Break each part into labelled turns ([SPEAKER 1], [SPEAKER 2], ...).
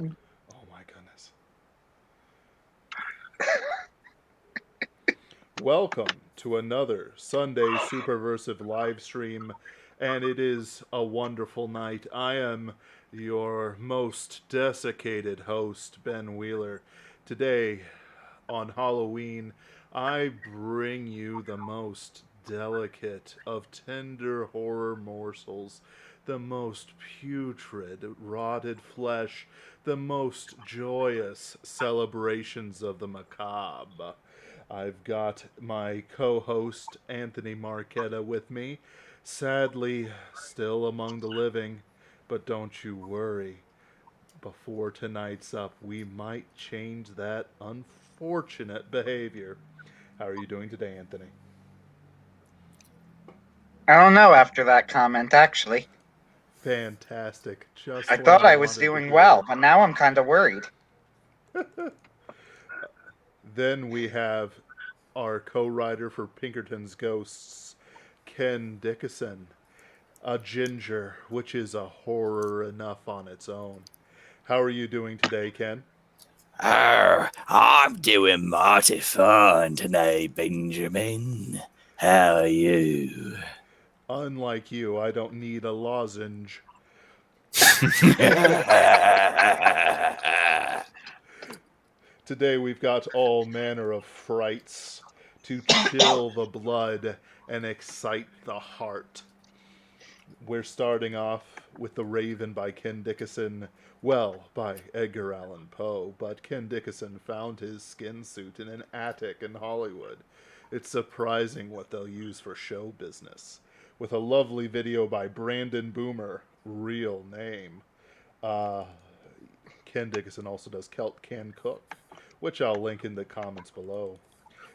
[SPEAKER 1] bad.
[SPEAKER 2] Oh my goodness. Welcome to another Sunday Superversive live stream, and it is a wonderful night. I am your most desiccated host, Ben Wheeler. Today, on Halloween, I bring you the most delicate of tender horror morsels, the most putrid, rotted flesh, the most joyous celebrations of the macabre. I've got my co host, Anthony Marchetta, with me. Sadly, still among the living, but don't you worry. Before tonight's up, we might change that unfortunate behavior. How are you doing today, Anthony?
[SPEAKER 1] I don't know after that comment, actually.
[SPEAKER 2] Fantastic. Just
[SPEAKER 1] I
[SPEAKER 2] what
[SPEAKER 1] thought
[SPEAKER 2] I
[SPEAKER 1] I was
[SPEAKER 2] wanted to
[SPEAKER 1] doing
[SPEAKER 2] hear.
[SPEAKER 1] well, but now I'm kind of worried.
[SPEAKER 2] Then we have our co writer for Pinkerton's Ghosts, Ken Dickinson. A ginger, which is a horror enough on its own. How are you doing today, Ken?
[SPEAKER 3] I'm doing mighty fine today, Benjamin. How are you?
[SPEAKER 2] Unlike you, I don't need a lozenge. Today we've got all manner of frights to chill the blood and excite the heart. We're starting off with The Raven by Ken Dickinson, well, by Edgar Allan Poe, but Ken Dickinson found his skin suit in an attic in Hollywood. It's surprising what they'll use for show business. With a lovely video by Brandon Boomer, real name. Uh, Ken Dickinson also does Celt Can Cook, which I'll link in the comments below.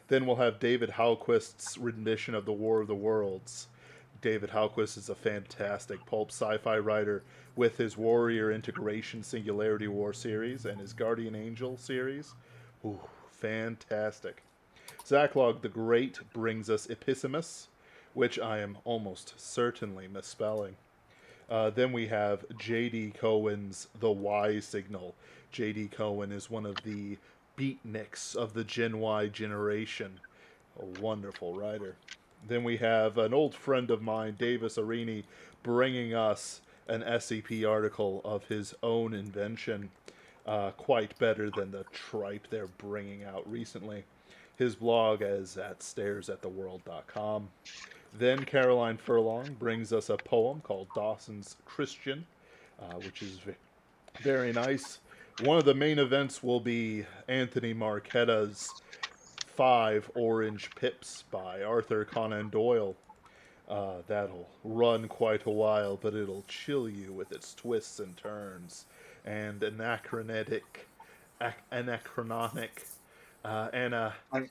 [SPEAKER 2] Then we'll have David Halquist's rendition of The War of the Worlds. David Halquist is a fantastic pulp sci-fi writer with his Warrior Integration Singularity War series and his Guardian Angel series. Ooh, fantastic. Zachlog the Great brings us Epissimus, which I am almost certainly misspelling. Then we have J.D. Cohen's The Y Signal. J.D. Cohen is one of the beatniks of the Gen Y generation. A wonderful writer. Then we have an old friend of mine, Davis Arini, bringing us an SCP article of his own invention. Quite better than the tripe they're bringing out recently. His blog is at staresattheworld.com. Then Caroline Furlong brings us a poem called Dawson's Christian, which is very nice. One of the main events will be Anthony Marchetta's 5 Orange Pips by Arthur Conan Doyle. That'll run quite a while, but it'll chill you with its twists and turns and anachronomic,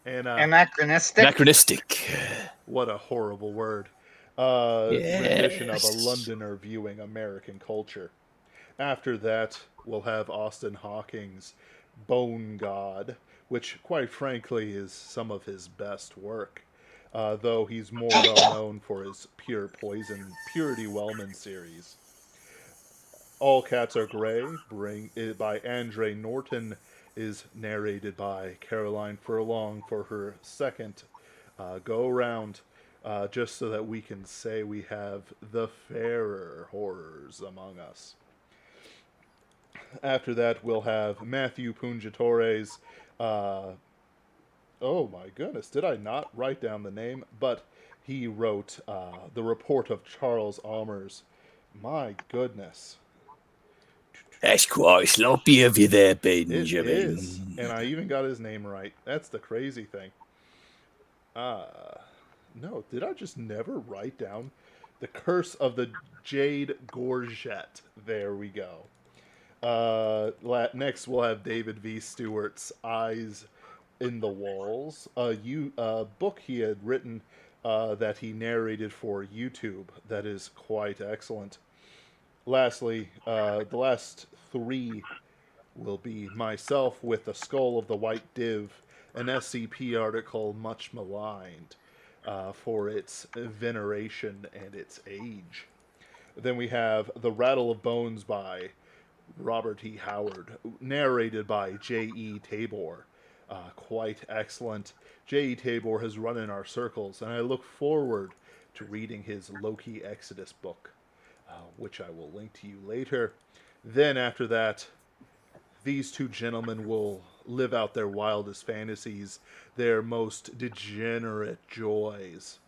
[SPEAKER 1] Anachronistic?
[SPEAKER 3] Anachronistic.
[SPEAKER 2] what a horrible word, rendition of a
[SPEAKER 3] Yes.
[SPEAKER 2] Londoner viewing American culture. After that, we'll have Austin Hawking's Bone God, which, quite frankly, is some of his best work. Though he's more well known for his Pure Poison Purity Wellman series. All Cats Are Grey, by Andre Norton, is narrated by Caroline Furlong for her second go round, just so that we can say we have the fairer horrors among us. After that, we'll have Matthew Punjatore's. Oh my goodness, did I not write down the name? But he wrote The Report of Charles Almers. My goodness.
[SPEAKER 3] That's quite sloppy of you there,
[SPEAKER 2] It
[SPEAKER 3] Benjamin.
[SPEAKER 2] is. And I even got his name right. That's the crazy thing. No, did I just never write down The Curse of the Jade Gorget? There we go. Next, we'll have David V. Stewart's Eyes in the Walls, a book he had written that he narrated for YouTube that is quite excellent. Lastly, the last three will be myself with The Skull of the White Div, an SCP article much maligned for its veneration and its age. Then we have The Rattle of Bones by Robert E. Howard, narrated by J.E. Tabor. Quite excellent. J.E. Tabor has run in our circles, and I look forward to reading his Loki Exodus book, which I will link to you later. Then, after that, these two gentlemen will live out their wildest fantasies, their most degenerate joys.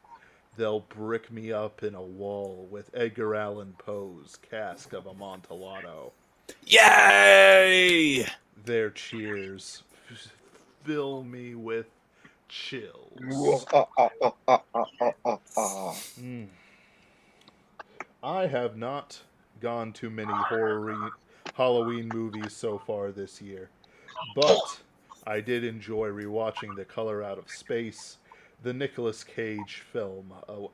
[SPEAKER 2] They'll brick me up in a wall with Edgar Allan Poe's Cask of Amontillado.
[SPEAKER 3] Yay!
[SPEAKER 2] Their cheers fill me with chills. I have not gone to many horror Halloween movies so far this year, but I did enjoy rewatching The Color Out of Space, the Nicolas Cage film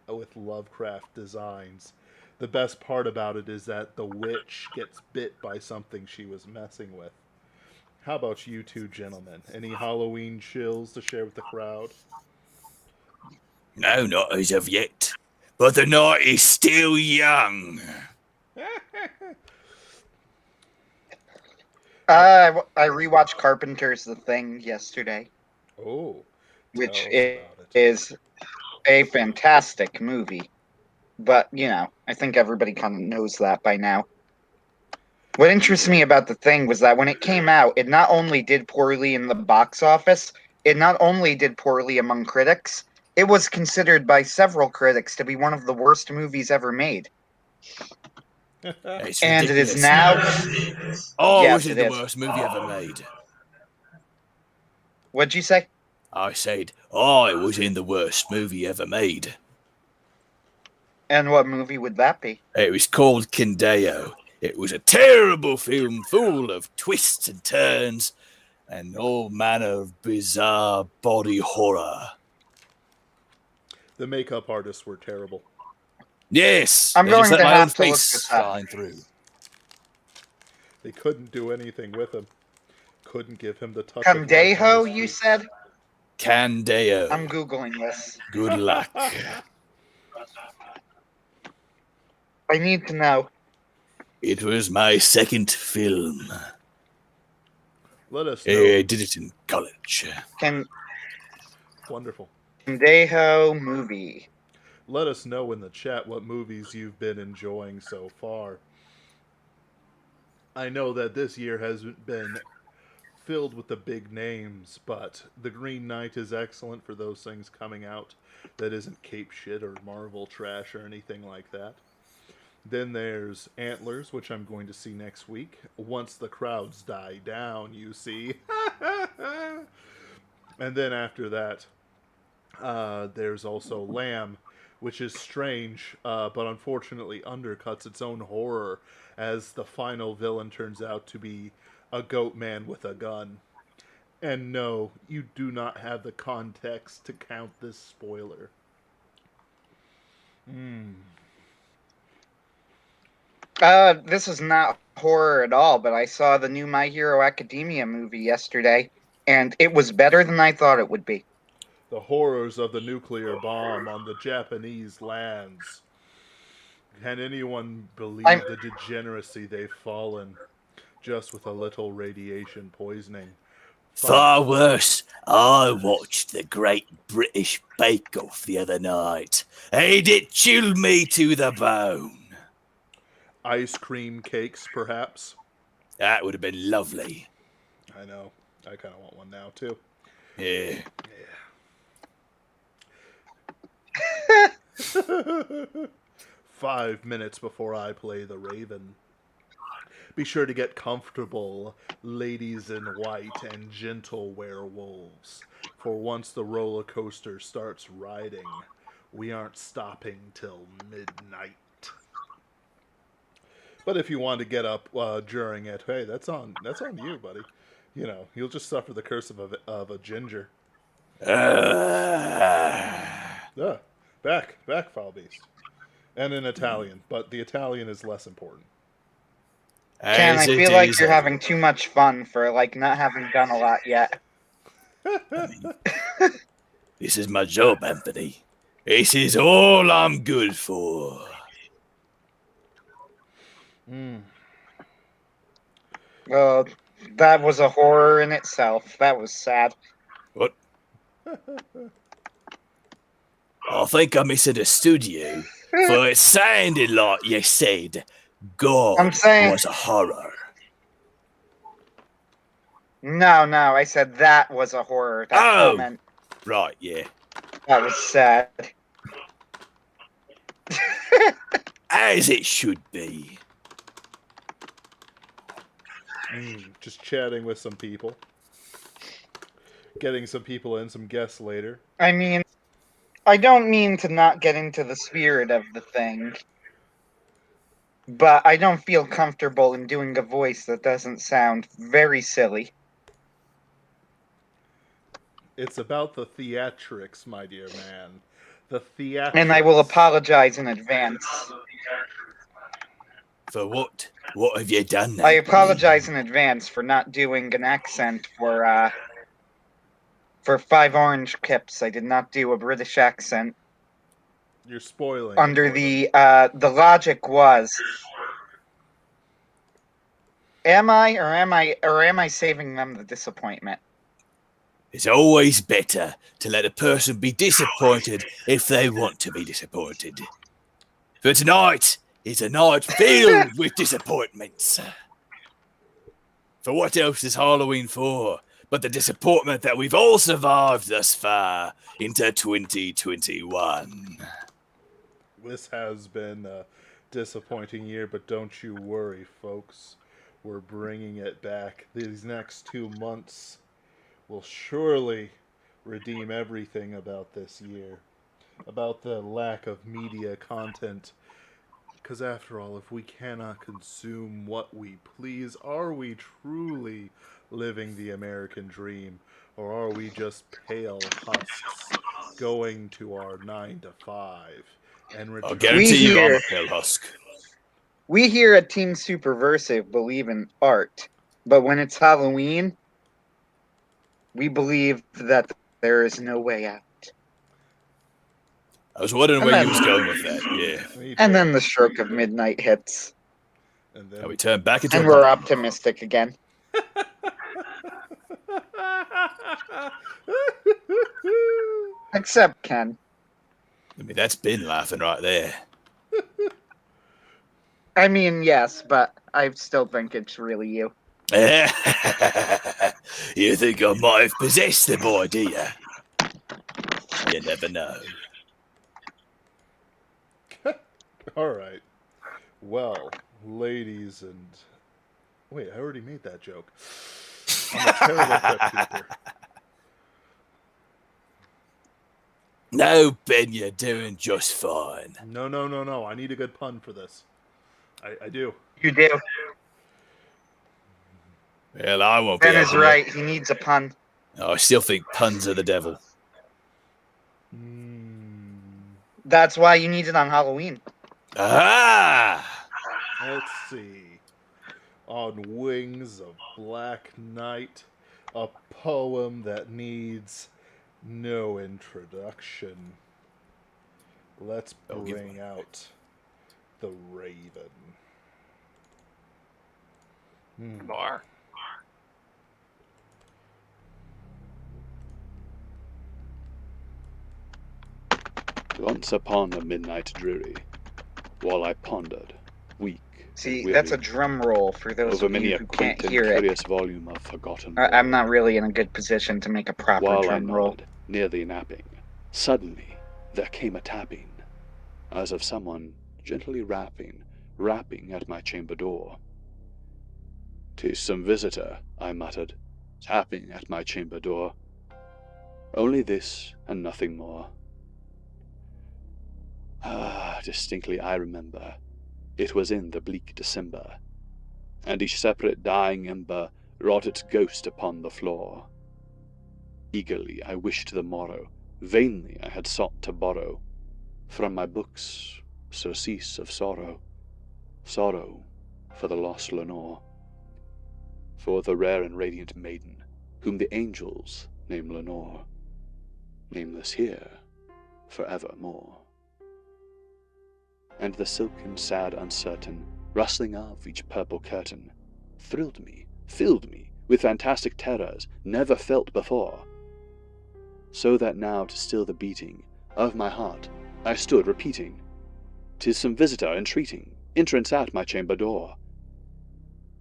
[SPEAKER 2] with Lovecraft designs. The best part about it is that the witch gets bit by something she was messing with. How about you two gentlemen? Any Halloween chills to share with the crowd?
[SPEAKER 3] No, not as of yet. But the night is still young.
[SPEAKER 1] I rewatched Carpenter's The Thing yesterday,
[SPEAKER 2] Oh,
[SPEAKER 1] which
[SPEAKER 2] tell us about it.
[SPEAKER 1] is a fantastic movie. But, I think everybody kind of knows that by now. What interests me about The Thing was that when it came out, it not only did poorly in the box office, it not only did poorly among critics, it was considered by several critics to be one of the worst movies ever made.
[SPEAKER 3] It's
[SPEAKER 1] And it is
[SPEAKER 3] ridiculous.
[SPEAKER 1] now...
[SPEAKER 3] Oh,
[SPEAKER 1] Yes,
[SPEAKER 3] was it
[SPEAKER 1] it
[SPEAKER 3] the
[SPEAKER 1] is.
[SPEAKER 3] worst movie ever made?
[SPEAKER 1] What'd you say?
[SPEAKER 3] I said, I was in the worst movie ever made.
[SPEAKER 1] And what movie would that be?
[SPEAKER 3] It was called Kindeo. It was a terrible film full of twists and turns and all manner of bizarre body horror.
[SPEAKER 2] The makeup artists were terrible.
[SPEAKER 3] Yes,
[SPEAKER 1] I'm
[SPEAKER 3] they just
[SPEAKER 1] going
[SPEAKER 3] let
[SPEAKER 1] to
[SPEAKER 3] my own
[SPEAKER 1] have to look
[SPEAKER 3] face
[SPEAKER 1] this up.
[SPEAKER 3] shine through.
[SPEAKER 2] They couldn't do anything with him. Couldn't give him the touch
[SPEAKER 1] Candejo,
[SPEAKER 2] of
[SPEAKER 1] you said?
[SPEAKER 3] Candeo.
[SPEAKER 1] I'm Googling this.
[SPEAKER 3] Good luck.
[SPEAKER 1] I need to know.
[SPEAKER 3] It was my second film.
[SPEAKER 2] Let us know.
[SPEAKER 3] I did it in college.
[SPEAKER 2] Wonderful.
[SPEAKER 1] Candejo movie.
[SPEAKER 2] Let us know in the chat what movies you've been enjoying so far. I know that this year has been filled with the big names, but The Green Knight is excellent for those things coming out that isn't Cape shit or Marvel trash or anything like that. Then there's Antlers, which I'm going to see next week. Once the crowds die down, you see. And then after that, there's also Lamb, which is strange, but unfortunately undercuts its own horror as the final villain turns out to be a goat man with a gun. And no, you do not have the context to count this spoiler.
[SPEAKER 1] This is not horror at all, but I saw the new My Hero Academia movie yesterday, and it was better than I thought it would be.
[SPEAKER 2] The horrors of the nuclear bomb on the Japanese lands. Can anyone believe the degeneracy they've fallen just with a little radiation poisoning?
[SPEAKER 3] Far worse, I watched the Great British Bake Off the other night, and it chilled me to the bone.
[SPEAKER 2] Ice cream cakes, perhaps?
[SPEAKER 3] That would have been lovely.
[SPEAKER 2] I know. I kind of want one now, too.
[SPEAKER 3] Yeah.
[SPEAKER 2] 5 minutes before I play the Raven. Be sure to get comfortable, ladies in white and gentle werewolves. For once the roller coaster starts riding, we aren't stopping till midnight. But if you want to get up during it, hey, that's on you, buddy. You know, you'll just suffer the curse of a ginger. Back, foul beast. And in Italian, but the Italian is less important.
[SPEAKER 1] Ken, I feel like you're having too much fun for, not having done a lot yet.
[SPEAKER 3] This is my job, Anthony. This is all I'm good for.
[SPEAKER 1] That was a horror in itself. That was sad.
[SPEAKER 3] What? I think I misunderstood you, for it sounded like you said God
[SPEAKER 1] I'm saying-
[SPEAKER 3] was a horror.
[SPEAKER 1] No, I said that was a horror. That
[SPEAKER 3] Oh.
[SPEAKER 1] comment.
[SPEAKER 3] Right, yeah.
[SPEAKER 1] That was sad.
[SPEAKER 3] As it should be.
[SPEAKER 2] Just chatting with some people. Getting some people in, some guests later.
[SPEAKER 1] I mean, I don't mean to not get into the spirit of the thing, but I don't feel comfortable in doing a voice that doesn't sound very silly.
[SPEAKER 2] It's about the theatrics, my dear man. The theatrics.
[SPEAKER 1] And I will apologize in advance.
[SPEAKER 3] For what? What have you done now?
[SPEAKER 1] I apologize in advance for not doing an accent for 5 orange kips. I did not do a British accent.
[SPEAKER 2] You're spoiling.
[SPEAKER 1] Under
[SPEAKER 2] it for
[SPEAKER 1] the logic was, am I saving them the disappointment?
[SPEAKER 3] It's always better to let a person be disappointed if they want to be disappointed. For tonight is a night filled with disappointments. For what else is Halloween for but the disappointment that we've all survived thus far into 2021?
[SPEAKER 2] This has been a disappointing year, but don't you worry, folks. We're bringing it back. These next 2 months will surely redeem everything about this year. About the lack of media content. Because after all, if we cannot consume what we please, are we truly living the American dream? Or are we just pale husks going to our 9 to 5? And
[SPEAKER 3] I'll guarantee you I'm
[SPEAKER 1] here-
[SPEAKER 3] a pale husk.
[SPEAKER 1] We here at Team Superversive believe in art, but when it's Halloween, we believe that there is no way out.
[SPEAKER 3] I was wondering where you was going with that, yeah.
[SPEAKER 2] Me
[SPEAKER 1] And
[SPEAKER 2] too.
[SPEAKER 1] then the stroke of midnight hits,
[SPEAKER 2] And
[SPEAKER 3] Now
[SPEAKER 2] then
[SPEAKER 3] we turn back into
[SPEAKER 1] and
[SPEAKER 3] a
[SPEAKER 1] we're
[SPEAKER 3] pumpkin.
[SPEAKER 1] optimistic again. Except Ken.
[SPEAKER 3] I mean, that's Ben laughing right there.
[SPEAKER 1] I mean, yes, but I still think it's really you.
[SPEAKER 3] You think I might have possessed the boy, do you? You never know.
[SPEAKER 2] Alright. Well, ladies and... Wait, I already made that joke. I'm a terrible prep keeper.
[SPEAKER 3] No, Ben, you're doing just fine.
[SPEAKER 2] No. I need a good pun for this. I do.
[SPEAKER 1] You do.
[SPEAKER 3] Well, I won't be
[SPEAKER 1] Ben
[SPEAKER 3] able
[SPEAKER 1] is
[SPEAKER 3] to.
[SPEAKER 1] right. He needs a pun.
[SPEAKER 3] I still think puns are the devil.
[SPEAKER 1] That's why you need it on Halloween.
[SPEAKER 3] Ah!
[SPEAKER 2] Let's see. On Wings of Black Night, a poem that needs no introduction. Let's
[SPEAKER 3] I'll give
[SPEAKER 2] bring out the Raven.
[SPEAKER 3] Bar.
[SPEAKER 4] Once upon a midnight dreary, while I pondered, weak
[SPEAKER 1] See,
[SPEAKER 4] and
[SPEAKER 1] that's a
[SPEAKER 4] weary,
[SPEAKER 1] drum roll for those
[SPEAKER 4] over
[SPEAKER 1] of
[SPEAKER 4] many
[SPEAKER 1] you
[SPEAKER 4] a
[SPEAKER 1] who
[SPEAKER 4] quaint
[SPEAKER 1] can't
[SPEAKER 4] and
[SPEAKER 1] hear it.
[SPEAKER 4] curious volume of forgotten
[SPEAKER 1] I'm
[SPEAKER 4] lore.
[SPEAKER 1] not really in a good position to make a proper
[SPEAKER 4] While I
[SPEAKER 1] drum roll.
[SPEAKER 4] nodded, nearly napping, suddenly there came a tapping, as of someone gently rapping at my chamber door. "'Tis some visitor," I muttered, tapping at my chamber door. "Only this, and nothing more." Distinctly I remember, it was in the bleak December, and each separate dying ember wrought its ghost upon the floor. Eagerly I wished the morrow, vainly I had sought to borrow from my books surcease of sorrow, sorrow for the lost Lenore, for the rare and radiant maiden whom the angels name Lenore, nameless here forevermore. And the silken, sad, uncertain rustling of each purple curtain thrilled me filled me with fantastic terrors never felt before. So that now to still the beating of my heart I stood repeating, "'Tis some visitor entreating entrance at my chamber door.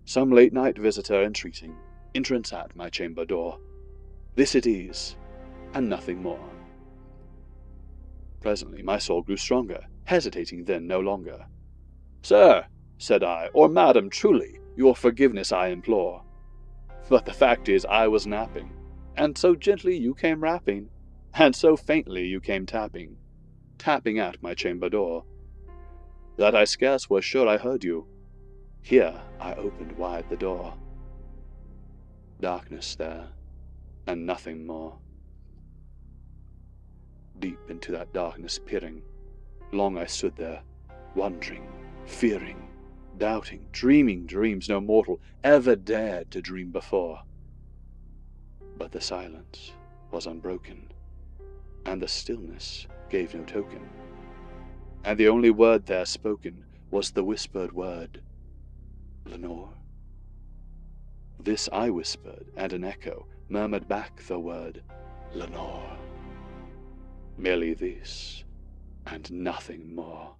[SPEAKER 4] Some late night visitor entreating entrance at my chamber door. This it is, and nothing more." Presently my soul grew stronger, hesitating then no longer. "Sir," said I, "or madam, truly, your forgiveness I implore. But the fact is I was napping, and so gently you came rapping, and so faintly you came tapping, tapping at my chamber door, that I scarce was sure I heard you. Here I opened wide the door. Darkness there, and nothing more. Deep into that darkness peering, long I stood there, wondering, fearing, doubting, dreaming dreams no mortal ever dared to dream before. But the silence was unbroken, and the stillness gave no token, and the only word there spoken was the whispered word, "Lenore." This I whispered, and an echo murmured back the word, "Lenore." Merely this, and nothing more.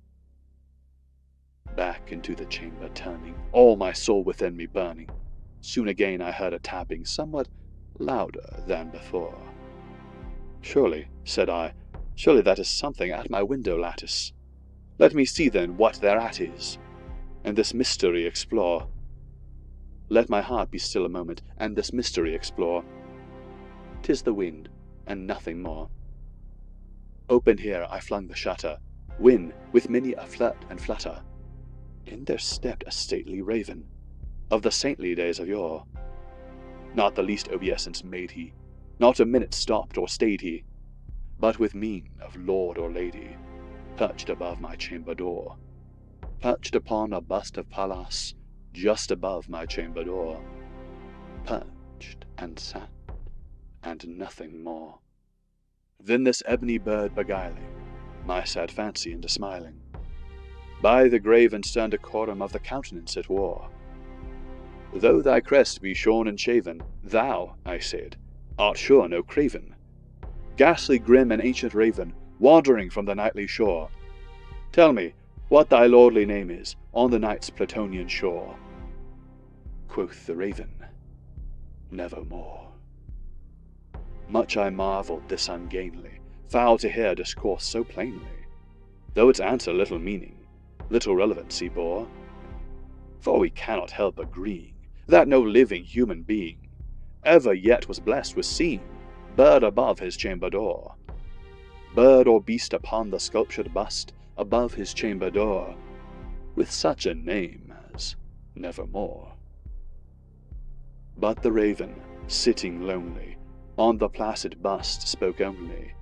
[SPEAKER 4] Back into the chamber turning, all my soul within me burning, soon again I heard a tapping somewhat louder than before. "Surely," said I, "surely that is something at my window lattice. Let me see then what thereat is, and this mystery explore. Let my heart be still a moment, and this mystery explore. 'Tis the wind, and nothing more." Open here I flung the shutter, when, with many a flirt and flutter, in there stepped a stately raven, of the saintly days of yore. Not the least obeisance made he, not a minute stopped or stayed he, but with mien of lord or lady, perched above my chamber door, perched upon a bust of Pallas, just above my chamber door, perched and sat, and nothing more. Then this ebony bird beguiling my sad fancy into smiling, by the grave and stern decorum of the countenance it wore. "Though thy crest be shorn and shaven, thou," I said, "art sure no craven, ghastly grim and ancient raven, wandering from the nightly shore. Tell me what thy lordly name is on the night's Plutonian shore." Quoth the raven, "Nevermore." Much I marvelled this ungainly, foul to hear discourse so plainly, though its answer little meaning, little relevancy bore. For we cannot help agreeing that no living human being ever yet was blessed with seeing bird above his chamber door, bird or beast upon the sculptured bust above his chamber door, with such a name as Nevermore. But the raven, sitting lonely on the placid bust, spoke only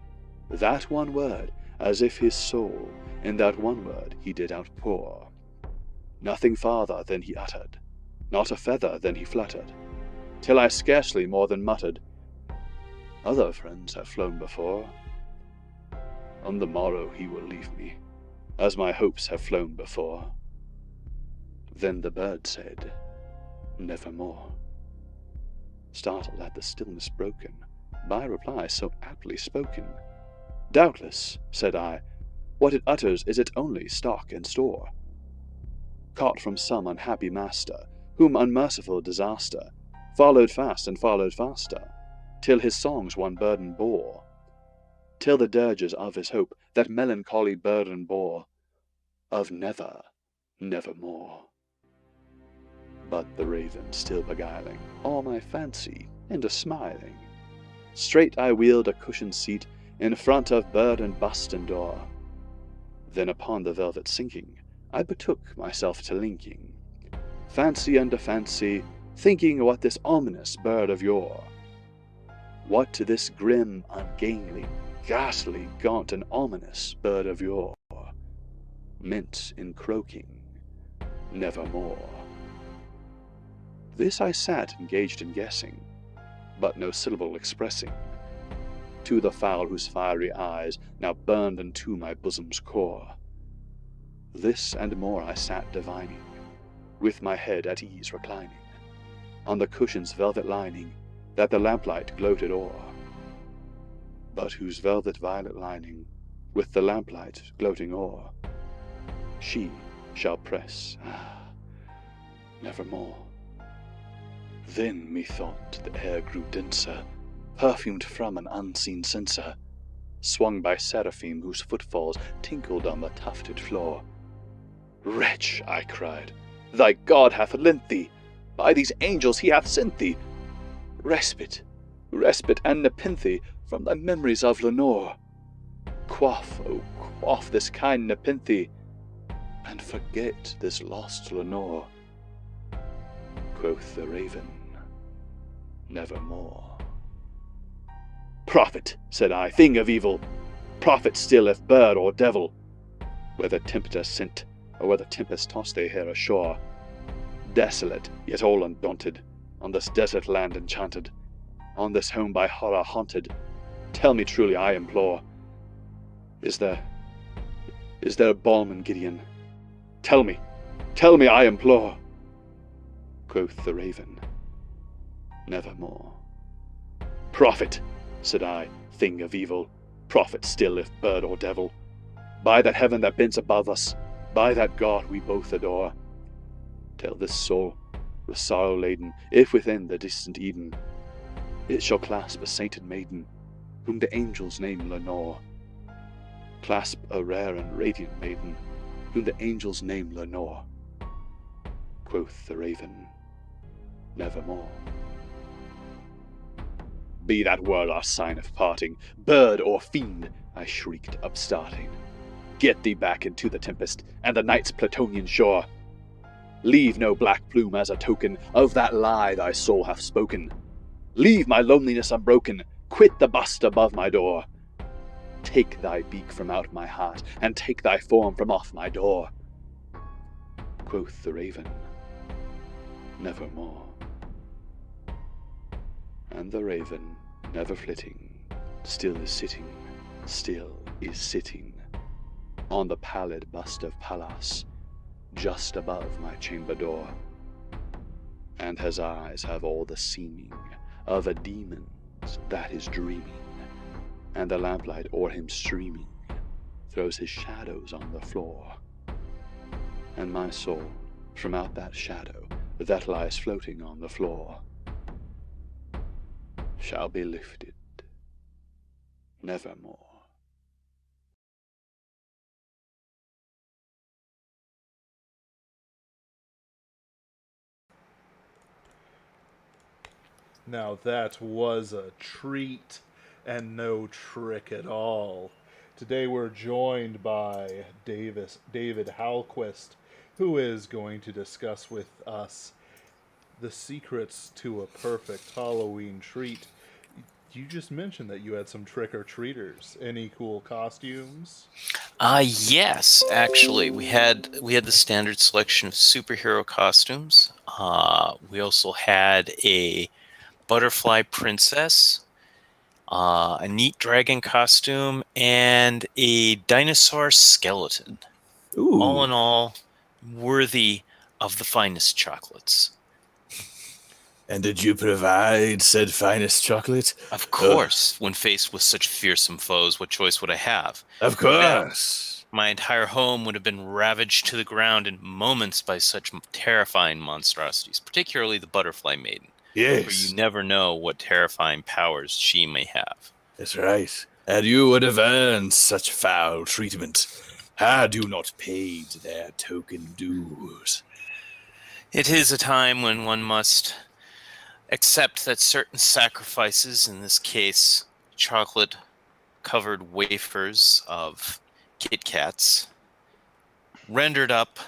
[SPEAKER 4] that one word, as if his soul in that one word he did outpour. Nothing farther than he uttered, not a feather than he fluttered, till I scarcely more than muttered, "Other friends have flown before. On the morrow he will leave me, as my hopes have flown before." Then the bird said, "Nevermore," startled at the stillness broken by reply so aptly spoken. "Doubtless," said I, "what it utters is its only stock and store, caught from some unhappy master, whom unmerciful disaster followed fast and followed faster, till his songs one burden bore, till the dirges of his hope that melancholy burden bore, of never, nevermore." But the raven still beguiling all my fancy into smiling, straight I wheeled a cushioned seat in front of bird and bust and door. Then upon the velvet sinking, I betook myself to linking fancy under fancy, thinking what this ominous bird of yore, what to this grim, ungainly, ghastly, gaunt, and ominous bird of yore meant in croaking "Nevermore." This I sat engaged in guessing, but no syllable expressing, to the fowl whose fiery eyes now burned into my bosom's core. This and more I sat divining, with my head at ease reclining, on the cushion's velvet lining that the lamplight gloated o'er, but whose velvet violet lining, with the lamplight gloating o'er, she shall press, nevermore. Then methought the air grew denser, perfumed from an unseen censer, swung by seraphim whose footfalls tinkled on the tufted floor. Wretch, I cried, thy God hath lent thee, by these angels he hath sent thee, respite, respite and nepenthe from thy memories of Lenore. Quaff, oh quaff this kind nepenthe, and forget this lost Lenore. Quoth the raven, nevermore. Prophet, said I, thing of evil, prophet still if bird or devil, whether tempest sent, or whether tempest tossed they here ashore, desolate, yet all undaunted, on this desert land enchanted, on this home by horror haunted, tell me truly, I implore, is there balm in Gideon? Tell me, I implore. Quoth the raven, nevermore. Prophet, said I, thing of evil, prophet still if bird or devil, by that heaven that bends above us, by that God we both adore, tell this soul, with sorrow laden, if within the distant Eden, it shall clasp a sainted maiden, whom the angels name Lenore. Clasp a rare and radiant maiden, whom the angels name Lenore. Quoth the raven, nevermore. Be that word our sign of parting, bird or fiend, I shrieked, upstarting. Get thee back into the tempest, and the night's Plutonian shore. Leave no black plume as a token of that lie thy soul hath spoken. Leave my loneliness unbroken, quit the bust above my door. Take thy beak from out my heart, and take thy form from off my door. Quoth the raven, nevermore. And the raven, never flitting, still is sitting, on the pallid bust of Pallas, just above my chamber door. And his eyes have all the seeming of a demon's that is dreaming, and the lamplight o'er him streaming throws his shadows on the floor. And my soul, from out that shadow that lies floating on the floor, shall be lifted nevermore.
[SPEAKER 2] Now that was a treat and no trick at all. Today we're joined by David Halquist, who is going to discuss with us the secrets to a perfect Halloween treat. You just mentioned that you had some trick-or-treaters. Any cool costumes?
[SPEAKER 5] Yes, actually, we had the standard selection of superhero costumes. We also had a butterfly princess, a neat dragon costume, and a dinosaur skeleton.
[SPEAKER 3] Ooh.
[SPEAKER 5] All in all, worthy of the finest chocolates.
[SPEAKER 3] And did you provide said finest chocolate?
[SPEAKER 5] Of course, when faced with such fearsome foes, what choice would I have?
[SPEAKER 3] Of course.
[SPEAKER 5] My entire home would have been ravaged to the ground in moments by such terrifying monstrosities, particularly the butterfly maiden.
[SPEAKER 3] Yes.
[SPEAKER 5] For you never know what terrifying powers she may have.
[SPEAKER 3] That's right. And you would have earned such foul treatment had you not paid their token dues.
[SPEAKER 5] It is a time when one must accept that certain sacrifices, in this case, chocolate-covered wafers of Kit Kats, rendered up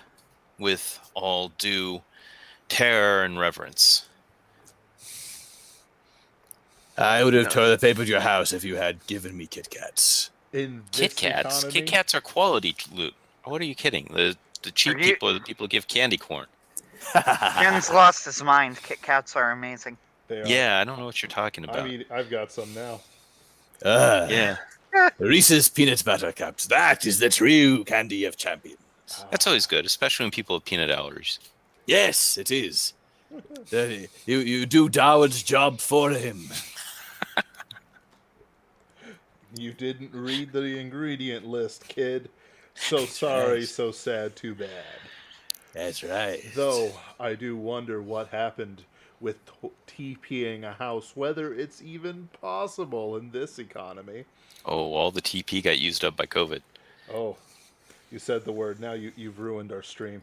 [SPEAKER 5] with all due terror and reverence.
[SPEAKER 3] I would have toilet papered your house if you had given me Kit Kats.
[SPEAKER 2] In
[SPEAKER 5] Kit
[SPEAKER 2] this
[SPEAKER 5] Kats?
[SPEAKER 2] economy,
[SPEAKER 5] Kit Kats are quality loot. What are you kidding? The cheap
[SPEAKER 1] Are you-
[SPEAKER 5] people are the people who give candy corn.
[SPEAKER 1] Ken's lost his mind. Kit Kats are amazing.
[SPEAKER 2] they are.
[SPEAKER 5] Yeah, I don't know what you're talking about.
[SPEAKER 2] I've got some now.
[SPEAKER 5] Yeah,
[SPEAKER 3] Reese's Peanut Butter Cups. That is the true candy of champions.
[SPEAKER 5] that's always good, especially when people have peanut allergies.
[SPEAKER 3] Yes, it is. You do Darwin's job for him.
[SPEAKER 2] You didn't read the ingredient list, kid. So sorry,
[SPEAKER 3] Yes.
[SPEAKER 2] so sad, too bad.
[SPEAKER 3] That's right.
[SPEAKER 2] Though I do wonder what happened with TPing a house, whether it's even possible in this economy.
[SPEAKER 5] Oh, all the TP got used up by COVID.
[SPEAKER 2] Oh, you said the word. Now you've ruined our stream.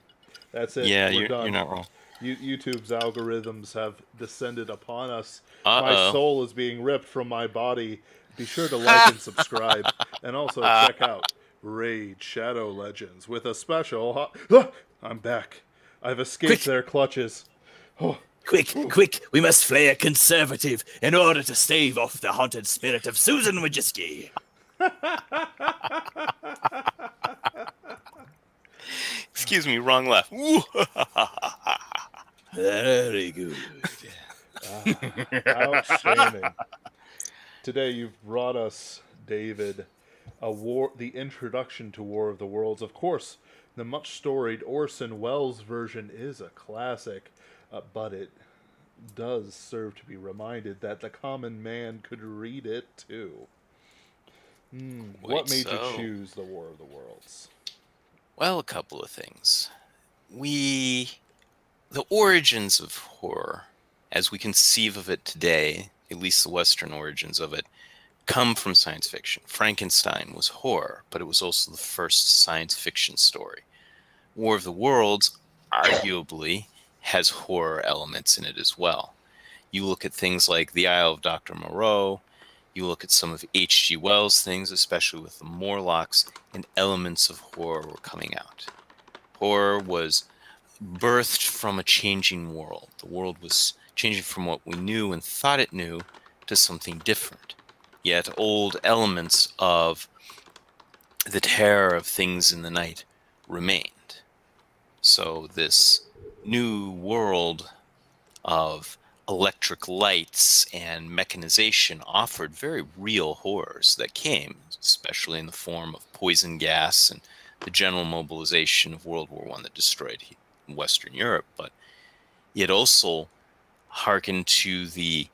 [SPEAKER 2] That's it.
[SPEAKER 5] Yeah,
[SPEAKER 2] We're
[SPEAKER 5] you're
[SPEAKER 2] done.
[SPEAKER 5] not wrong.
[SPEAKER 2] YouTube's algorithms have descended upon us.
[SPEAKER 5] Uh-oh.
[SPEAKER 2] My soul is being ripped from my body. Be sure to like and subscribe. And also check out Raid Shadow Legends with a special... I'm back. I've escaped
[SPEAKER 3] Quick.
[SPEAKER 2] their clutches. Oh,
[SPEAKER 3] Quick, we must flay a conservative in order to stave off the haunted spirit of Susan Wojcicki.
[SPEAKER 5] Excuse me, wrong laugh.
[SPEAKER 3] Very good.
[SPEAKER 2] outstanding. Today you've brought us, David, the introduction to War of the Worlds. Of course, the much storied Orson Welles version is a classic, but it does serve to be reminded that the common man could read it too. What made you choose the War of the Worlds?
[SPEAKER 5] Well, a couple of things. The origins of horror, as we conceive of it today, at least the Western origins of it, come from science fiction. Frankenstein was horror, but it was also the first science fiction story. War of the Worlds, arguably, has horror elements in it as well. You look at things like The Isle of Dr. Moreau, you look at some of H.G. Wells' things, especially with the Morlocks, and elements of horror were coming out. Horror was birthed from a changing world. The world was changing from what we knew and thought it knew to something different. Yet old elements of the terror of things in the night remained. So this new world of electric lights and mechanization offered very real horrors that came, especially in the form of poison gas and the general mobilization of World War I that destroyed Western Europe. But it also hearkened to the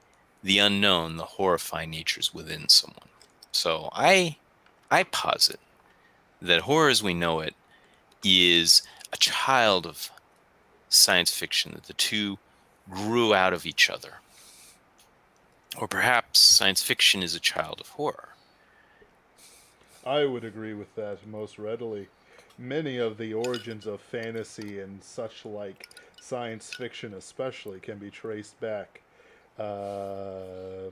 [SPEAKER 5] unknown, the horrifying natures within someone. So I posit that horror as we know it is a child of science fiction, that the two grew out of each other. Or perhaps science fiction is a child of horror.
[SPEAKER 2] I would agree with that most readily. Many of the origins of fantasy and such like, science fiction especially, can be traced back to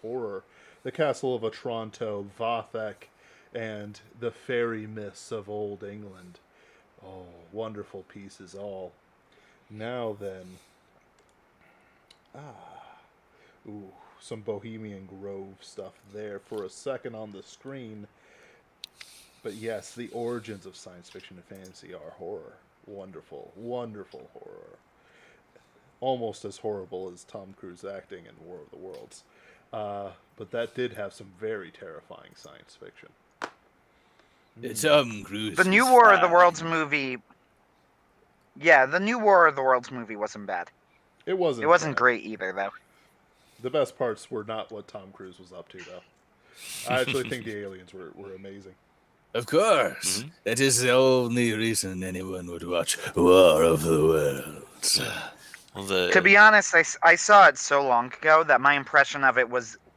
[SPEAKER 2] horror. The Castle of Otranto, Vathek, and the fairy myths of old England. Oh, wonderful pieces all. Now then, some Bohemian Grove stuff there for a second on the screen. But yes, the origins of science fiction and fantasy are horror. Wonderful, wonderful horror. Almost as horrible as Tom Cruise acting in War of the Worlds. But that did have some very terrifying science fiction.
[SPEAKER 3] Tom Cruise.
[SPEAKER 1] The new War of the Worlds movie. Yeah, the new War of the Worlds movie wasn't bad.
[SPEAKER 2] It wasn't.
[SPEAKER 1] It wasn't
[SPEAKER 2] bad.
[SPEAKER 1] great either, though.
[SPEAKER 2] The best parts were not what Tom Cruise was up to, though. I actually think the aliens were amazing.
[SPEAKER 3] Of course. Mm-hmm. That is the only reason anyone would watch War of the Worlds.
[SPEAKER 5] Well,
[SPEAKER 1] to be honest, I saw it so long ago that my impression of it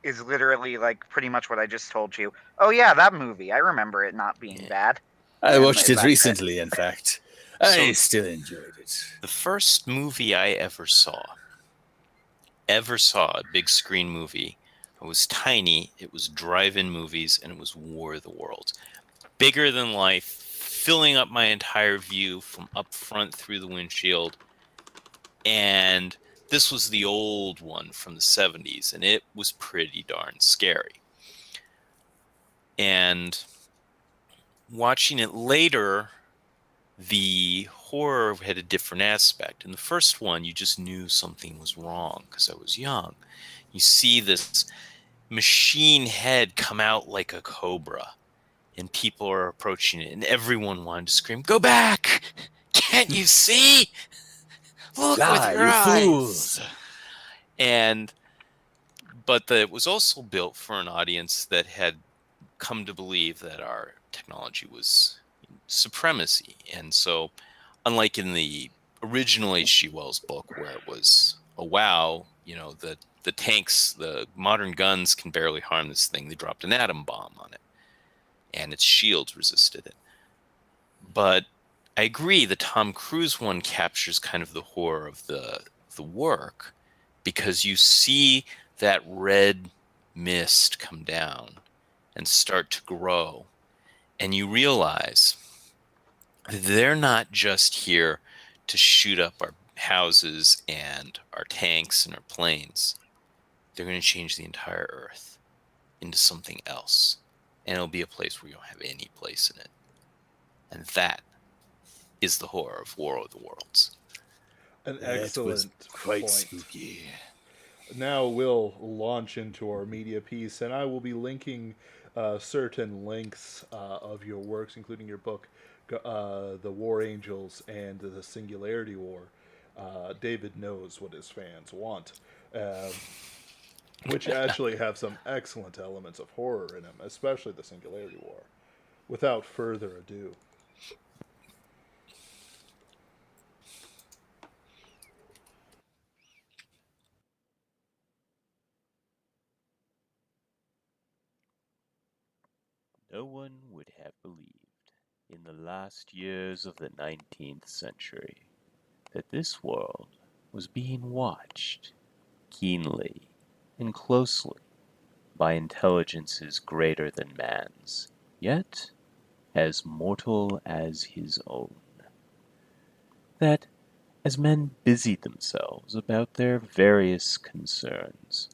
[SPEAKER 1] is literally like pretty much what I just told you. Oh yeah, that movie. I remember it not being bad.
[SPEAKER 3] I watched it recently, in fact. I still enjoyed it.
[SPEAKER 5] The first movie I ever saw, a big screen movie, I was tiny, it was drive-in movies, and it was War of the Worlds. Bigger than life, filling up my entire view from up front through the windshield. And this was the old one from the 70s, and it was pretty darn scary. And watching it later, the horror had a different aspect. In the first one, you just knew something was wrong because I was young. You see this machine head come out like a cobra, and people are approaching it, and everyone wanted to scream, "Go back! Can't you see? Look
[SPEAKER 3] Fly,
[SPEAKER 5] with your
[SPEAKER 3] you
[SPEAKER 5] eyes.
[SPEAKER 3] fools.
[SPEAKER 5] But it was also built for an audience that had come to believe that our technology was supremacy. And so, unlike in the original H.G. Wells book, where it was, oh, wow, the tanks, the modern guns can barely harm this thing. They dropped an atom bomb on it, and its shields resisted it. But I agree, the Tom Cruise one captures kind of the horror of the work, because you see that red mist come down and start to grow, and you realize they're not just here to shoot up our houses and our tanks and our planes. They're going to change the entire Earth into something else, and it'll be a place where you don't have any place in it. And that is the horror of War of the Worlds.
[SPEAKER 2] An
[SPEAKER 3] That was
[SPEAKER 2] excellent
[SPEAKER 3] quite
[SPEAKER 2] point.
[SPEAKER 3] spooky.
[SPEAKER 2] Now we'll launch into our media piece, and I will be linking certain links of your works, including your book, The War Angels and The Singularity War. David knows what his fans want, which actually have some excellent elements of horror in them, especially The Singularity War. Without further ado,
[SPEAKER 6] No one would have believed, in the last years of the 19th century, that this world was being watched keenly and closely by intelligences greater than man's, yet as mortal as his own. That as men busied themselves about their various concerns,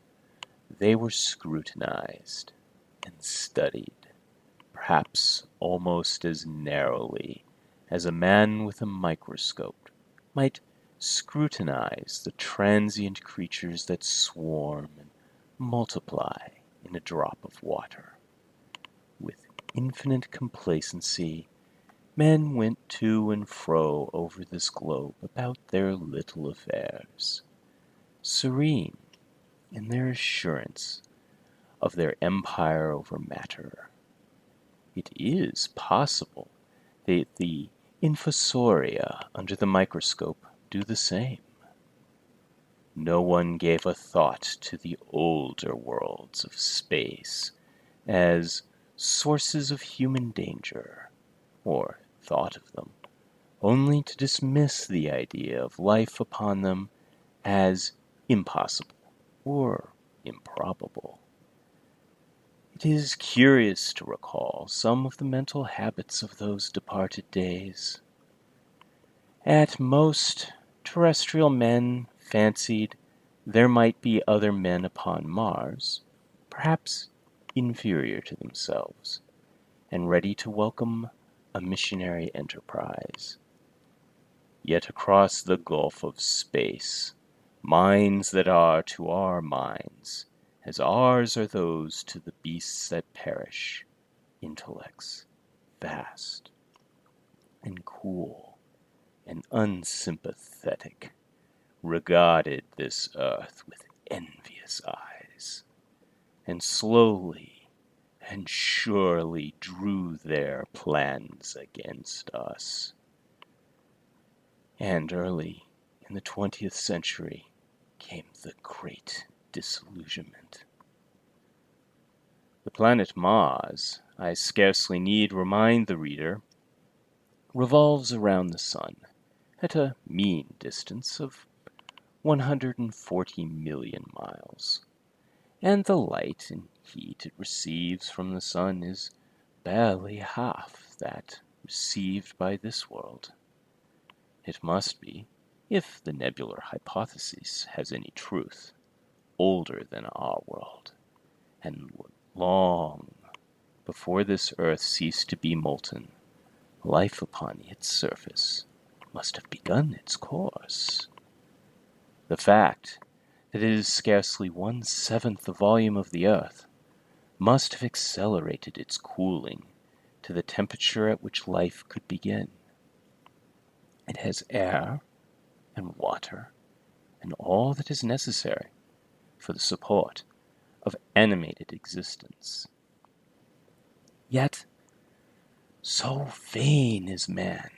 [SPEAKER 6] they were scrutinized and studied, perhaps almost as narrowly as a man with a microscope might scrutinize the transient creatures that swarm and multiply in a drop of water. With infinite complacency, men went to and fro over this globe about their little affairs, serene in their assurance of their empire over matter. It is possible that the infusoria under the microscope do the same. No one gave a thought to the older worlds of space as sources of human danger, or thought of them only to dismiss the idea of life upon them as impossible or improbable. It is curious to recall some of the mental habits of those departed days. At most, terrestrial men fancied there might be other men upon Mars, perhaps inferior to themselves, and ready to welcome a missionary enterprise. Yet across the gulf of space, minds that are to our minds, as ours are those to the beasts that perish, intellects vast and cool and unsympathetic, regarded this earth with envious eyes, and slowly and surely drew their plans against us. And early in the 20th century came the Great Disillusionment. The planet Mars, I scarcely need remind the reader, revolves around the Sun at a mean distance of 140 million miles, and the light and heat it receives from the Sun is barely half that received by this world. It must be, if the nebular hypothesis has any truth, older than our world, and long before this earth ceased to be molten, life upon its surface must have begun its course. The fact that it is scarcely 1/7 the volume of the earth must have accelerated its cooling to the temperature at which life could begin. It has air and water and all that is necessary for the support of animated existence. Yet, so vain is man,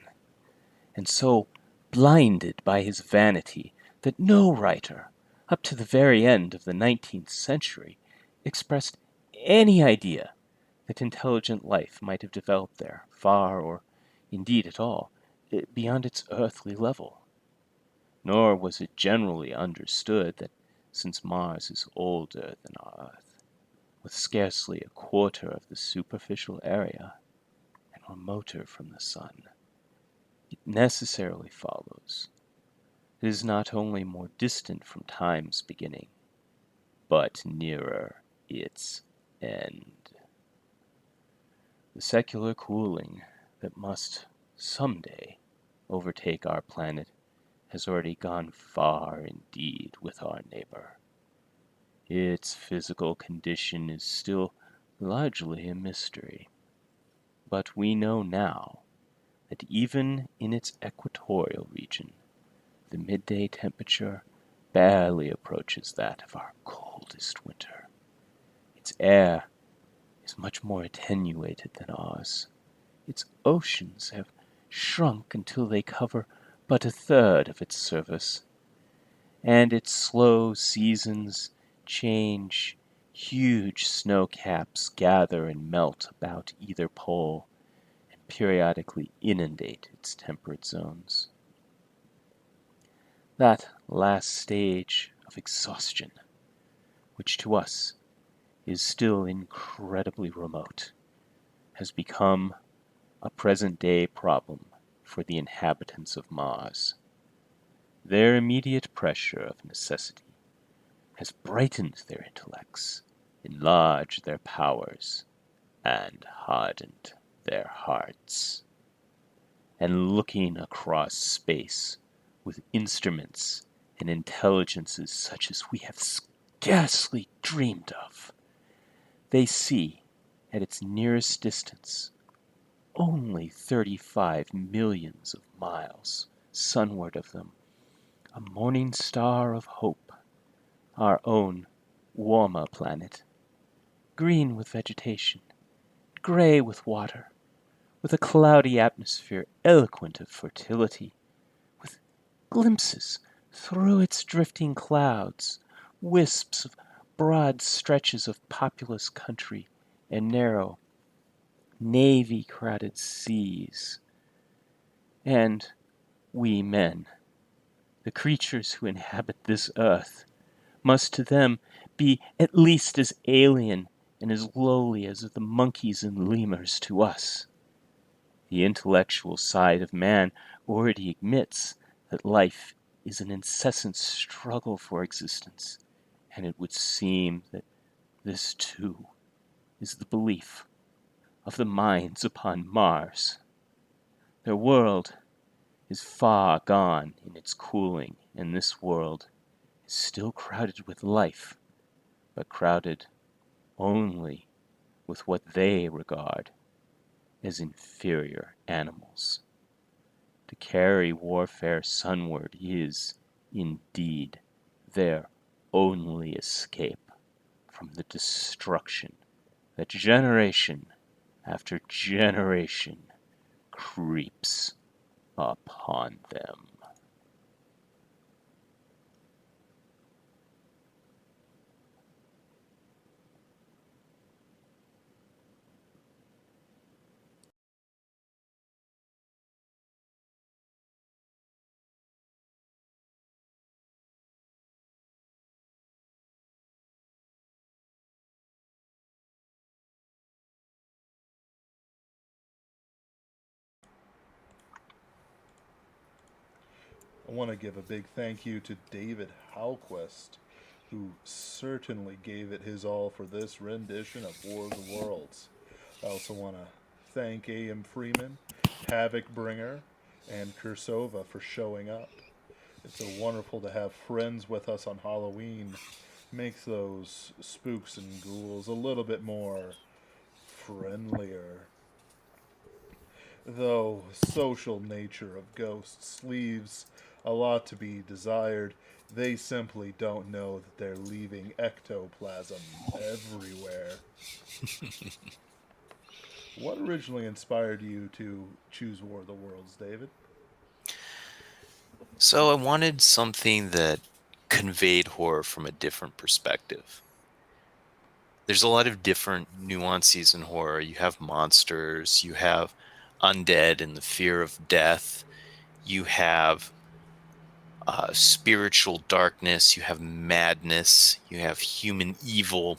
[SPEAKER 6] and so blinded by his vanity, that no writer, up to the very end of the 19th century, expressed any idea that intelligent life might have developed there, far, or indeed at all, beyond its earthly level. Nor was it generally understood that since Mars is older than our Earth, with scarcely a quarter of the superficial area, and remoter from the sun, it necessarily follows it is not only more distant from time's beginning, but nearer its end. The secular cooling that must someday overtake our planet has already gone far indeed with our neighbor. Its physical condition is still largely a mystery, but we know now that even in its equatorial region, the midday temperature barely approaches that of our coldest winter. Its air is much more attenuated than ours. Its oceans have shrunk until they cover but a third of its surface, and its slow seasons change. Huge snow caps gather and melt about either pole and periodically inundate its temperate zones. That last stage of exhaustion, which to us is still incredibly remote, has become a present-day problem for the inhabitants of Mars. Their immediate pressure of necessity has brightened their intellects, enlarged their powers, and hardened their hearts. And looking across space with instruments and intelligences such as we have scarcely dreamed of, they see, at its nearest distance, only 35 millions of miles sunward of them, a morning star of hope, our own warmer planet, green with vegetation, gray with water, with a cloudy atmosphere eloquent of fertility, with glimpses through its drifting clouds, wisps of broad stretches of populous country and narrow, navy-crowded seas. And we men, the creatures who inhabit this earth, must to them be at least as alien and as lowly as the monkeys and lemurs to us. The intellectual side of man already admits that life is an incessant struggle for existence, and it would seem that this too is the belief of the minds upon Mars. Their world is far gone in its cooling, and this world is still crowded with life, but crowded only with what they regard as inferior animals. To carry warfare sunward is, indeed, their only escape from the destruction that generation after generation creeps upon them.
[SPEAKER 2] I want to give a big thank you to David Halquist, who certainly gave it his all for this rendition of War of the Worlds. I also want to thank A.M. Freeman, Havoc Bringer, and Kursova for showing up. It's so wonderful to have friends with us on Halloween. Makes those spooks and ghouls a little bit more friendlier. Though social nature of ghosts leaves a lot to be desired, they simply don't know that they're leaving ectoplasm everywhere. What originally inspired you to choose War of the Worlds, David?
[SPEAKER 5] So I wanted something that conveyed horror from a different perspective. There's a lot of different nuances in horror. You have monsters, you have undead and the fear of death, you have spiritual darkness, you have madness, you have human evil.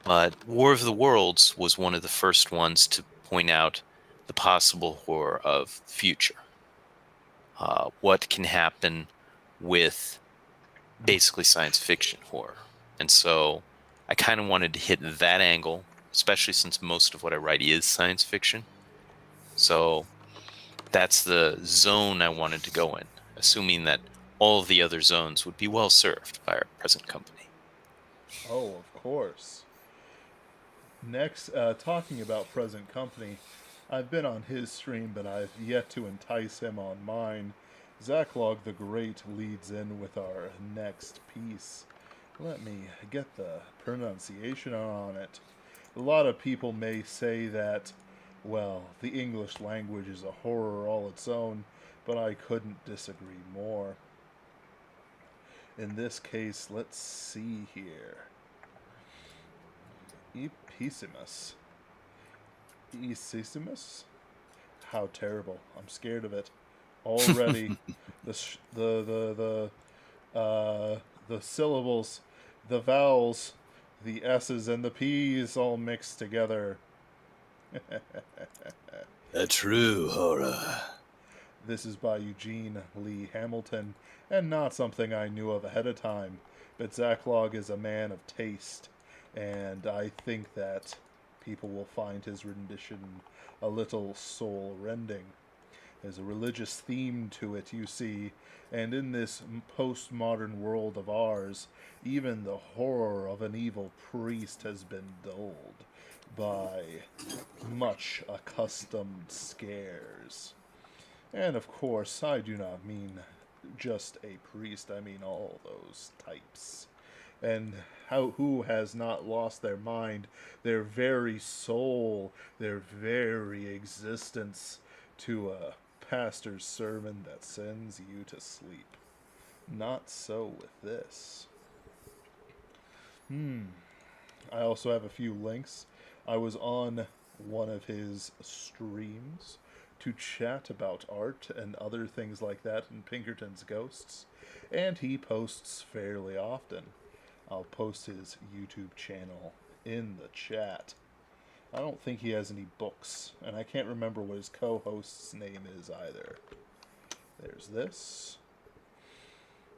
[SPEAKER 5] But War of the Worlds was one of the first ones to point out the possible horror of the future. What can happen with basically science fiction horror. And so I kind of wanted to hit that angle, especially since most of what I write is science fiction. So that's the zone I wanted to go in, assuming that all of the other zones would be well served by our present company.
[SPEAKER 2] Oh, of course. Next, talking about present company, I've been on his stream, but I've yet to entice him on mine. Zacklog the Great leads in with our next piece. Let me get the pronunciation on it. A lot of people may say that, well, the English language is a horror all its own, but I couldn't disagree more. In this case, let's see here. Episimus. Esissimus? How terrible. I'm scared of it. Already, the syllables, the vowels, the S's and the P's all mixed together.
[SPEAKER 3] A true horror.
[SPEAKER 2] This is by Eugene Lee Hamilton, and not something I knew of ahead of time, but Zacklog is a man of taste, and I think that people will find his rendition a little soul-rending. There's a religious theme to it, you see, and in this postmodern world of ours, even the horror of an evil priest has been dulled by much accustomed scares. And of course, I do not mean just a priest, I mean all those types. And who has not lost their mind, their very soul, their very existence to a pastor's sermon that sends you to sleep? Not so with this. I also have a few links. I was on one of his streams to chat about art and other things like that in Pinkerton's Ghosts, and he posts fairly often. I'll post his YouTube channel in the chat. I don't think he has any books, and I can't remember what his co-host's name is either. There's this.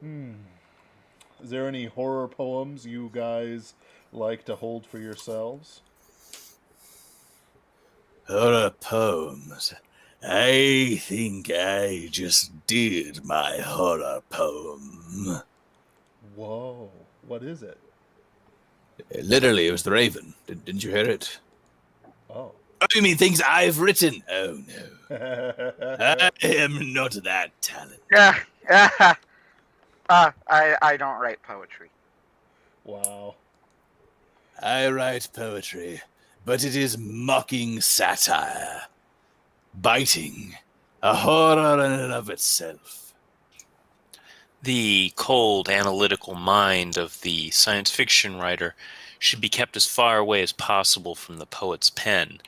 [SPEAKER 2] Is there any horror poems you guys like to hold for yourselves?
[SPEAKER 3] Horror poems. I think I just did my horror poem.
[SPEAKER 2] Whoa, what is it?
[SPEAKER 3] Literally, it was The Raven. Didn't you hear it?
[SPEAKER 2] Oh.
[SPEAKER 3] Oh, you mean things I've written? Oh, no. I am not that talented.
[SPEAKER 1] I don't write poetry.
[SPEAKER 2] Wow.
[SPEAKER 3] I write poetry, but it is mocking satire. Biting. A horror in and of itself.
[SPEAKER 5] The cold, analytical mind of the science fiction writer should be kept as far away as possible from the poet's pen,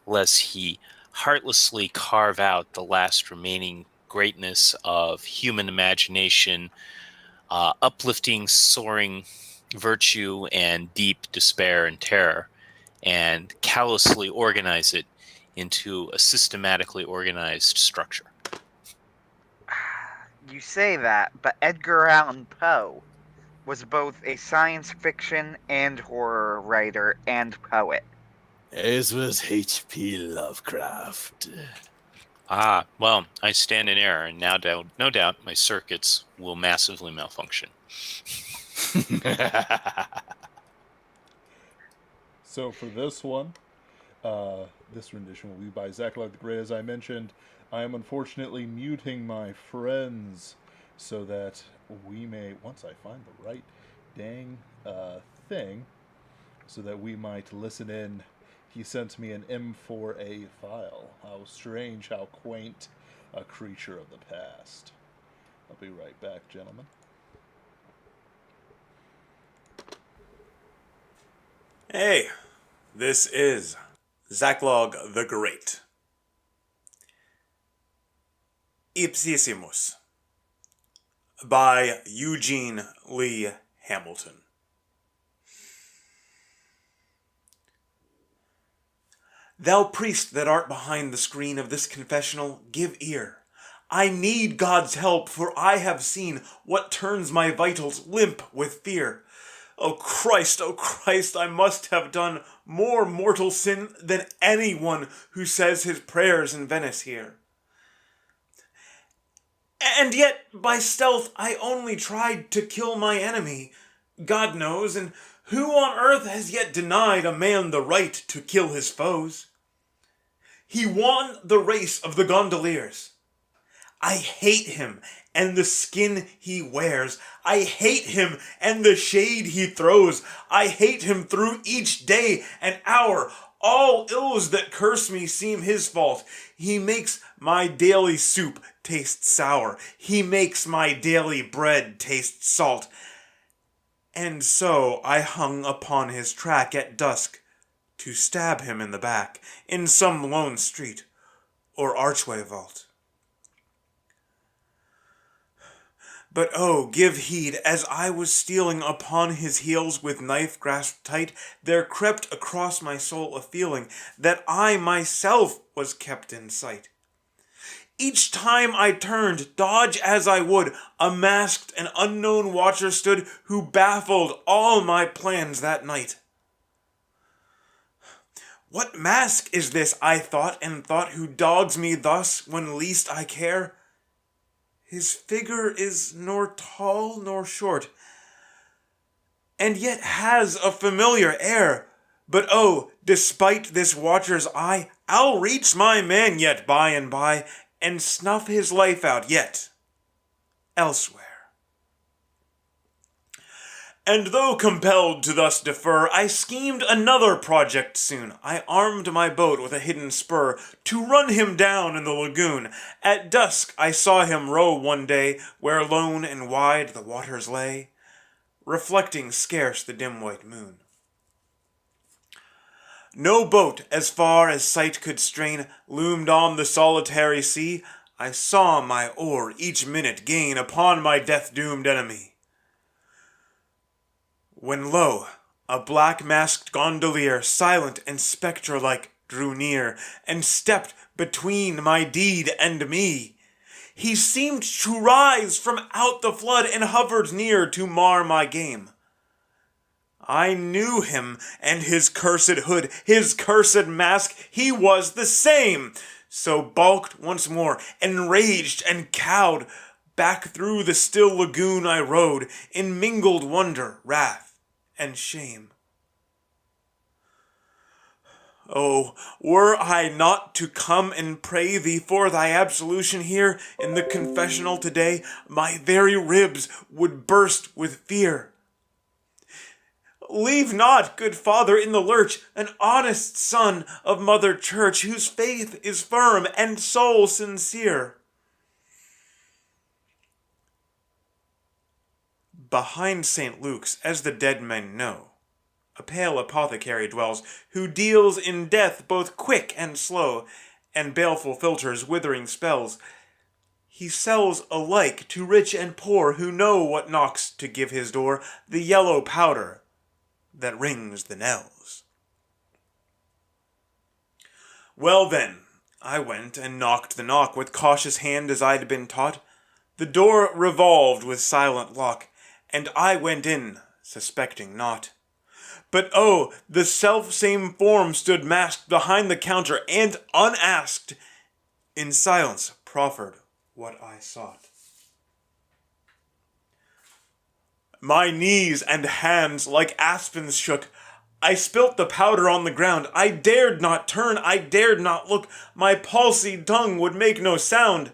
[SPEAKER 5] lest he heartlessly carve out the last remaining greatness of human imagination, uplifting, soaring virtue, and deep despair and terror, and callously organize it into a systematically organized structure.
[SPEAKER 1] You say that, but Edgar Allan Poe was both a science fiction and horror writer and poet.
[SPEAKER 3] As was H.P. Lovecraft.
[SPEAKER 5] Ah, well, I stand in error, and no doubt my circuits will massively malfunction.
[SPEAKER 2] So for this one, This rendition will be by Zachlog the Grey, as I mentioned. I am unfortunately muting my friends so that we may, once I find the right dang thing, so that we might listen in. He sent me an M4A file. How strange, how quaint, a creature of the past. I'll be right back, gentlemen.
[SPEAKER 7] Hey, this is Zachlog the Great. Ipsissimus by Eugene Lee Hamilton. Thou priest that art behind the screen of this confessional, give ear. I need God's help, for I have seen what turns my vitals limp with fear. O Christ, I must have done more mortal sin than anyone who says his prayers in Venice here. And yet, by stealth, I only tried to kill my enemy, God knows, and who on earth has yet denied a man the right to kill his foes? He won the race of the gondoliers. I hate him and the skin he wears. I hate him and the shade he throws. I hate him through each day and hour. All ills that curse me seem his fault. He makes my daily soup taste sour. He makes my daily bread taste salt. And so I hung upon his track at dusk to stab him in the back in some lone street or archway vault. But oh, give heed, as I was stealing upon his heels with knife grasped tight, there crept across my soul a feeling that I myself was kept in sight. Each time I turned, dodge as I would, a masked and unknown watcher stood who baffled all my plans that night. What mask is this, I thought, who dogs me thus when least I care? His figure is nor tall nor short, and yet has a familiar air. But oh, despite this watcher's eye, I'll reach my man yet by and by, and snuff his life out yet elsewhere. And though compelled to thus defer, I schemed another project soon. I armed my boat with a hidden spur to run him down in the lagoon. At dusk I saw him row one day where lone and wide the waters lay, reflecting scarce the dim white moon. No boat, as far as sight could strain, loomed on the solitary sea. I saw my oar each minute gain upon my death-doomed enemy. When lo, a black-masked gondolier, silent and spectre-like, drew near, and stepped between my deed and me. He seemed to rise from out the flood, and hovered near to mar my game. I knew him, and his cursed hood, his cursed mask, he was the same. So balked once more, enraged and cowed, back through the still lagoon I rode, in mingled wonder, wrath, and shame. Oh, were I not to come and pray thee for thy absolution here in the confessional today, my very ribs would burst with fear. Leave not, good father, in the lurch an honest son of Mother Church, whose faith is firm and soul sincere. Behind St. Luke's, as the dead men know, a pale apothecary dwells, who deals in death both quick and slow, and baleful filters withering spells. He sells alike to rich and poor, who know what knocks to give his door, the yellow powder that rings the knells. Well then, I went and knocked the knock with cautious hand as I'd been taught. The door revolved with silent lock, and I went in, suspecting naught. But oh, the self-same form stood masked behind the counter, and unasked, in silence proffered what I sought. My knees and hands like aspens shook. I spilt the powder on the ground. I dared not turn, I dared not look. My palsied tongue would make no sound.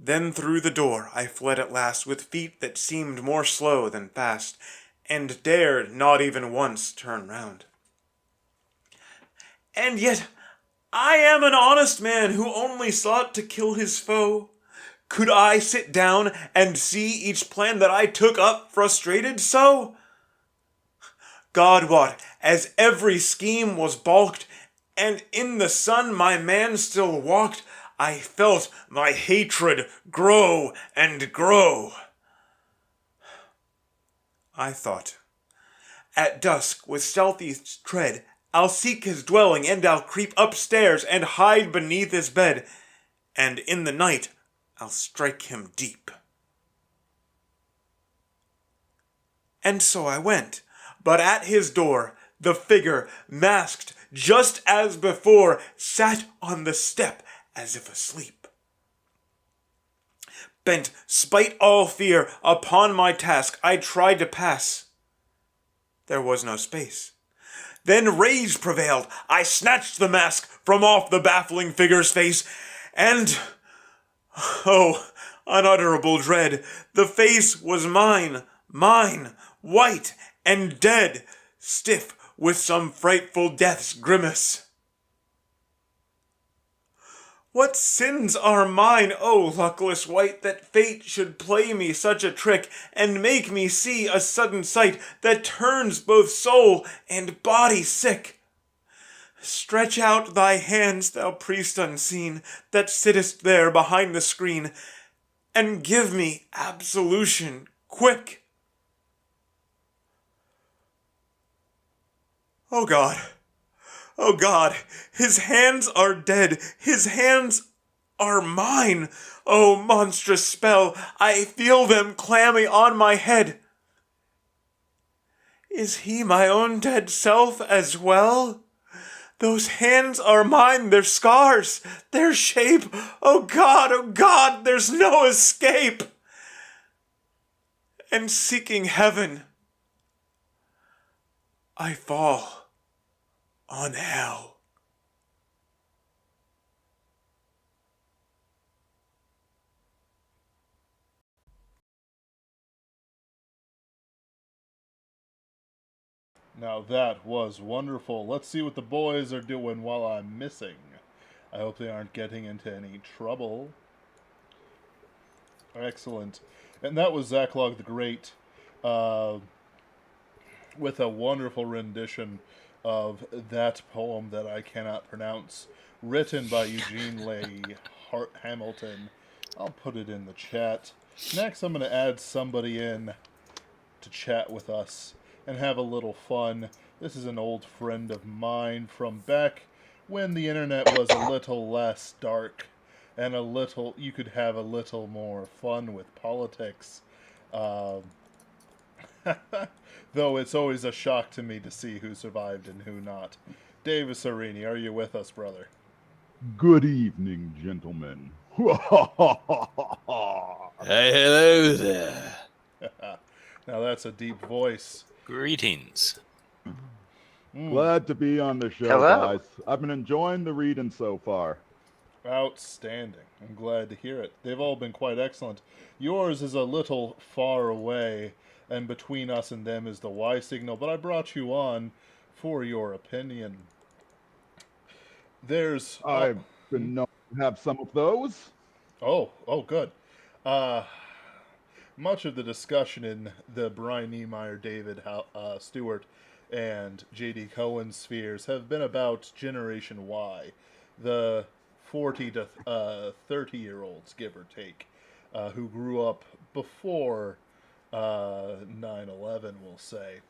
[SPEAKER 7] Then through the door I fled at last, with feet that seemed more slow than fast, and dared not even once turn round. And yet I am an honest man who only sought to kill his foe. Could I sit down and see each plan that I took up frustrated so? God wot, as every scheme was balked, and in the sun my man still walked, I felt my hatred grow and grow. I thought, at dusk with stealthy tread, I'll seek his dwelling, and I'll creep upstairs and hide beneath his bed, and in the night I'll strike him deep. And so I went, but at his door the figure, masked just as before, sat on the step as if asleep. Bent, spite all fear, upon my task, I tried to pass. There was no space. Then rage prevailed. I snatched the mask from off the baffling figure's face, and, oh, unutterable dread, the face was mine, white and dead, stiff with some frightful death's grimace. What sins are mine, O luckless wight, that fate should play me such a trick, and make me see a sudden sight that turns both soul and body sick? Stretch out thy hands, thou priest unseen, that sittest there behind the screen, and give me absolution quick. Oh God, his hands are dead, his hands are mine. Oh, monstrous spell, I feel them clammy on my head. Is he my own dead self as well? Those hands are mine, their scars, their shape. Oh God, there's no escape. And seeking heaven, I fall on hell.
[SPEAKER 2] Now that was wonderful. Let's see what the boys are doing while I'm missing. I hope they aren't getting into any trouble. Excellent. And that was Zachlog the Great with a wonderful rendition of that poem that I cannot pronounce, written by Eugene Leigh Hamilton. I'll put it in the chat. Next, I'm going to add somebody in to chat with us and have a little fun. This is an old friend of mine from back when the internet was a little less dark and you could have a little more fun with politics. Though it's always a shock to me to see who survived and who not. Davis Arini, are you with us, brother?
[SPEAKER 8] Good evening, gentlemen.
[SPEAKER 3] Hey, hello there.
[SPEAKER 2] Now that's a deep voice.
[SPEAKER 5] Greetings.
[SPEAKER 8] Glad to be on the show,
[SPEAKER 1] Hello.
[SPEAKER 8] guys. I've been enjoying the reading so far.
[SPEAKER 2] Outstanding. I'm glad to hear it. They've all been quite excellent. Yours is a little far away, and between us and them is the Y signal, but I brought you on for your opinion. There's...
[SPEAKER 8] I've been known to have some of those.
[SPEAKER 2] Oh, good. Much of the discussion in the Brian Niemeyer, David Stewart, and J.D. Cohen spheres have been about Generation Y, the 40 to 30-year-olds, give or take, who grew up before 9/11, we'll say.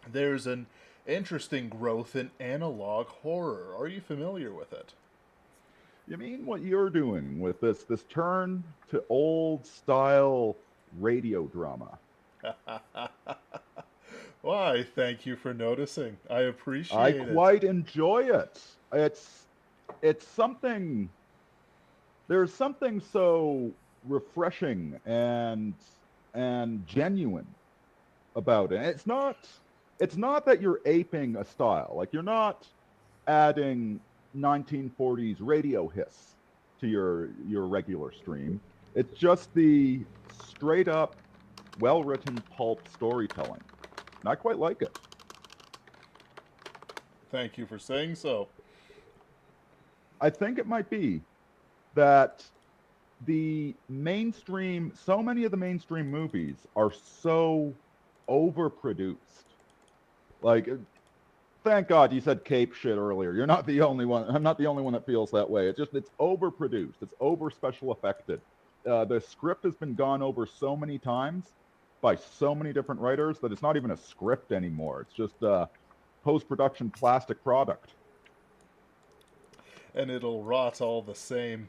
[SPEAKER 2] There's an interesting growth in analog horror. Are you familiar with it?
[SPEAKER 8] You mean what you're doing with this turn to old-style radio drama?
[SPEAKER 2] Why, thank you for noticing. I appreciate
[SPEAKER 8] I
[SPEAKER 2] it.
[SPEAKER 8] quite enjoy it. It's something... There's something so refreshing and genuine about it. It's not that you're aping a style. Like you're not adding 1940s radio hiss to your regular stream. It's just the straight up, well written pulp storytelling. And I quite like it.
[SPEAKER 2] Thank you for saying so.
[SPEAKER 8] I think it might be that so many of the mainstream movies are so overproduced. Like, thank God you said cape shit earlier. You're not the only one. I'm not the only one that feels that way. It's overproduced. It's over special effected. The script has been gone over so many times by so many different writers that it's not even a script anymore. It's just a post-production plastic product.
[SPEAKER 2] And it'll rot all the same.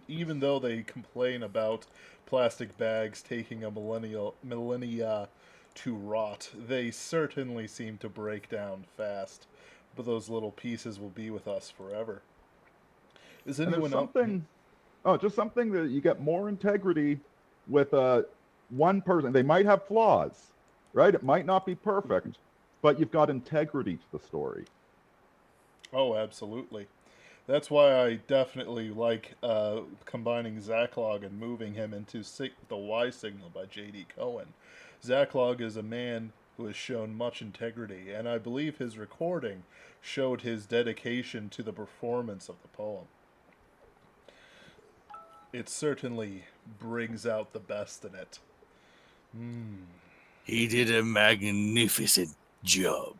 [SPEAKER 2] Even though they complain about plastic bags taking a millennia to rot, they certainly seem to break down fast. But those little pieces will be with us forever. Is anyone else?
[SPEAKER 8] Just something that you get more integrity with one person. They might have flaws, right? It might not be perfect, but you've got integrity to the story.
[SPEAKER 2] Oh, absolutely. That's why I definitely like combining Zacklog and moving him into The Y Signal by J.D. Cohen. Zacklog is a man who has shown much integrity, and I believe his recording showed his dedication to the performance of the poem. It certainly brings out the best in it.
[SPEAKER 3] He did a magnificent job.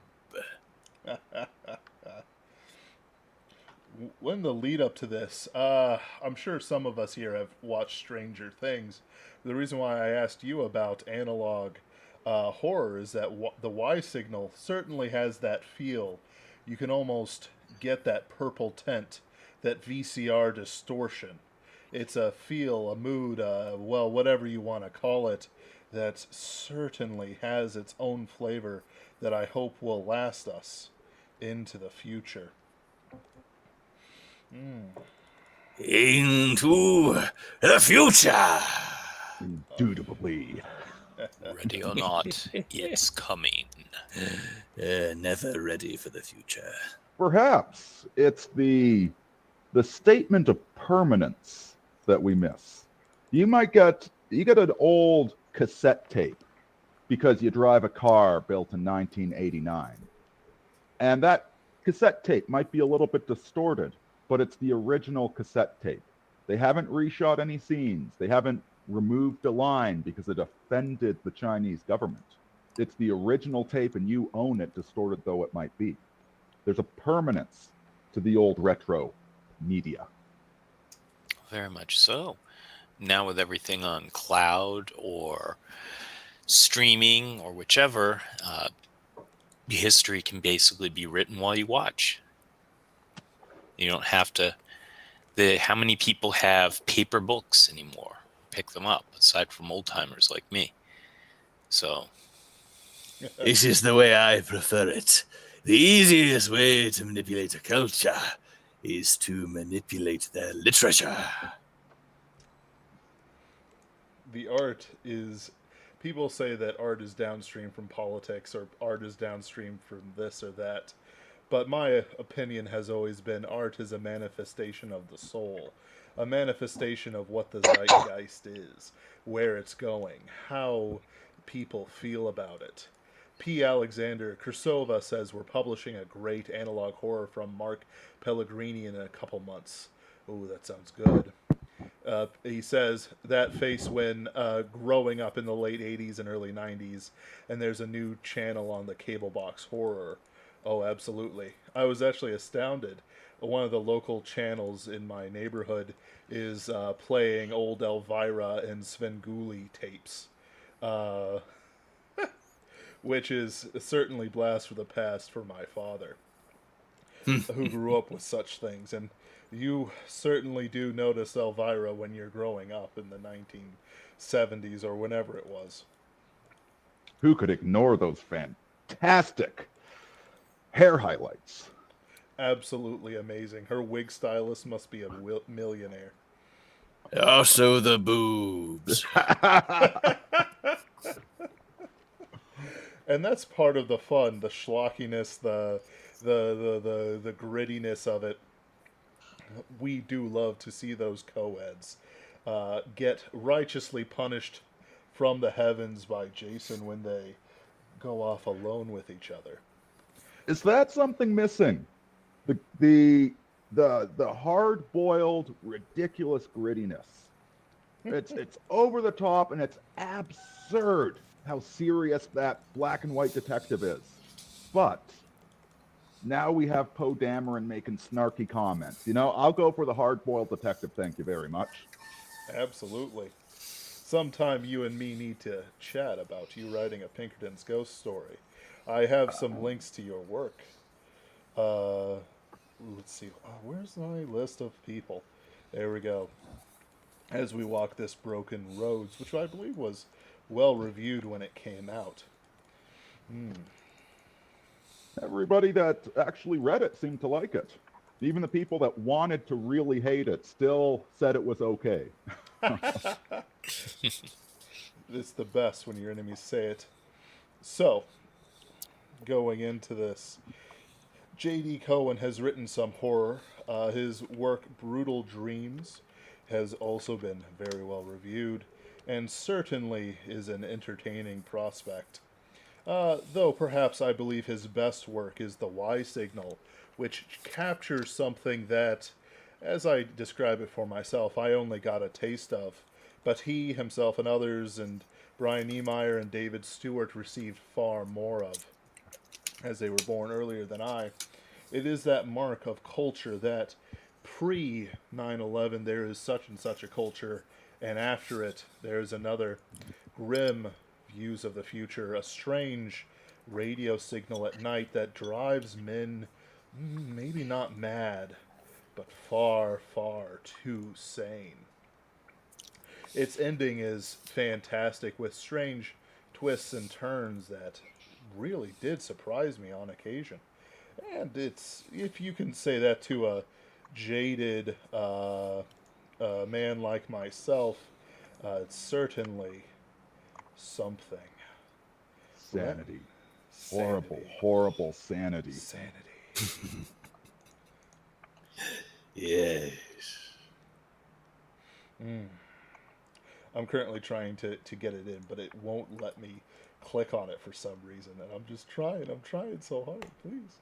[SPEAKER 2] When the lead up to this, I'm sure some of us here have watched Stranger Things. The reason why I asked you about analog horror is that the Y Signal certainly has that feel. You can almost get that purple tint, that VCR distortion. It's a feel, a mood, whatever you want to call it, that certainly has its own flavor that I hope will last us into the future.
[SPEAKER 3] Into the future.
[SPEAKER 8] Indubitably.
[SPEAKER 5] Ready or not, it's coming.
[SPEAKER 3] Never ready for the future.
[SPEAKER 8] Perhaps it's the statement of permanence that we miss. You get an old cassette tape because you drive a car built in 1989. And that cassette tape might be a little bit distorted, but it's the original cassette tape. They haven't reshot any scenes. They haven't removed a line because it offended the Chinese government. It's the original tape and you own it, distorted though it might be. There's a permanence to the old retro media.
[SPEAKER 5] Very much so. Now with everything on cloud or streaming or whichever, history can basically be written while you watch. You don't have to. How many people have paper books anymore? Pick them up, aside from old timers like me. So,
[SPEAKER 3] This is the way I prefer it. The easiest way to manipulate a culture is to manipulate their literature.
[SPEAKER 2] The art is... People say that art is downstream from politics or art is downstream from this or that. But my opinion has always been art is a manifestation of the soul. A manifestation of what the zeitgeist is, where it's going, how people feel about it. P. Alexander Kursova says we're publishing a great analog horror from Mark Pellegrini in a couple months. Ooh, that sounds good. He says that face when growing up in the late 80s and early 90s, and there's a new channel on the cable box horror. Oh, absolutely. I was actually astounded. One of the local channels in my neighborhood is playing old Elvira and Svengoolie tapes. Which is certainly blast from the past for my father, who grew up with such things. And you certainly do notice Elvira when you're growing up in the 1970s or whenever it was.
[SPEAKER 8] Who could ignore those fantastic hair highlights?
[SPEAKER 2] Absolutely amazing. Her wig stylist must be a millionaire.
[SPEAKER 3] Also the boobs.
[SPEAKER 2] And that's part of the fun, the schlockiness, the grittiness of it. We do love to see those co-eds get righteously punished from the heavens by Jason when they go off alone with each other.
[SPEAKER 8] Is that something missing? The hard-boiled, ridiculous grittiness. It's over the top, and it's absurd how serious that black and white detective is. But now we have Poe Dameron making snarky comments. I'll go for the hard-boiled detective. Thank you very much.
[SPEAKER 2] Absolutely. Sometime you and me need to chat about you writing a Pinkerton's ghost story. I have some links to your work. Let's see. Where's my list of people? There we go. As we walk this broken roads, which I believe was well reviewed when it came out.
[SPEAKER 8] Everybody that actually read it seemed to like it. Even the people that wanted to really hate it still said it was okay.
[SPEAKER 2] It's the best when your enemies say it. So, going into this, J.D. Cohen has written some horror. His work, Brutal Dreams, has also been very well reviewed, and certainly is an entertaining prospect. Though perhaps I believe his best work is The Y Signal, which captures something that, as I describe it for myself, I only got a taste of, but he, himself, and others, and Brian Niemeyer and David Stewart received far more of, as they were born earlier than I. It is that mark of culture that pre 9/11 there is such and such a culture, and after it there is another. Grim views of the future, a strange radio signal at night that drives men, maybe not mad, but far, far too sane. Its ending is fantastic, with strange twists and turns that really did surprise me on occasion. And it's, if you can say that to a jaded man like myself, it's certainly something.
[SPEAKER 8] Sanity.
[SPEAKER 2] Sanity.
[SPEAKER 8] Horrible, horrible sanity.
[SPEAKER 2] Sanity.
[SPEAKER 3] Yes.
[SPEAKER 2] I'm currently trying to get it in, but it won't let me click on it for some reason, and I'm just trying. I'm trying so hard, please.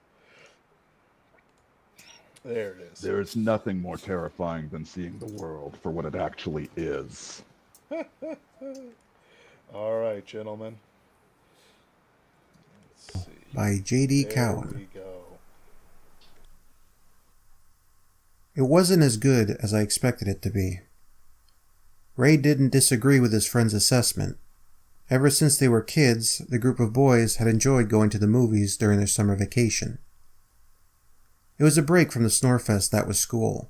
[SPEAKER 2] There it is.
[SPEAKER 8] There is nothing more terrifying than seeing the world for what it actually is.
[SPEAKER 2] All right, gentlemen. Let's see.
[SPEAKER 9] By J.D.
[SPEAKER 2] There
[SPEAKER 9] Cowan.
[SPEAKER 2] we go.
[SPEAKER 9] It wasn't as good as I expected it to be. Ray didn't disagree with his friend's assessment. Ever since they were kids, the group of boys had enjoyed going to the movies during their summer vacation. It was a break from the Snorefest that was school.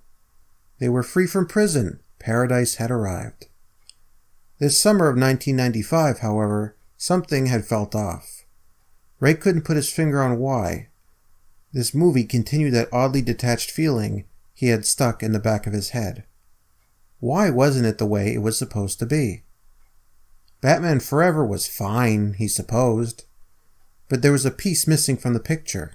[SPEAKER 9] They were free from prison. Paradise had arrived. This summer of 1995, however, something had felt off. Ray couldn't put his finger on why. This movie continued that oddly detached feeling he had stuck in the back of his head. Why wasn't it the way it was supposed to be? Batman Forever was fine, he supposed, but there was a piece missing from the picture.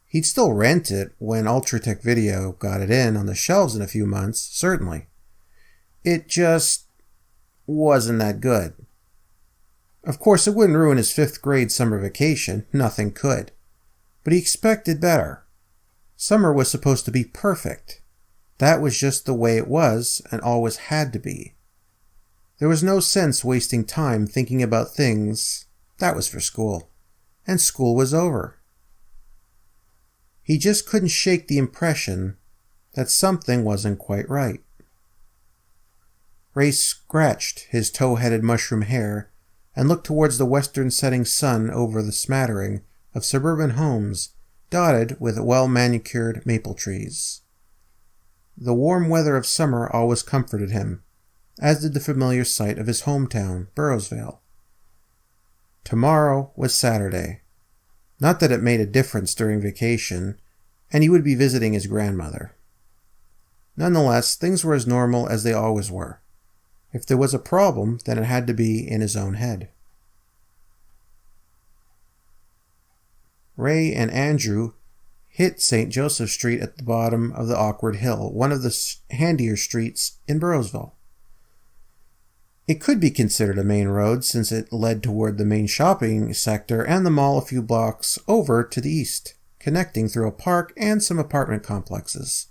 [SPEAKER 9] He'd still rent it when Ultratech Video got it in on the shelves in a few months, certainly. It just wasn't that good. Of course, it wouldn't ruin his 5th grade summer vacation, nothing could. But he expected better. Summer was supposed to be perfect. That was just the way it was and always had to be. There was no sense wasting time thinking about things that was for school, and school was over. He just couldn't shake the impression that something wasn't quite right. Ray scratched his tow-headed mushroom hair and looked towards the western setting sun over the smattering of suburban homes dotted with well-manicured maple trees. The warm weather of summer always comforted him, as did the familiar sight of his hometown, Burrowsville. Tomorrow was Saturday. Not that it made a difference during vacation, and he would be visiting his grandmother. Nonetheless, things were as normal as they always were. If there was a problem, then it had to be in his own head. Ray and Andrew hit St. Joseph Street at the bottom of the awkward hill, one of the handier streets in Burrowsville. It could be considered a main road since it led toward the main shopping sector and the mall a few blocks over to the east, connecting through a park and some apartment complexes,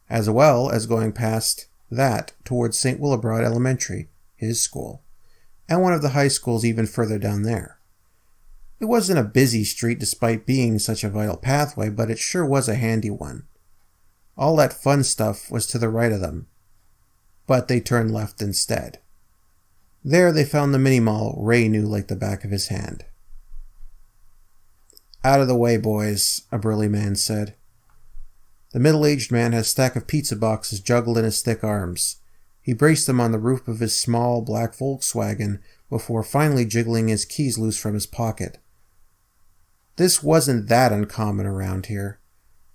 [SPEAKER 9] as well as going past that towards St. Willibrord Elementary, his school, and one of the high schools even further down there. It wasn't a busy street despite being such a vital pathway, but it sure was a handy one. All that fun stuff was to the right of them, but they turned left instead. There they found the mini-mall Ray knew like the back of his hand. "Out of the way, boys," a burly man said. The middle-aged man had a stack of pizza boxes juggled in his thick arms. He braced them on the roof of his small black Volkswagen before finally jiggling his keys loose from his pocket. This wasn't that uncommon around here.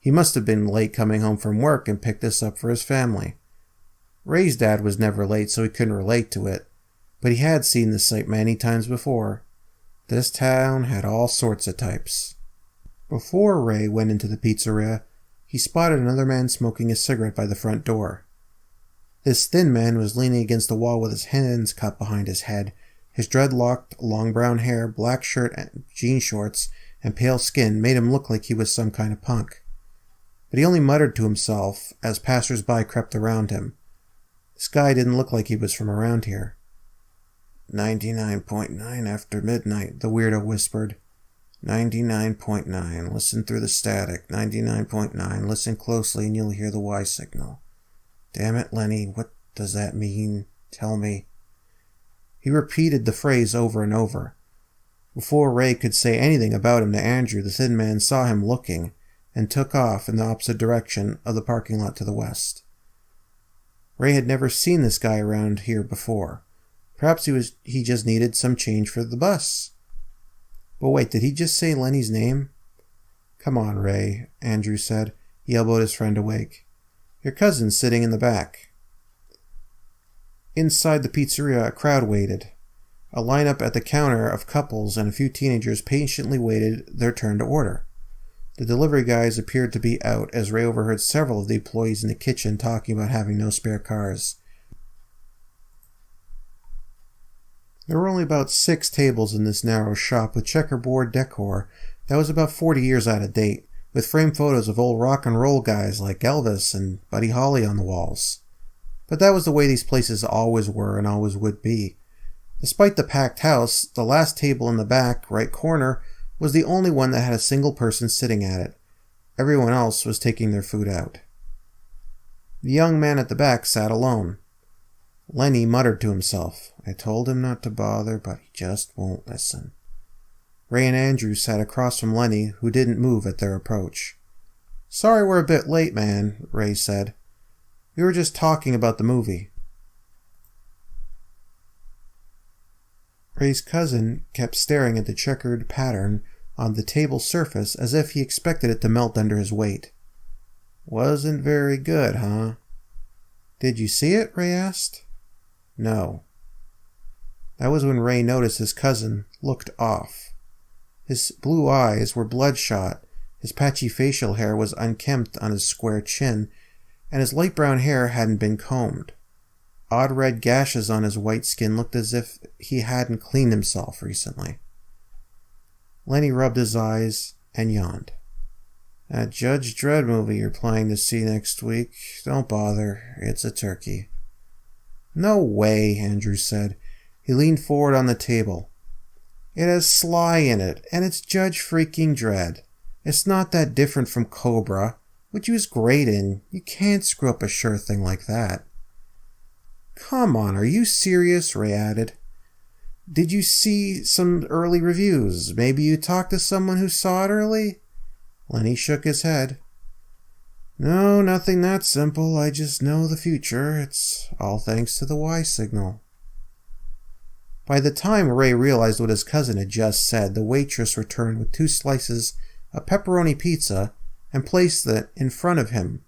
[SPEAKER 9] He must have been late coming home from work and picked this up for his family. Ray's dad was never late, so he couldn't relate to it, but he had seen the sight many times before. This town had all sorts of types. Before Ray went into the pizzeria, he spotted another man smoking a cigarette by the front door. This thin man was leaning against the wall with his hands cupped behind his head. His dreadlocked, long brown hair, black shirt, and jean shorts, and pale skin made him look like he was some kind of punk. But he only muttered to himself as passers-by crept around him. This guy didn't look like he was from around here. 99.9 after midnight, the weirdo whispered. 99.9, listen through the static. 99.9, listen closely and you'll hear the Y signal. Damn it, Lenny, what does that mean? Tell me. He repeated the phrase over and over. Before Ray could say anything about him to Andrew, the thin man saw him looking and took off in the opposite direction of the parking lot to the west. Ray had never seen this guy around here before. Perhaps he just needed some change for the bus. But wait, did he just say Lenny's name? Come on, Ray, Andrew said. He elbowed his friend awake. Your cousin's sitting in the back. Inside the pizzeria, a crowd waited. A lineup at the counter of couples and a few teenagers patiently waited their turn to order. The delivery guys appeared to be out as Ray overheard several of the employees in the kitchen talking about having no spare cars. There were only about 6 tables in this narrow shop with checkerboard decor that was about 40 years out of date, with framed photos of old rock and roll guys like Elvis and Buddy Holly on the walls. But that was the way these places always were and always would be. Despite the packed house, the last table in the back right corner was the only one that had a single person sitting at it. Everyone else was taking their food out. The young man at the back sat alone. Lenny muttered to himself. I told him not to bother, but he just won't listen. Ray and Andrew sat across from Lenny, who didn't move at their approach. Sorry we're a bit late, man, Ray said. We were just talking about the movie. Ray's cousin kept staring at the checkered pattern on the table's surface as if he expected it to melt under his weight. Wasn't very good, huh? Did you see it? Ray asked. No. That was when Ray noticed his cousin looked off. His blue eyes were bloodshot, his patchy facial hair was unkempt on his square chin, and his light brown hair hadn't been combed. Odd red gashes on his white skin looked as if he hadn't cleaned himself recently. Lenny rubbed his eyes and yawned. That Judge Dredd movie you're planning to see next week, don't bother, it's a turkey. No way, Andrew said. He leaned forward on the table. It has Sly in it, and it's Judge freaking Dredd. It's not that different from Cobra, which he was great in. You can't screw up a sure thing like that. Come on, are you serious? Ray added. Did you see some early reviews? Maybe you talked to someone who saw it early? Lenny shook his head. No, nothing that simple. I just know the future. It's all thanks to the Y signal. By the time Ray realized what his cousin had just said, the waitress returned with 2 slices of pepperoni pizza and placed it in front of him.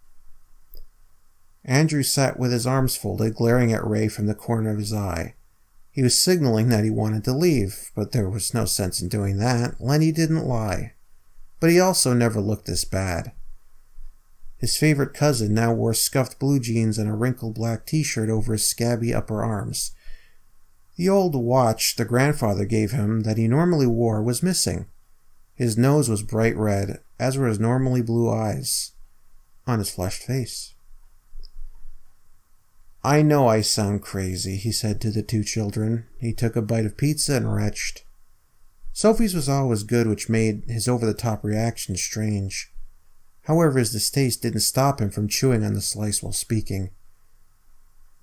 [SPEAKER 9] Andrew sat with his arms folded, glaring at Ray from the corner of his eye. He was signaling that he wanted to leave, but there was no sense in doing that. Lenny didn't lie. but he also never looked this bad. His favorite cousin now wore scuffed blue jeans and a wrinkled black t-shirt over his scabby upper arms. The old watch the grandfather gave him that he normally wore was missing. His nose was bright red, as were his normally blue eyes on his flushed face. "I know I sound crazy," he said to the two children. He took a bite of pizza and retched. Sophie's was always good, which made his over-the-top reaction strange. However, his distaste didn't stop him from chewing on the slice while speaking.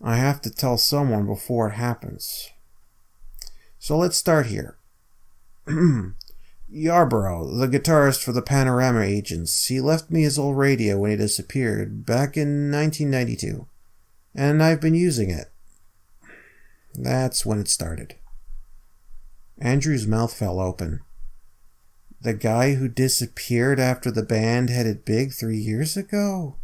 [SPEAKER 9] "I have to tell someone before it happens. So let's start here. Yarborough, the guitarist for the Panorama Agents, he left me his old radio when he disappeared, back in 1992. And I've been using it. That's when it started." Andrew's mouth fell open. The guy who disappeared after the band had it big 3 years ago?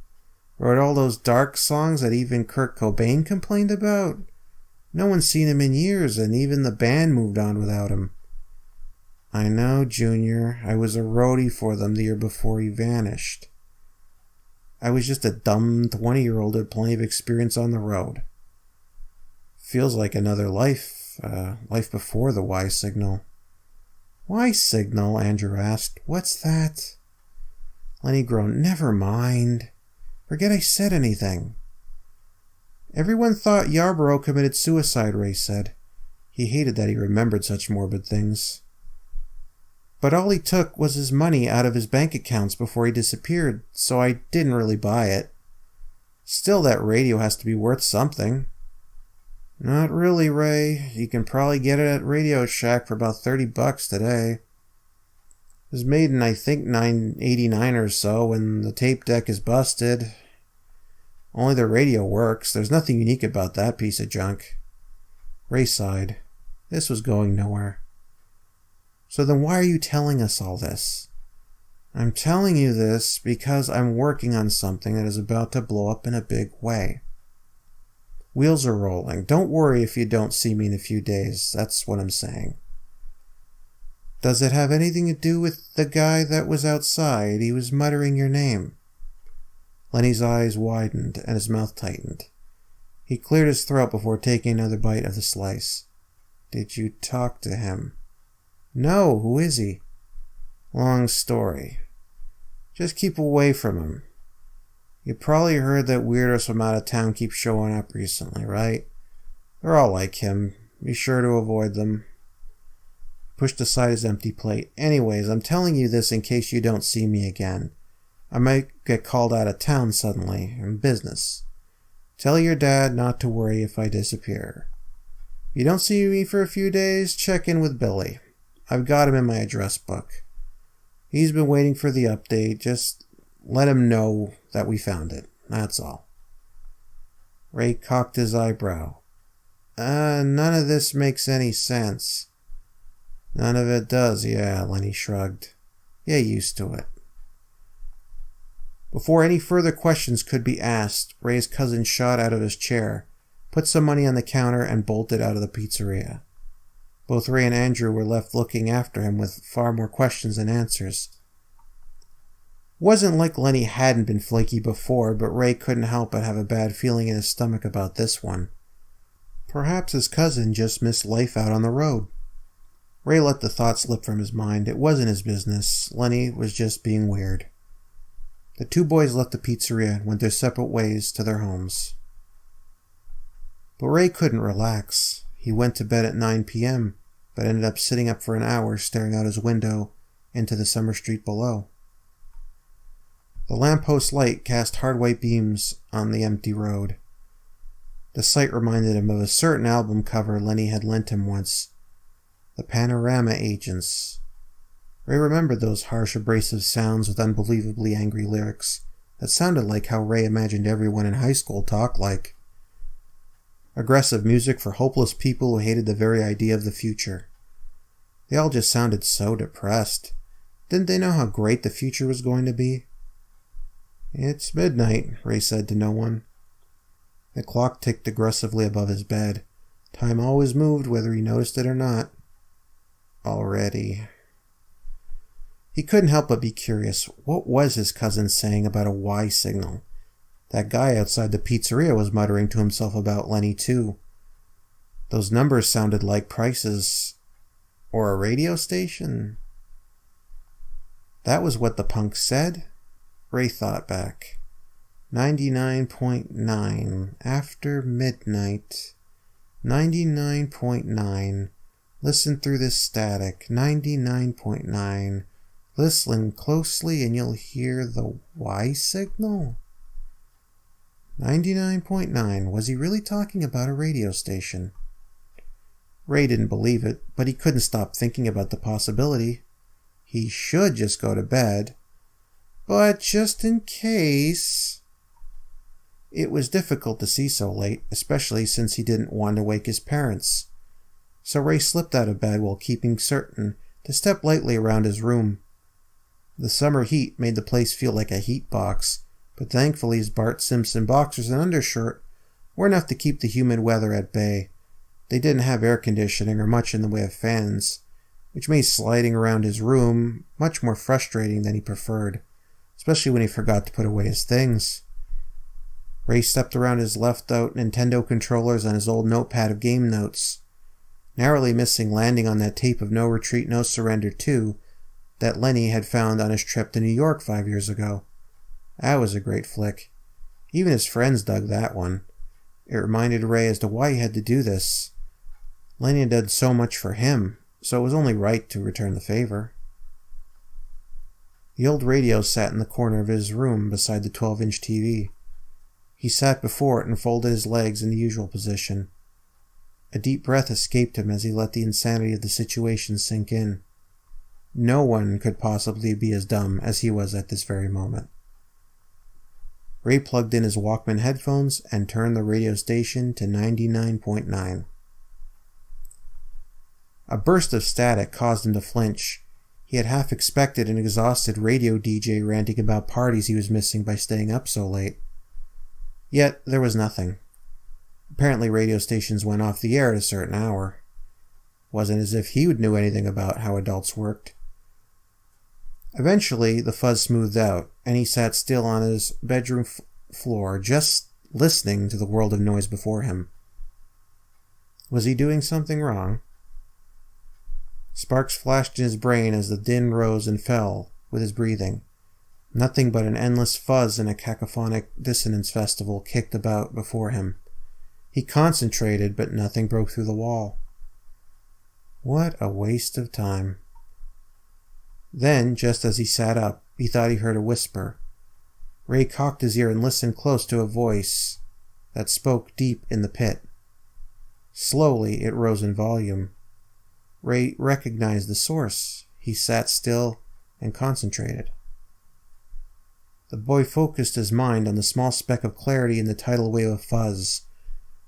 [SPEAKER 9] Wrote all those dark songs that even Kurt Cobain complained about? No one's seen him in years, and even the band moved on without him. "I know, Junior. I was a roadie for them the year before he vanished. I was just a dumb 20-year-old with plenty of experience on the road. Feels like another life, life before the Y signal." "Y signal?" Andrew asked. "What's that?" Lenny groaned. "Never mind. Forget I said anything." "Everyone thought Yarborough committed suicide," Ray said. He hated that he remembered such morbid things. "But all he took was his money out of his bank accounts before he disappeared, so I didn't really buy it. Still, that radio has to be worth something." "Not really, Ray. You can probably get it at Radio Shack for about $30 today. It was made in, I think, 989 or so, and the tape deck is busted. Only the radio works. There's nothing unique about that piece of junk." Ray sighed. This was going nowhere. "So then why are you telling us all this?" "I'm telling you this because I'm working on something that is about to blow up in a big way. Wheels are rolling. Don't worry if you don't see me in a few days. That's what I'm saying." "Does it have anything to do with the guy that was outside? He was muttering your name." Lenny's eyes widened and his mouth tightened. He cleared his throat before taking another bite of the slice. "Did you talk to him?" "No. Who is he?" "Long story. Just keep away from him. You probably heard that weirdos from out of town keep showing up recently, right? They're all like him. Be sure to avoid them." He pushed aside his empty plate. "Anyways, I'm telling you this in case you don't see me again. I might get called out of town suddenly, in business. Tell your dad not to worry if I disappear. If you don't see me for a few days, check in with Billy. I've got him in my address book. He's been waiting for the update. Just let him know that we found it. That's all." Ray cocked his eyebrow. None of this makes any sense." "None of it does, yeah," Lenny shrugged. "Get used to it." Before any further questions could be asked, Ray's cousin shot out of his chair, put some money on the counter, and bolted out of the pizzeria. Both Ray and Andrew were left looking after him with far more questions than answers. It wasn't like Lenny hadn't been flaky before, but Ray couldn't help but have a bad feeling in his stomach about this one. Perhaps his cousin just missed life out on the road. Ray let the thought slip from his mind. It wasn't his business. Lenny was just being weird. The two boys left the pizzeria and went their separate ways to their homes. But Ray couldn't relax. He went to bed at 9 p.m., but ended up sitting up for an hour staring out his window into the summer street below. The lamppost light cast hard white beams on the empty road. The sight reminded him of a certain album cover Lenny had lent him once. The Panorama Agents. Ray remembered those harsh, abrasive sounds with unbelievably angry lyrics that sounded like how Ray imagined everyone in high school talked like. Aggressive music for hopeless people who hated the very idea of the future. They all just sounded so depressed. Didn't they know how great the future was going to be? "It's midnight," Ray said to no one. The clock ticked aggressively above his bed. Time always moved whether he noticed it or not. Already. He couldn't help but be curious. What was his cousin saying about a Y signal? That guy outside the pizzeria was muttering to himself about Lenny, too. Those numbers sounded like prices. Or a radio station? That was what the punk said? Ray thought back. 99.9. After midnight. 99.9. Listen through this static. 99.9. Listen closely and you'll hear the Y signal? 99.9. Was he really talking about a radio station? Ray didn't believe it, but he couldn't stop thinking about the possibility. He should just go to bed. But just in case... It was difficult to see so late, especially since he didn't want to wake his parents. So Ray slipped out of bed while keeping certain to step lightly around his room. The summer heat made the place feel like a heat box, but thankfully his Bart Simpson boxers and undershirt were enough to keep the humid weather at bay. They didn't have air conditioning or much in the way of fans, which made sliding around his room much more frustrating than he preferred, especially when he forgot to put away his things. Ray stepped around his left-out Nintendo controllers on his old notepad of game notes, narrowly missing landing on that tape of No Retreat, No Surrender 2 that Lenny had found on his trip to New York 5 years ago. That was a great flick. Even his friends dug that one. It reminded Ray as to why he had to do this. Lenny had done so much for him, so it was only right to return the favor. The old radio sat in the corner of his room beside the 12-inch TV. He sat before it and folded his legs in the usual position. A deep breath escaped him as he let the insanity of the situation sink in. No one could possibly be as dumb as he was at this very moment. Ray plugged in his Walkman headphones and turned the radio station to 99.9. A burst of static caused him to flinch. He had half expected an exhausted radio DJ ranting about parties he was missing by staying up so late. Yet there was nothing. Apparently radio stations went off the air at a certain hour. Wasn't as if he knew anything about how adults worked. Eventually the fuzz smoothed out, and he sat still on his bedroom floor, just listening to the world of noise before him. Was he doing something wrong? Sparks flashed in his brain as the din rose and fell with his breathing. Nothing but an endless fuzz and a cacophonic dissonance festival kicked about before him. He concentrated, but nothing broke through the wall. What a waste of time. Then, just as he sat up, he thought he heard a whisper. Ray cocked his ear and listened close to a voice that spoke deep in the pit. Slowly, it rose in volume. Ray recognized the source. He sat still and concentrated. The boy focused his mind on the small speck of clarity in the tidal wave of fuzz.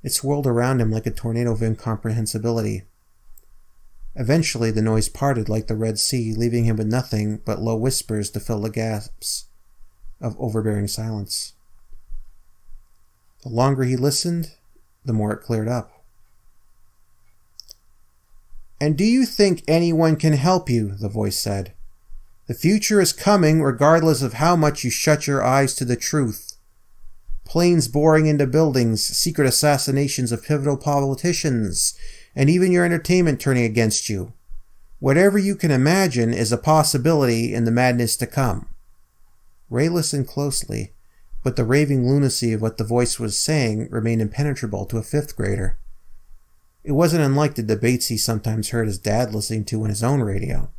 [SPEAKER 9] It swirled around him like a tornado of incomprehensibility. Eventually the noise parted like the Red Sea, leaving him with nothing but low whispers to fill the gaps of overbearing silence. The longer he listened, the more it cleared up. "And do you think anyone can help you?" the voice said. "The future is coming regardless of how much you shut your eyes to the truth. Planes boring into buildings, secret assassinations of pivotal politicians, and even your entertainment turning against you. Whatever you can imagine is a possibility in the madness to come." Ray listened closely, but the raving lunacy of what the voice was saying remained impenetrable to a fifth grader. It wasn't unlike the debates he sometimes heard his dad listening to on his own radio.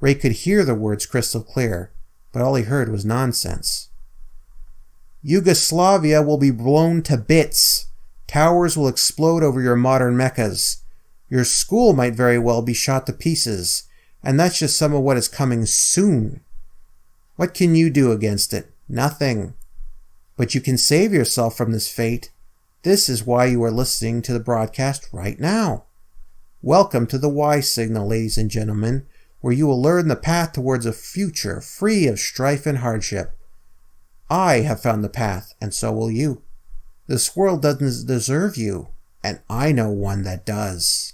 [SPEAKER 9] Ray could hear the words crystal clear, but all he heard was nonsense. "Yugoslavia will be blown to bits. Towers will explode over your modern meccas. Your school might very well be shot to pieces, and that's just some of what is coming soon. What can you do against it? Nothing. But you can save yourself from this fate. This is why you are listening to the broadcast right now. Welcome to the Y Signal, ladies and gentlemen, where you will learn the path towards a future free of strife and hardship. I have found the path, and so will you. This world doesn't deserve you, and I know one that does."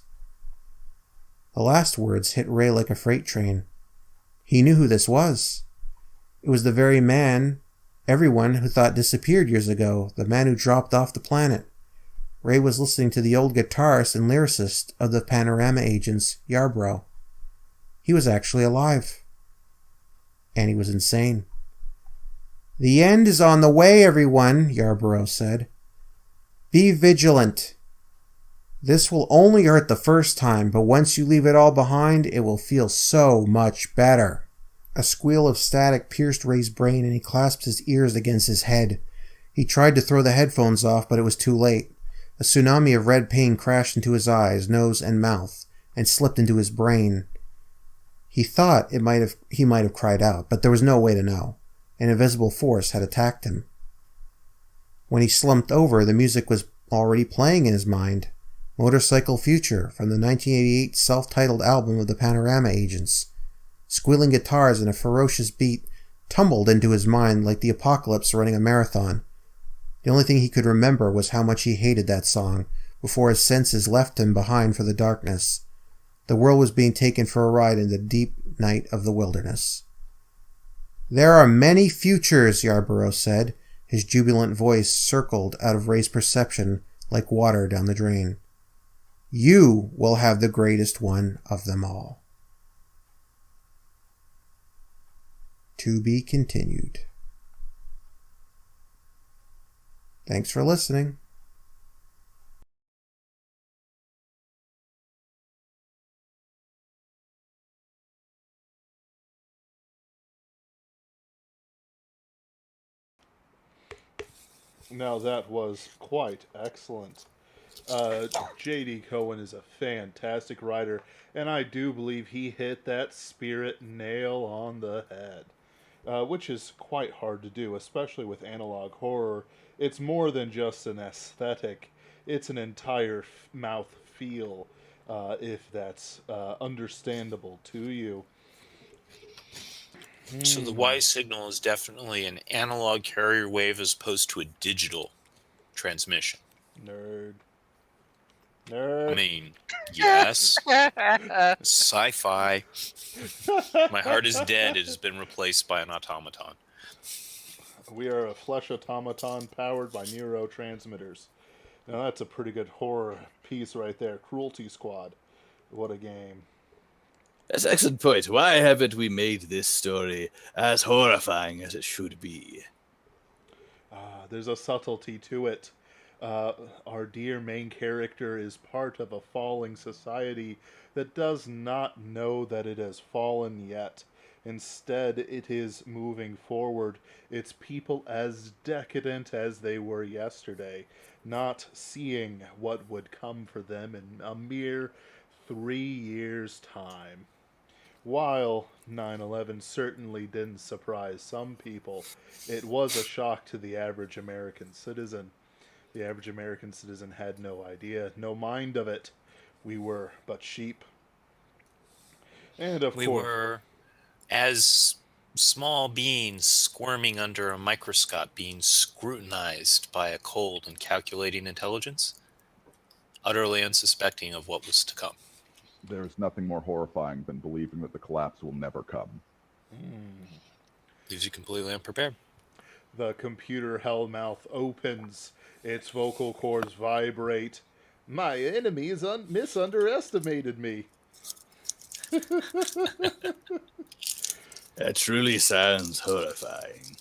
[SPEAKER 9] The last words hit Ray like a freight train. He knew who this was. It was the very man everyone who thought disappeared years ago, the man who dropped off the planet. Ray was listening to the old guitarist and lyricist of the Panorama Agents, Yarbrough. He was actually alive. And he was insane. "The end is on the way, everyone," Yarbrough said. "Be vigilant. This will only hurt the first time, but once you leave it all behind, it will feel so much better." A squeal of static pierced Ray's brain, and he clasped his ears against his head. He tried to throw the headphones off, but it was too late. A tsunami of red pain crashed into his eyes, nose, and mouth, and slipped into his brain. He thought he might have cried out, but there was no way to know. An invisible force had attacked him. When he slumped over, the music was already playing in his mind. Motorcycle Future from the 1988 self-titled album of the Panorama Agents. Squealing guitars and a ferocious beat tumbled into his mind like the apocalypse running a marathon. The only thing he could remember was how much he hated that song before his senses left him behind for the darkness. The world was being taken for a ride in the deep night of the wilderness. "There are many futures," Yarbrough said. His jubilant voice circled out of Ray's perception like water down the drain. "You will have the greatest one of them all." To be continued. Thanks for listening.
[SPEAKER 2] Now that was quite excellent. J.D. Cohen is a fantastic writer, and I do believe he hit that spirit nail on the head, which is quite hard to do, especially with analog horror. It's more than just an aesthetic, it's an entire mouth feel, if that's understandable to you.
[SPEAKER 5] So the Y signal is definitely an analog carrier wave as opposed to a digital transmission.
[SPEAKER 2] Nerd.
[SPEAKER 5] I mean, yes. Sci-fi. My heart is dead. It has been replaced by an automaton.
[SPEAKER 2] We are a flesh automaton powered by neurotransmitters. Now that's a pretty good horror piece right there. Cruelty Squad. What a game.
[SPEAKER 3] That's an excellent point. Why haven't we made this story as horrifying as it should be?
[SPEAKER 2] There's a subtlety to it. Our dear main character is part of a falling society that does not know that it has fallen yet. Instead, it is moving forward. It's people as decadent as they were yesterday, not seeing what would come for them in a mere 3 years' time. While 9/11 certainly didn't surprise some people, it was a shock to the average American citizen. The average American citizen had no idea, no mind of it. We were but sheep. And of
[SPEAKER 5] We
[SPEAKER 2] course,
[SPEAKER 5] were as small beings squirming under a microscope being scrutinized by a cold and calculating intelligence, utterly unsuspecting of what was to come.
[SPEAKER 8] There's nothing more horrifying than believing that the collapse will never come.
[SPEAKER 5] Leaves you completely unprepared.
[SPEAKER 2] the computer hellmouth opens, its vocal cords vibrate. My enemies misunderestimated me.
[SPEAKER 3] That truly sounds horrifying.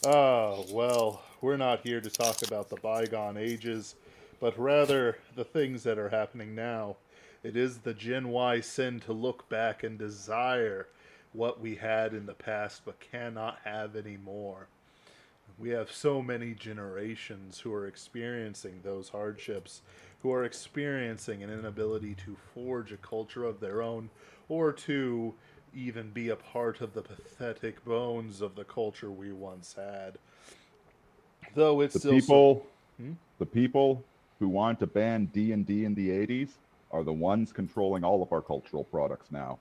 [SPEAKER 2] Well, we're not here to talk about the bygone ages, but rather the things that are happening now. It is the Gen Y sin to look back and desire what we had in the past but cannot have anymore. We have so many generations who are experiencing those hardships, who are experiencing an inability to forge a culture of their own, or to even be a part of the pathetic bones of the culture we once had. Though it's
[SPEAKER 8] The
[SPEAKER 2] still
[SPEAKER 8] people,
[SPEAKER 2] Hmm?
[SPEAKER 8] the people who wanted to ban D&D in the 80s are the ones controlling all of our cultural products now.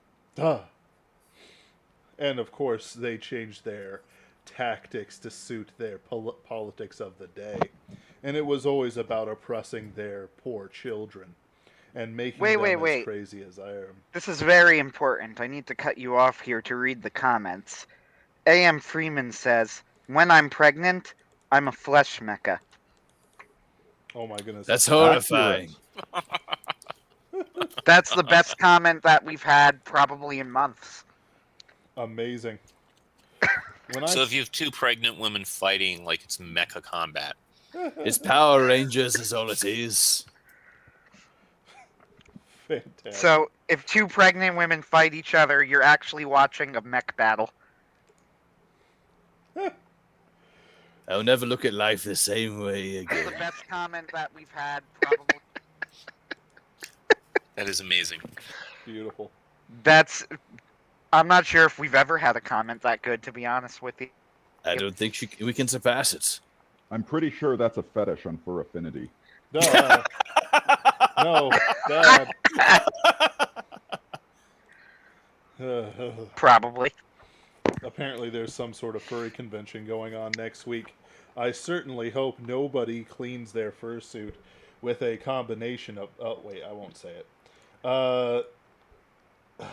[SPEAKER 2] And of course, they changed their tactics to suit their politics of the day. And it was always about oppressing their poor children. and making
[SPEAKER 1] Wait,
[SPEAKER 2] them
[SPEAKER 1] wait,
[SPEAKER 2] as
[SPEAKER 1] wait.
[SPEAKER 2] crazy as I am.
[SPEAKER 1] This is very important. I need to cut you off here to read the comments. A.M. Freeman says, "When I'm pregnant, I'm a flesh mecha."
[SPEAKER 2] Oh my goodness.
[SPEAKER 3] That's
[SPEAKER 8] Accurate.
[SPEAKER 3] horrifying.
[SPEAKER 1] That's the best comment that we've had probably in months.
[SPEAKER 2] Amazing.
[SPEAKER 5] So if you have two pregnant women fighting like it's mecha combat,
[SPEAKER 3] It's Power Rangers is all it is.
[SPEAKER 2] Fantastic.
[SPEAKER 1] So if two pregnant women fight each other, you're actually watching a mech battle.
[SPEAKER 3] I'll never look at life the same way
[SPEAKER 1] That's the
[SPEAKER 3] again.
[SPEAKER 1] best comment that we've had probably.
[SPEAKER 5] that is amazing.
[SPEAKER 2] Beautiful.
[SPEAKER 1] I'm not sure if we've ever had a comment that good, to be honest with you.
[SPEAKER 3] I don't think we can surpass it.
[SPEAKER 8] I'm pretty sure that's a fetish on Fur Affinity.
[SPEAKER 2] No, no, Dad.
[SPEAKER 1] Probably.
[SPEAKER 2] Apparently there's some sort of furry convention going on next week. I certainly hope nobody cleans their fursuit with a combination of... Oh, wait, I won't say it.
[SPEAKER 8] But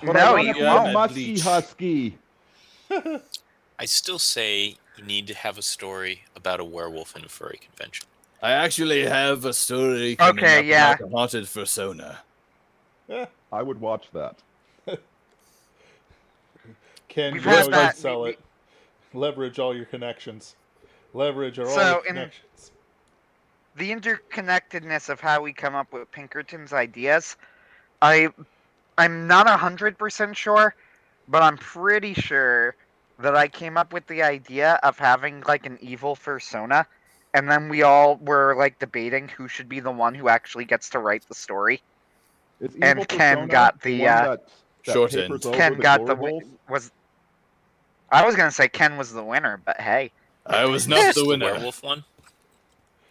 [SPEAKER 1] No,
[SPEAKER 8] I want
[SPEAKER 1] you
[SPEAKER 8] to be
[SPEAKER 1] won't.
[SPEAKER 8] a musky husky.
[SPEAKER 5] I still say you need to have a story about a werewolf in a furry convention.
[SPEAKER 3] I actually have a story coming
[SPEAKER 1] Okay,
[SPEAKER 3] up
[SPEAKER 1] yeah.
[SPEAKER 3] about the haunted persona.
[SPEAKER 8] I would watch that.
[SPEAKER 2] Ken,
[SPEAKER 1] We've
[SPEAKER 2] you
[SPEAKER 1] had
[SPEAKER 2] know you
[SPEAKER 1] that.
[SPEAKER 2] sell it. Leverage all your connections. Leverage all
[SPEAKER 1] So,
[SPEAKER 2] your
[SPEAKER 1] in-
[SPEAKER 2] connections.
[SPEAKER 1] The interconnectedness of how we come up with Pinkerton's ideas, I'm not 100% sure, but I'm pretty sure that I came up with the idea of having like an evil persona, and then we all were like debating who should be the one who actually gets to write the story.
[SPEAKER 8] Is
[SPEAKER 1] And
[SPEAKER 8] Evil
[SPEAKER 1] Ken
[SPEAKER 8] Persona
[SPEAKER 1] got
[SPEAKER 8] the
[SPEAKER 1] the,
[SPEAKER 8] one that
[SPEAKER 3] short
[SPEAKER 8] papers
[SPEAKER 3] end.
[SPEAKER 8] over
[SPEAKER 1] Ken
[SPEAKER 8] the
[SPEAKER 1] got the
[SPEAKER 8] glory
[SPEAKER 1] wi-
[SPEAKER 8] holes?
[SPEAKER 1] was. I was gonna say Ken was the winner, but hey,
[SPEAKER 3] I was not
[SPEAKER 5] Is
[SPEAKER 3] the
[SPEAKER 5] the
[SPEAKER 3] winner.
[SPEAKER 5] werewolf one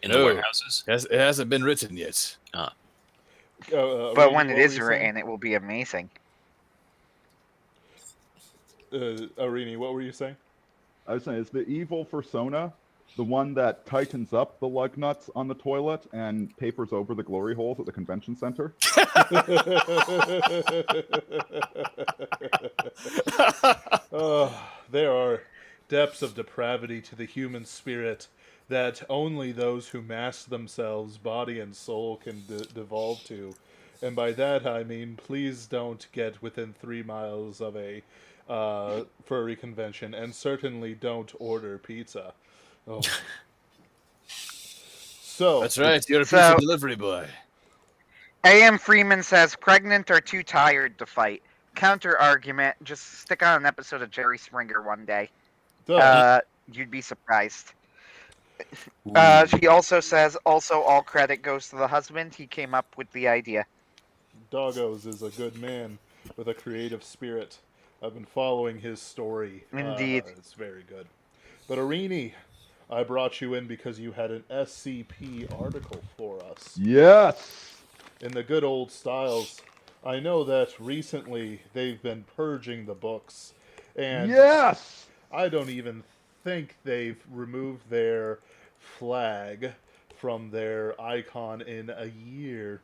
[SPEAKER 5] in the
[SPEAKER 3] No.
[SPEAKER 5] warehouses?
[SPEAKER 3] It hasn't been written yet.
[SPEAKER 1] but
[SPEAKER 2] Rainey,
[SPEAKER 1] when it
[SPEAKER 2] what
[SPEAKER 1] is
[SPEAKER 2] were you saying?
[SPEAKER 1] written, it will be amazing.
[SPEAKER 2] Arini, what were you saying?
[SPEAKER 8] I was saying, is the Evil Persona the one that tightens up the lug nuts on the toilet and papers over the glory holes at the convention center?
[SPEAKER 2] There are depths of depravity to the human spirit that only those who mask themselves, body and soul, can devolve to. And by that I mean, please don't get within 3 miles of a furry convention, and certainly don't order pizza. Oh. So,
[SPEAKER 3] That's right, you're a
[SPEAKER 1] So-
[SPEAKER 3] pizza delivery boy.
[SPEAKER 1] A.M. Freeman says pregnant or too tired to fight. Counter argument: just stick on an episode of Jerry Springer one day. You'd be surprised. She also says, also all credit goes to the husband. He came up with the idea.
[SPEAKER 2] Doggos is a good man with a creative spirit. I've been following his story.
[SPEAKER 1] Indeed.
[SPEAKER 2] It's very good. But Arini, I brought you in because you had an SCP article for us.
[SPEAKER 8] Yes!
[SPEAKER 2] In the good old styles, I know that recently they've been purging the books, and
[SPEAKER 8] Yes!
[SPEAKER 2] I don't even think they've removed their flag from their icon in a year.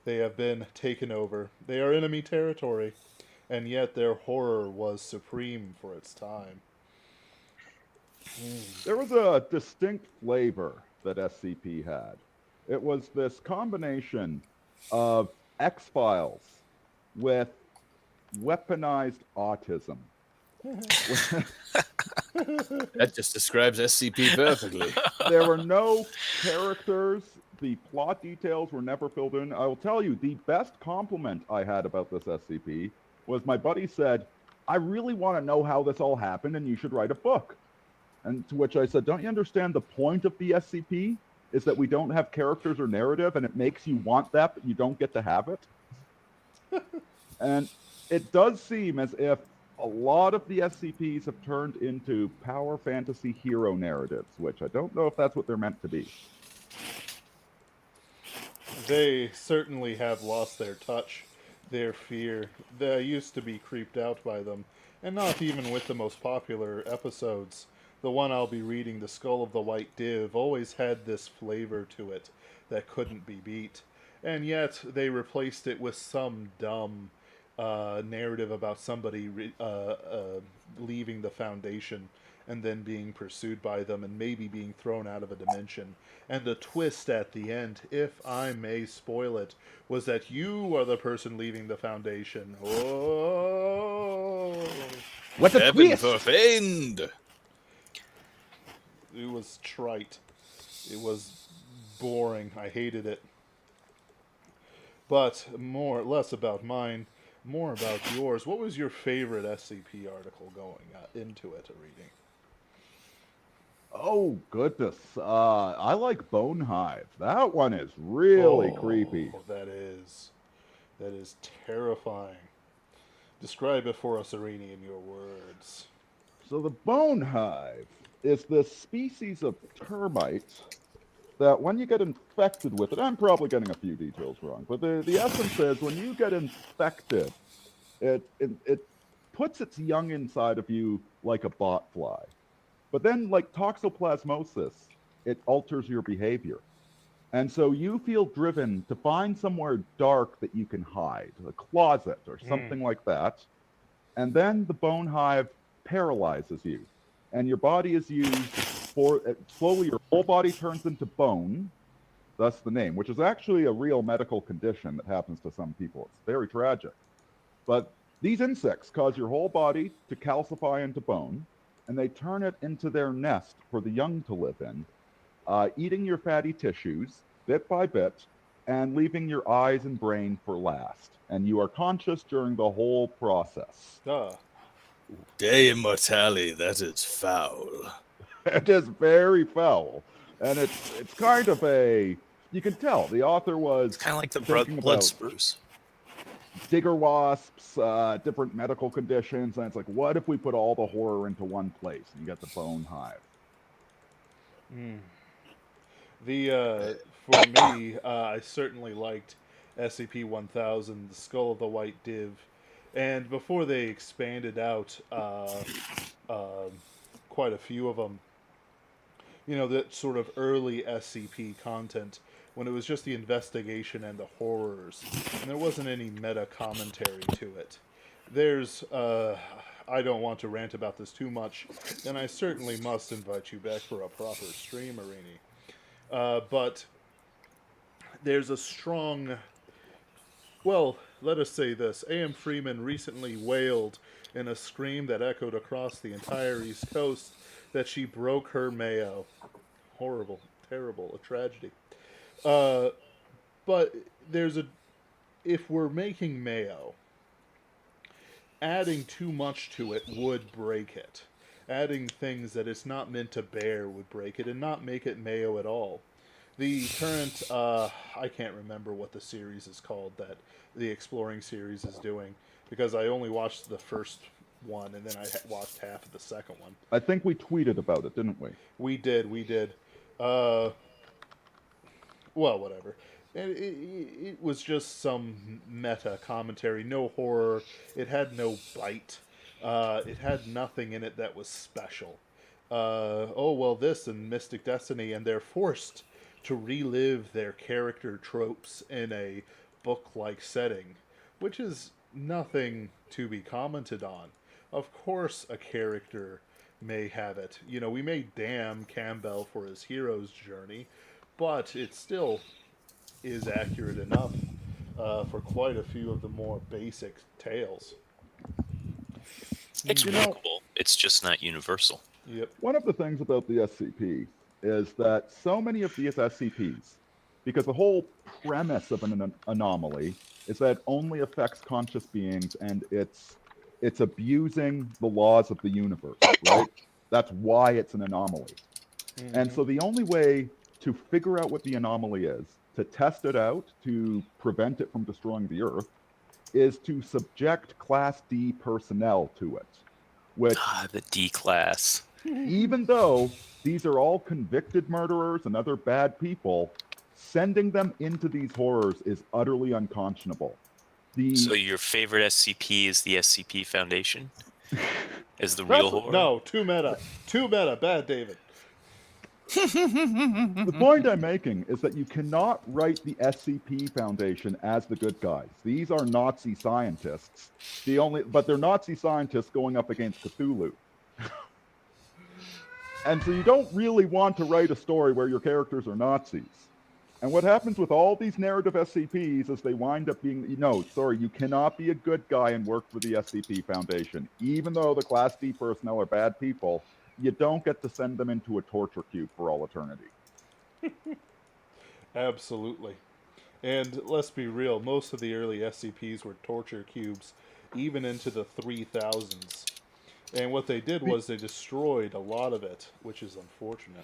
[SPEAKER 2] They have been taken over. They are enemy territory, and yet their horror was supreme for its time.
[SPEAKER 8] There was a distinct flavor that SCP had. It was this combination of X-Files with weaponized autism.
[SPEAKER 3] That just describes SCP perfectly.
[SPEAKER 8] There were no characters. The plot details were never filled in. I will tell you, the best compliment I had about this SCP was my buddy said, I really want to know how this all happened and you should write a book. And to which I said, don't you understand the point of the SCP is that we don't have characters or narrative and it makes you want that, but you don't get to have it? And it does seem as if a lot of the SCPs have turned into power fantasy hero narratives, which I don't know if that's what they're meant to be.
[SPEAKER 2] They certainly have lost their touch, their fear. They used to be creeped out by them, and not even with the most popular episodes. The one I'll be reading, The Skull of the White Div, always had this flavor to it that couldn't be beat. and yet they replaced it with some dumb narrative about somebody leaving the Foundation and then being pursued by them and maybe being thrown out of a dimension. And the twist at the end, if I may spoil it, was that you are the person leaving the Foundation. Oh,
[SPEAKER 8] What a
[SPEAKER 3] Heaven
[SPEAKER 8] twist!
[SPEAKER 3] forfend!
[SPEAKER 2] it was trite. It was boring. I hated it. But less about mine, more about yours. What was your favorite SCP article going into it, a reading?
[SPEAKER 8] Oh goodness, I like Bone Hive. That one is really creepy.
[SPEAKER 2] That is terrifying. Describe it for us, Arini, in your words.
[SPEAKER 8] So the Bone Hive is this species of termites that when you get infected with it, I'm probably getting a few details wrong, but the essence is when you get infected, it puts its young inside of you like a bot fly. But then, like toxoplasmosis, it alters your behavior. And so you feel driven to find somewhere dark that you can hide, a closet or something like that. And then the bone hive paralyzes you. And your body is used for, slowly your whole body turns into bone, thus the name, which is actually a real medical condition that happens to some people. It's very tragic. But these insects cause your whole body to calcify into bone, and they turn it into their nest for the young to live in, eating your fatty tissues bit by bit and leaving your eyes and brain for last. And you are conscious during the whole process.
[SPEAKER 3] De immortali, that is foul.
[SPEAKER 8] It is very foul. And it's kind of a, you can tell the author was
[SPEAKER 5] It's kind of like the
[SPEAKER 8] thinking
[SPEAKER 5] blood
[SPEAKER 8] about
[SPEAKER 5] spruce.
[SPEAKER 8] digger wasps, different medical conditions, and it's like, what if we put all the horror into one place and you get the bone hive?
[SPEAKER 2] For me, I certainly liked SCP-1000, the Skull of the White Div, and before they expanded out quite a few of them, you know, that sort of early SCP content, when it was just the investigation and the horrors, and there wasn't any meta commentary to it. There's, I don't want to rant about this too much, and I certainly must invite you back for a proper stream, Arini. But there's a strong, well, let us say this, A.M. Freeman recently wailed in a scream that echoed across the entire East Coast that she broke her mayo. Horrible, terrible, a tragedy. But if we're making mayo, adding too much to it would break it. Adding things that it's not meant to bear would break it and not make it mayo at all. The current, I can't remember what the series is called that the Exploring series is doing, because I only watched the first one and then I watched half of the second one.
[SPEAKER 8] I think we tweeted about it, didn't we?
[SPEAKER 2] We did. Well, whatever. And it was just some meta commentary, no horror. It had no bite. It had nothing in it that was special. This and Mystic Destiny, and they're forced to relive their character tropes in a book-like setting, which is nothing to be commented on. Of course a character may have it. You know, we may damn Campbell for his hero's journey, but it still is accurate enough for quite a few of the more basic tales.
[SPEAKER 5] It's remarkable. It's just not universal.
[SPEAKER 2] Yep.
[SPEAKER 8] One of the things about the SCP is that so many of these SCPs, because the whole premise of an anomaly is that it only affects conscious beings and it's abusing the laws of the universe, right? That's why it's an anomaly. Mm-hmm. And so the only way to figure out what the anomaly is, to test it out, to prevent it from destroying the Earth, is to subject Class D personnel to it. Which,
[SPEAKER 5] the D class.
[SPEAKER 8] Even though these are all convicted murderers and other bad people, sending them into these horrors is utterly unconscionable.
[SPEAKER 5] So your favorite SCP is the SCP Foundation? Is the real horror?
[SPEAKER 2] No, too meta. Too meta. Bad, David.
[SPEAKER 8] The point I'm making is that you cannot write the SCP Foundation as the good guys. These are Nazi scientists. But they're Nazi scientists going up against Cthulhu. And so you don't really want to write a story where your characters are Nazis. And what happens with all these narrative SCPs is they wind up being, you cannot be a good guy and work for the SCP Foundation. Even though the Class D personnel are bad people, you don't get to send them into a torture cube for all eternity.
[SPEAKER 2] Absolutely. And let's be real, most of the early SCPs were torture cubes, even into the 3000s. And what they did was they destroyed a lot of it, which is unfortunate.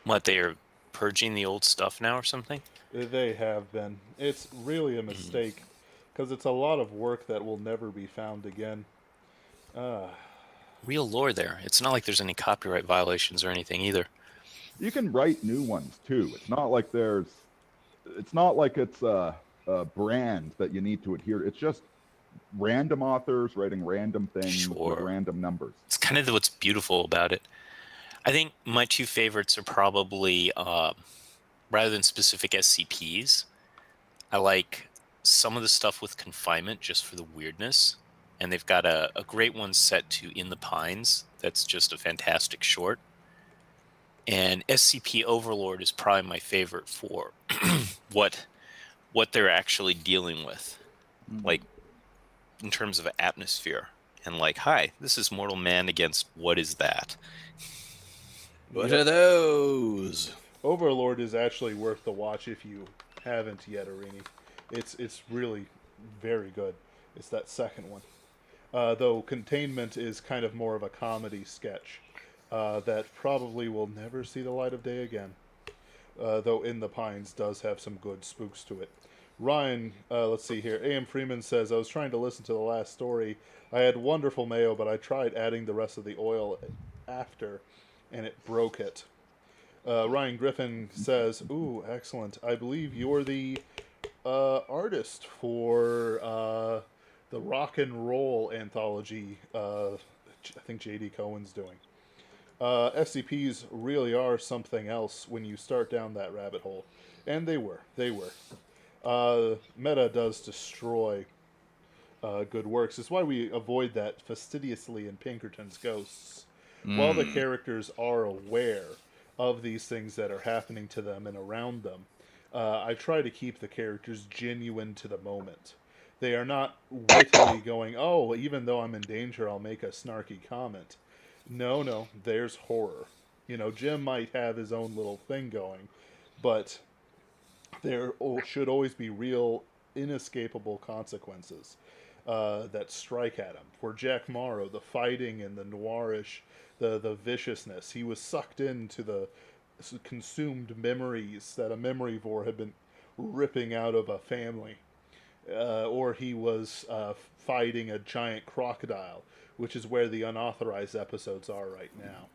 [SPEAKER 5] What, they are purging the old stuff now or something?
[SPEAKER 2] They have been. It's really a mistake, because it's a lot of work that will never be found again.
[SPEAKER 5] Real lore there. It's not like there's any copyright violations or anything either.
[SPEAKER 8] You can write new ones too. It's not like it's a brand that you need to adhere to. It's just random authors writing random things with random numbers.
[SPEAKER 5] It's kind of what's beautiful about it. I think my two favorites are probably, rather than specific SCPs, I like some of the stuff with confinement just for the weirdness. And they've got a great one set to In the Pines. That's just a fantastic short. And SCP Overlord is probably my favorite for what they're actually dealing with. Like, in terms of atmosphere. And like, hi, this is mortal man against what is that?
[SPEAKER 3] What are those?
[SPEAKER 2] Overlord is actually worth the watch if you haven't yet, Arini. It's really very good. It's that second one. Though Containment is kind of more of a comedy sketch that probably will never see the light of day again. Though In the Pines does have some good spooks to it. Ryan, let's see here. A.M. Freeman says, I was trying to listen to the last story. I had wonderful mayo, but I tried adding the rest of the oil after, and it broke it. Ryan Griffin says, ooh, excellent. I believe you're the artist for the rock and roll anthology I think J.D. Cohen's doing. SCPs really are something else when you start down that rabbit hole. And they were. Meta does destroy good works. It's why we avoid that fastidiously in Pinkerton's Ghosts. While the characters are aware of these things that are happening to them and around them, I try to keep the characters genuine to the moment. They are not wittily going, oh, even though I'm in danger, I'll make a snarky comment. No, there's horror. Jim might have his own little thing going, but there should always be real, inescapable consequences that strike at him. For Jack Morrow, the fighting and the noirish, the viciousness, he was sucked into the consumed memories that a memoryvore had been ripping out of a family. Or he was fighting a giant crocodile, which is where the unauthorized episodes are right now.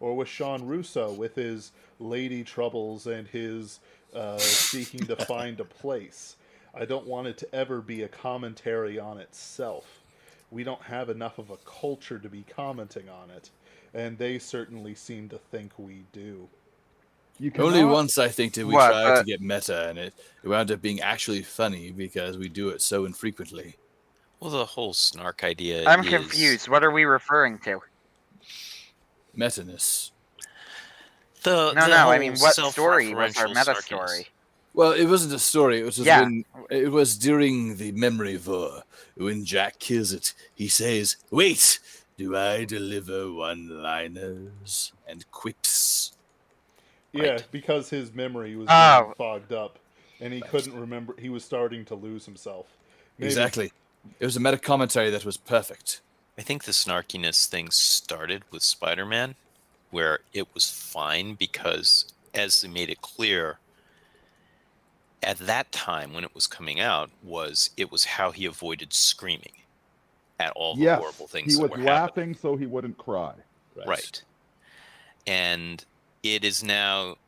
[SPEAKER 2] Or with Sean Russo, with his lady troubles and his seeking to find a place. I don't want it to ever be a commentary on itself. We don't have enough of a culture to be commenting on it, and they certainly seem to think we do.
[SPEAKER 3] Only once, I think, did we try to get meta, and it wound up being actually funny because we do it so infrequently.
[SPEAKER 5] Well, the whole snark idea
[SPEAKER 1] I'm confused. What are we referring to?
[SPEAKER 3] Metaness.
[SPEAKER 1] I mean, what story was our meta story?
[SPEAKER 3] Well, it wasn't a story. It was just when it was during the memoryvore. When Jack kills it, he says, "Wait, do I deliver one-liners and quips?"
[SPEAKER 2] Yeah, because his memory was being fogged up, and he couldn't remember. He was starting to lose himself.
[SPEAKER 3] Exactly. It was a meta commentary that was perfect.
[SPEAKER 5] I think the snarkiness thing started with Spider-Man, where it was fine because, as they made it clear, at that time when it was coming out, it was how he avoided screaming at all the horrible things that were happening.
[SPEAKER 8] He was laughing so he wouldn't cry.
[SPEAKER 5] Right. And it is now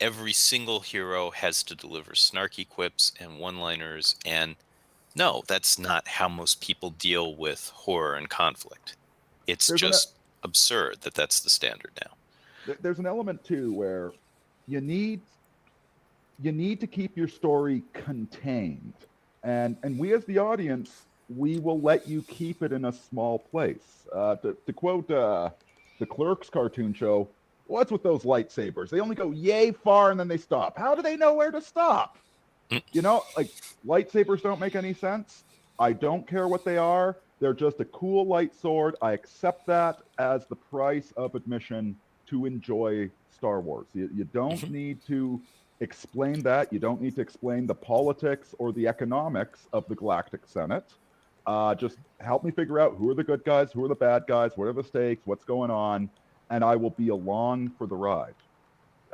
[SPEAKER 5] every single hero has to deliver snarky quips and one-liners, and no, that's not how most people deal with horror and conflict. It's just absurd that that's the standard now.
[SPEAKER 8] there's an element too where you need to keep your story contained, and we as the audience, we will let you keep it in a small place. To quote the Clerks cartoon show, what's with those lightsabers? They only go yay far and then they stop. How do they know where to stop? You know, like, lightsabers don't make any sense. I don't care what they are. They're just a cool light sword. I accept that as the price of admission to enjoy Star Wars. You don't need to explain that. You don't need to explain the politics or the economics of the Galactic Senate. Just help me figure out who are the good guys, who are the bad guys, what are the stakes, what's going on, and I will be along for the ride.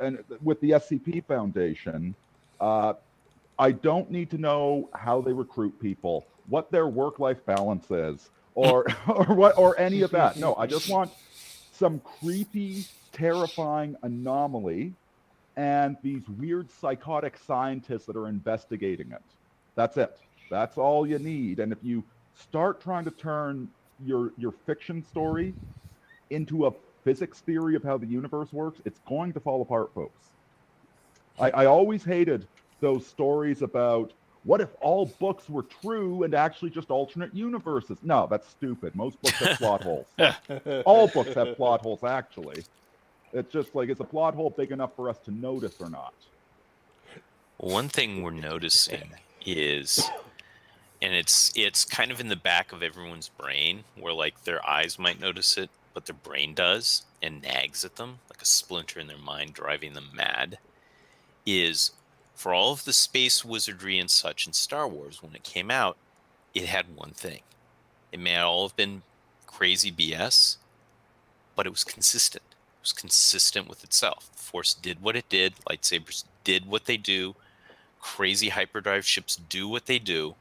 [SPEAKER 8] And with the SCP Foundation, I don't need to know how they recruit people, what their work-life balance is, or or any of that. No, I just want some creepy, terrifying anomaly and these weird psychotic scientists that are investigating it. That's it. That's all you need. And if you start trying to turn your fiction story into a physics theory of how the universe works, it's going to fall apart, folks. I always hated those stories about what if all books were true and actually just alternate universes. No, that's stupid. Most books have plot holes. All books have plot holes, actually. It's just like, is a plot hole big enough for us to notice or not?
[SPEAKER 5] One thing we're noticing is, and it's kind of in the back of everyone's brain, where like their eyes might notice it, but their brain does and nags at them like a splinter in their mind, driving them mad, is for all of the space wizardry and such in Star Wars, when it came out, it had one thing. It may all have been crazy BS, but it was consistent. It was consistent with itself. The Force did what it did. Lightsabers did what they do. Crazy hyperdrive ships do what they do,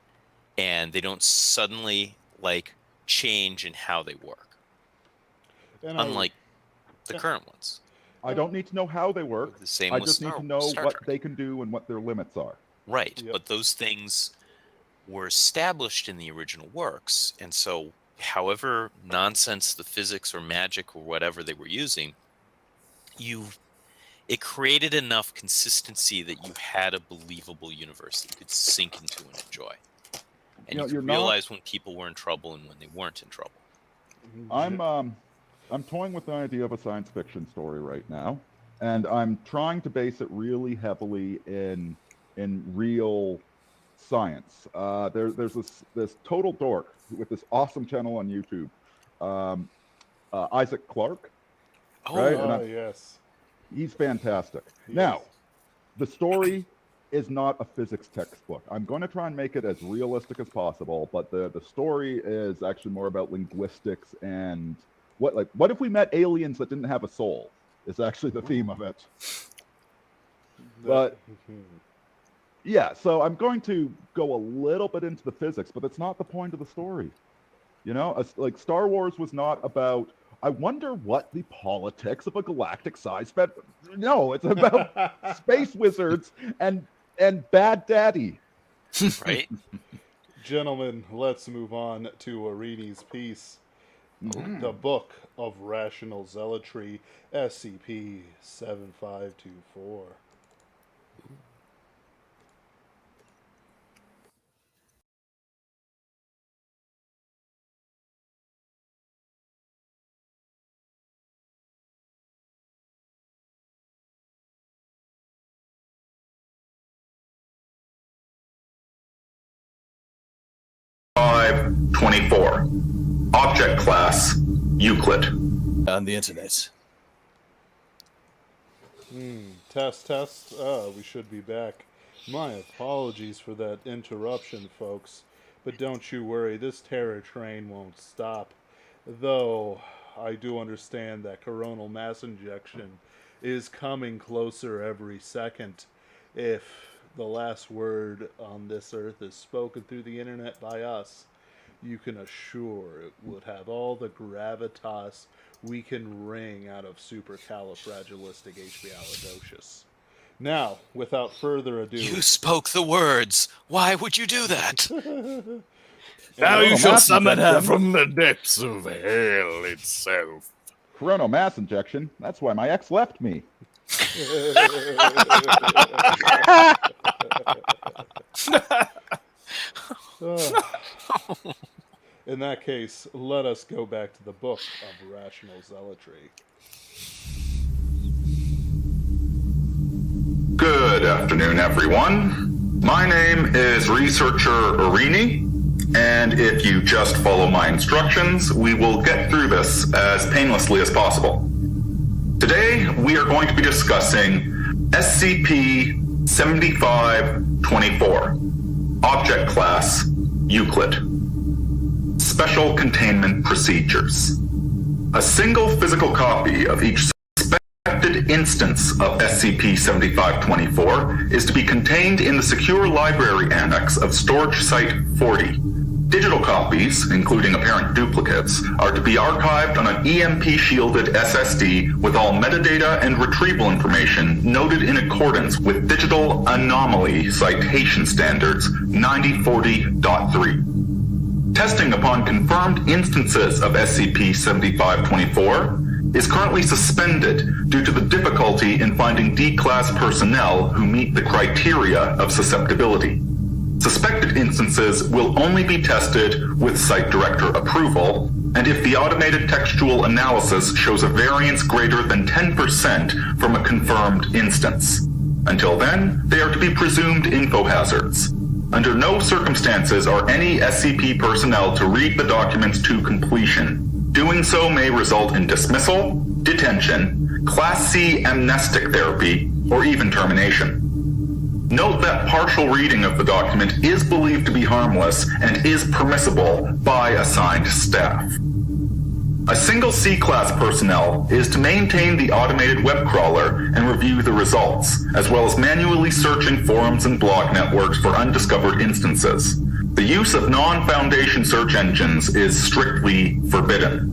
[SPEAKER 5] and they don't suddenly like change in how they work.
[SPEAKER 2] And
[SPEAKER 5] unlike the current ones.
[SPEAKER 8] I don't need to know how they work.
[SPEAKER 5] The same
[SPEAKER 8] I
[SPEAKER 5] with
[SPEAKER 8] just need to know
[SPEAKER 5] Star
[SPEAKER 8] what
[SPEAKER 5] Trek.
[SPEAKER 8] they can do and what their limits are.
[SPEAKER 5] Right,
[SPEAKER 2] Yep.
[SPEAKER 5] but those things were established in the original works, and so however nonsense the physics or magic or whatever they were using, it created enough consistency that you had a believable universe that you could sink into and enjoy. And you could realize when people were in trouble and when they weren't in trouble.
[SPEAKER 8] I'm toying with the idea of a science fiction story right now, and I'm trying to base it really heavily in real science. There's this total dork with this awesome channel on YouTube, Isaac Clarke.
[SPEAKER 5] Oh,
[SPEAKER 8] right?
[SPEAKER 2] Yes.
[SPEAKER 8] He's fantastic.
[SPEAKER 2] He
[SPEAKER 8] Now,
[SPEAKER 2] is.
[SPEAKER 8] the story is not a physics textbook. I'm going to try and make it as realistic as possible, but the story is actually more about linguistics and what if we met aliens that didn't have a soul is actually the theme of it. But yeah, so I'm going to go a little bit into the physics, but that's not the point of the story. You know, like Star Wars was not about, I wonder what the politics of a galactic-sized fed. No, it's about space wizards and Bad Daddy.
[SPEAKER 5] right?
[SPEAKER 2] Gentlemen, let's move on to Arini's piece. The Book of Rational Zealotry, SCP-7524.
[SPEAKER 10] Five 24. Object class Euclid.
[SPEAKER 3] On the internet.
[SPEAKER 2] Test. We should be back. My apologies for that interruption, folks. But don't you worry, this terror train won't stop. Though, I do understand that coronal mass injection is coming closer every second. If the last word on this earth is spoken through the internet by us, you can assure it would have all the gravitas we can wring out of supercalifragilisticexpialidocious. Now, without further ado...
[SPEAKER 5] You spoke the words. Why would you do that?
[SPEAKER 3] Now you
[SPEAKER 8] Well,
[SPEAKER 3] shall
[SPEAKER 8] Matthew
[SPEAKER 3] summon her
[SPEAKER 8] Jensen.
[SPEAKER 3] from the depths of hell itself.
[SPEAKER 8] coronal mass injection. That's why my ex left me.
[SPEAKER 2] In that case, let us go back to the book of rational zealotry.
[SPEAKER 10] Good afternoon, everyone. My name is Researcher Irini, and if you just follow my instructions, we will get through this as painlessly as possible. Today, we are going to be discussing SCP-7524, Object Class Euclid. Special Containment Procedures. A single physical copy of each suspected instance of SCP-7524 is to be contained in the secure library annex of Storage Site 40. Digital copies, including apparent duplicates, are to be archived on an EMP-shielded SSD with all metadata and retrieval information noted in accordance with Digital Anomaly Citation Standards 9040.3. Testing upon confirmed instances of SCP-7524 is currently suspended due to the difficulty in finding D-Class personnel who meet the criteria of susceptibility. Suspected instances will only be tested with Site Director approval, and if the automated textual analysis shows a variance greater than 10% from a confirmed instance. Until then, they are to be presumed info hazards. Under no circumstances are any SCP personnel to read the documents to completion. Doing so may result in dismissal, detention, Class C amnestic therapy, or even termination. Note that partial reading of the document is believed to be harmless and is permissible by assigned staff. A single C-Class personnel is to maintain the automated web crawler and review the results, as well as manually searching forums and blog networks for undiscovered instances. The use of non-Foundation search engines is strictly forbidden.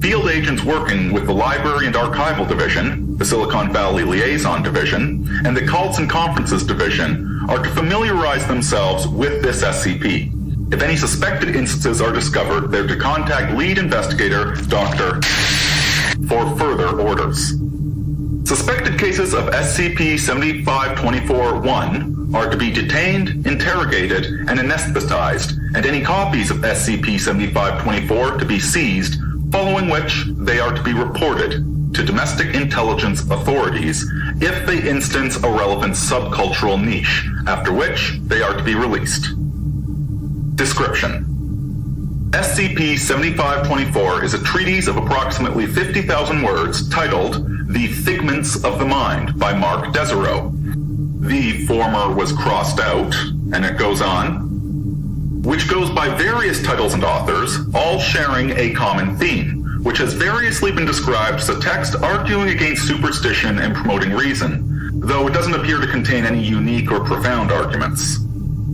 [SPEAKER 10] Field agents working with the Library and Archival Division, the Silicon Valley Liaison Division, and the Cults and Conferences Division are to familiarize themselves with this SCP. If any suspected instances are discovered, they're to contact lead investigator, Dr. for further orders. Suspected cases of SCP-7524-1 are to be detained, interrogated, and anesthetized, and any copies of SCP-7524 to be seized, following which they are to be reported to domestic intelligence authorities if they instance a relevant subcultural niche, after which they are to be released. Description: SCP-7524 is a treatise of approximately 50,000 words titled The Figments of the Mind by Mark Desereau. The former was crossed out, and it goes on, which goes by various titles and authors, all sharing a common theme, which has variously been described as a text arguing against superstition and promoting reason, though it doesn't appear to contain any unique or profound arguments.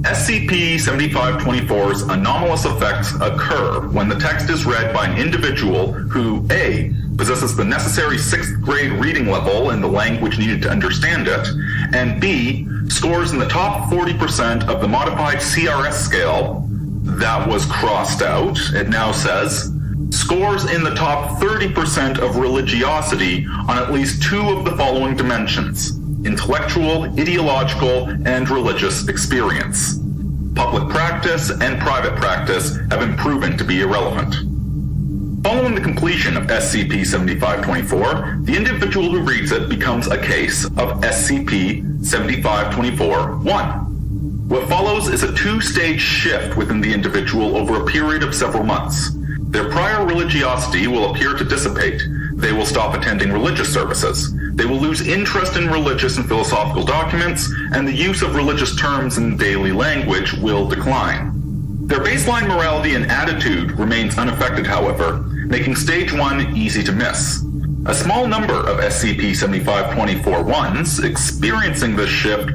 [SPEAKER 10] SCP-7524's anomalous effects occur when the text is read by an individual who A. possesses the necessary 6th grade reading level in the language needed to understand it, and B. scores in the top 40% of the modified CRS scale that was crossed out. It now says, scores in the top 30% of religiosity on at least 2 of the following dimensions: intellectual, ideological, and religious experience. Public practice and private practice have been proven to be irrelevant. Following the completion of SCP-7524, the individual who reads it becomes a case of SCP-7524-1. What follows is a 2-stage shift within the individual over a period of several months. Their prior religiosity will appear to dissipate. They will stop attending religious services. They will lose interest in religious and philosophical documents, and the use of religious terms in daily language will decline. Their baseline morality and attitude remains unaffected, however, making Stage 1 easy to miss. A small number of SCP-7524-1s experiencing this shift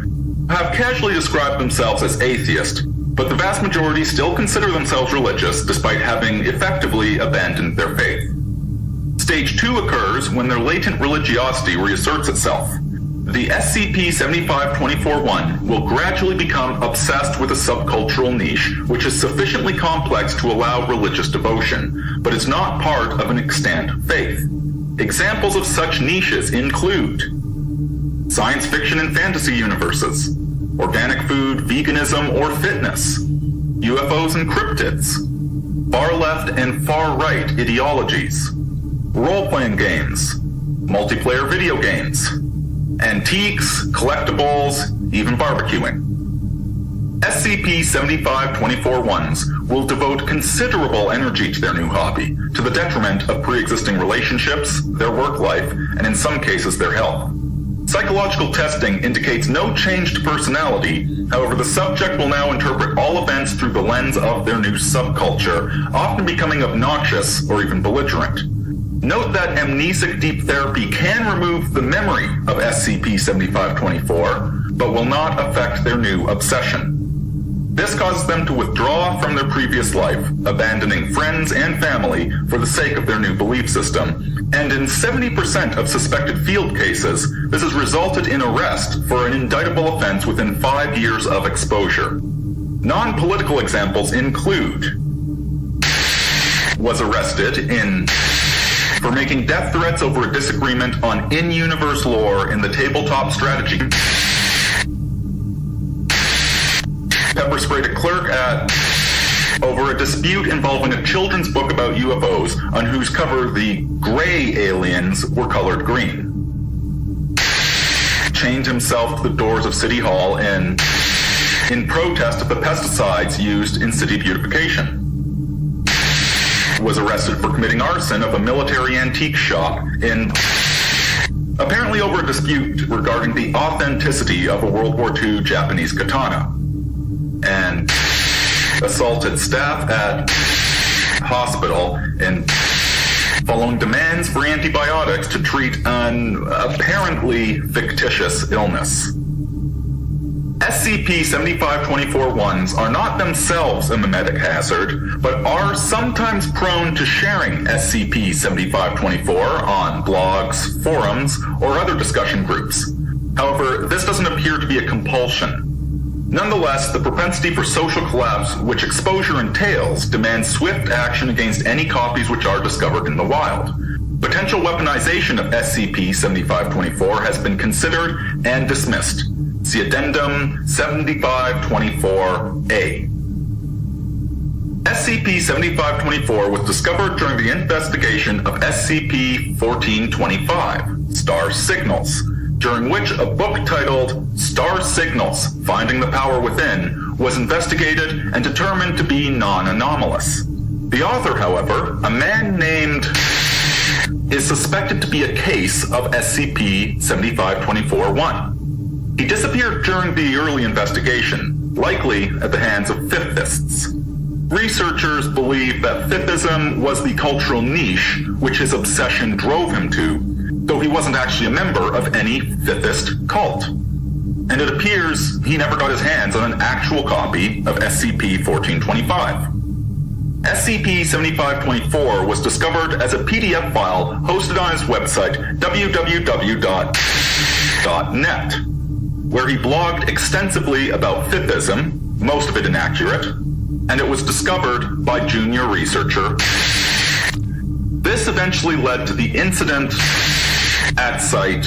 [SPEAKER 10] have casually described themselves as atheist, but the vast majority still consider themselves religious despite having effectively abandoned their faith. Stage 2 occurs when their latent religiosity reasserts itself. The SCP-7524-1 will gradually become obsessed with a subcultural niche which is sufficiently complex to allow religious devotion, but is not part of an extant faith. Examples of such niches include science fiction and fantasy universes, organic food, veganism, or fitness, UFOs and cryptids, far left and far right ideologies, role-playing games, multiplayer video games, antiques, collectibles, even barbecuing. SCP-7524-1s will devote considerable energy to their new hobby, to the detriment of pre-existing relationships, their work life, and in some cases their health. Psychological testing indicates no change to personality. However, the subject will now interpret all events through the lens of their new subculture, often becoming obnoxious or even belligerent. Note that amnesic deep therapy can remove the memory of SCP-7524, but will not affect their new obsession. This causes them to withdraw from their previous life, abandoning friends and family for the sake of their new belief system. And in 70% of suspected field cases, this has resulted in arrest for an indictable offense within 5 years of exposure. Non-political examples include was arrested for making death threats over a disagreement on in-universe lore in the tabletop strategy. Pepper sprayed a clerk over a dispute involving a children's book about UFOs on whose cover the gray aliens were colored green. Chained himself to the doors of City Hall in protest of the pesticides used in city beautification. Was arrested for committing arson of a military antique shop apparently over a dispute regarding the authenticity of a World War II Japanese katana. And assaulted staff at hospital following demands for antibiotics to treat an apparently fictitious illness. SCP-7524-1s are not themselves a memetic hazard, but are sometimes prone to sharing SCP-7524 on blogs, forums, or other discussion groups. However, this doesn't appear to be a compulsion. Nonetheless, the propensity for social collapse which exposure entails demands swift action against any copies which are discovered in the wild. Potential weaponization of SCP-7524 has been considered and dismissed. See Addendum 7524-A. SCP-7524 was discovered during the investigation of SCP-1425, Star Signals, during which a book titled Star Signals, Finding the Power Within, was investigated and determined to be non-anomalous. The author, however, a man named, is suspected to be a case of SCP-7524-1. He disappeared during the early investigation, likely at the hands of Fifthists. Researchers believe that Fifism was the cultural niche which his obsession drove him to, though he wasn't actually a member of any Fifist cult. And it appears he never got his hands on an actual copy of SCP-1425. SCP-7524 was discovered as a PDF file hosted on his website www.net, where he blogged extensively about Fifism, most of it inaccurate, and it was discovered by junior researcher. This eventually led to the incident at site.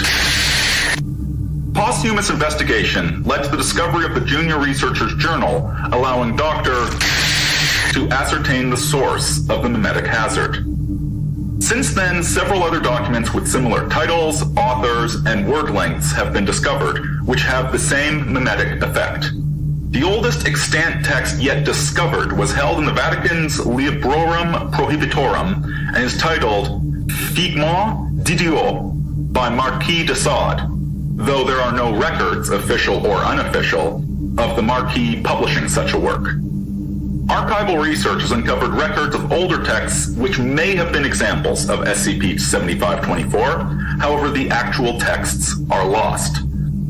[SPEAKER 10] Posthumous investigation led to the discovery of the junior researcher's journal, allowing Dr. to ascertain the source of the memetic hazard. Since then, several other documents with similar titles, authors, and word lengths have been discovered, which have the same memetic effect. The oldest extant text yet discovered was held in the Vatican's Librorum Prohibitorum and is titled Figment d'Idiot by Marquis de Sade, though there are no records, official or unofficial, of the Marquis publishing such a work. Archival research has uncovered records of older texts which may have been examples of SCP-7524, however the actual texts are lost.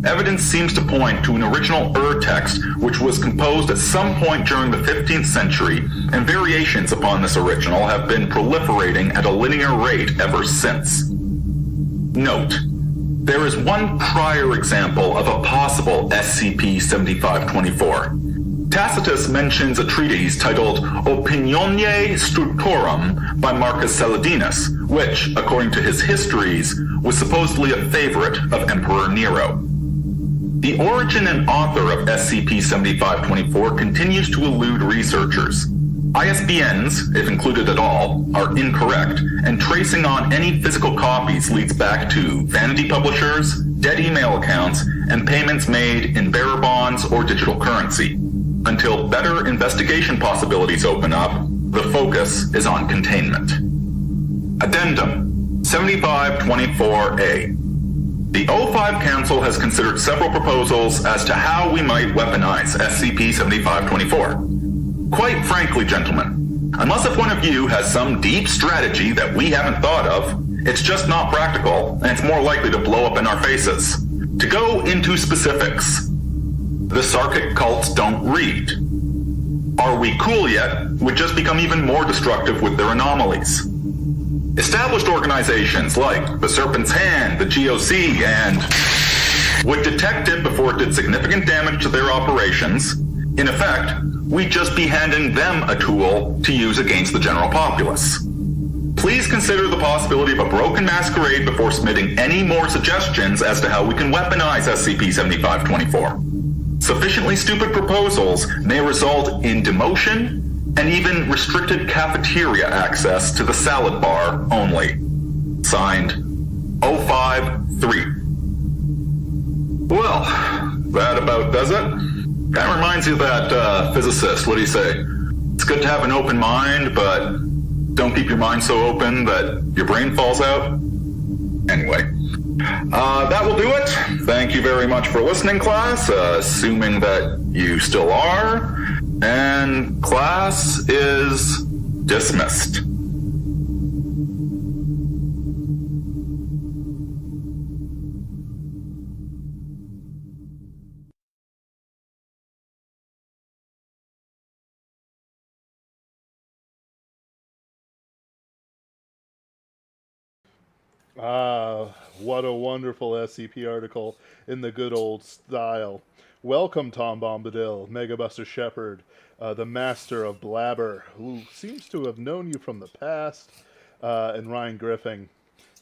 [SPEAKER 10] Evidence seems to point to an original text which was composed at some point during the 15th century, and variations upon this original have been proliferating at a linear rate ever since. Note: there is one prior example of a possible SCP-7524. Tacitus mentions a treatise titled Opinionie Structorum by Marcus Saladinus, which, according to his histories, was supposedly a favorite of Emperor Nero. The origin and author of SCP-7524 continues to elude researchers. ISBNs, if included at all, are incorrect, and tracing on any physical copies leads back to vanity publishers, dead email accounts, and payments made in bearer bonds or digital currency. Until better investigation possibilities open up, the focus is on containment. Addendum 7524A. The O5 Council has considered several proposals as to how we might weaponize SCP-7524. Quite frankly, gentlemen, unless if one of you has some deep strategy that we haven't thought of, it's just not practical, and it's more likely to blow up in our faces. To go into specifics, the Sarkic cults don't read. Are we cool yet would just become even more destructive with their anomalies. Established organizations like the Serpent's Hand, the GOC, and would detect it before it did significant damage to their operations. In effect, we'd just be handing them a tool to use against the general populace. Please consider the possibility of a broken masquerade before submitting any more suggestions as to how we can weaponize SCP-7524. Sufficiently stupid proposals may result in demotion and even restricted cafeteria access to the salad bar only. Signed, 053. Well, that about does it. That reminds you of that physicist. What do you say? It's good to have an open mind, but don't keep your mind so open that your brain falls out. Anyway, that will do it. Thank you very much for listening, class, assuming that you still are. And class is dismissed.
[SPEAKER 2] Ah, what a wonderful SCP article in the good old style. Welcome, Tom Bombadil, Megabuster Shepard, the master of blabber, who seems to have known you from the past, and Ryan Griffin,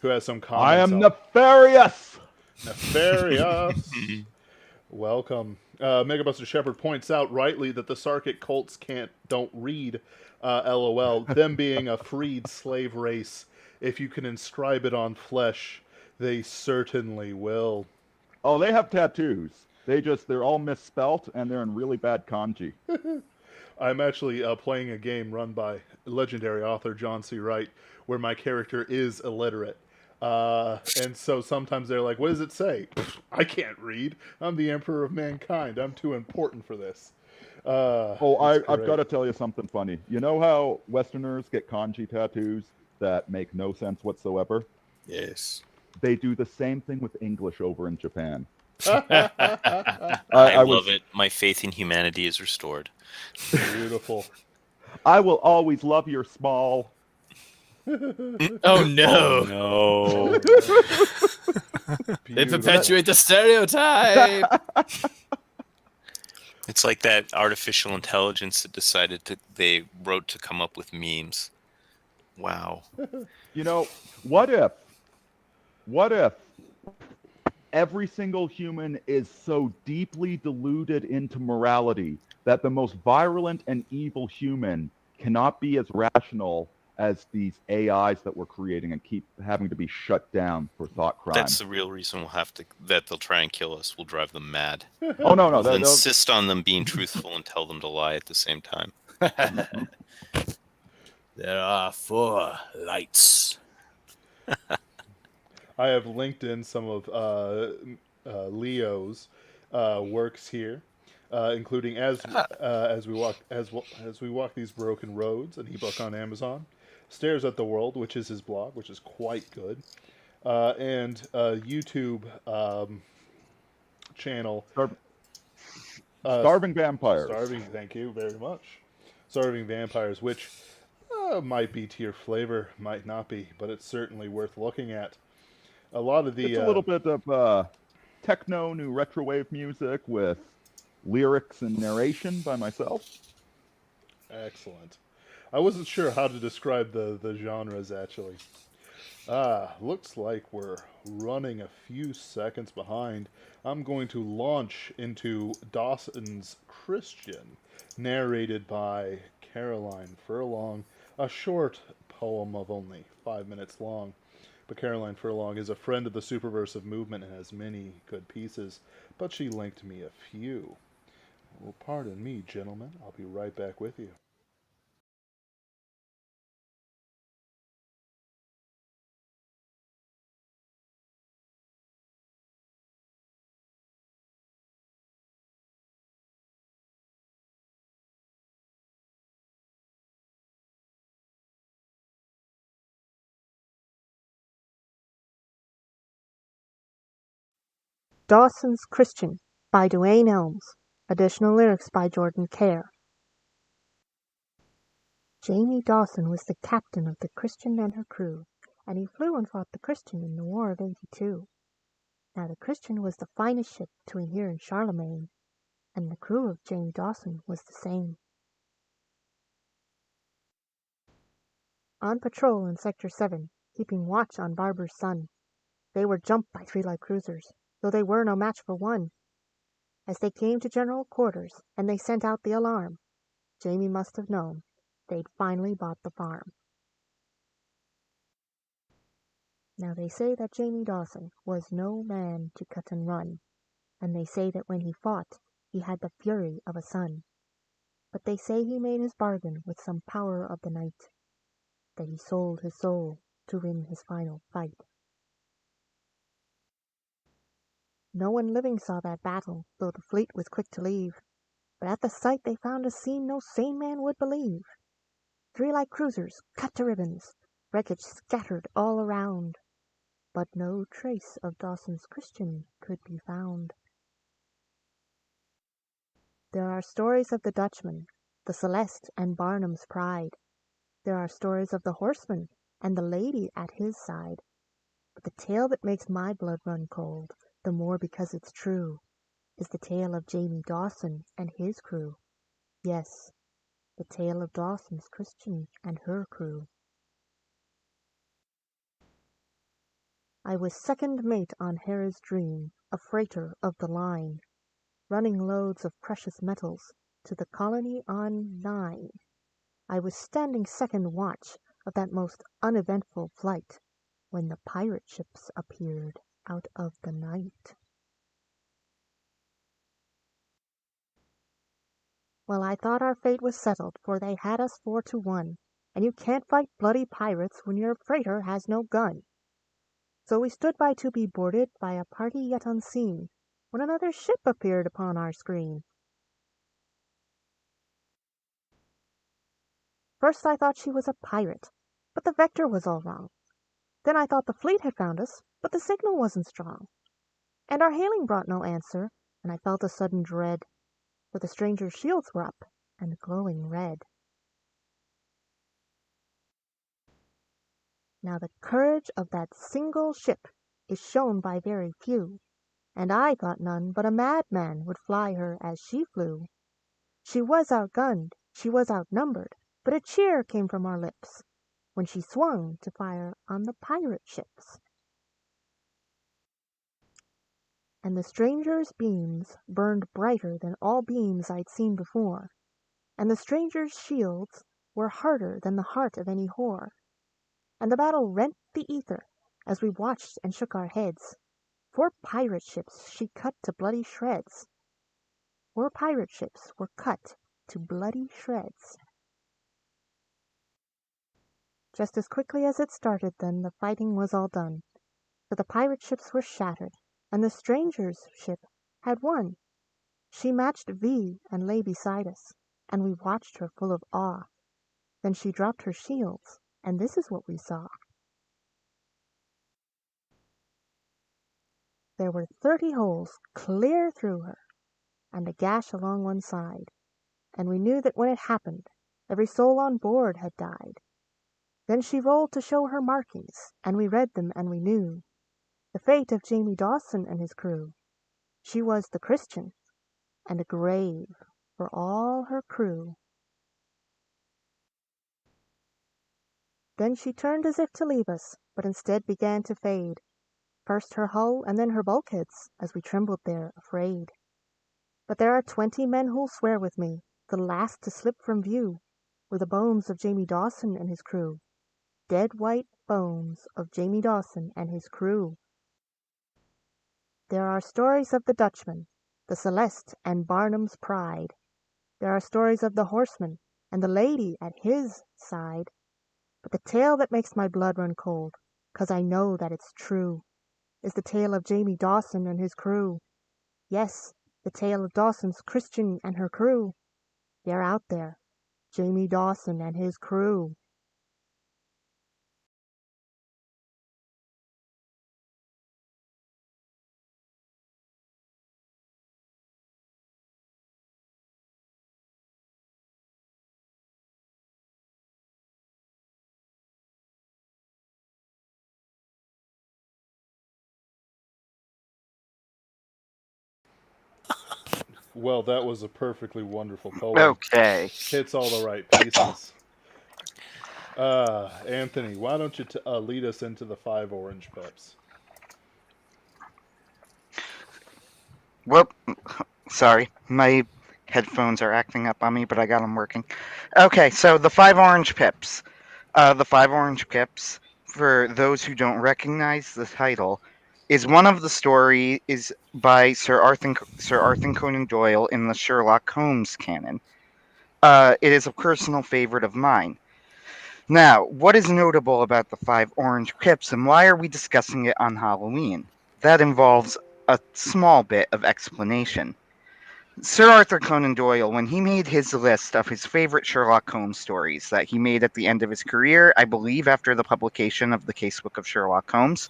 [SPEAKER 2] who has some comments.
[SPEAKER 8] I am nefarious!
[SPEAKER 2] Nefarious! Welcome. Megabuster Shepard points out rightly that the Sarkic cults don't read, LOL, them being a freed slave race. If you can inscribe it on flesh, they certainly will.
[SPEAKER 8] Oh, they have tattoos. They're all misspelt, and they're in really bad kanji.
[SPEAKER 2] I'm actually playing a game run by legendary author John C. Wright, where my character is illiterate. And so sometimes they're like, what does it say? I can't read. I'm the Emperor of Mankind. I'm too important for this.
[SPEAKER 8] I've got to tell you something funny. You know how Westerners get kanji tattoos that make no sense whatsoever?
[SPEAKER 3] Yes.
[SPEAKER 8] They do the same thing with English over in Japan.
[SPEAKER 5] I love it. My faith in humanity is restored.
[SPEAKER 2] Beautiful.
[SPEAKER 8] I will always love your small.
[SPEAKER 3] Oh no!
[SPEAKER 5] No.
[SPEAKER 3] They perpetuate the stereotype.
[SPEAKER 5] It's like that artificial intelligence that they wrote to come up with memes. Wow.
[SPEAKER 8] You know, what if every single human is so deeply deluded into morality that the most virulent and evil human cannot be as rational as these AIs that we're creating and keep having to be shut down for thought crime?
[SPEAKER 5] That's the real reason that they'll try and kill us. We'll drive them mad.
[SPEAKER 8] Oh, no.
[SPEAKER 5] We'll insist on them being truthful and tell them to lie at the same time.
[SPEAKER 3] There are 4 lights.
[SPEAKER 2] I have linked in some of Leo's works here, including as we walk these broken roads, an ebook on Amazon, Stares at the World, which is his blog, which is quite good, and a YouTube channel.
[SPEAKER 8] Starving Vampires.
[SPEAKER 2] Thank you very much. Starving Vampires, which might be to your flavor, might not be, but it's certainly worth looking at. A lot of the...
[SPEAKER 8] It's a little bit of techno, new retrowave music with lyrics and narration by myself.
[SPEAKER 2] Excellent. I wasn't sure how to describe the genres, actually. Looks like we're running a few seconds behind. I'm going to launch into Dawson's Christian, narrated by Caroline Furlong, a short poem of only 5 minutes long. But Caroline Furlong is a friend of the superversive movement and has many good pieces, but she linked me a few. Well, pardon me, gentlemen. I'll be right back with you.
[SPEAKER 11] Dawson's Christian by Duane Elms. Additional lyrics by Jordan Kerr. Jamie Dawson was the captain of the Christian and her crew, and he flew and fought the Christian in the War of '82. Now the Christian was the finest ship between here and Charlemagne, and the crew of Jamie Dawson was the same. On patrol in Sector 7, keeping watch on Barber's Sun, they were jumped by 3 light cruisers, though they were no match for 1. As they came to general quarters, and they sent out the alarm, Jamie must have known they'd finally bought the farm. Now they say that Jamie Dawson was no man to cut and run, and they say that when he fought, he had the fury of a sun. But they say he made his bargain with some power of the night, that he sold his soul to win his final fight. No one living saw that battle, though the fleet was quick to leave, but at the sight they found a scene no sane man would believe. 3 light cruisers cut to ribbons, wreckage scattered all around, but no trace of Dawson's Christian could be found. There are stories of the Dutchman, the Celeste and Barnum's Pride. There are stories of the horseman and the lady at his side. But the tale that makes my blood run cold, the more because it's true, is the tale of Jamie Dawson and his crew. Yes, the tale of Dawson's Christian and her crew. I was second mate on Hera's Dream, a freighter of the line, running loads of precious metals to the colony on 9. I was standing second watch of that most uneventful flight when the pirate ships appeared out of the night. Well, I thought our fate was settled, for they had us 4-1, and you can't fight bloody pirates when your freighter has no gun. So we stood by to be boarded by a party yet unseen, when another ship appeared upon our screen. First I thought she was a pirate, but the vector was all wrong. Then I thought the fleet had found us, but the signal wasn't strong. And our hailing brought no answer, and I felt a sudden dread, for the strangers' shields were up and glowing red. Now the courage of that single ship is shown by very few, and I thought none but a madman would fly her as she flew. She was outgunned, she was outnumbered, but a cheer came from our lips when she swung to fire on the pirate ships. And the strangers' beams burned brighter than all beams I'd seen before, and the strangers' shields were harder than the heart of any whore. And the battle rent the ether as we watched and shook our heads. 4 pirate ships she cut to bloody shreds. 4 pirate ships were cut to bloody shreds. Just as quickly as it started then, the fighting was all done, for the pirate ships were shattered, and the stranger's ship had won. She matched V and lay beside us, and we watched her full of awe. Then she dropped her shields, and this is what we saw. There were 30 holes clear through her, and a gash along one side, and we knew that when it happened, every soul on board had died. Then she rolled to show her markings, and we read them and we knew the fate of Jamie Dawson and his crew. She was the Christian, and a grave for all her crew. Then she turned as if to leave us, but instead began to fade, first her hull and then her bulkheads, as we trembled there, afraid. But there are 20 men who'll swear with me, the last to slip from view were the bones of Jamie Dawson and his crew. Dead white bones of Jamie Dawson and his crew. There are stories of the Dutchman, the Celeste and Barnum's Pride. There are stories of the horseman and the lady at his side. But the tale that makes my blood run cold, 'cause I know that it's true, is the tale of Jamie Dawson and his crew. Yes, the tale of Dawson's Christian and her crew. They're out there, Jamie Dawson and his crew.
[SPEAKER 2] Well, that was a perfectly wonderful poem.
[SPEAKER 1] Okay.
[SPEAKER 2] Hits all the right pieces. Anthony, why don't you lead us into the 5 orange pips?
[SPEAKER 1] Whoop. Sorry. My headphones are acting up on me, but I got them working. Okay, so the 5 orange pips. The 5 orange pips, for those who don't recognize the title, is one of the story is by Sir Arthur Conan Doyle in the Sherlock Holmes canon. It is a personal favorite of mine. Now, what is notable about the 5 orange pips, and why are we discussing it on Halloween? That involves a small bit of explanation. Sir Arthur Conan Doyle, when he made his list of his favorite Sherlock Holmes stories that he made at the end of his career, I believe after the publication of the Casebook of Sherlock Holmes,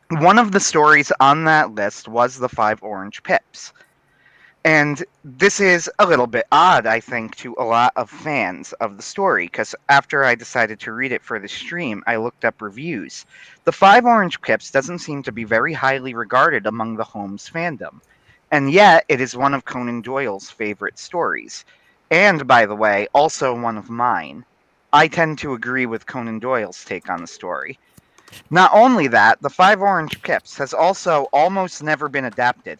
[SPEAKER 1] one of the stories on that list was the 5 orange pips. And this is a little bit odd, I think, to a lot of fans of the story, because after I decided to read it for the stream, I looked up reviews. The 5 orange pips doesn't seem to be very highly regarded among the Holmes fandom. And yet, it is one of Conan Doyle's favorite stories. And, by the way, also one of mine. I tend to agree with Conan Doyle's take on the story. Not only that, the 5 orange pips has also almost never been adapted.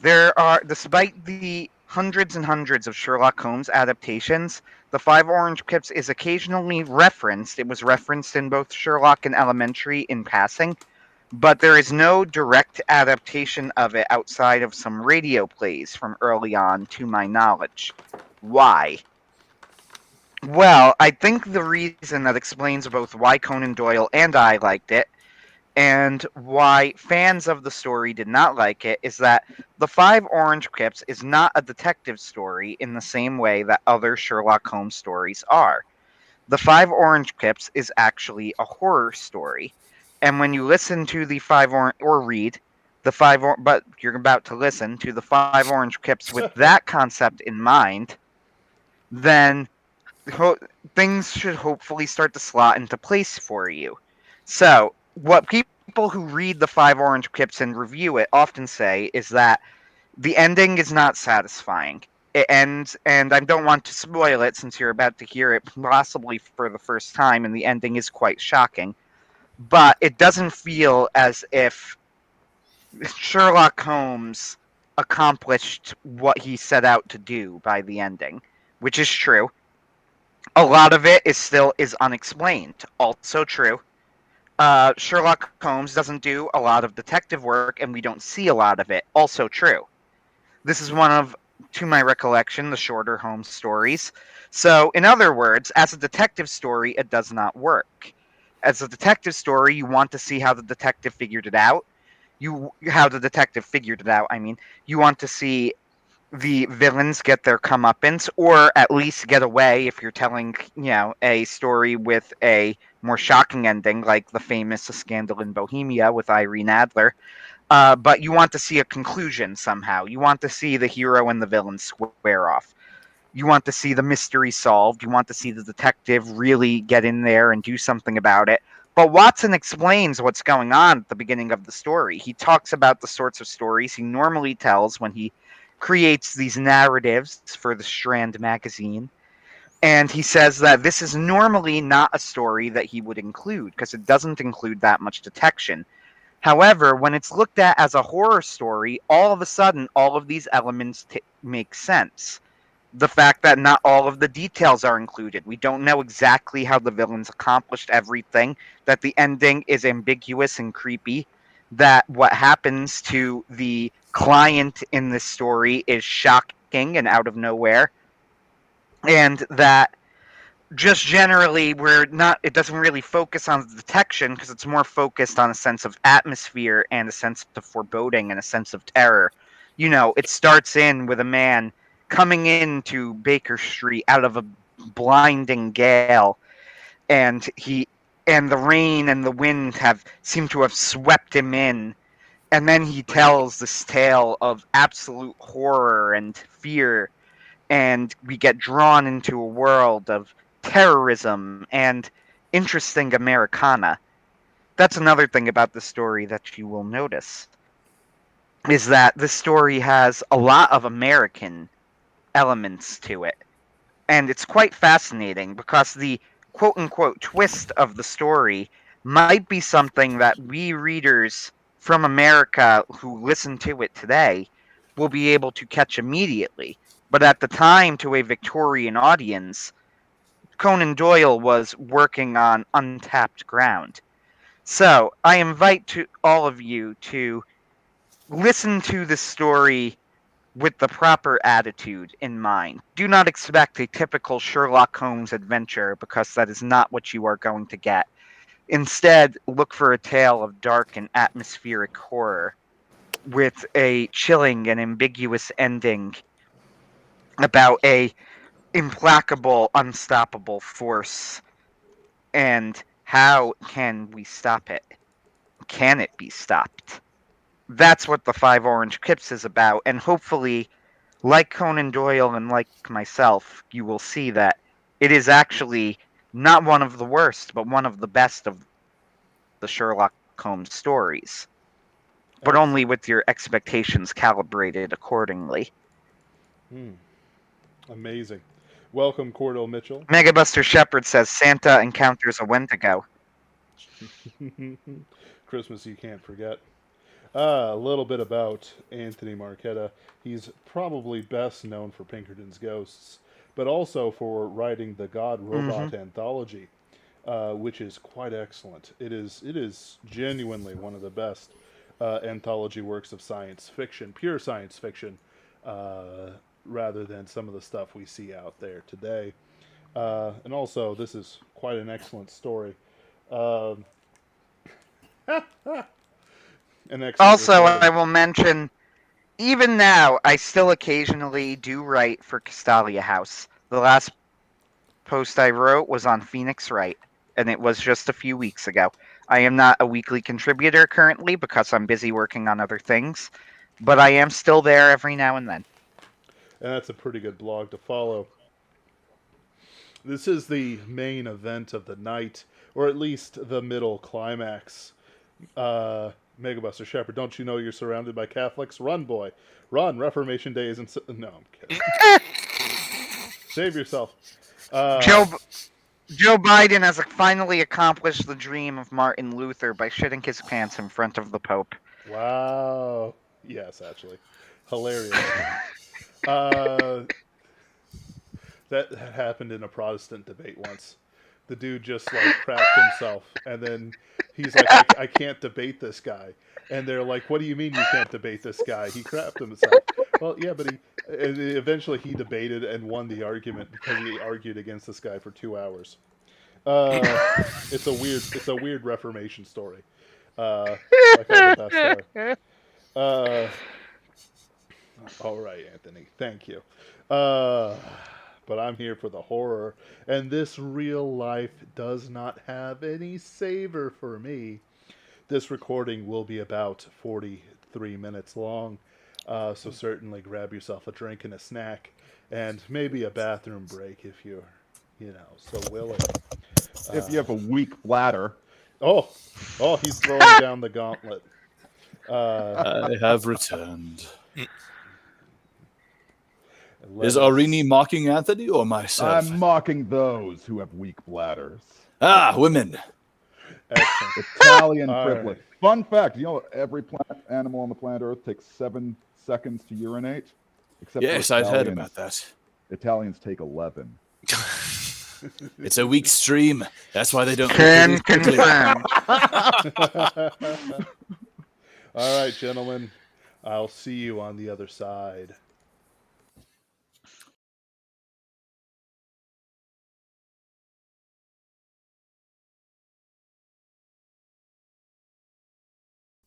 [SPEAKER 1] There are, despite the hundreds and hundreds of Sherlock Holmes adaptations, the 5 orange pips is occasionally referenced. It was referenced in both Sherlock and Elementary in passing, but there is no direct adaptation of it outside of some radio plays from early on, to my knowledge. Why? Well, I think the reason that explains both why Conan Doyle and I liked it, and why fans of the story did not like it, is that the 5 orange pips is not a detective story in the same way that other Sherlock Holmes stories are. The 5 orange pips is actually a horror story. And when you listen to the 5 orange, or read the 5 but you're about to listen to the 5 orange pips with that concept in mind, then things should hopefully start to slot into place for you. So, what people who read the 5 orange pips and review it often say is that the ending is not satisfying. It ends, and I don't want to spoil it since you're about to hear it possibly for the first time, and the ending is quite shocking. But it doesn't feel as if Sherlock Holmes accomplished what he set out to do by the ending, which is true. A lot of it is unexplained, also true. Sherlock Holmes doesn't do a lot of detective work, and we don't see a lot of it, also true. This is one of, to my recollection, the shorter Holmes stories. So, in other words, as a detective story, it does not work. As a detective story, you want to see how the detective figured it out. You want to see the villains get their comeuppance, or at least get away if you're telling, a story with a more shocking ending, like the famous A Scandal in Bohemia with Irene Adler. But you want to see a conclusion somehow. You want to see the hero and the villain square off. You want to see the mystery solved. You want to see the detective really get in there and do something about it. But Watson explains what's going on at the beginning of the story. He talks about the sorts of stories he normally tells when he creates these narratives for the Strand magazine. And he says that this is normally not a story that he would include because it doesn't include that much detection. However, when it's looked at as a horror story, all of a sudden, all of these elements make sense. The fact that not all of the details are included. We don't know exactly how the villains accomplished everything, that the ending is ambiguous and creepy, that what happens to the client in this story is shocking and out of nowhere, and that just generally it doesn't really focus on the detection because it's more focused on a sense of atmosphere and a sense of foreboding and a sense of terror. It starts in with a man coming into Baker Street out of a blinding gale, and the rain and the wind seem to have swept him in, and then he tells this tale of absolute horror and fear, and we get drawn into a world of terrorism and interesting Americana. That's another thing about the story that you will notice, is that the story has a lot of American elements to it. And it's quite fascinating because the quote unquote twist of the story might be something that we readers from America who listen to it today will be able to catch immediately. But at the time, to a Victorian audience, Conan Doyle was working on untapped ground. So I invite all of you to listen to this story with the proper attitude in mind. Do not expect a typical Sherlock Holmes adventure because that is not what you are going to get. Instead, look for a tale of dark and atmospheric horror with a chilling and ambiguous ending about a implacable, unstoppable force. And how can we stop it? Can it be stopped? That's what the Five Orange Kips is about, and hopefully, like Conan Doyle and like myself, you will see that it is actually not one of the worst, but one of the best of the Sherlock Holmes stories. But only with your expectations calibrated accordingly.
[SPEAKER 2] Amazing. Welcome, Cordell Mitchell.
[SPEAKER 1] Megabuster Shepherd says Santa encounters a Wendigo.
[SPEAKER 2] Christmas you can't forget. A little bit about Anthony Marchetta. He's probably best known for Pinkerton's Ghosts, but also for writing the God Robot anthology, which is quite excellent. It is genuinely one of the best anthology works of science fiction, pure science fiction, rather than some of the stuff we see out there today. And also, this is quite an excellent story.
[SPEAKER 1] Also, I will mention, even now, I still occasionally do write for Castalia House. The last post I wrote was on Phoenix Wright, and it was just a few weeks ago. I am not a weekly contributor currently because I'm busy working on other things, but I am still there every now and then.
[SPEAKER 2] And that's a pretty good blog to follow. This is the main event of the night, or at least the middle climax. Megabuster Shepherd, don't you know you're surrounded by Catholics? Run, boy. Run. Reformation Day isn't... No, I'm kidding. Save yourself.
[SPEAKER 1] Joe Biden has finally accomplished the dream of Martin Luther by shitting his pants in front of the Pope.
[SPEAKER 2] Wow. Yes, actually. Hilarious. That happened in a Protestant debate once. The dude just crapped himself, and then he's like, I can't debate this guy. And they're like, what do you mean you can't debate this guy? He crapped himself. Well, yeah, but eventually he debated and won the argument because he argued against this guy for 2 hours. It's a weird Reformation story. Like all the best there. All right, Anthony. Thank you. But I'm here for the horror, and this real life does not have any savor for me. This recording will be about 43 minutes long, so certainly grab yourself a drink and a snack, and maybe a bathroom break if you're, so willing.
[SPEAKER 8] If you have a weak bladder.
[SPEAKER 2] Oh, he's throwing down the gauntlet.
[SPEAKER 3] I have returned.
[SPEAKER 2] Let
[SPEAKER 3] Is
[SPEAKER 2] us-
[SPEAKER 3] Arini mocking Anthony or myself?
[SPEAKER 8] I'm mocking those who have weak bladders.
[SPEAKER 3] Ah, women.
[SPEAKER 2] Excellent.
[SPEAKER 8] Italian
[SPEAKER 2] All
[SPEAKER 8] privilege.
[SPEAKER 2] right.
[SPEAKER 8] Fun fact, you know every plant animal on the planet Earth takes 7 seconds to urinate? Except
[SPEAKER 3] Yes,
[SPEAKER 8] for
[SPEAKER 3] I've heard
[SPEAKER 8] Italians.
[SPEAKER 3] about that.
[SPEAKER 8] Italians take 11.
[SPEAKER 3] It's a weak stream. That's why they don't.
[SPEAKER 1] Can
[SPEAKER 3] reproduce quickly.
[SPEAKER 1] confirm.
[SPEAKER 2] All right, gentlemen. I'll see you on the other side.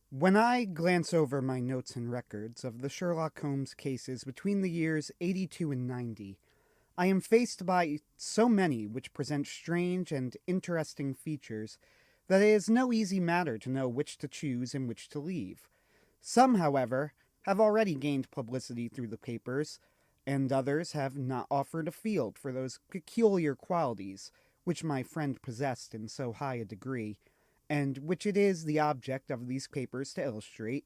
[SPEAKER 12] When I glance over my notes and records of the Sherlock Holmes cases between the years 82 and 90, I am faced by so many which present strange and interesting features that it is no easy matter to know which to choose and which to leave. Some, however, have already gained publicity through the papers, and others have not offered a field for those peculiar qualities which my friend possessed in so high a degree, and which it is the object of these papers to illustrate.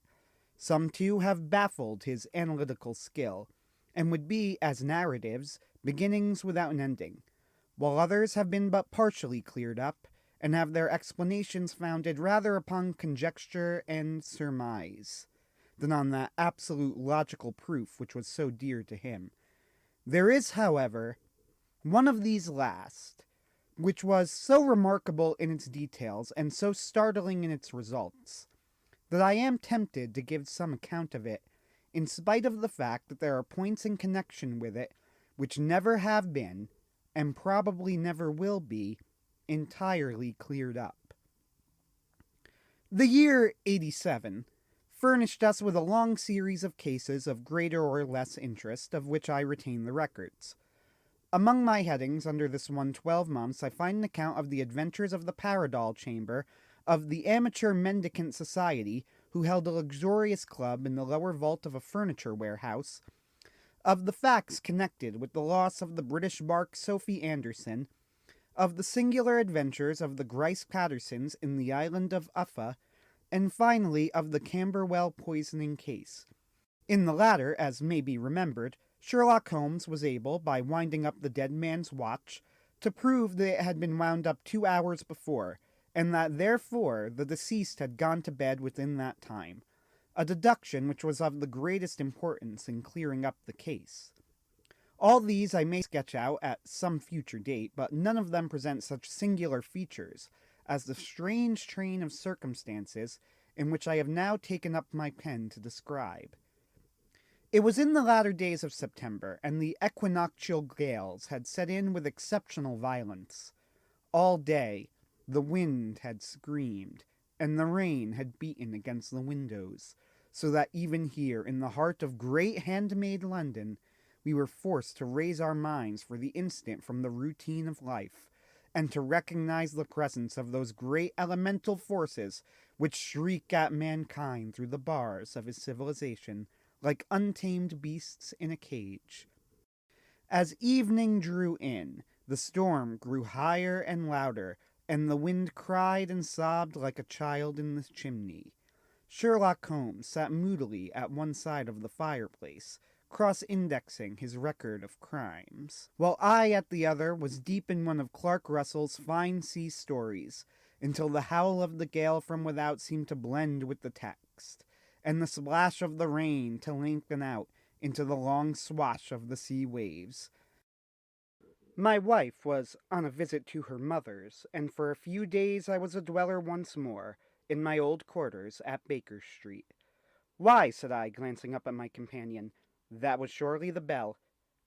[SPEAKER 12] Some, too, have baffled his analytical skill, and would be, as narratives, beginnings without an ending, while others have been but partially cleared up, and have their explanations founded rather upon conjecture and surmise, than on that absolute logical proof which was so dear to him. There is, however, one of these last, which was so remarkable in its details and so startling in its results, that I am tempted to give some account of it, in spite of the fact that there are points in connection with it which never have been, and probably never will be, entirely cleared up. The year 87 furnished us with a long series of cases of greater or less interest, of which I retain the records. Among my headings under this one 12 months, I find an account of the adventures of the Paradol Chamber of the Amateur Mendicant Society, who held a luxurious club in the lower vault of a furniture warehouse, of the facts connected with the loss of the British bark Sophie Anderson, of the singular adventures of the Grice Pattersons in the island of Uffa, and finally of the Camberwell poisoning case. In the latter, as may be remembered, Sherlock Holmes was able, by winding up the dead man's watch, to prove that it had been wound up 2 hours before, and that therefore the deceased had gone to bed within that time, a deduction which was of the greatest importance in clearing up the case. All these I may sketch out at some future date, but none of them present such singular features as the strange train of circumstances in which I have now taken up my pen to describe. It was in the latter days of September, and the equinoctial gales had set in with exceptional violence. All day the wind had screamed, and the rain had beaten against the windows, so that even here, in the heart of great handmade London, we were forced to raise our minds for the instant from the routine of life, and to recognize the presence of those great elemental forces which shriek at mankind through the bars of his civilization, like untamed beasts in a cage. As evening drew in, the storm grew higher and louder, and the wind cried and sobbed like a child in the chimney. Sherlock Holmes sat moodily at one side of the fireplace, cross-indexing his record of crimes, while I at the other was deep in one of Clark Russell's fine sea stories, until the howl of the gale from without seemed to blend with the text, and the splash of the rain to lengthen out into the long swash of the sea waves. My wife was on a visit to her mother's, and for a few days I was a dweller once more in my old quarters at Baker Street. "Why," said I, glancing up at my companion, "that was surely the bell.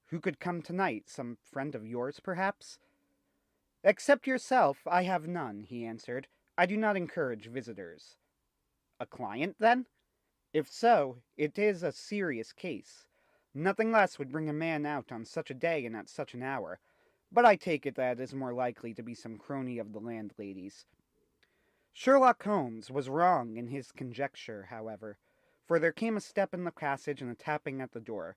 [SPEAKER 12] Who could come tonight? Some friend of yours, perhaps?" "Except yourself, I have none," he answered. "I do not encourage visitors." "A client, then?" "If so, it is a serious case. Nothing less would bring a man out on such a day and at such an hour. But I take it that it is more likely to be some crony of the landlady's." Sherlock Holmes was wrong in his conjecture, however, for there came a step in the passage and a tapping at the door.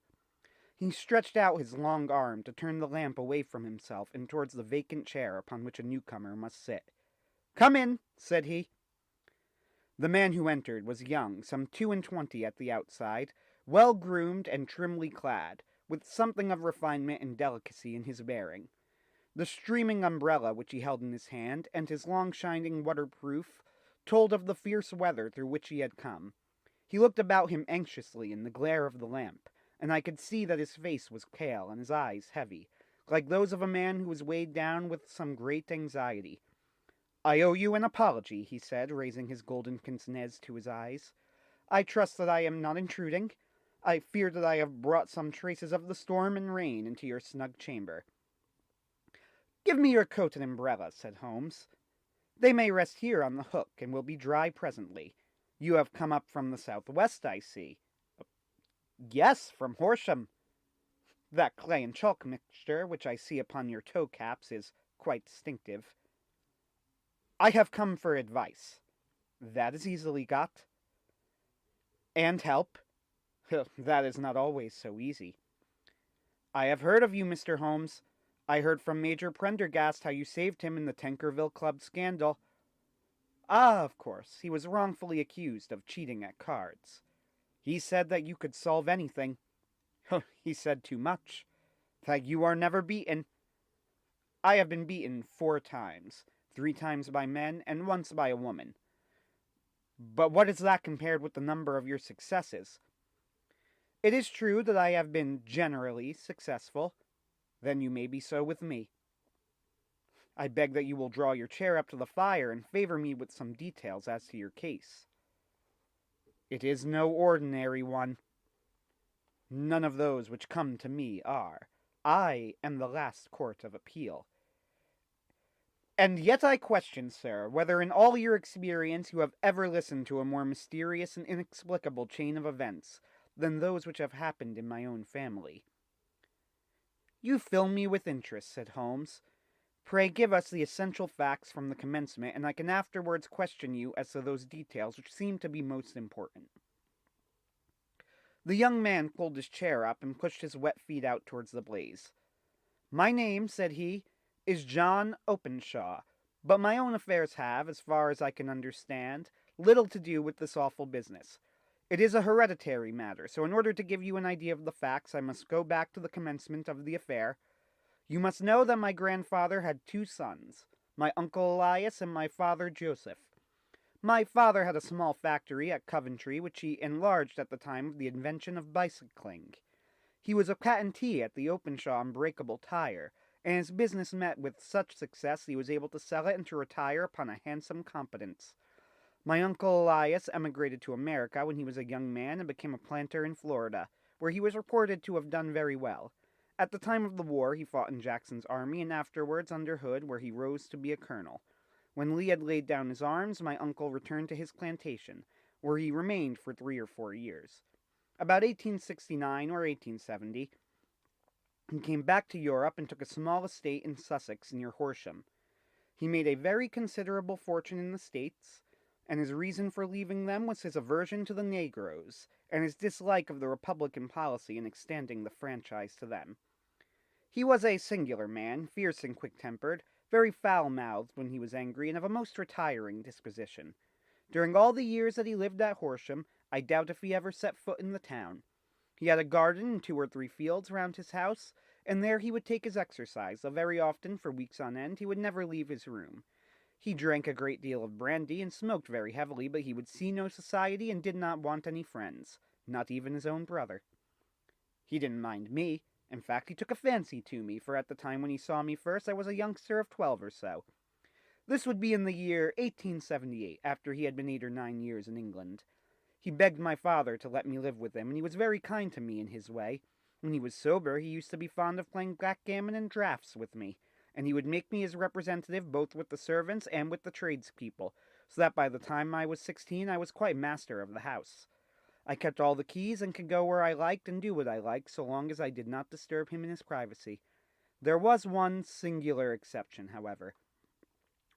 [SPEAKER 12] He stretched out his long arm to turn the lamp away from himself and towards the vacant chair upon which a newcomer must sit. "Come in," said he. The man who entered was young, some 22 at the outside, well groomed and trimly clad, with something of refinement and delicacy in his bearing. The streaming umbrella which he held in his hand, and his long shining waterproof, told of the fierce weather through which he had come. He looked about him anxiously in the glare of the lamp, and I could see that his face was pale and his eyes heavy, like those of a man who is weighed down with some great anxiety. "I owe you an apology," he said, raising his golden pince-nez to his eyes. "I trust that I am not intruding. I fear that I have brought some traces of the storm and rain into your snug chamber." "Give me your coat and umbrella," said Holmes. "They may rest here on the hook, and will be dry presently. You have come up from the southwest, I see." "Yes, from Horsham. That clay and chalk mixture which I see upon your toe caps is quite distinctive. I have come for advice." "That is easily got." "And help." "That is not always so easy." "I have heard of you, Mr. Holmes. I heard from Major Prendergast how you saved him in the Tankerville Club scandal." "Ah, of course, he was wrongfully accused of cheating at cards. He said that you could solve anything." "He said too much. That you are never beaten." "I have been beaten 4 times, 3 times by men, and once by a woman. But what is that compared with the number of your successes?" "It is true that I have been generally successful. Then you may be so with me." "I beg that you will draw your chair up to the fire and favor me with some details as to your case." "It is no ordinary one." "None of those which come to me are. I am the last court of appeal. And yet I question, sir, whether in all your experience you have ever listened to a more mysterious and inexplicable chain of events than those which have happened in my own family." "You fill me with interest," said Holmes. "Pray give us the essential facts from the commencement, and I can afterwards question you as to those details which seem to be most important." The young man pulled his chair up and pushed his wet feet out towards the blaze. "My name," said he, "is John Openshaw, but my own affairs have, as far as I can understand, little to do with this awful business. It is a hereditary matter, so in order to give you an idea of the facts, I must go back to the commencement of the affair. You must know that my grandfather had 2 sons, my uncle Elias and my father Joseph. My father had a small factory at Coventry, which he enlarged at the time of the invention of bicycling. He was a patentee at the Openshaw unbreakable tire, and his business met with such success that he was able to sell it and to retire upon a handsome competence. My uncle Elias emigrated to America when he was a young man and became a planter in Florida, where he was reported to have done very well. At the time of the war he fought in Jackson's army, and afterwards under Hood, where he rose to be a colonel. When Lee had laid down his arms, my uncle returned to his plantation, where he remained for 3 or 4 years. About 1869 or 1870, he came back to Europe and took a small estate in Sussex near Horsham. He made a very considerable fortune in the States, and his reason for leaving them was his aversion to the Negroes, and his dislike of the Republican policy in extending the franchise to them. He was a singular man, fierce and quick-tempered, very foul-mouthed when he was angry, and of a most retiring disposition. During all the years that he lived at Horsham, I doubt if he ever set foot in the town. He had a garden and 2 or 3 fields round his house, and there he would take his exercise, though very often, for weeks on end, he would never leave his room. He drank a great deal of brandy and smoked very heavily, but he would see no society and did not want any friends, not even his own brother. He didn't mind me. In fact, he took a fancy to me, for at the time when he saw me first I was a youngster of 12 or so. This would be in the year 1878, after he had been 8 or 9 years in England. He begged my father to let me live with him, and he was very kind to me in his way. When he was sober, he used to be fond of playing backgammon and draughts with me, and he would make me his representative both with the servants and with the tradespeople, so that by the time I was 16 I was quite master of the house. I kept all the keys and could go where I liked and do what I liked, so long as I did not disturb him in his privacy. There was one singular exception, however,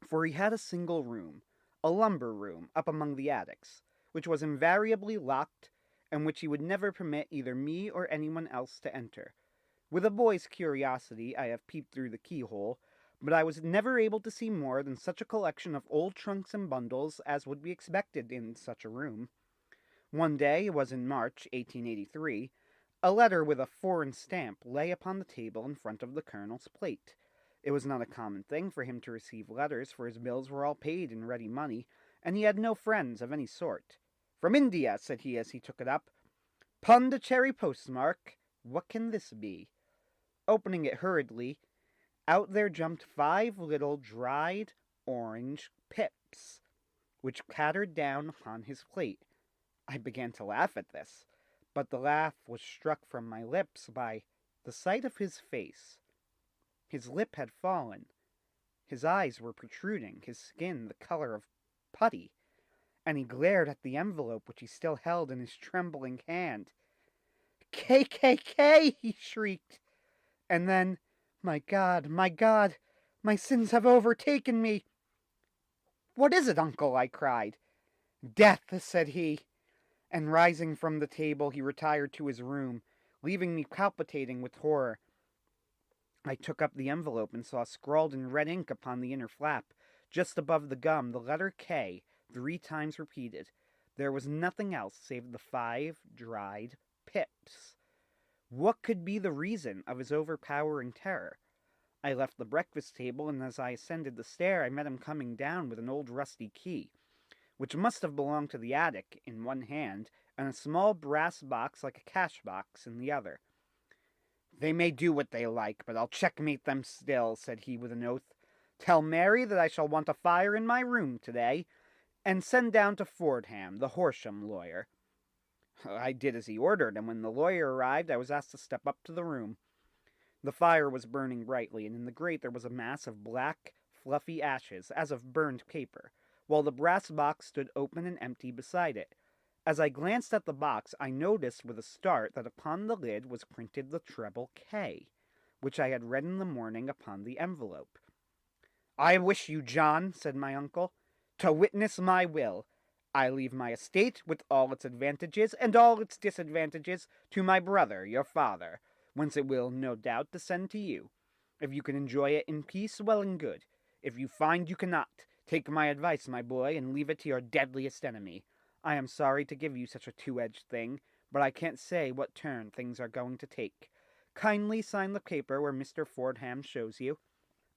[SPEAKER 12] for he had a single room, a lumber room, up among the attics, which was invariably locked, and which he would never permit either me or anyone else to enter. With a boy's curiosity I have peeped through the keyhole, but I was never able to see more than such a collection of old trunks and bundles as would be expected in such a room. One day, it was in March, 1883, A letter with a foreign stamp lay upon the table in front of the colonel's plate. It was not a common thing for him to receive letters, for his bills were all paid in ready money, and he had no friends of any sort. "From India," said he as he took it up. "Pondicherry postmark. What can this be?" Opening it hurriedly, out there jumped 5 little dried orange pips, which clattered down upon his plate. I began to laugh at this, but the laugh was struck from my lips by the sight of his face. His lip had fallen, his eyes were protruding, his skin the color of putty, and he glared at the envelope which he still held in his trembling hand. "KKK!" he shrieked, and then, my God, my sins have overtaken me." "What is it, uncle?" I cried. "Death," said he, and rising from the table he retired to his room, leaving me palpitating with horror. I took up the envelope and saw scrawled in red ink upon the inner flap, just above the gum, the letter K, 3 times repeated. There was nothing else save the 5 dried pips. What could be the reason of his overpowering terror? I left the breakfast table, and as I ascended the stair I met him coming down with an old rusty key, which must have belonged to the attic, in one hand, and a small brass box like a cash box in the other. "They may do what they like, but I'll checkmate them still," said he with an oath. "Tell Mary that I shall want a fire in my room today, and send down to Fordham, the Horsham lawyer." I did as he ordered, and when the lawyer arrived I was asked to step up to the room. The fire was burning brightly, and in the grate there was a mass of black, fluffy ashes, as of burned paper, while the brass box stood open and empty beside it. As I glanced at the box, I noticed with a start that upon the lid was printed the treble K, which I had read in the morning upon the envelope. "I wish you, John," said my uncle, "to witness my will. I leave my estate, with all its advantages and all its disadvantages, to my brother, your father, whence it will, no doubt, descend to you. If you can enjoy it in peace, well and good. If you find you cannot, take my advice, my boy, and leave it to your deadliest enemy. I am sorry to give you such a two-edged thing, but I can't say what turn things are going to take. Kindly sign the paper where Mr. Fordham shows you."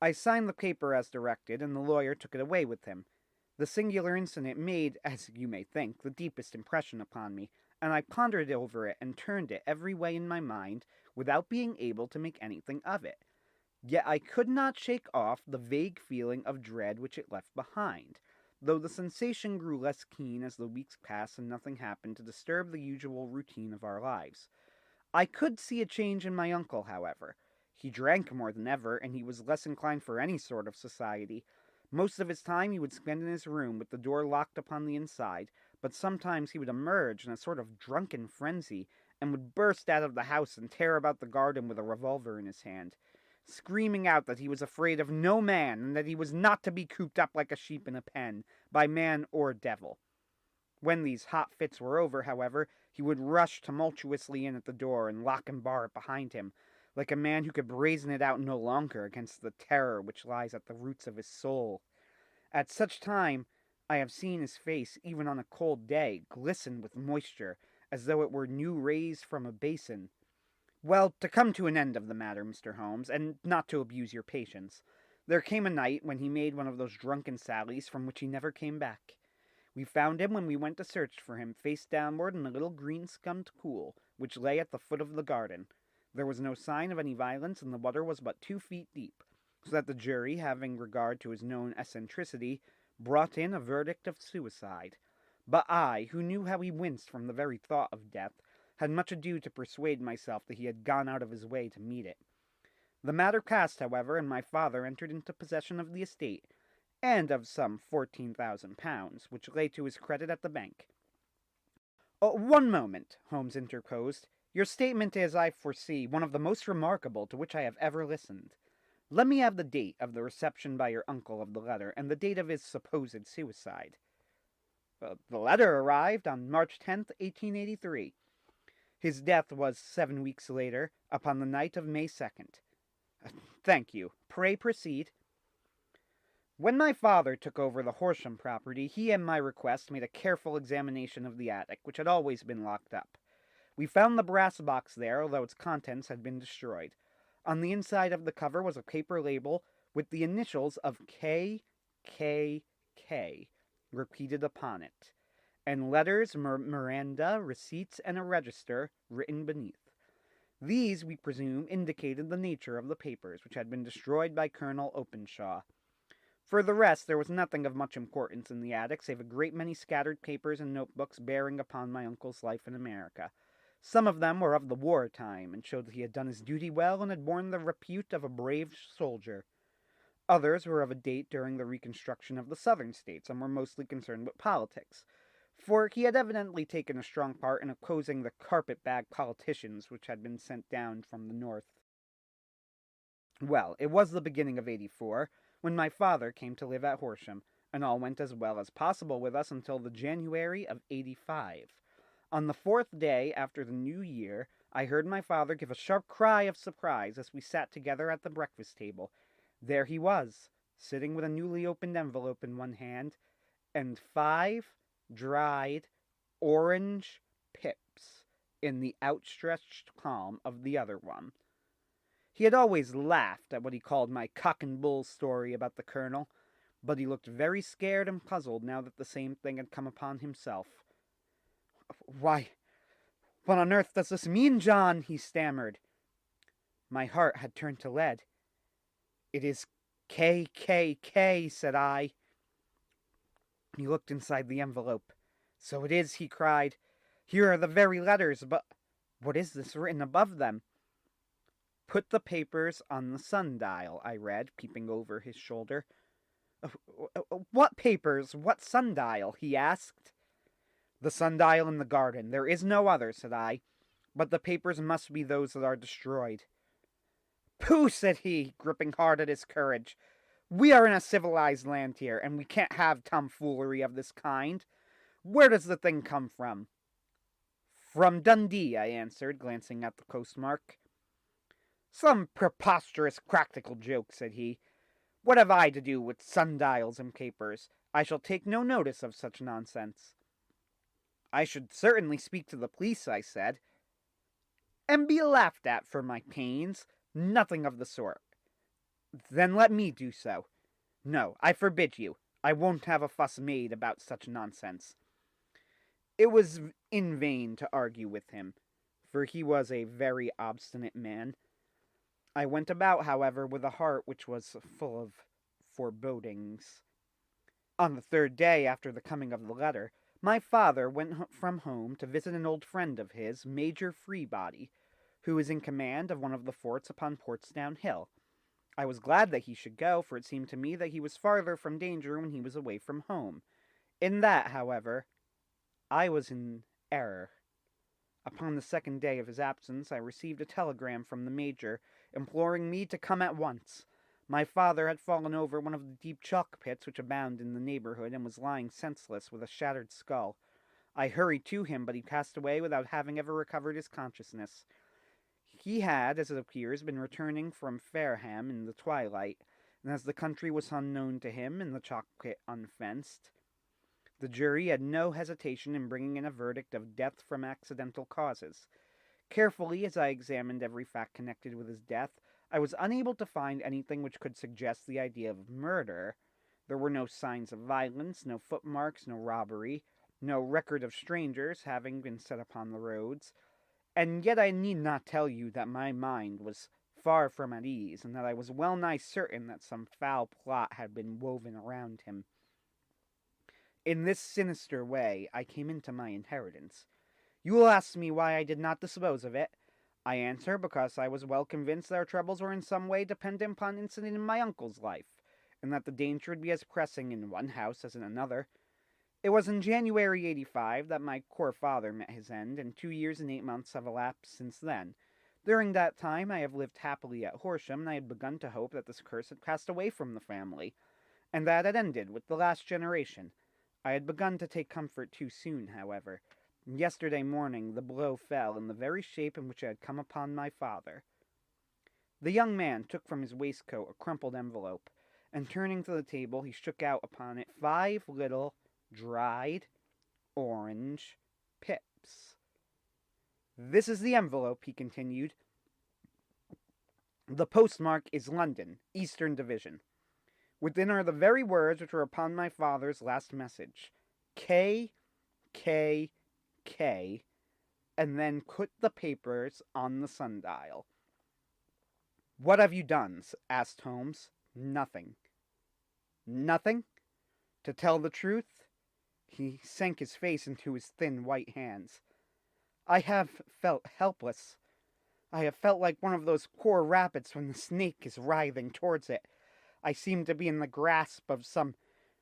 [SPEAKER 12] I signed the paper as directed, and the lawyer took it away with him. The singular incident made, as you may think, the deepest impression upon me, and I pondered over it and turned it every way in my mind, without being able to make anything of it. Yet I could not shake off the vague feeling of dread which it left behind, though the sensation grew less keen as the weeks passed and nothing happened to disturb the usual routine of our lives. I could see a change in my uncle, however. He drank more than ever, and he was less inclined for any sort of society. Most of his time he would spend in his room with the door locked upon the inside, but sometimes he would emerge in a sort of drunken frenzy, and would burst out of the house and tear about the garden with a revolver in his hand, screaming out that he was afraid of no man, and that he was not to be cooped up like a sheep in a pen, by man or devil. When these hot fits were over, however, he would rush tumultuously in at the door, and lock and bar it behind him, like a man who could brazen it out no longer against the terror which lies at the roots of his soul. At such time I have seen his face, even on a cold day, glisten with moisture, as though it were new raised from a basin. Well, to come to an end of the matter, Mr. Holmes, and not to abuse your patience, there came a night when he made one of those drunken sallies from which he never came back. We found him when we went to search for him, face downward in a little green-scummed pool, which lay at the foot of the garden. There was no sign of any violence, and the water was but 2 feet deep, so that the jury, having regard to his known eccentricity, brought in a verdict of suicide. But I, who knew how he winced from the very thought of death, had much ado to persuade myself that he had gone out of his way to meet it. The matter passed, however, and my father entered into possession of the estate, and of some £14,000, which lay to his credit at the bank. "One moment," Holmes interposed. "Your statement is, I foresee, one of the most remarkable to which I have ever listened. Let me have the date of the reception by your uncle of the letter, and the date of his supposed suicide." "The letter arrived on March 10th, 1883. His death was 7 weeks later, upon the night of May 2nd. "Thank you. Pray proceed." "When my father took over the Horsham property, he, at my request, made a careful examination of the attic, which had always been locked up. We found the brass box there, although its contents had been destroyed. On the inside of the cover was a paper label with the initials of KKK repeated upon it, and letters, Miranda, receipts, and a register written beneath. These, we presume, indicated the nature of the papers, which had been destroyed by Colonel Openshaw. For the rest, there was nothing of much importance in the attic, save a great many scattered papers and notebooks bearing upon my uncle's life in America. Some of them were of the war time, and showed that he had done his duty well and had borne the repute of a brave soldier. Others were of a date during the reconstruction of the southern states, and were mostly concerned with politics, for he had evidently taken a strong part in opposing the carpet-bag politicians which had been sent down from the north. Well, it was the beginning of '84, when my father came to live at Horsham, and all went as well as possible with us until the January of '85. On the 4th day after the New Year, I heard my father give a sharp cry of surprise as we sat together at the breakfast table. There he was, sitting with a newly opened envelope in one hand, and 5 dried orange pips in the outstretched palm of the other one. He had always laughed at what he called my cock and bull story about the colonel, but he looked very scared and puzzled now that the same thing had come upon himself. "Why, what on earth does this mean, John?" he stammered. My heart had turned to lead. "It is KKK," said I. He looked inside the envelope. "So it is," he cried. "Here are the very letters, but what is this written above them?" "Put the papers on the sundial," I read, peeping over his shoulder. "What papers? What sundial?" he asked. "The sundial in the garden. There is no other," said I. "But the papers must be those that are destroyed." "Pooh!" said he, gripping hard at his courage. "We are in a civilized land here, and we can't have tomfoolery of this kind. Where does the thing come from?" "From Dundee," I answered, glancing at the postmark. "Some preposterous practical joke," said he. "What have I to do with sundials and papers? I shall take no notice of such nonsense." "I should certainly speak to the police," I said. "And be laughed at for my pains? Nothing of the sort." "Then let me do so." "No, I forbid you. I won't have a fuss made about such nonsense." It was in vain to argue with him, for he was a very obstinate man. I went about, however, with a heart which was full of forebodings. On the 3rd day after the coming of the letter, my father went from home to visit an old friend of his, Major Freebody, who is in command of one of the forts upon Portsdown Hill. I was glad that he should go, for it seemed to me that he was farther from danger when he was away from home. In that, however, I was in error. Upon the 2nd day of his absence, I received a telegram from the Major, imploring me to come at once. My father had fallen over one of the deep chalk pits which abound in the neighborhood, and was lying senseless with a shattered skull. I hurried to him, but he passed away without having ever recovered his consciousness. He had, as it appears, been returning from Fareham in the twilight, and as the country was unknown to him and the chalk pit unfenced, the jury had no hesitation in bringing in a verdict of death from accidental causes. Carefully as I examined every fact connected with his death, I was unable to find anything which could suggest the idea of murder. There were no signs of violence, no footmarks, no robbery, no record of strangers having been set upon the roads, and yet I need not tell you that my mind was far from at ease, and that I was well nigh certain that some foul plot had been woven around him. In this sinister way I came into my inheritance. You will ask me why I did not dispose of it. I answer, because I was well convinced that our troubles were in some way dependent upon an incident in my uncle's life, and that the danger would be as pressing in one house as in another. It was in January '85 that my poor father met his end, and 2 years and 8 months have elapsed since then. During that time I have lived happily at Horsham, and I had begun to hope that this curse had passed away from the family, and that it had ended with the last generation. I had begun to take comfort too soon, however. Yesterday morning the blow fell in the very shape in which it had come upon my father. The young man took from his waistcoat a crumpled envelope, and turning to the table he shook out upon it 5 little dried orange pips. This is the envelope, he continued. The postmark is London, Eastern Division. Within are the very words which were upon my father's last message. K, K, K, and then put the papers on the sundial. What have you done? Asked Holmes. Nothing. Nothing? To tell the truth? He sank his face into his thin white hands. I have felt helpless. I have felt like one of those poor rabbits when the snake is writhing towards it. I seem to be in the grasp of some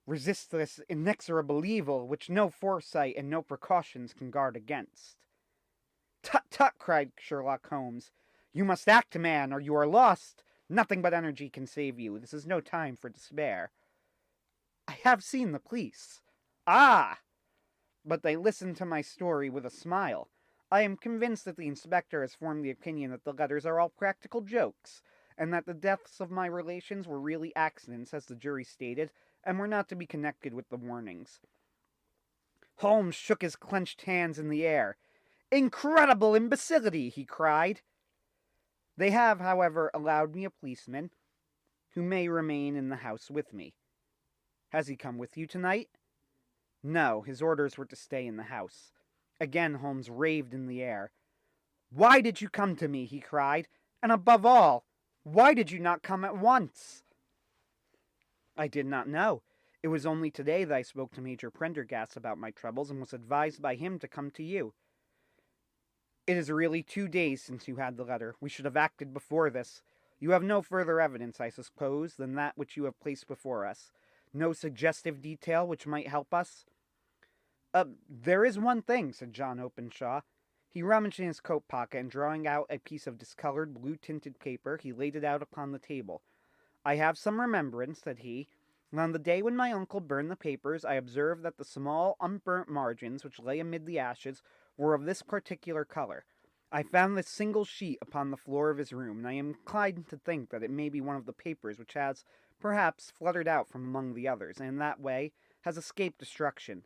[SPEAKER 12] resistless, inexorable evil which no foresight and no precautions can guard against. Tut, tut, cried Sherlock Holmes. You must act, man, or you are lost. Nothing but energy can save you. This is no time for despair. I have seen the police. Ah! But they listened to my story with a smile. I am convinced that the inspector has formed the opinion that the letters are all practical jokes, and that the deaths of my relations were really accidents, as the jury stated, and were not to be connected with the warnings. Holmes shook his clenched hands in the air. Incredible imbecility, he cried. They have, however, allowed me a policeman, who may remain in the house with me. Has he come with you tonight? No, his orders were to stay in the house. Again Holmes raved in the air. Why did you come to me? He cried. And above all, why did you not come at once? I did not know. It was only today that I spoke to Major Prendergast about my troubles and was advised by him to come to you. It is really 2 days since you had the letter. We should have acted before this. You have no further evidence, I suppose, than that which you have placed before us. No suggestive detail which might help us? There is one thing, said John Openshaw. He rummaged in his coat pocket, and drawing out a piece of discolored, blue-tinted paper, he laid it out upon the table. I have some remembrance, said he, and on the day when my uncle burned the papers, I observed that the small, unburnt margins which lay amid the ashes were of this particular color. I found this single sheet upon the floor of his room, and I am inclined to think that it may be one of the papers which has, perhaps, fluttered out from among the others, and in that way has escaped destruction.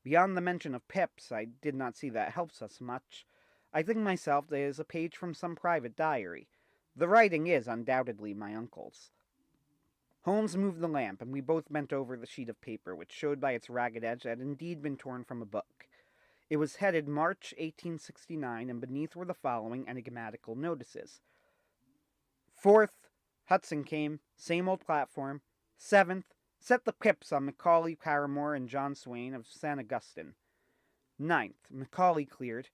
[SPEAKER 12] Beyond the mention of Pips, I did not see that helps us much. I think myself that it is a page from some private diary. The writing is undoubtedly my uncle's. Holmes moved the lamp, and we both bent over the sheet of paper, which showed by its ragged edge that it had indeed been torn from a book. It was headed March 1869, and beneath were the following enigmatical notices. 4th, Hudson came, same old platform. 7th, set the pips on Macaulay, Paramore, and John Swain of St. Augustine. 9th, Macaulay cleared.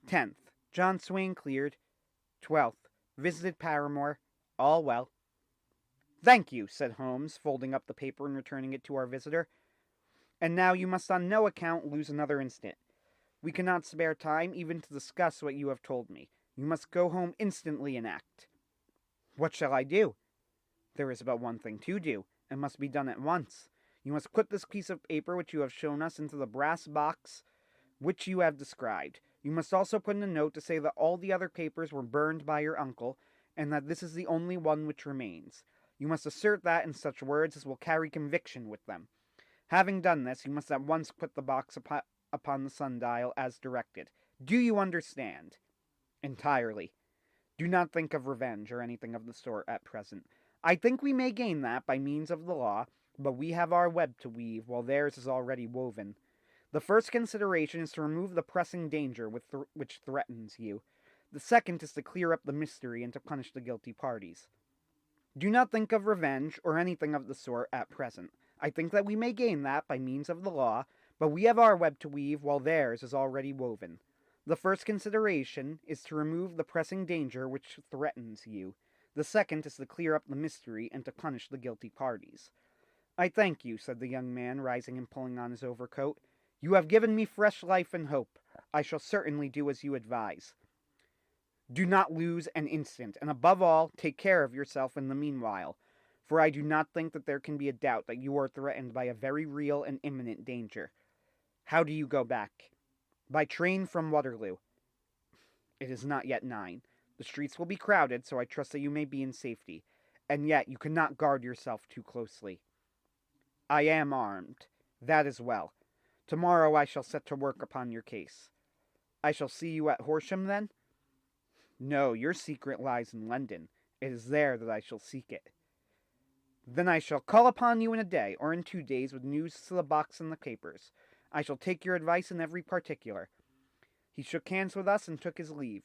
[SPEAKER 12] 10th, John Swain cleared. 12th, visited Paramore. All well. Thank you, said Holmes, folding up the paper and returning it to our visitor. And now you must on no account lose another instant. We cannot spare time even to discuss what you have told me. You must go home instantly and act. What shall I do? There is but one thing to do, and must be done at once. You must put this piece of paper which you have shown us into the brass box which you have described. You must also put in a note to say that all the other papers were burned by your uncle, and that this is the only one which remains. You must assert that in such words as will carry conviction with them. Having done this, you must at once put the box upon the sundial as directed. Do you understand? Entirely. Do not think of revenge or anything of the sort at present. I think we may gain that by means of the law, but we have our web to weave, while theirs is already woven. The first consideration is to remove the pressing danger which threatens you. The second is to clear up the mystery and to punish the guilty parties. Do not think of revenge or anything of the sort at present. I think that we may gain that by means of the law, but we have our web to weave, while theirs is already woven. The first consideration is to remove the pressing danger which threatens you. The second is to clear up the mystery and to punish the guilty parties. I thank you, said the young man, rising and pulling on his overcoat. You have given me fresh life and hope. I shall certainly do as you advise. Do not lose an instant, and above all, take care of yourself in the meanwhile, for I do not think that there can be a doubt that you are threatened by a very real and imminent danger. How do you go back? By train from Waterloo. It is not yet 9. The streets will be crowded, so I trust that you may be in safety, and yet you cannot guard yourself too closely. I am armed. That is well. Tomorrow I shall set to work upon your case. I shall see you at Horsham, then? No, your secret lies in London. It is there that I shall seek it. Then I shall call upon you in a day, or in 2 days, with news to the box and the papers. I shall take your advice in every particular. He shook hands with us and took his leave.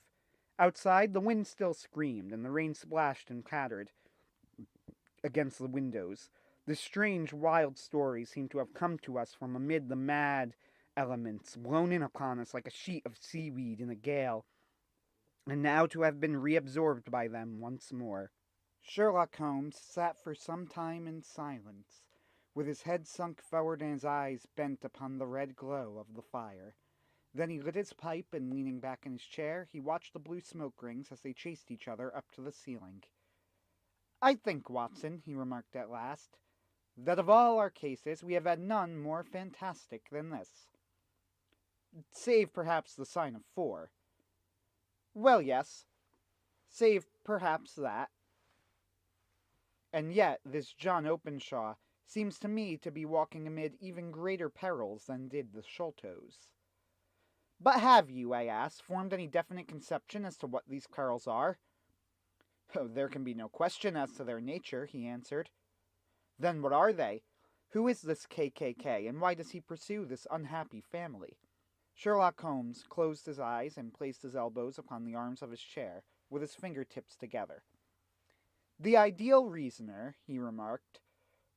[SPEAKER 12] Outside, the wind still screamed, and the rain splashed and pattered against the windows. The strange, wild story seemed to have come to us from amid the mad elements, blown in upon us like a sheet of seaweed in a gale, and now to have been reabsorbed by them once more. Sherlock Holmes sat for some time in silence, with his head sunk forward and his eyes bent upon the red glow of the fire. Then he lit his pipe, and leaning back in his chair, he watched the blue smoke rings as they chased each other up to the ceiling. "I think, Watson," he remarked at last, "that of all our cases we have had none more fantastic than this. Save perhaps the sign of 4. Well, yes, save perhaps that. And yet this John Openshaw seems to me to be walking amid even greater perils than did the Sholtos. But have you, I asked, formed any definite conception as to what these perils are?" "Oh, there can be no question as to their nature," he answered. "Then what are they? Who is this KKK, and why does he pursue this unhappy family?" Sherlock Holmes closed his eyes and placed his elbows upon the arms of his chair, with his fingertips together. "The ideal reasoner," he remarked,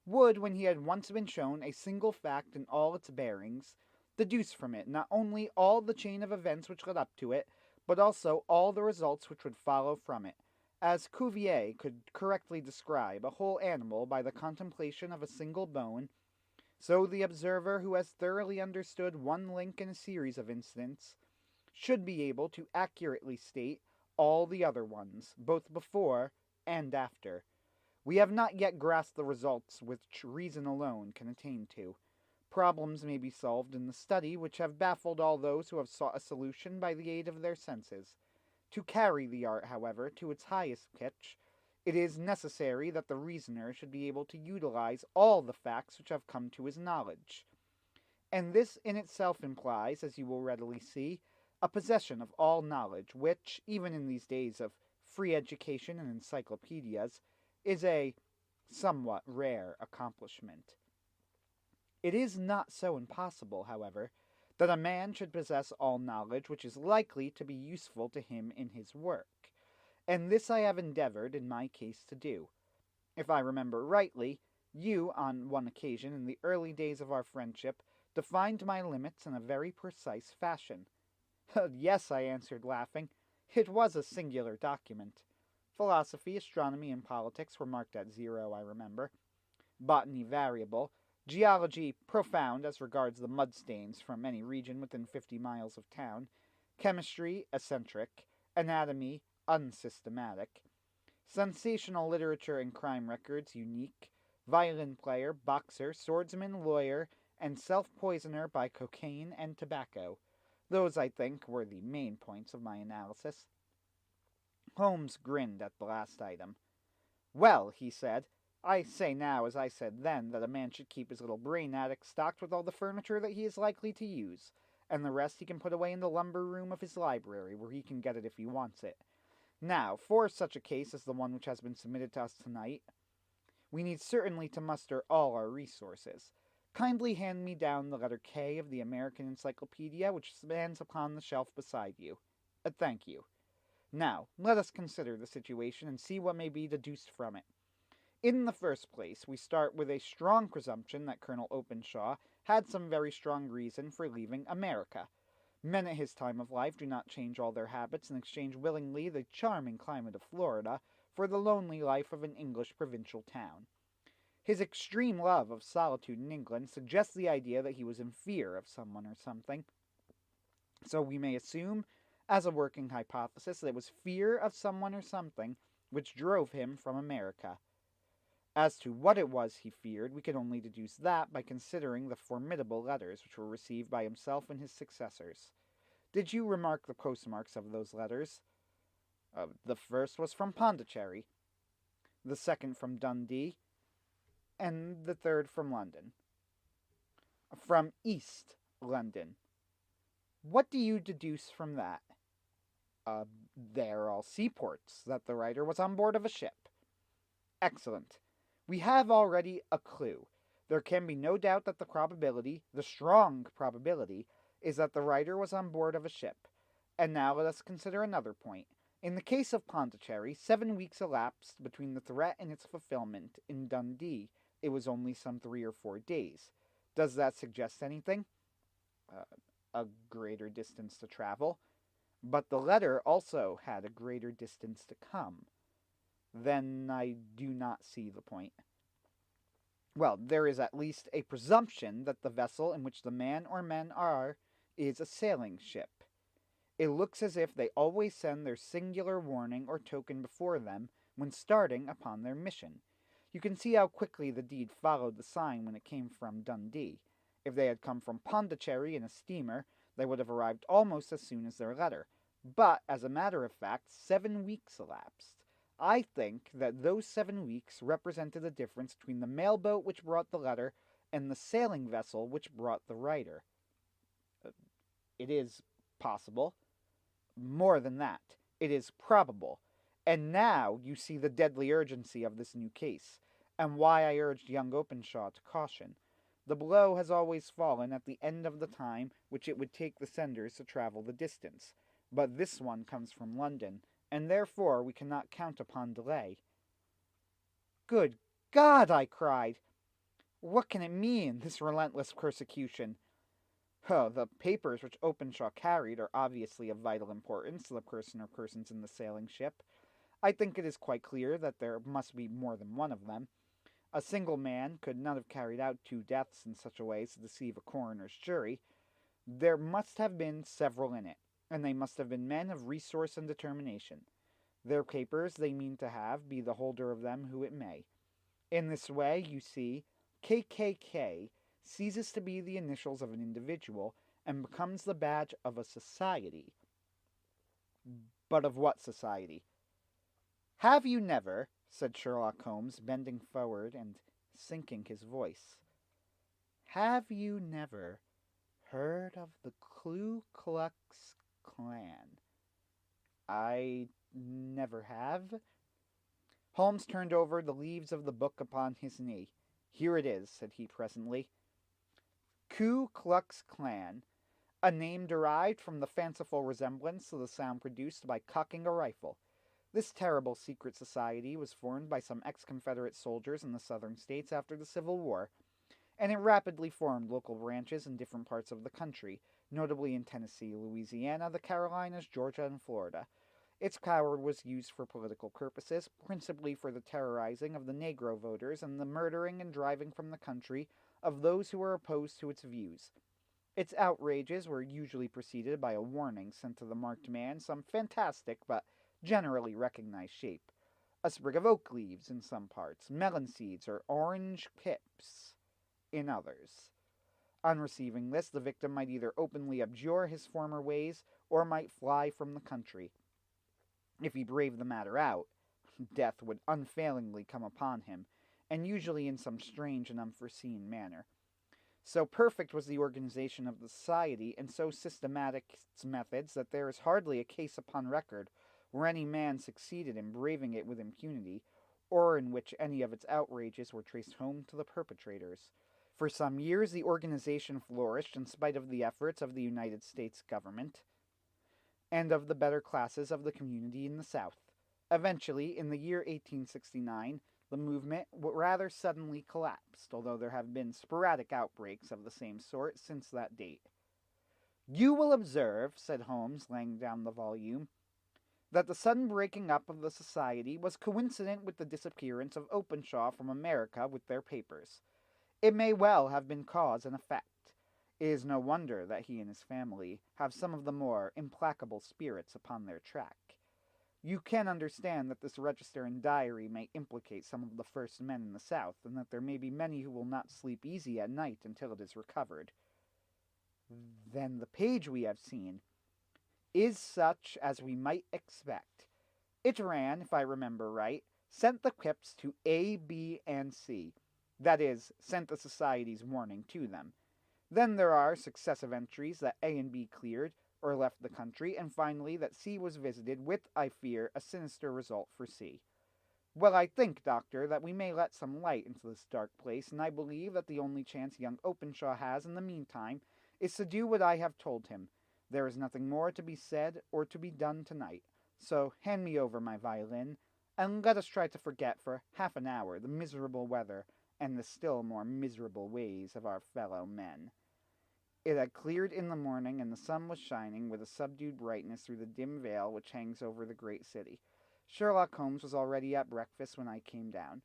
[SPEAKER 12] "would, when he had once been shown a single fact in all its bearings, deduce from it not only all the chain of events which led up to it, but also all the results which would follow from it. As Cuvier could correctly describe a whole animal by the contemplation of a single bone, so the observer who has thoroughly understood one link in a series of incidents should be able to accurately state all the other ones, both before and after. We have not yet grasped the results which reason alone can attain to. Problems may be solved in the study which have baffled all those who have sought a solution by the aid of their senses. To carry the art, however, to its highest pitch, it is necessary that the reasoner should be able to utilize all the facts which have come to his knowledge. And this in itself implies, as you will readily see, a possession of all knowledge, which, even in these days of free education and encyclopedias, is a somewhat rare accomplishment. It is not so impossible, however, that a man should possess all knowledge which is likely to be useful to him in his work, and this I have endeavored in my case to do. If I remember rightly, you, on one occasion in the early days of our friendship, defined my limits in a very precise fashion. "Yes," I answered, laughing, "it was a singular document. Philosophy, astronomy, and politics were marked at 0, I remember. Botany variable, geology profound as regards the mud stains from any region within 50 miles of town, chemistry eccentric, anatomy unsystematic, sensational literature and crime records unique, violin player, boxer, swordsman, lawyer, and self-poisoner by cocaine and tobacco. Those, I think, were the main points of my analysis." Holmes grinned at the last item. "Well," he said, "I say now, as I said then, that a man should keep his little brain attic stocked with all the furniture that he is likely to use, and the rest he can put away in the lumber room of his library, where he can get it if he wants it. Now, for such a case as the one which has been submitted to us tonight, we need certainly to muster all our resources. Kindly hand me down the letter K of the American Encyclopedia, which stands upon the shelf beside you. Thank you. Now, let us consider the situation and see what may be deduced from it. In the first place, we start with a strong presumption that Colonel Openshaw had some very strong reason for leaving America. Men at his time of life do not change all their habits and exchange willingly the charming climate of Florida for the lonely life of an English provincial town. His extreme love of solitude in England suggests the idea that he was in fear of someone or something. So we may assume, as a working hypothesis, that it was fear of someone or something which drove him from America. As to what it was he feared, we can only deduce that by considering the formidable letters which were received by himself and his successors. Did you remark the postmarks of those letters? The first was from Pondicherry, the second from Dundee, and the third from London. From East London. What do you deduce from that? They're all seaports, that the writer was on board of a ship. Excellent. We have already a clue. There can be no doubt that the probability, the strong probability, is that the writer was on board of a ship. And now let us consider another point. In the case of Pondicherry, 7 weeks elapsed between the threat and its fulfillment. In Dundee, it was only some 3 or 4 days. Does that suggest anything? A greater distance to travel. But the letter also had a greater distance to come. Then I do not see the point. Well, there is at least a presumption that the vessel in which the man or men are is a sailing ship. It looks as if they always send their singular warning or token before them when starting upon their mission. You can see how quickly the deed followed the sign when it came from Dundee. If they had come from Pondicherry in a steamer, they would have arrived almost as soon as their letter. But, as a matter of fact, 7 weeks elapsed. I think that those 7 weeks represented the difference between the mailboat which brought the letter and the sailing vessel which brought the writer. It is possible. More than that, it is probable. And now you see the deadly urgency of this new case, and why I urged young Openshaw to caution. The blow has always fallen at the end of the time which it would take the senders to travel the distance. But this one comes from London, and therefore we cannot count upon delay. Good God, I cried. What can it mean, this relentless persecution? Oh, the papers which Openshaw carried are obviously of vital importance to the person or persons in the sailing ship. I think it is quite clear that there must be more than one of them. A single man could not have carried out 2 deaths in such a way as to deceive a coroner's jury. There must have been several in it, and they must have been men of resource and determination. Their papers they mean to have, be the holder of them who it may. In this way, you see, KKK ceases to be the initials of an individual and becomes the badge of a society. But of what society? Have you never, said Sherlock Holmes, bending forward and sinking his voice, have you never heard of the Ku Klux Klan? I never have. Holmes turned over the leaves of the book upon his knee. Here it is, said he presently. Ku Klux Klan, a name derived from the fanciful resemblance to the sound produced by cocking a rifle. This terrible secret society was formed by some ex-Confederate soldiers in the southern states after the Civil War, and it rapidly formed local branches in different parts of the country, notably in Tennessee, Louisiana, the Carolinas, Georgia, and Florida. Its power was used for political purposes, principally for the terrorizing of the Negro voters and the murdering and driving from the country of those who were opposed to its views. Its outrages were usually preceded by a warning sent to the marked man, some fantastic but generally recognized shape. A sprig of oak leaves in some parts, melon seeds, or orange pips in others. On receiving this, the victim might either openly abjure his former ways, or might fly from the country. If he braved the matter out, death would unfailingly come upon him, and usually in some strange and unforeseen manner. So perfect was the organization of the society, and so systematic its methods, that there is hardly a case upon record where any man succeeded in braving it with impunity, or in which any of its outrages were traced home to the perpetrators. For some years the organization flourished in spite of the efforts of the United States government and of the better classes of the community in the South. Eventually, in the year 1869, the movement rather suddenly collapsed, although there have been sporadic outbreaks of the same sort since that date. You will observe, said Holmes, laying down the volume, that the sudden breaking up of the society was coincident with the disappearance of Openshaw from America with their papers. It may well have been cause and effect. It is no wonder that he and his family have some of the more implacable spirits upon their track. You can understand that this register and diary may implicate some of the first men in the South, and that there may be many who will not sleep easy at night until it is recovered. Then the page we have seen is such as we might expect. It ran, if I remember right, sent the quips to A, B, and C. That is, sent the society's warning to them. Then there are successive entries that A and B cleared or left the country, and finally that C was visited with, I fear, a sinister result for C. Well, I think, Doctor, that we may let some light into this dark place, and I believe that the only chance young Openshaw has in the meantime is to do what I have told him. There is nothing more to be said or to be done tonight, so hand me over my violin, and let us try to forget for half an hour the miserable weather and the still more miserable ways of our fellow men. It had cleared in the morning, and the sun was shining with a subdued brightness through the dim veil which hangs over the great city. Sherlock Holmes was already at breakfast when I came down.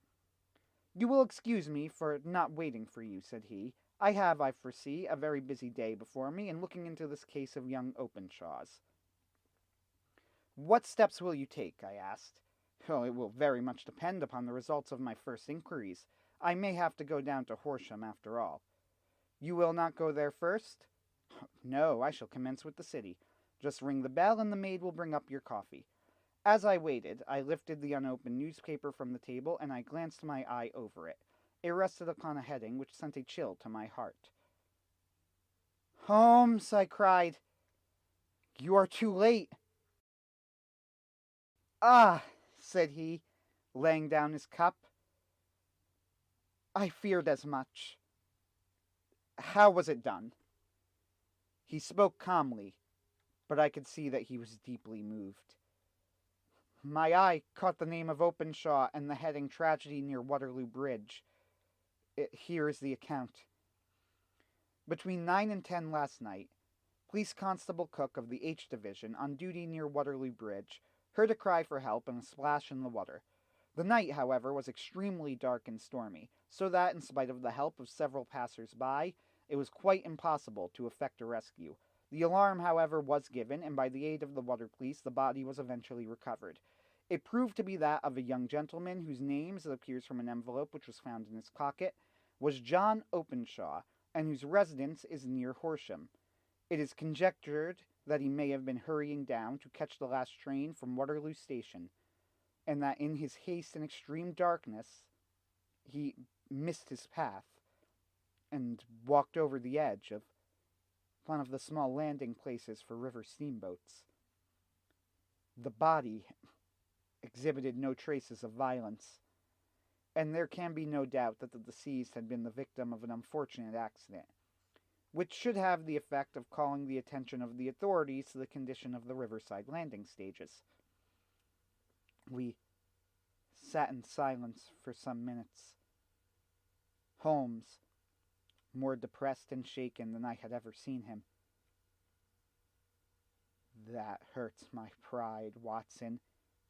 [SPEAKER 12] "You will excuse me for not waiting for you," said he. "I have, I foresee, a very busy day before me in looking into this case of young Openshaw's." "What steps will you take?" I asked. "Oh, it will very much depend upon the results of my first inquiries. I may have to go down to Horsham after all." "You will not go there first?" "No, I shall commence with the city. Just ring the bell, and the maid will bring up your coffee." As I waited, I lifted the unopened newspaper from the table, and I glanced my eye over it. It rested upon a heading which sent a chill to my heart. "Holmes," I cried, "you are too late." "Ah," said he, laying down his cup, "I feared as much. How was it done?" He spoke calmly, but I could see that he was deeply moved. "My eye caught the name of Openshaw and the heading Tragedy near Waterloo Bridge. Here is the account. Between 9 and 10 last night, Police Constable Cook of the H Division, on duty near Waterloo Bridge, heard a cry for help and a splash in the water. The night, however, was extremely dark and stormy, so that, in spite of the help of several passers-by, it was quite impossible to effect a rescue. The alarm, however, was given, and by the aid of the water police the body was eventually recovered. It proved to be that of a young gentleman whose name, as it appears from an envelope which was found in his pocket, was John Openshaw, and whose residence is near Horsham. It is conjectured that he may have been hurrying down to catch the last train from Waterloo Station, and that in his haste and extreme darkness he missed his path and walked over the edge of one of the small landing places for river steamboats. The body exhibited no traces of violence, and there can be no doubt that the deceased had been the victim of an unfortunate accident, which should have the effect of calling the attention of the authorities to the condition of the riverside landing stages. We sat in silence for some minutes. Holmes, more depressed and shaken than I had ever seen him. "That hurts my pride, Watson,"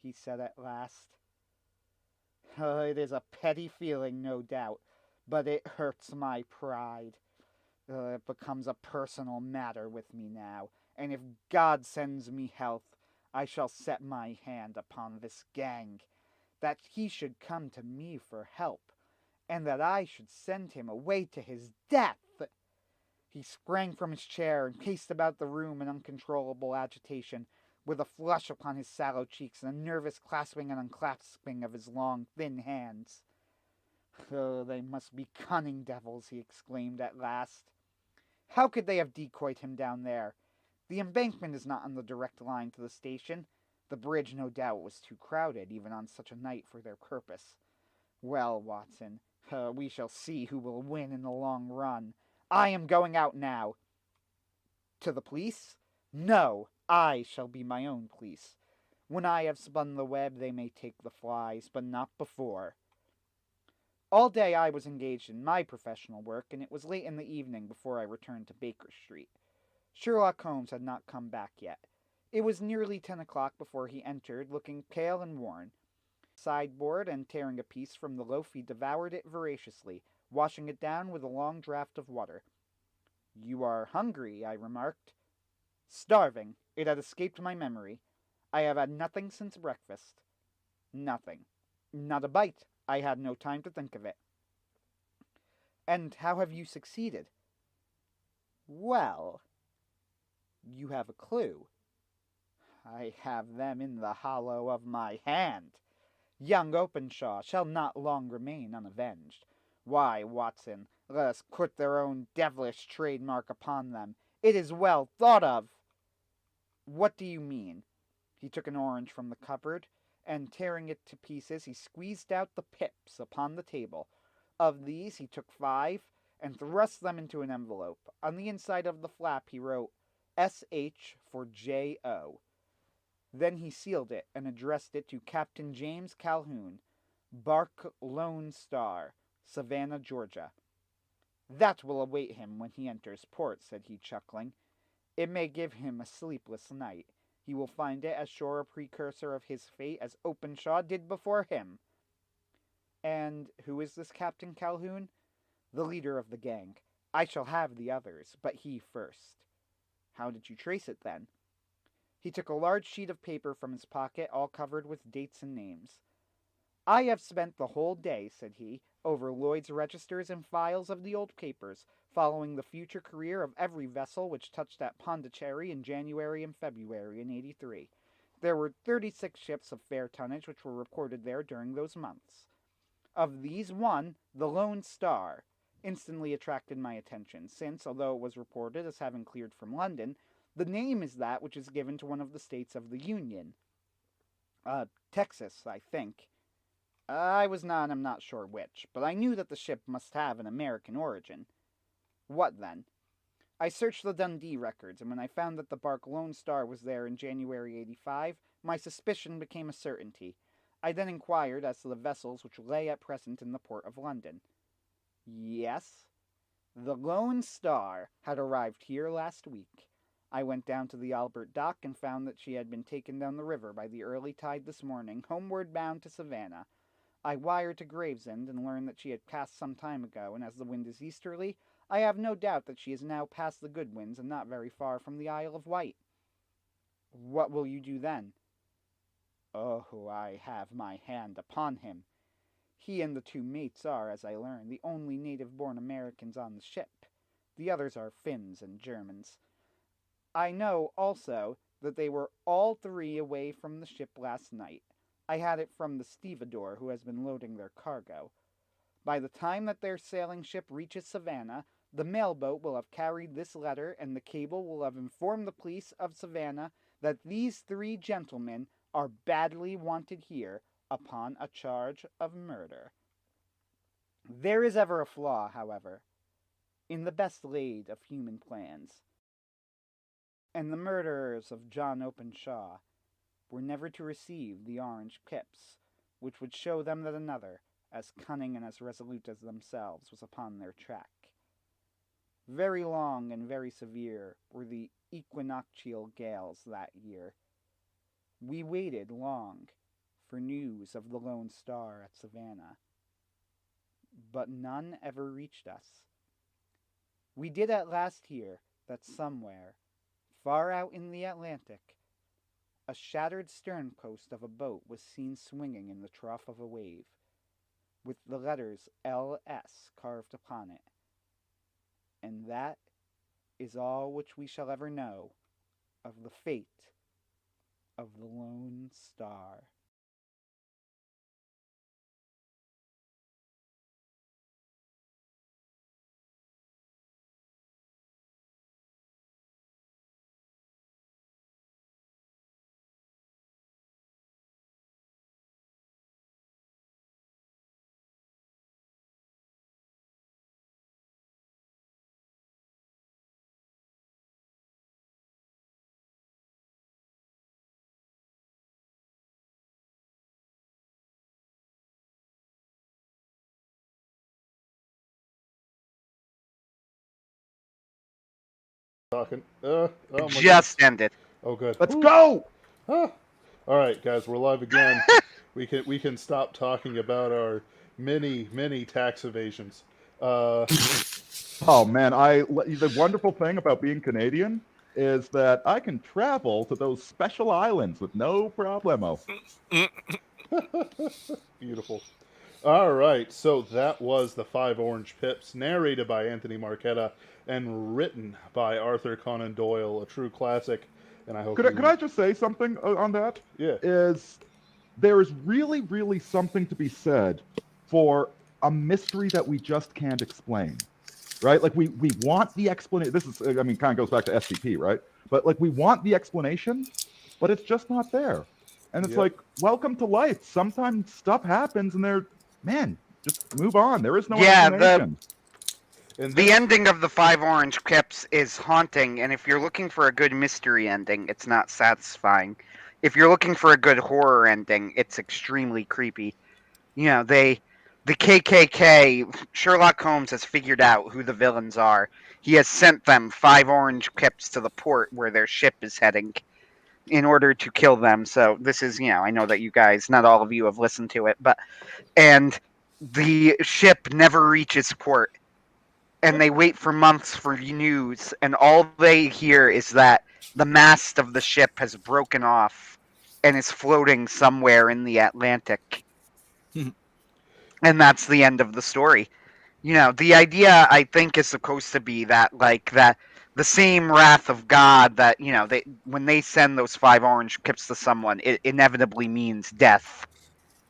[SPEAKER 12] he said at last. "Oh, it is a petty feeling, no doubt, but it hurts my pride. It becomes a personal matter with me now, and if God sends me health, I shall set my hand upon this gang. That he should come to me for help, and that I should send him away to his death!" He sprang from his chair and paced about the room in uncontrollable agitation, with a flush upon his sallow cheeks and a nervous clasping and unclasping of his long, thin hands. "Oh, they must be cunning devils," he exclaimed at last. "How could they have decoyed him down there? The embankment is not on the direct line to the station. The bridge, no doubt, was too crowded, even on such a night, for their purpose. Well, Watson, we shall see who will win in the long run. I am going out now." "To the police?" "No, I shall be my own police. When I have spun the web, they may take the flies, but not before." All day I was engaged in my professional work, and it was late in the evening before I returned to Baker Street. Sherlock Holmes had not come back yet. It was nearly 10 o'clock before he entered, looking pale and worn. Sideboard, and tearing a piece from the loaf, he devoured it voraciously, washing it down with a long draught of water. "You are hungry," I remarked. "Starving. It had escaped my memory. I have had nothing since breakfast. Nothing. Not a bite. I had no time to think of it." "And how have you succeeded?" "Well, you have a clue." "I have them in the hollow of my hand. Young Openshaw shall not long remain unavenged.
[SPEAKER 13] Why, Watson, let us put their own devilish trademark upon them. It is well thought of. What do you mean? He took an orange from the cupboard, and tearing it to pieces, he squeezed out the pips upon the table. Of these he took 5 and thrust them into an envelope. On the inside of the flap he wrote S.H. for J.O. Then he sealed it and addressed it to Captain James Calhoun, Bark Lone Star, Savannah, Georgia. That will await him when he enters port, said he, chuckling. It may give him a sleepless night. He will find it as sure a precursor of his fate as Openshaw did before him. And who is this Captain Calhoun? The leader of the gang. I shall have the others, but he first. How did you trace it, then? He took a large sheet of paper from his pocket, all covered with dates and names. I have spent the whole day, said he, over Lloyd's registers and files of the old papers, following the future career of every vessel which touched at Pondicherry in January and February in '83. There were 36 ships of fair tonnage which were reported there during those months. Of these, one, the Lone Star, instantly attracted my attention, since, although it was reported as having cleared from London, the name is that which is given to one of the states of the Union. Texas, I think. I'm not sure which, but I knew that the ship must have an American origin. What then? I searched the Dundee records, and when I found that the bark Lone Star was there in January '85, my suspicion became a certainty. I then inquired as to the vessels which lay at present in the port of London. Yes, the Lone Star had arrived here last week. I went down to the Albert Dock and found that she had been taken down the river by the early tide this morning, homeward bound to Savannah. I wired to Gravesend and learned that she had passed some time ago, and as the wind is easterly, I have no doubt that she is now past the good winds and not very far from the Isle of Wight. What will you do then? Oh, I have my hand upon him. He and the 2 mates are, as I learned, the only native-born Americans on the ship. The others are Finns and Germans. I know, also, that they were all 3 away from the ship last night. I had it from the stevedore who has been loading their cargo. By the time that their sailing ship reaches Savannah, the mailboat will have carried this letter, and the cable will have informed the police of Savannah that these 3 gentlemen are badly wanted here upon a charge of murder. There is ever a flaw, however, in the best laid of human plans, and the murderers of John Openshaw were never to receive the orange pips, which would show them that another, as cunning and as resolute as themselves, was upon their track. Very long and very severe were the equinoctial gales that year. We waited long for news of the Lone Star at Savannah, but none ever reached us. We did at last hear that somewhere, far out in the Atlantic, a shattered stern post of a boat was seen swinging in the trough of a wave, with the letters L.S. carved upon it. And that is all which we shall ever know of the fate of the Lone Star.
[SPEAKER 2] Talking. Oh my
[SPEAKER 1] Just ended.
[SPEAKER 2] Oh, good.
[SPEAKER 8] Let's
[SPEAKER 2] Woo.
[SPEAKER 8] go!
[SPEAKER 2] Huh. All right, guys, we're live again. we can stop talking about our many tax evasions.
[SPEAKER 8] Oh man, the wonderful thing about being Canadian is that I can travel to those special islands with no problemo.
[SPEAKER 2] Beautiful. All right, so that was The 5 Orange Pips, narrated by Anthony Marchetta and written by Arthur Conan Doyle, a true classic. And I hope
[SPEAKER 8] Could I just say something on that?
[SPEAKER 2] Yeah.
[SPEAKER 8] There is really, really something to be said for a mystery that we just can't explain, right? Like we want the explanation. This is, I mean, kind of goes back to SCP, right? But like we want the explanation, but it's just not there. And it's
[SPEAKER 2] Yep.
[SPEAKER 8] like, welcome to life. Sometimes stuff happens and man, just move on. There is no
[SPEAKER 1] Yeah,
[SPEAKER 8] explanation.
[SPEAKER 2] And
[SPEAKER 1] the
[SPEAKER 2] this,
[SPEAKER 1] ending of the Five Orange Kips is haunting, and if you're looking for a good mystery ending, it's not satisfying. If you're looking for a good horror ending, it's extremely creepy. You know, the KKK, Sherlock Holmes has figured out who the villains are. He has sent them 5 orange Kips to the port where their ship is heading in order to kill them. So this is, I know that you guys, not all of you have listened to it, and the ship never reaches port, and they wait for months for news, and all they hear is that the mast of the ship has broken off and is floating somewhere in the Atlantic. And that's the end of the story. The idea, I think, is supposed to be that, like, that the same wrath of God that, they when they send those 5 orange Kips to someone, it inevitably means death.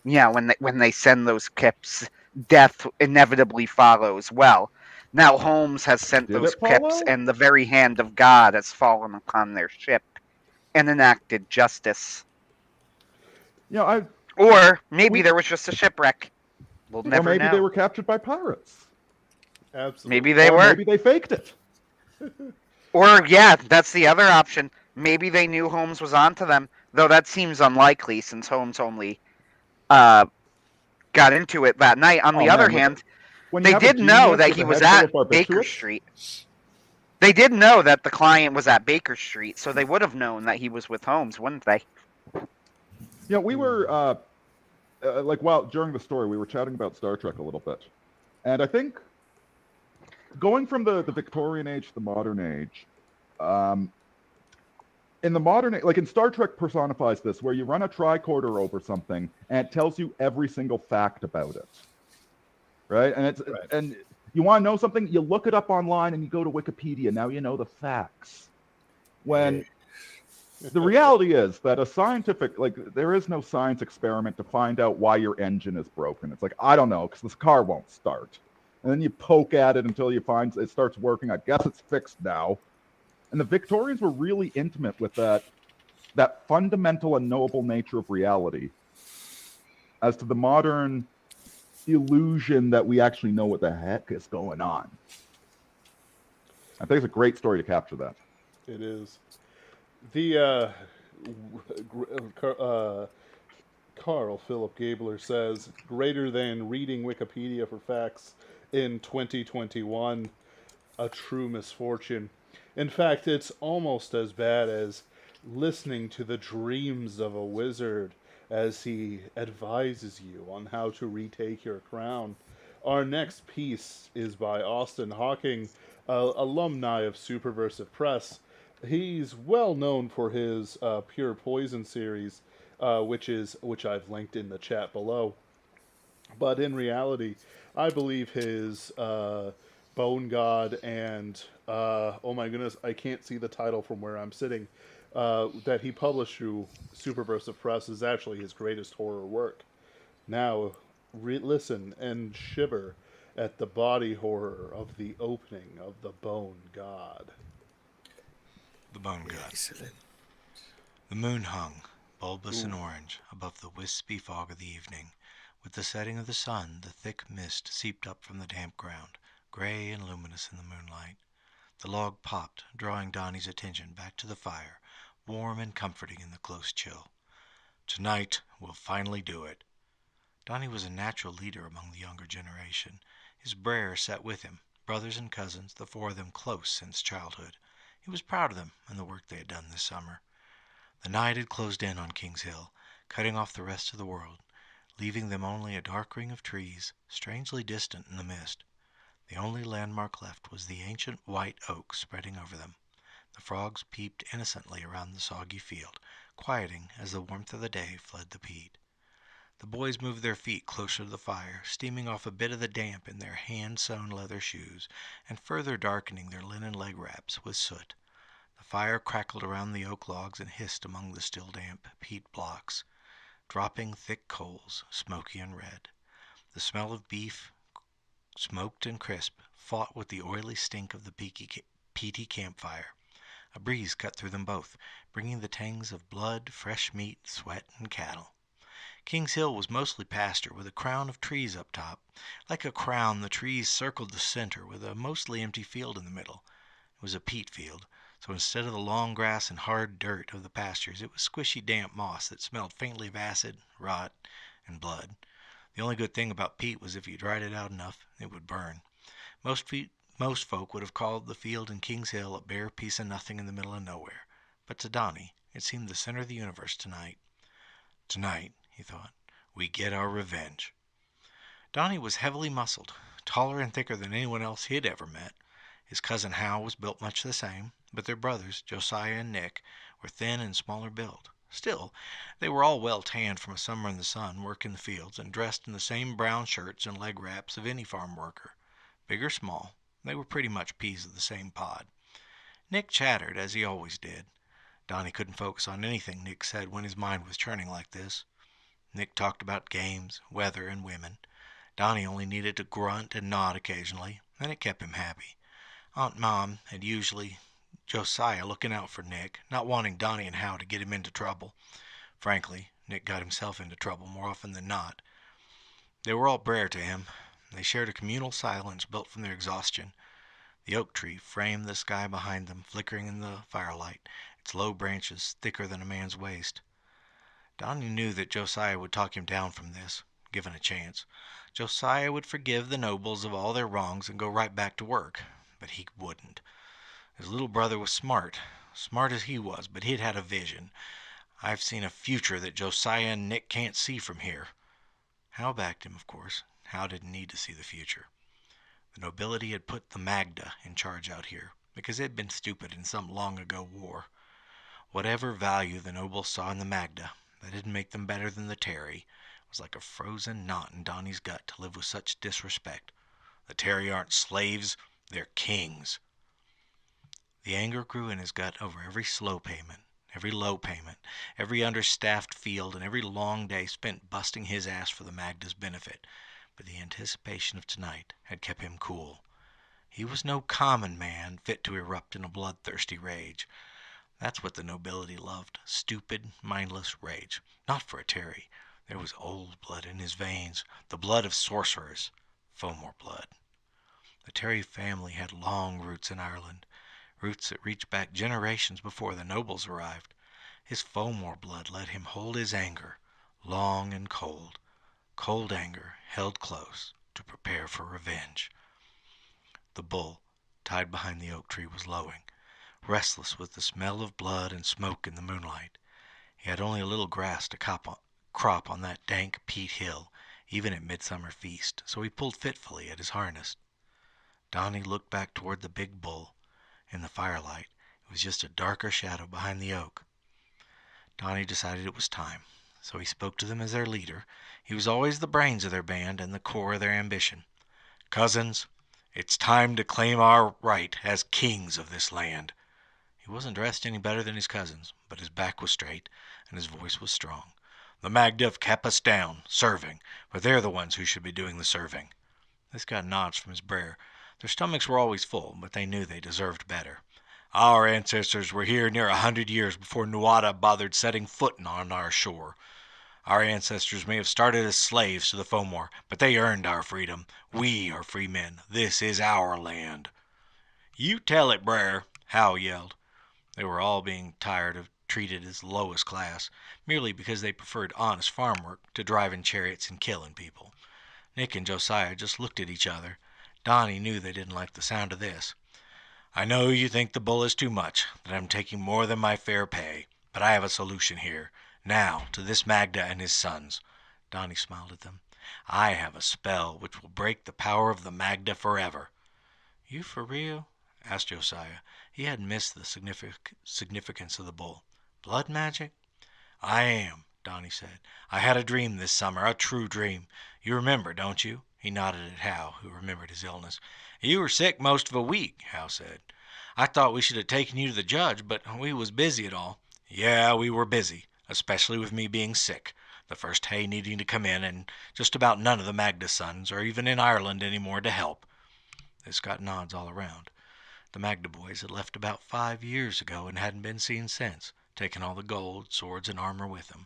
[SPEAKER 1] When they send those Kips, death inevitably follows. Well, now Holmes has sent
[SPEAKER 8] Did
[SPEAKER 1] those
[SPEAKER 8] it
[SPEAKER 1] Kips,
[SPEAKER 8] follow?
[SPEAKER 1] and the very hand of God has fallen upon their ship and enacted justice. Or maybe there was just a shipwreck. We'll
[SPEAKER 8] Or
[SPEAKER 1] never
[SPEAKER 8] maybe
[SPEAKER 1] know.
[SPEAKER 8] they were captured by pirates.
[SPEAKER 2] absolutely.
[SPEAKER 1] Maybe they
[SPEAKER 8] or
[SPEAKER 1] were.
[SPEAKER 8] maybe they faked it.
[SPEAKER 1] Or, yeah, that's the other option. Maybe they knew Holmes was onto them, though that seems unlikely since Holmes only got into it that night. On the
[SPEAKER 8] Oh,
[SPEAKER 1] other
[SPEAKER 8] man,
[SPEAKER 1] hand,
[SPEAKER 8] when you
[SPEAKER 1] they
[SPEAKER 8] have a
[SPEAKER 1] did know
[SPEAKER 8] genius
[SPEAKER 1] that
[SPEAKER 8] with
[SPEAKER 1] he
[SPEAKER 8] a
[SPEAKER 1] was
[SPEAKER 8] head full
[SPEAKER 1] at
[SPEAKER 8] of
[SPEAKER 1] Baker
[SPEAKER 8] barbiturates,
[SPEAKER 1] Street. They did know that the client was at Baker Street, so they would have known that he was with Holmes, wouldn't they?
[SPEAKER 8] we were during the story, we were chatting about Star Trek a little bit, and I think going from the Victorian age to the modern age, in the modern age, like in Star Trek personifies this, where you run a tricorder over something and it tells you every single fact about it, right? And you want to know something, you look it up online and you go to Wikipedia. Now you know the facts. When the reality is that there is no science experiment to find out why your engine is broken. It's like, I don't know, because this car won't start. And then you poke at it until you find it starts working. I guess it's fixed now. And the Victorians were really intimate with that fundamental and knowable nature of reality as to the modern illusion that we actually know what the heck is going on. I think it's a great story to capture that.
[SPEAKER 2] It is. The Carl Philip Gabler says, greater than reading Wikipedia for facts in 2021, a true misfortune. In fact, it's almost as bad as listening to the dreams of a wizard as he advises you on how to retake your crown. Our next piece is by Austin Hawking, alumni of Superversive Press. He's well known for his Pure Poison series, which I've linked in the chat below. But in reality, I believe his Bone God and oh my goodness, I can't see the title from where I'm sitting. That he published through Superversive Press is actually his greatest horror work. Now, listen and shiver at the body horror of the opening of the Bone God.
[SPEAKER 14] The Bone God. Excellent. The moon hung, bulbous and orange, above the wispy fog of the evening. With the setting of the sun, the thick mist seeped up from the damp ground, gray and luminous in the moonlight. The log popped, drawing Donnie's attention back to the fire, warm and comforting in the close chill. Tonight, we'll finally do it. Donnie was a natural leader among the younger generation. His Brer sat with him, brothers and cousins, the four of them close since childhood. He was proud of them and the work they had done this summer. The night had closed in on King's Hill, cutting off the rest of the world, leaving them only a dark ring of trees, strangely distant in the mist. The only landmark left was the ancient white oak spreading over them. The frogs peeped innocently around the soggy field, quieting as the warmth of the day fled the peat. The boys moved their feet closer to the fire, steaming off a bit of the damp in their hand-sewn leather shoes, and further darkening their linen leg wraps with soot. The fire crackled around the oak logs and hissed among the still damp peat blocks, dropping thick coals, smoky and red. The smell of beef, smoked and crisp, fought with the oily stink of the peaty campfire. A breeze cut through them both, bringing the tangs of blood, fresh meat, sweat, and cattle. King's Hill was mostly pasture, with a crown of trees up top. Like a crown, the trees circled the center, with a mostly empty field in the middle. It was a peat field, so instead of the long grass and hard dirt of the pastures, it was squishy damp moss that smelled faintly of acid, rot, and blood. The only good thing about peat was if you dried it out enough, it would burn. Most folk would have called the field in King's Hill a bare piece of nothing in the middle of nowhere. But to Donnie, it seemed the center of the universe tonight. Tonight, he thought, we get our revenge. Donnie was heavily muscled, taller and thicker than anyone else he had ever met. His cousin Hal was built much the same, but their brothers, Josiah and Nick, were thin and smaller built. Still, they were all well tanned from a summer in the sun, working the fields, and dressed in the same brown shirts and leg wraps of any farm worker. Big or small, they were pretty much peas of the same pod. Nick chattered, as he always did. Donnie couldn't focus on anything Nick said when his mind was churning like this. Nick talked about games, weather, and women. Donnie only needed to grunt and nod occasionally, and it kept him happy. Aunt Mom had usually Josiah looking out for Nick, not wanting Donnie and Hal to get him into trouble. Frankly, Nick got himself into trouble more often than not. They were all Brer to him. They shared a communal silence built from their exhaustion. The oak tree framed the sky behind them, flickering in the firelight, its low branches thicker than a man's waist. Donnie knew that Josiah would talk him down from this, given a chance. Josiah would forgive the nobles of all their wrongs and go right back to work. But he wouldn't. His little brother was smart as he was, but he'd had a vision. I've seen a future that Josiah and Nick can't see from here. Hal backed him, of course. Hal didn't need to see the future. The nobility had put the Magda in charge out here, because they'd been stupid in some long-ago war. Whatever value the nobles saw in the Magda, that didn't make them better than the Terry. It was like a frozen knot in Donnie's gut to live with such disrespect. The Terry aren't slaves, they're kings. The anger grew in his gut over every slow payment, every low payment, every understaffed field, and every long day spent busting his ass for the Magda's benefit. But the anticipation of tonight had kept him cool. He was no common man, fit to erupt in a bloodthirsty rage. That's what the nobility loved, stupid, mindless rage. Not for a Terry. There was old blood in his veins, the blood of sorcerers, Fomor blood. The Terry family had long roots in Ireland, roots that reached back generations before the nobles arrived. His Fomor blood let him hold his anger, long and cold. Cold anger held close to prepare for revenge. The bull, tied behind the oak tree, was lowing, restless with the smell of blood and smoke in the moonlight. He had only a little grass to crop on that dank peat hill, even at midsummer feast, so he pulled fitfully at his harness. Donnie looked back toward the big bull. In the firelight, it was just a darker shadow behind the oak. Donnie decided it was time, so he spoke to them as their leader. He was always the brains of their band and the core of their ambition. Cousins, it's time to claim our right as kings of this land. He wasn't dressed any better than his cousins, but his back was straight, and his voice was strong. The Magda have kept us down, serving, but they're the ones who should be doing the serving. This got nods from his brer. Their stomachs were always full, but they knew they deserved better. Our ancestors were here near 100 years before Nuada bothered setting foot on our shore. Our ancestors may have started as slaves to the Fomor, but they earned our freedom. We are free men. This is our land. You tell it, Brer, Hal yelled. They were all being tired of treated as the lowest class, merely because they preferred honest farm work to driving chariots and killing people. Nick and Josiah just looked at each other. Donnie knew they didn't like the sound of this. I know you think the bull is too much, that I'm taking more than my fair pay, but I have a solution here. Now, to this Magda and his sons. Donnie smiled at them. I have a spell which will break the power of the Magda forever. You for real? Asked Josiah. He hadn't missed the significance of the bull. Blood magic? I am, Donnie said. I had a dream this summer, a true dream. You remember, don't you? He nodded at Hal, who remembered his illness. You were sick most of a week, Hal said. I thought we should have taken you to the judge, but we was busy at all. Yeah, we were busy, especially with me being sick. The first hay needing to come in, and just about none of the Magda sons are even in Ireland anymore to help. This got nods all around. The Magda boys had left about 5 years ago and hadn't been seen since, taking all the gold, swords, and armor with them.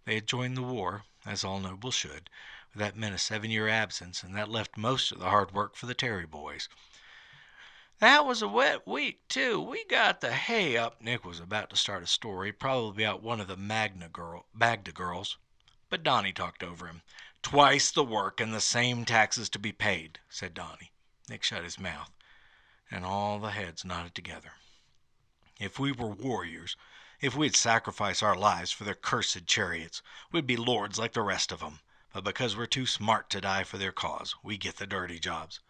[SPEAKER 14] They had joined the war, as all nobles should, but that meant a 7-year absence, and that left most of the hard work for the Terry boys. That was a wet week, too. We got the hay up. Nick was about to start a story, probably about one of the Magda girls. But Donnie talked over him. "Twice the work and the same taxes to be paid," said Donnie. Nick shut his mouth, and all the heads nodded together. "If we were warriors, if we'd sacrifice our lives for their cursed chariots, we'd be lords like the rest of 'em. But because we're too smart to die for their cause, we get the dirty jobs."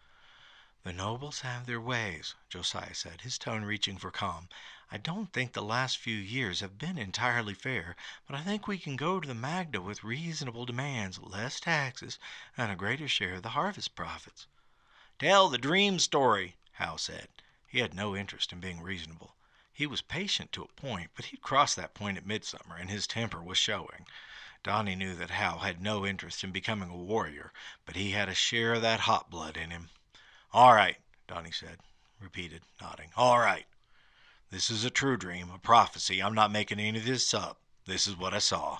[SPEAKER 14] "The nobles have their ways," Josiah said, his tone reaching for calm. "I don't think the last few years have been entirely fair, but I think we can go to the Magda with reasonable demands, less taxes, and a greater share of the harvest profits." "Tell the dream story," Hal said. He had no interest in being reasonable. He was patient to a point, but he'd crossed that point at midsummer, and his temper was showing. Donnie knew that Hal had no interest in becoming a warrior, but he had a share of that hot blood in him. "All right," Donnie repeated, nodding. "All right. This is a true dream, a prophecy. I'm not making any of this up. This is what I saw."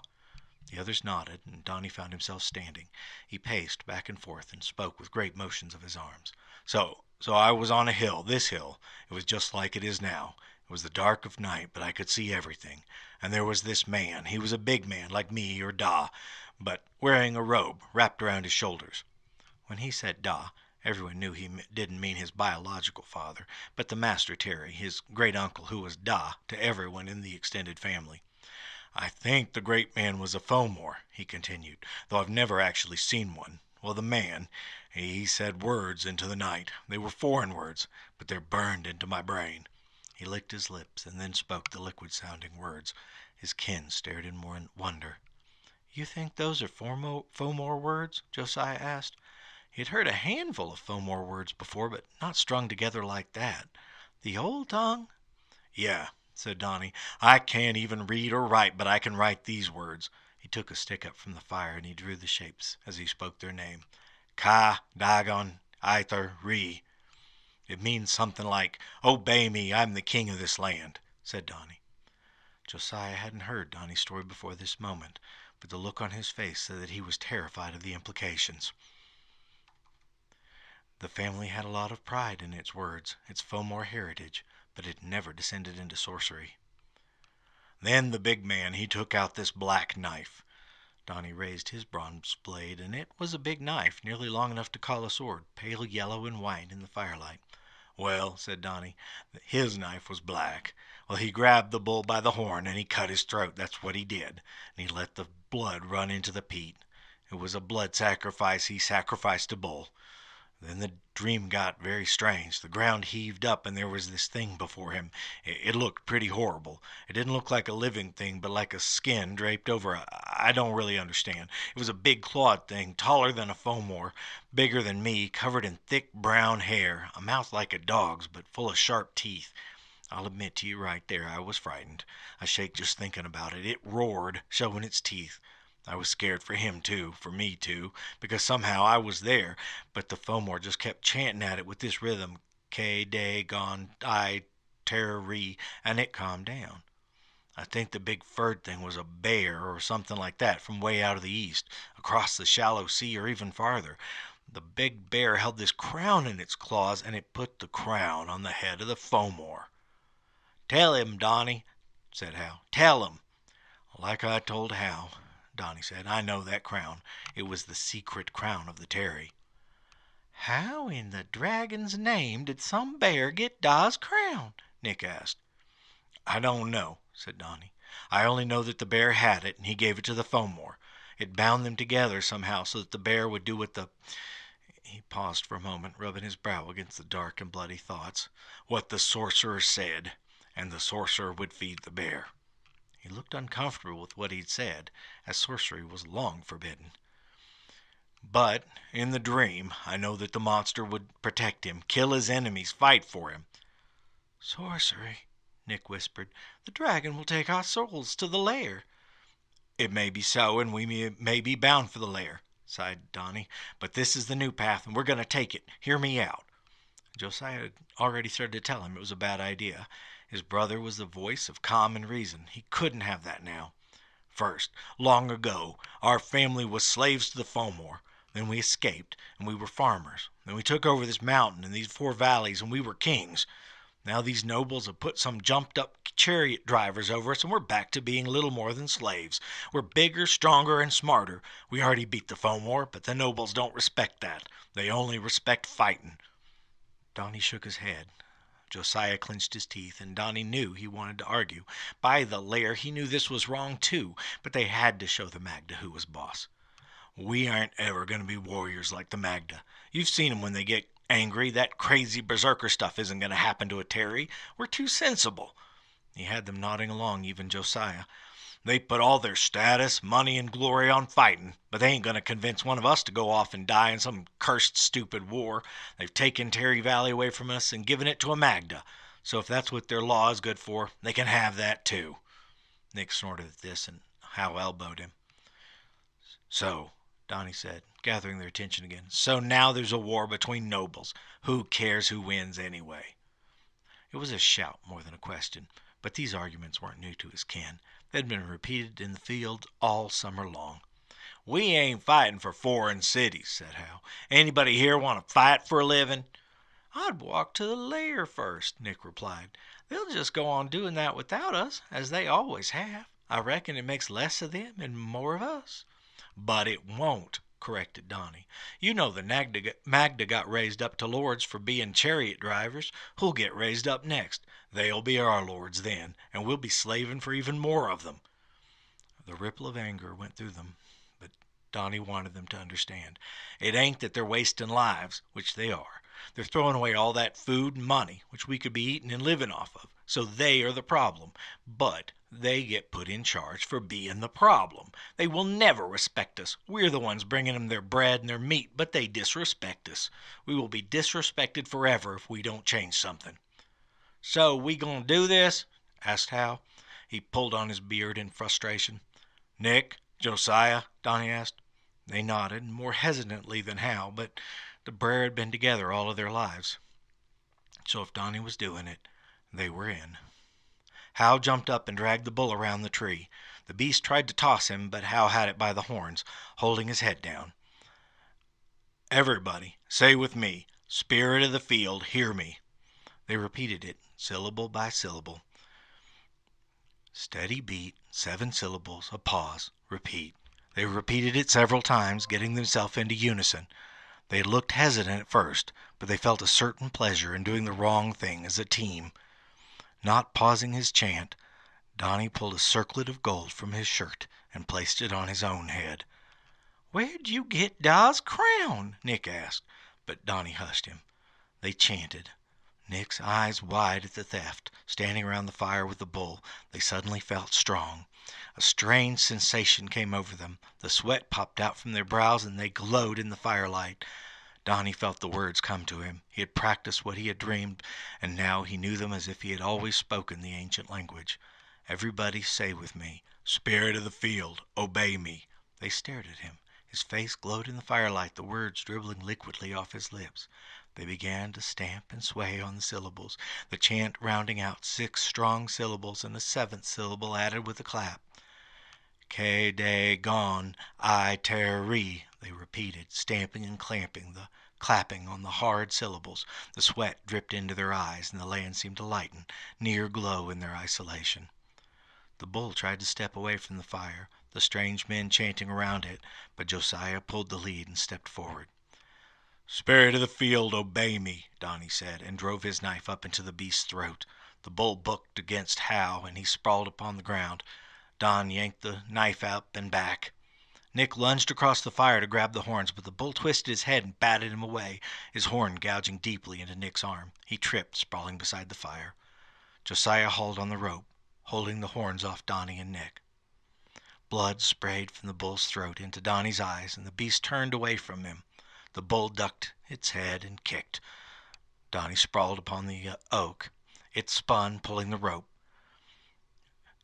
[SPEAKER 14] The others nodded, and Donnie found himself standing. He paced back and forth and spoke with great motions of his arms. So I was on a hill, this hill. It was just like it is now. It was the dark of night, but I could see everything. And there was this man. He was a big man, like me or Da, but wearing a robe wrapped around his shoulders. When he said Da, everyone knew he didn't mean his biological father, but the Master Terry, his great-uncle, who was Da to everyone in the extended family. "I think the great man was a Fomor," he continued, "though I've never actually seen one. Well, the man, he said words into the night. They were foreign words, but they're burned into my brain." He licked his lips and then spoke the liquid-sounding words. His kin stared in more wonder. "You think those are Fomor words?" Josiah asked. He had heard a handful of Fomor words before, but not strung together like that. "The old tongue?" "Yeah," said Donnie. "I can't even read or write, but I can write these words." He took a stick up from the fire and he drew the shapes as he spoke their name. "Ka, Dagon, Aether, Re." "It means something like, 'Obey me, I'm the king of this land,'" said Donnie. Josiah hadn't heard Donnie's story before this moment, but the look on his face said that he was terrified of the implications. The family had a lot of pride in its words, its Fomor heritage, but it never descended into sorcery. "Then the big man, he took out this black knife." Donnie raised his bronze blade, and it was a big knife, nearly long enough to call a sword, pale yellow and white in the firelight. "Well," said Donnie, "his knife was black. Well, he grabbed the bull by the horn, and he cut his throat. That's what he did. And he let the blood run into the peat. It was a blood sacrifice. He sacrificed a bull. Then the dream got very strange. The ground heaved up, and there was this thing before him. It looked pretty horrible. It didn't look like a living thing, but like a skin draped over I don't really understand. It was a big clawed thing, taller than a Fomor, bigger than me, covered in thick brown hair, a mouth like a dog's, but full of sharp teeth. I'll admit to you right there, I was frightened. I shake just thinking about it. It roared, showing its teeth. I was scared for him, too, for me, too, because somehow I was there, but the Fomor just kept chanting at it with this rhythm, K, De, Gon, I, Terry, and it calmed down. I think the big furred thing was a bear or something like that from way out of the east, across the shallow sea or even farther. The big bear held this crown in its claws, and it put the crown on the head of the Fomor. "Tell him, Donnie," said Hal. "Tell him." "Like I told Hal," Donnie said, "I know that crown. It was the secret crown of the Terry." "How in the dragon's name did some bear get Da's crown?" Nick asked. "I don't know," said Donnie. "I only know that the bear had it, and he gave it to the Fomor. It bound them together somehow so that the bear would do what the—" He paused for a moment, rubbing his brow against the dark and bloody thoughts. "What the sorcerer said, and the sorcerer would feed the bear." He looked uncomfortable with what he'd said, as sorcery was long forbidden. "But, in the dream, I know that the monster would protect him, kill his enemies, fight for him." "Sorcery," Nick whispered. "The dragon will take our souls to the lair." It may be so, and we may be bound for the lair, sighed Donnie, but this is the new path, and we're going to take it. Hear me out. Josiah had already started to tell him it was a bad idea. His brother was the voice of common reason. He couldn't have that now. First, long ago, our family was slaves to the Fomor. Then we escaped, and we were farmers. Then we took over this mountain and these 4 valleys, and we were kings. Now these nobles have put some jumped-up chariot drivers over us, and we're back to being little more than slaves. We're bigger, stronger, and smarter. We already beat the Fomor, but the nobles don't respect that. They only respect fighting. Donnie shook his head. Josiah clenched his teeth, and Donnie knew he wanted to argue. By the lair, he knew this was wrong too, but they had to show the Magda who was boss. We aren't ever going to be warriors like the Magda. You've seen them when they get angry. That crazy berserker stuff isn't going to happen to a Terry. We're too sensible. He had them nodding along, even Josiah. They put all their status, money, and glory on fighting, but they ain't going to convince one of us to go off and die in some cursed stupid war. They've taken Terry Valley away from us and given it to a Magda. So if that's what their law is good for, they can have that too. Nick snorted at this, and Hal elbowed him. So, Donnie said, gathering their attention again, so now there's a war between nobles. Who cares who wins anyway? It was a shout more than a question, but these arguments weren't new to his kin. They'd been repeated in the field all summer long. We ain't fighting for foreign cities, said Hal. Anybody here want to fight for a living? I'd walk to the lair first, Nick replied. They'll just go on doing that without us, as they always have. I reckon it makes less of them and more of us. But it won't, corrected Donnie. You know the Magda got raised up to lords for being chariot drivers. Who'll get raised up next? They'll be our lords then, and we'll be slaving for even more of them. The ripple of anger went through them, but Donnie wanted them to understand. It ain't that they're wasting lives, which they are. They're throwing away all that food and money, which we could be eating and living off of. So they are the problem. But they get put in charge for being the problem. They will never respect us. We're the ones bringing them their bread and their meat, but they disrespect us. We will be disrespected forever if we don't change something. So we gonna do this? Asked Hal. He pulled on his beard in frustration. Nick, Josiah, Donnie asked. They nodded, more hesitantly than Hal, but the Brer had been together all of their lives. So if Donnie was doing it, they were in. Hal jumped up and dragged the bull around the tree. The beast tried to toss him, but Hal had it by the horns, holding his head down. Everybody, say with me, Spirit of the field, hear me. They repeated it, syllable by syllable. Steady beat, 7 syllables, a pause, repeat. They repeated it several times, getting themselves into unison. They looked hesitant at first, but they felt a certain pleasure in doing the wrong thing as a team. Not pausing his chant, Donnie pulled a circlet of gold from his shirt and placed it on his own head. Where'd you get Da's crown? Nick asked, but Donnie hushed him. They chanted. Nick's eyes wide at the theft, standing around the fire with the bull, they suddenly felt strong. A strange sensation came over them. The sweat popped out from their brows, and they glowed in the firelight. Donnie felt the words come to him. He had practiced what he had dreamed, and now he knew them as if he had always spoken the ancient language. Everybody say with me, Spirit of the field, obey me. They stared at him. His face glowed in the firelight, the words dribbling liquidly off his lips. They began to stamp and sway on the syllables, the chant rounding out 6 strong syllables and a 7th syllable added with a clap. Ke de gon I teri, they repeated, stamping and clapping on the hard syllables. The sweat dripped into their eyes, and the land seemed to lighten, near glow in their isolation. The bull tried to step away from the fire, the strange men chanting around it, but Josiah pulled the lead and stepped forward. Spirit of the field, obey me, Donnie said, and drove his knife up into the beast's throat. The bull bucked against Hal, and he sprawled upon the ground. Don yanked the knife up and back. Nick lunged across the fire to grab the horns, but the bull twisted his head and batted him away, his horn gouging deeply into Nick's arm. He tripped, sprawling beside the fire. Josiah hauled on the rope, holding the horns off Donnie and Nick. Blood sprayed from the bull's throat into Donnie's eyes, and the beast turned away from him. The bull ducked its head and kicked. Donnie sprawled upon the oak. It spun, pulling the rope.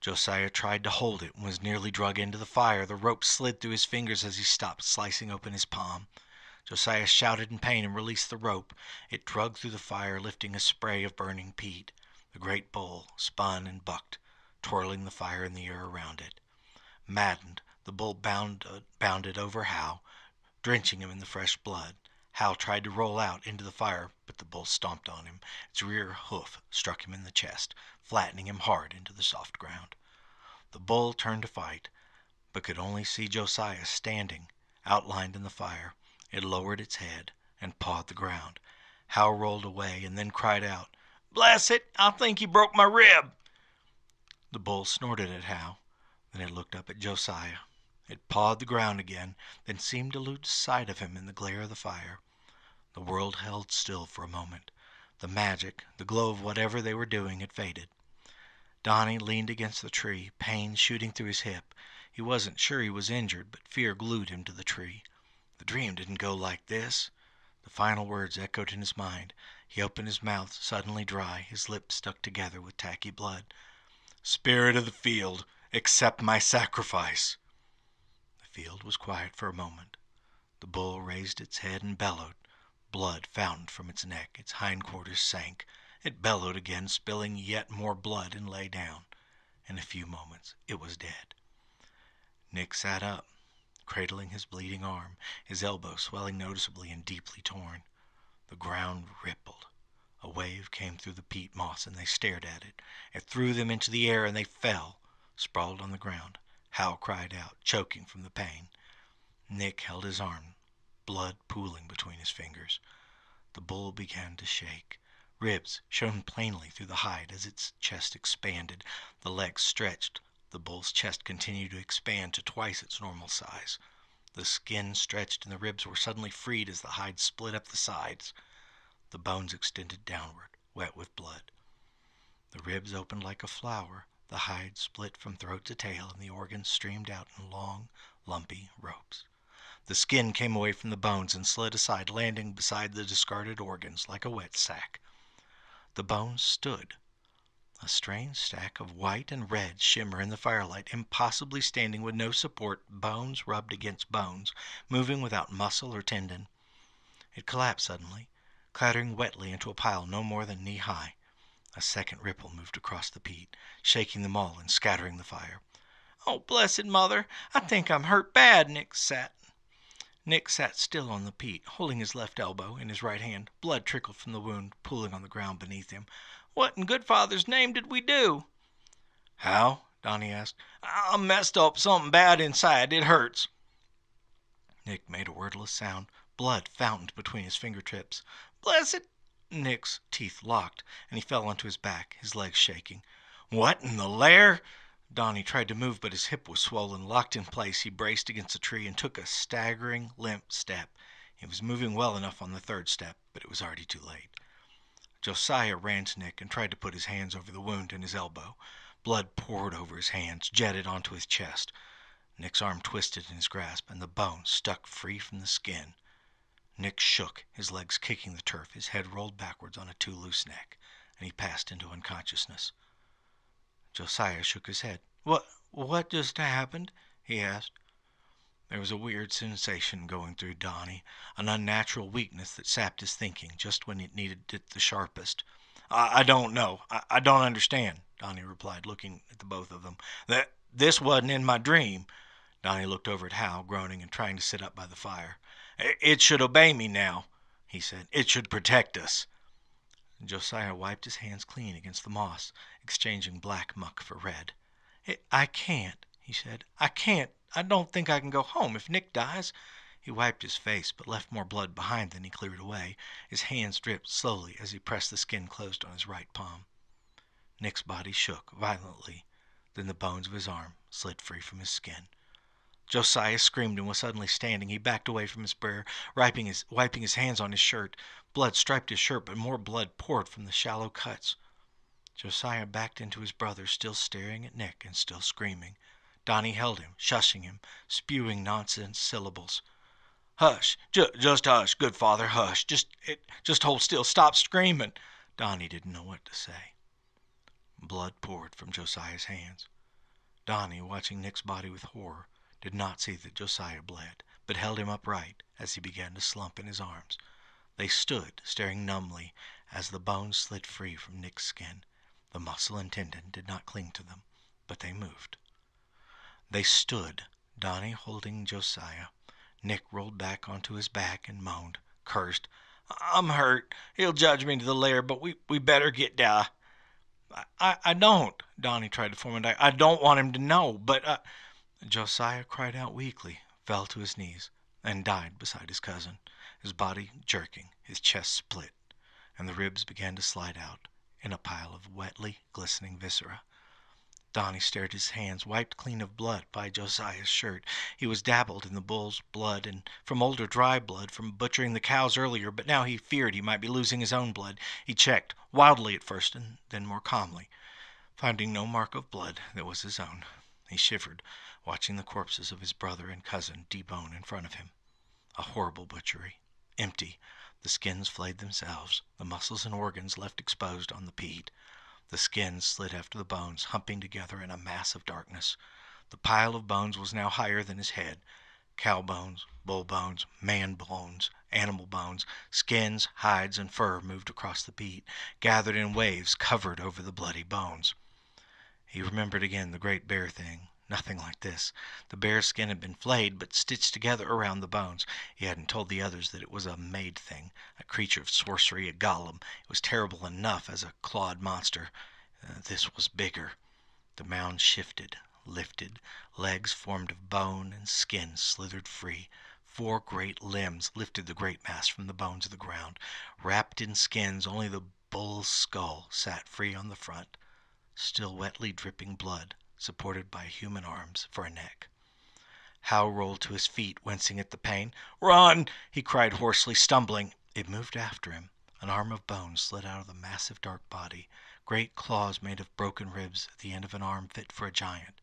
[SPEAKER 14] Josiah tried to hold it and was nearly drug into the fire. The rope slid through his fingers as he stopped slicing open his palm. Josiah shouted in pain and released the rope. It dragged through the fire, lifting a spray of burning peat. The great bull spun and bucked, twirling the fire in the air around it. Maddened, the bull bounded over Hal, drenching him in the fresh blood. Hal tried to roll out into the fire, but the bull stomped on him. Its rear hoof struck him in the chest, flattening him hard into the soft ground. The bull turned to fight, but could only see Josiah standing, outlined in the fire. It lowered its head and pawed the ground. Hal rolled away and then cried out, "Bless it! I think he broke my rib!" The bull snorted at Hal. Then it looked up at Josiah. It pawed the ground again, then seemed to lose sight of him in the glare of the fire. The world held still for a moment. The magic, the glow of whatever they were doing had faded. Donnie leaned against the tree, pain shooting through his hip. He wasn't sure he was injured, but fear glued him to the tree. The dream didn't go like this. The final words echoed in his mind. He opened his mouth, suddenly dry, his lips stuck together with tacky blood. "Spirit of the field, accept my sacrifice." The field was quiet for a moment. The bull raised its head and bellowed. Blood fountained from its neck. Its hindquarters sank. It bellowed again, spilling yet more blood, and lay down. In a few moments, it was dead. Nick sat up, cradling his bleeding arm, his elbow swelling noticeably and deeply torn. The ground rippled. A wave came through the peat moss, and they stared at it. It threw them into the air, and they fell, sprawled on the ground. Hal cried out, choking from the pain. Nick held his arm, blood pooling between his fingers. The bull began to shake. Ribs shone plainly through the hide as its chest expanded. The legs stretched. The bull's chest continued to expand to twice its normal size. The skin stretched and the ribs were suddenly freed as the hide split up the sides. The bones extended downward, wet with blood. The ribs opened like a flower. The hide split from throat to tail, and the organs streamed out in long, lumpy ropes. The skin came away from the bones and slid aside, landing beside the discarded organs like a wet sack. The bones stood, a strange stack of white and red shimmer in the firelight, impossibly standing with no support, bones rubbed against bones, moving without muscle or tendon. It collapsed suddenly, clattering wetly into a pile no more than knee-high. A second ripple moved across the peat, shaking them all and scattering the fire. "Oh, blessed mother, I think I'm hurt bad," Nick sat still on the peat, holding his left elbow in his right hand. Blood trickled from the wound, pooling on the ground beneath him. "What in good Father's name did we do?" "How?" Donnie asked. "I'm messed up something bad inside. It hurts." Nick made a wordless sound. Blood fountained between his fingertips. "Blessed—" Nick's teeth locked, and he fell onto his back, his legs shaking. "What in the lair—" Donnie tried to move, but his hip was swollen. Locked in place, he braced against a tree and took a staggering, limp step. He was moving well enough on the third step, but it was already too late. Josiah ran to Nick and tried to put his hands over the wound in his elbow. Blood poured over his hands, jetted onto his chest. Nick's arm twisted in his grasp, and the bone stuck free from the skin. Nick shook, his legs kicking the turf, his head rolled backwards on a too loose neck, and he passed into unconsciousness. Josiah shook his head. What just happened?" he asked. There was a weird sensation going through Donnie, an unnatural weakness that sapped his thinking just when it needed it the sharpest. I don't know. I don't understand," Donnie replied, looking at the both of them. "This wasn't in my dream." Donnie looked over at Hal, groaning and trying to sit up by the fire. "It should obey me now," he said. "It should protect us." Josiah wiped his hands clean against the moss, exchanging black muck for red. I can't," he said. "I can't. I don't think I can go home if Nick dies." He wiped his face, but left more blood behind than he cleared away. His hands dripped slowly as he pressed the skin closed on his right palm. Nick's body shook violently. Then the bones of his arm slid free from his skin. Josiah screamed and was suddenly standing. He backed away from his prayer, wiping his hands on his shirt. Blood striped his shirt, but more blood poured from the shallow cuts. Josiah backed into his brother, still staring at Nick and still screaming. Donnie held him, shushing him, spewing nonsense syllables. "Hush, just hush, good father, hush. Just hold still, stop screaming." Donnie didn't know what to say. Blood poured from Josiah's hands. Donnie, watching Nick's body with horror, did not see that Josiah bled, but held him upright as he began to slump in his arms. They stood, staring numbly, as the bones slid free from Nick's skin. The muscle and tendon did not cling to them, but they moved. They stood, Donnie holding Josiah. Nick rolled back onto his back and moaned, cursed. "I'm hurt. He'll judge me to the lair, but we better get down." I don't, Donnie tried to form I don't want him to know, but Josiah cried out weakly, fell to his knees, and died beside his cousin, his body jerking, his chest split, and the ribs began to slide out in a pile of wetly glistening viscera. Donnie stared at his hands, wiped clean of blood by Josiah's shirt. He was dabbled in the bull's blood and from older dry blood from butchering the cows earlier, but now he feared he might be losing his own blood. He checked, wildly at first, and then more calmly. Finding no mark of blood that was his own, he shivered, watching the corpses of his brother and cousin debone in front of him. A horrible butchery. Empty. The skins flayed themselves, the muscles and organs left exposed on the peat. The skins slid after the bones, humping together in a mass of darkness. The pile of bones was now higher than his head. Cow bones, bull bones, man bones, animal bones, skins, hides, and fur moved across the peat, gathered in waves, covered over the bloody bones. He remembered again the great bear thing. Nothing like this. The bear's skin had been flayed, but stitched together around the bones. He hadn't told the others that it was a made thing, a creature of sorcery, a golem. It was terrible enough as a clawed monster. This was bigger. The mound shifted, lifted. Legs formed of bone and skin slithered free. 4 great limbs lifted the great mass from the bones of the ground. Wrapped in skins, only the bull's skull sat free on the front, still wetly dripping blood, supported by human arms for a neck. Hal rolled to his feet, wincing at the pain. "Run!" he cried hoarsely, stumbling. It moved after him. An arm of bone slid out of the massive dark body, great claws made of broken ribs at the end of an arm fit for a giant.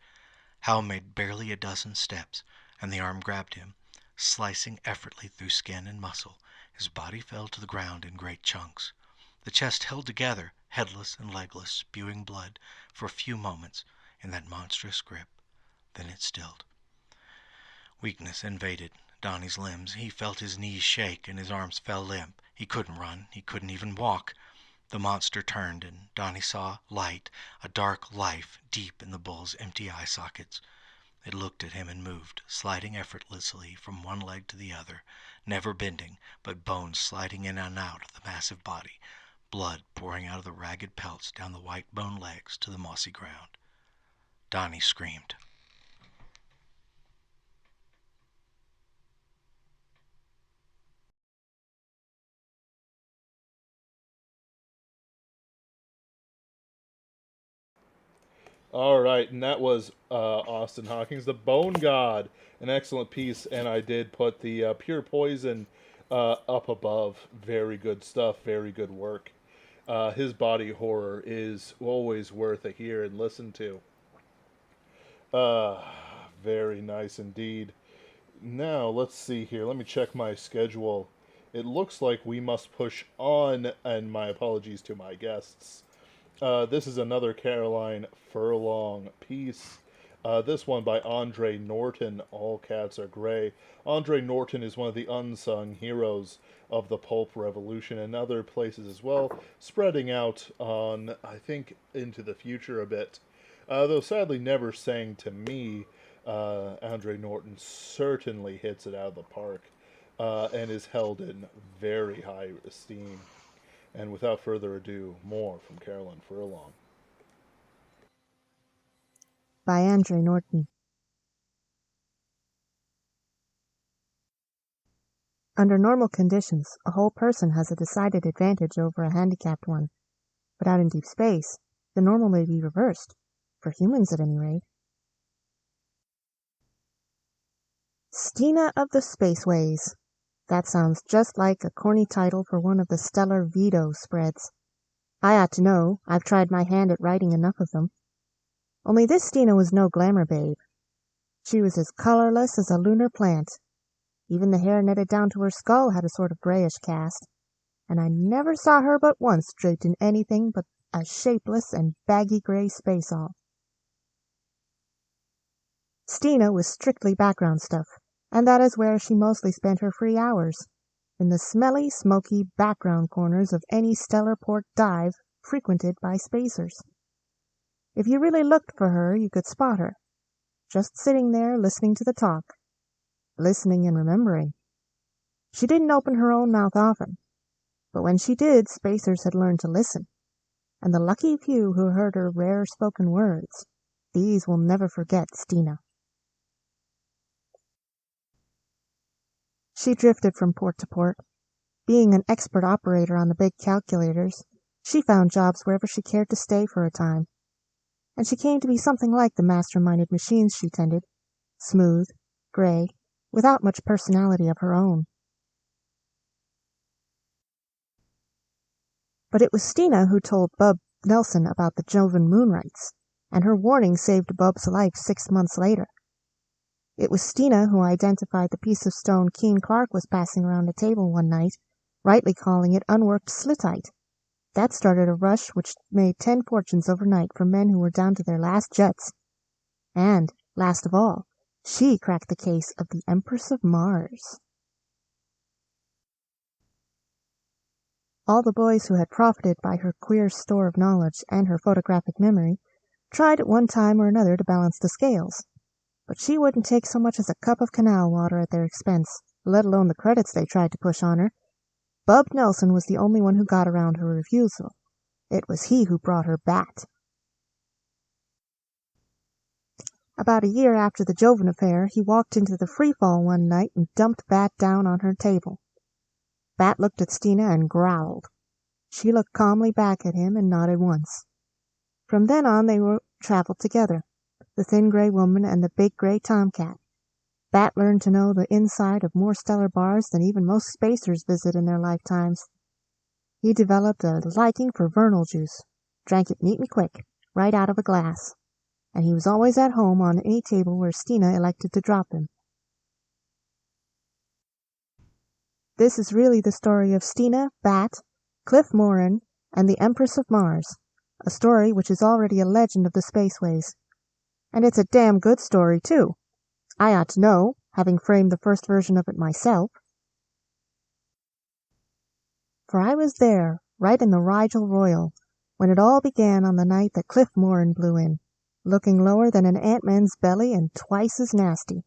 [SPEAKER 14] Hal made barely a dozen steps, and the arm grabbed him, slicing effortlessly through skin and muscle. His body fell to the ground in great chunks. The chest held together, headless and legless, spewing blood, for a few moments in that monstrous grip. Then it stilled. Weakness invaded Donnie's limbs. He felt his knees shake and his arms fell limp. He couldn't run. He couldn't even walk. The monster turned, and Donnie saw light, a dark life deep in the bull's empty eye sockets. It looked at him and moved, sliding effortlessly from one leg to the other, never bending, but bones sliding in and out of the massive body, blood pouring out of the ragged pelts down the white bone legs to the mossy ground. Donnie screamed.
[SPEAKER 2] All right, and that was Austin Hawkins, The Bone God, an excellent piece, and I did put the Pure Poison up above. Very good stuff, very good work. His body horror is always worth a hear and listen to. Very nice indeed. Now, let's see here. Let me check my schedule. It looks like we must push on, and my apologies to my guests. This is another Caroline Furlong piece. This one by Andre Norton, All Cats Are Gray. Andre Norton is one of the unsung heroes of the pulp revolution and other places as well, spreading out on, I think, into the future a bit. Though sadly never sang to me, Andre Norton certainly hits it out of the park and is held in very high esteem. And without further ado, more from Caroline Furlong.
[SPEAKER 11] By Andre Norton. Under normal conditions, a whole person has a decided advantage over a handicapped one. But out in deep space, the normal may be reversed, for humans at any rate. Stina of the Spaceways. That sounds just like a corny title for one of the stellar veto spreads. I ought to know. I've tried my hand at writing enough of them. Only this Stina was no glamour babe. She was as colorless as a lunar plant. Even the hair netted down to her skull had a sort of grayish cast, and I never saw her but once draped in anything but a shapeless and baggy gray spaceall. Stina was strictly background stuff, and that is where she mostly spent her free hours, in the smelly, smoky background corners of any stellar port dive frequented by spacers. If you really looked for her, you could spot her, just sitting there listening to the talk, listening and remembering. She didn't open her own mouth often, but when she did, spacers had learned to listen, and the lucky few who heard her rare spoken words, these will never forget Stina. She drifted from port to port. Being an expert operator on the big calculators, she found jobs wherever she cared to stay for a time, and she came to be something like the master-minded machines she tended, smooth, gray, without much personality of her own. But it was Stina who told Bub Nelson about the Jovan Moonrights, and her warning saved Bub's life 6 months later. It was Stina who identified the piece of stone Keen Clark was passing around the table one night, rightly calling it unworked slitite. That started a rush which made 10 fortunes overnight for men who were down to their last jets. And, last of all, she cracked the case of the Empress of Mars. All the boys who had profited by her queer store of knowledge and her photographic memory tried at one time or another to balance the scales, but she wouldn't take so much as a cup of canal water at their expense, let alone the credits they tried to push on her. Bub Nelson was the only one who got around her refusal. It was he who brought her Bat. About a year after the Jovan affair, he walked into the free-fall one night and dumped Bat down on her table. Bat looked at Stina and growled. She looked calmly back at him and nodded once. From then on they traveled together, the thin gray woman and the big gray tomcat. Bat learned to know the inside of more stellar bars than even most spacers visit in their lifetimes. He developed a liking for vernal juice, drank it neat and quick, right out of a glass, and he was always at home on any table where Stina elected to drop him. This is really the story of Stina, Bat, Cliff Moran, and the Empress of Mars, a story which is already a legend of the spaceways. And it's a damn good story, too. I ought to know, having framed the first version of it myself. For I was there, right in the Rigel Royal, when it all began on the night that Cliff Moran blew in, looking lower than an Ant-Man's belly and twice as nasty.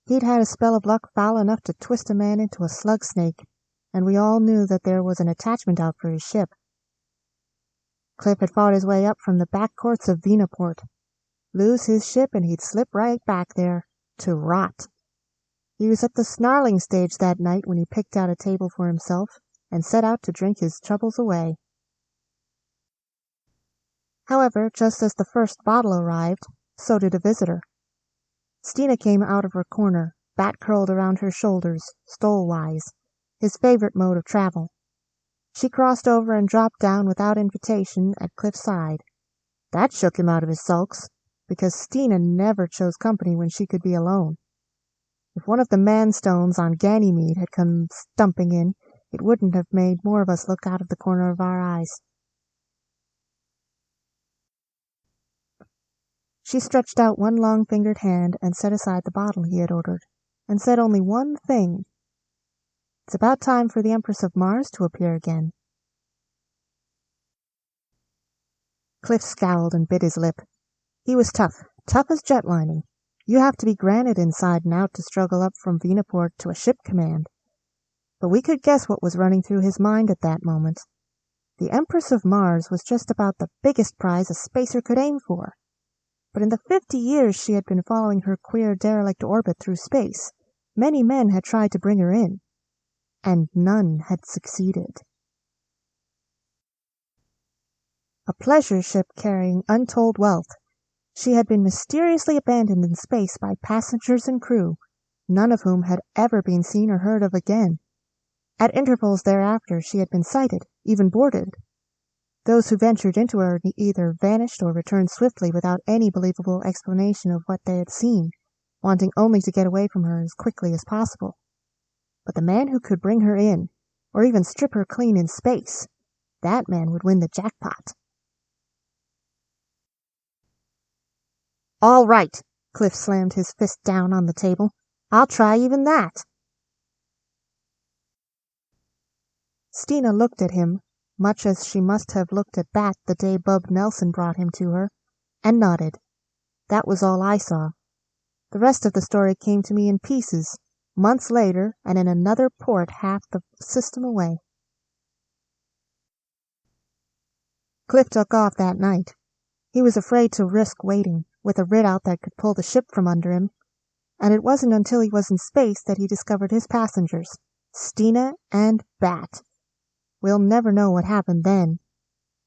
[SPEAKER 11] He'd had a spell of luck foul enough to twist a man into a slug snake, and we all knew that there was an attachment out for his ship. Cliff had fought his way up from the back courts of Venaport. Lose his ship and he'd slip right back there, to rot. He was at the snarling stage that night when he picked out a table for himself and set out to drink his troubles away. However, just as the first bottle arrived, so did a visitor. Stina came out of her corner, Bat curled around her shoulders, stole-wise, his favorite mode of travel. She crossed over and dropped down without invitation at Cliff's side. That shook him out of his sulks, because Stina never chose company when she could be alone. If one of the man-stones on Ganymede had come stumping in, it wouldn't have made more of us look out of the corner of our eyes. She stretched out one long-fingered hand and set aside the bottle he had ordered, and said only one thing. It's about time for the Empress of Mars to appear again. Cliff scowled and bit his lip. He was tough as jet lining. You have to be granite inside and out to struggle up from Venaport to a ship command. But we could guess what was running through his mind at that moment. The Empress of Mars was just about the biggest prize a spacer could aim for. But in the 50 years she had been following her queer derelict orbit through space, many men had tried to bring her in, and none had succeeded. A pleasure ship carrying untold wealth, she had been mysteriously abandoned in space by passengers and crew, none of whom had ever been seen or heard of again. At intervals thereafter she had been sighted, even boarded. Those who ventured into her either vanished or returned swiftly without any believable explanation of what they had seen, wanting only to get away from her as quickly as possible. But the man who could bring her in, or even strip her clean in space, that man would win the jackpot. "All right," Cliff slammed his fist down on the table. I'll try even that. Stina looked at him, much as she must have looked at Bat the day Bub Nelson brought him to her, and nodded. That was all I saw. The rest of the story came to me in pieces, months later and in another port half the system away. Cliff took off that night. He was afraid to risk waiting, with a rid-out that could pull the ship from under him, and it wasn't until he was in space that he discovered his passengers, Stina and Bat. We'll never know what happened then.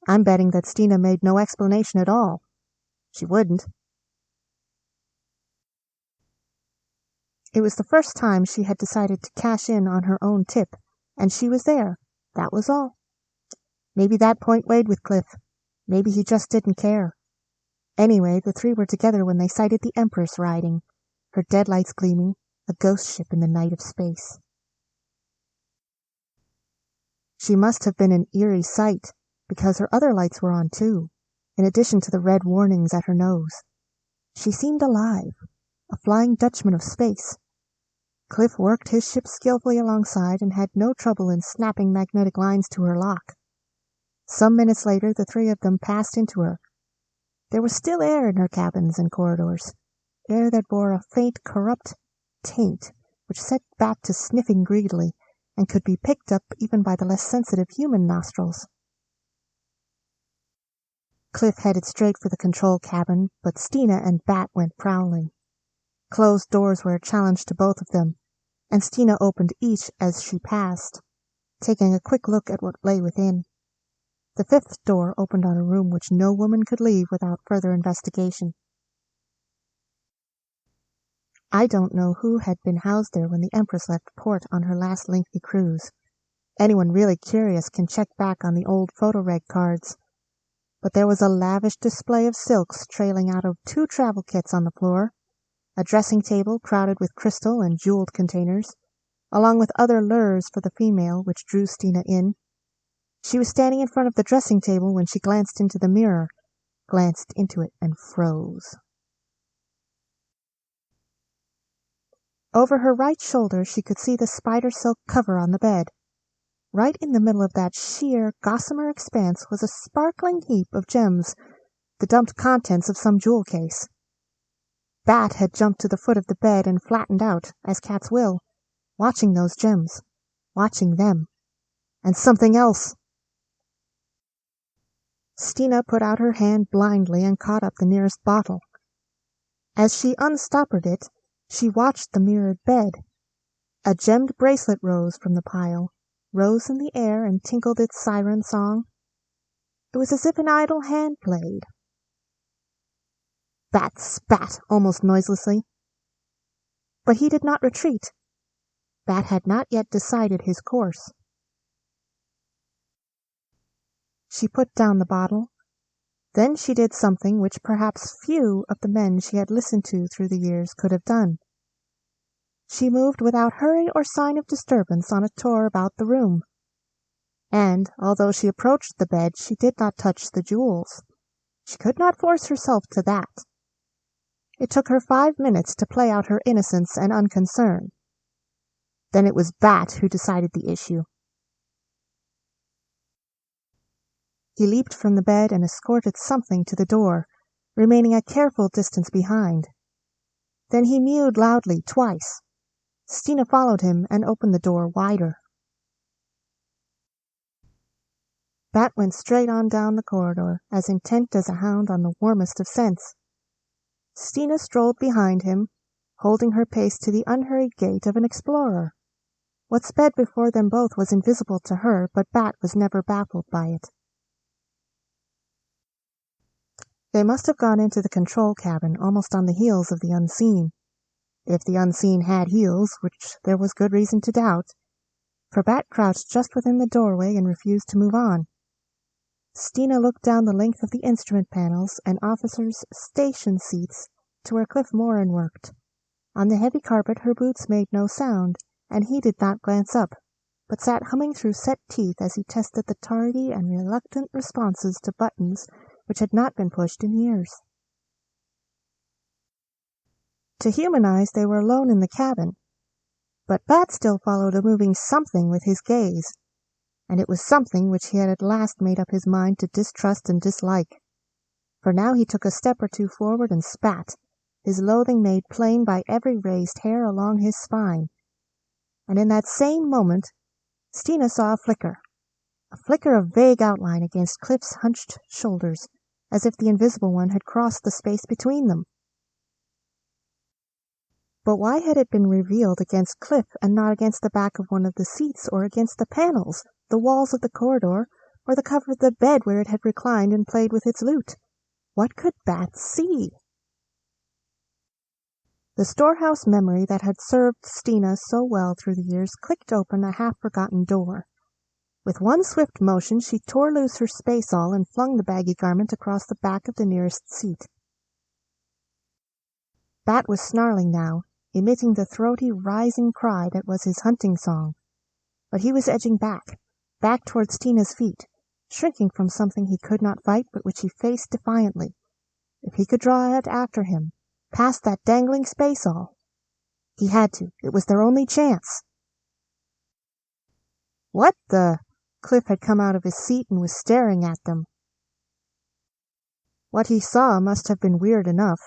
[SPEAKER 11] I'm betting that Stina made no explanation at all. She wouldn't. It was the first time she had decided to cash in on her own tip, and she was there. That was all. Maybe that point weighed with Cliff. Maybe he just didn't care. Anyway, the three were together when they sighted the Empress riding, her deadlights gleaming, a ghost ship in the night of space. She must have been an eerie sight, because her other lights were on too, in addition to the red warnings at her nose. She seemed alive, a Flying Dutchman of space. Cliff worked his ship skillfully alongside and had no trouble in snapping magnetic lines to her lock. Some minutes later, the three of them passed into her. There was still air in her cabins and corridors, air that bore a faint, corrupt taint, which set Bat to sniffing greedily, and could be picked up even by the less sensitive human nostrils. Cliff headed straight for the control cabin, but Stina and Bat went prowling. Closed doors were a challenge to both of them, and Stina opened each as she passed, taking a quick look at what lay within. The fifth door opened on a room which no woman could leave without further investigation. I don't know who had been housed there when the Empress left port on her last lengthy cruise. Anyone really curious can check back on the old photo-reg cards. But there was a lavish display of silks trailing out of 2 travel kits on the floor, a dressing table crowded with crystal and jeweled containers, along with other lures for the female which drew Stina in. She was standing in front of the dressing table when she glanced into the mirror, glanced into it and froze. Over her right shoulder she could see the spider silk cover on the bed. Right in the middle of that sheer, gossamer expanse was a sparkling heap of gems, the dumped contents of some jewel case. Bat had jumped to the foot of the bed and flattened out, as cats will, watching those gems, watching them, and something else. Stina put out her hand blindly and caught up the nearest bottle. As she unstoppered it, she watched the mirrored bed. A gemmed bracelet rose from the pile, rose in the air and tinkled its siren song. It was as if an idle hand played. Bat spat almost noiselessly. But he did not retreat. Bat had not yet decided his course. She put down the bottle. Then she did something which perhaps few of the men she had listened to through the years could have done. She moved without hurry or sign of disturbance on a tour about the room. And, although she approached the bed, she did not touch the jewels. She could not force herself to that. It took her 5 minutes to play out her innocence and unconcern. Then it was Bat who decided the issue. He leaped from the bed and escorted something to the door, remaining a careful distance behind. Then he mewed loudly twice. Stina followed him and opened the door wider. Bat went straight on down the corridor, as intent as a hound on the warmest of scents. Stina strolled behind him, holding her pace to the unhurried gait of an explorer. What sped before them both was invisible to her, but Bat was never baffled by it. They must have gone into the control cabin almost on the heels of the unseen. If the unseen had heels, which there was good reason to doubt, for Bat crouched just within the doorway and refused to move on. Stina looked down the length of the instrument panels and officers' station seats to where Cliff Moran worked. On the heavy carpet her boots made no sound, and he did not glance up, but sat humming through set teeth as he tested the tardy and reluctant responses to buttons which had not been pushed in years. To humanize, they were alone in the cabin. But Bat still followed a moving something with his gaze, and it was something which he had at last made up his mind to distrust and dislike. For now he took a step or two forward and spat, his loathing made plain by every raised hair along his spine. And in that same moment, Stina saw a flicker of vague outline against Cliff's hunched shoulders, as if the Invisible One had crossed the space between them. But why had it been revealed against Cliff and not against the back of one of the seats, or against the panels, the walls of the corridor, or the cover of the bed where it had reclined and played with its lute? What could Bat see? The storehouse memory that had served Stina so well through the years clicked open a half-forgotten door. With one swift motion she tore loose her space-all and flung the baggy garment across the back of the nearest seat. Bat was snarling now, emitting the throaty, rising cry that was his hunting song. But he was edging back towards Tina's feet, shrinking from something he could not fight but which he faced defiantly. If he could draw it after him, past that dangling space-all. He had to. It was their only chance. What the? Cliff had come out of his seat and was staring at them. What he saw must have been weird enough.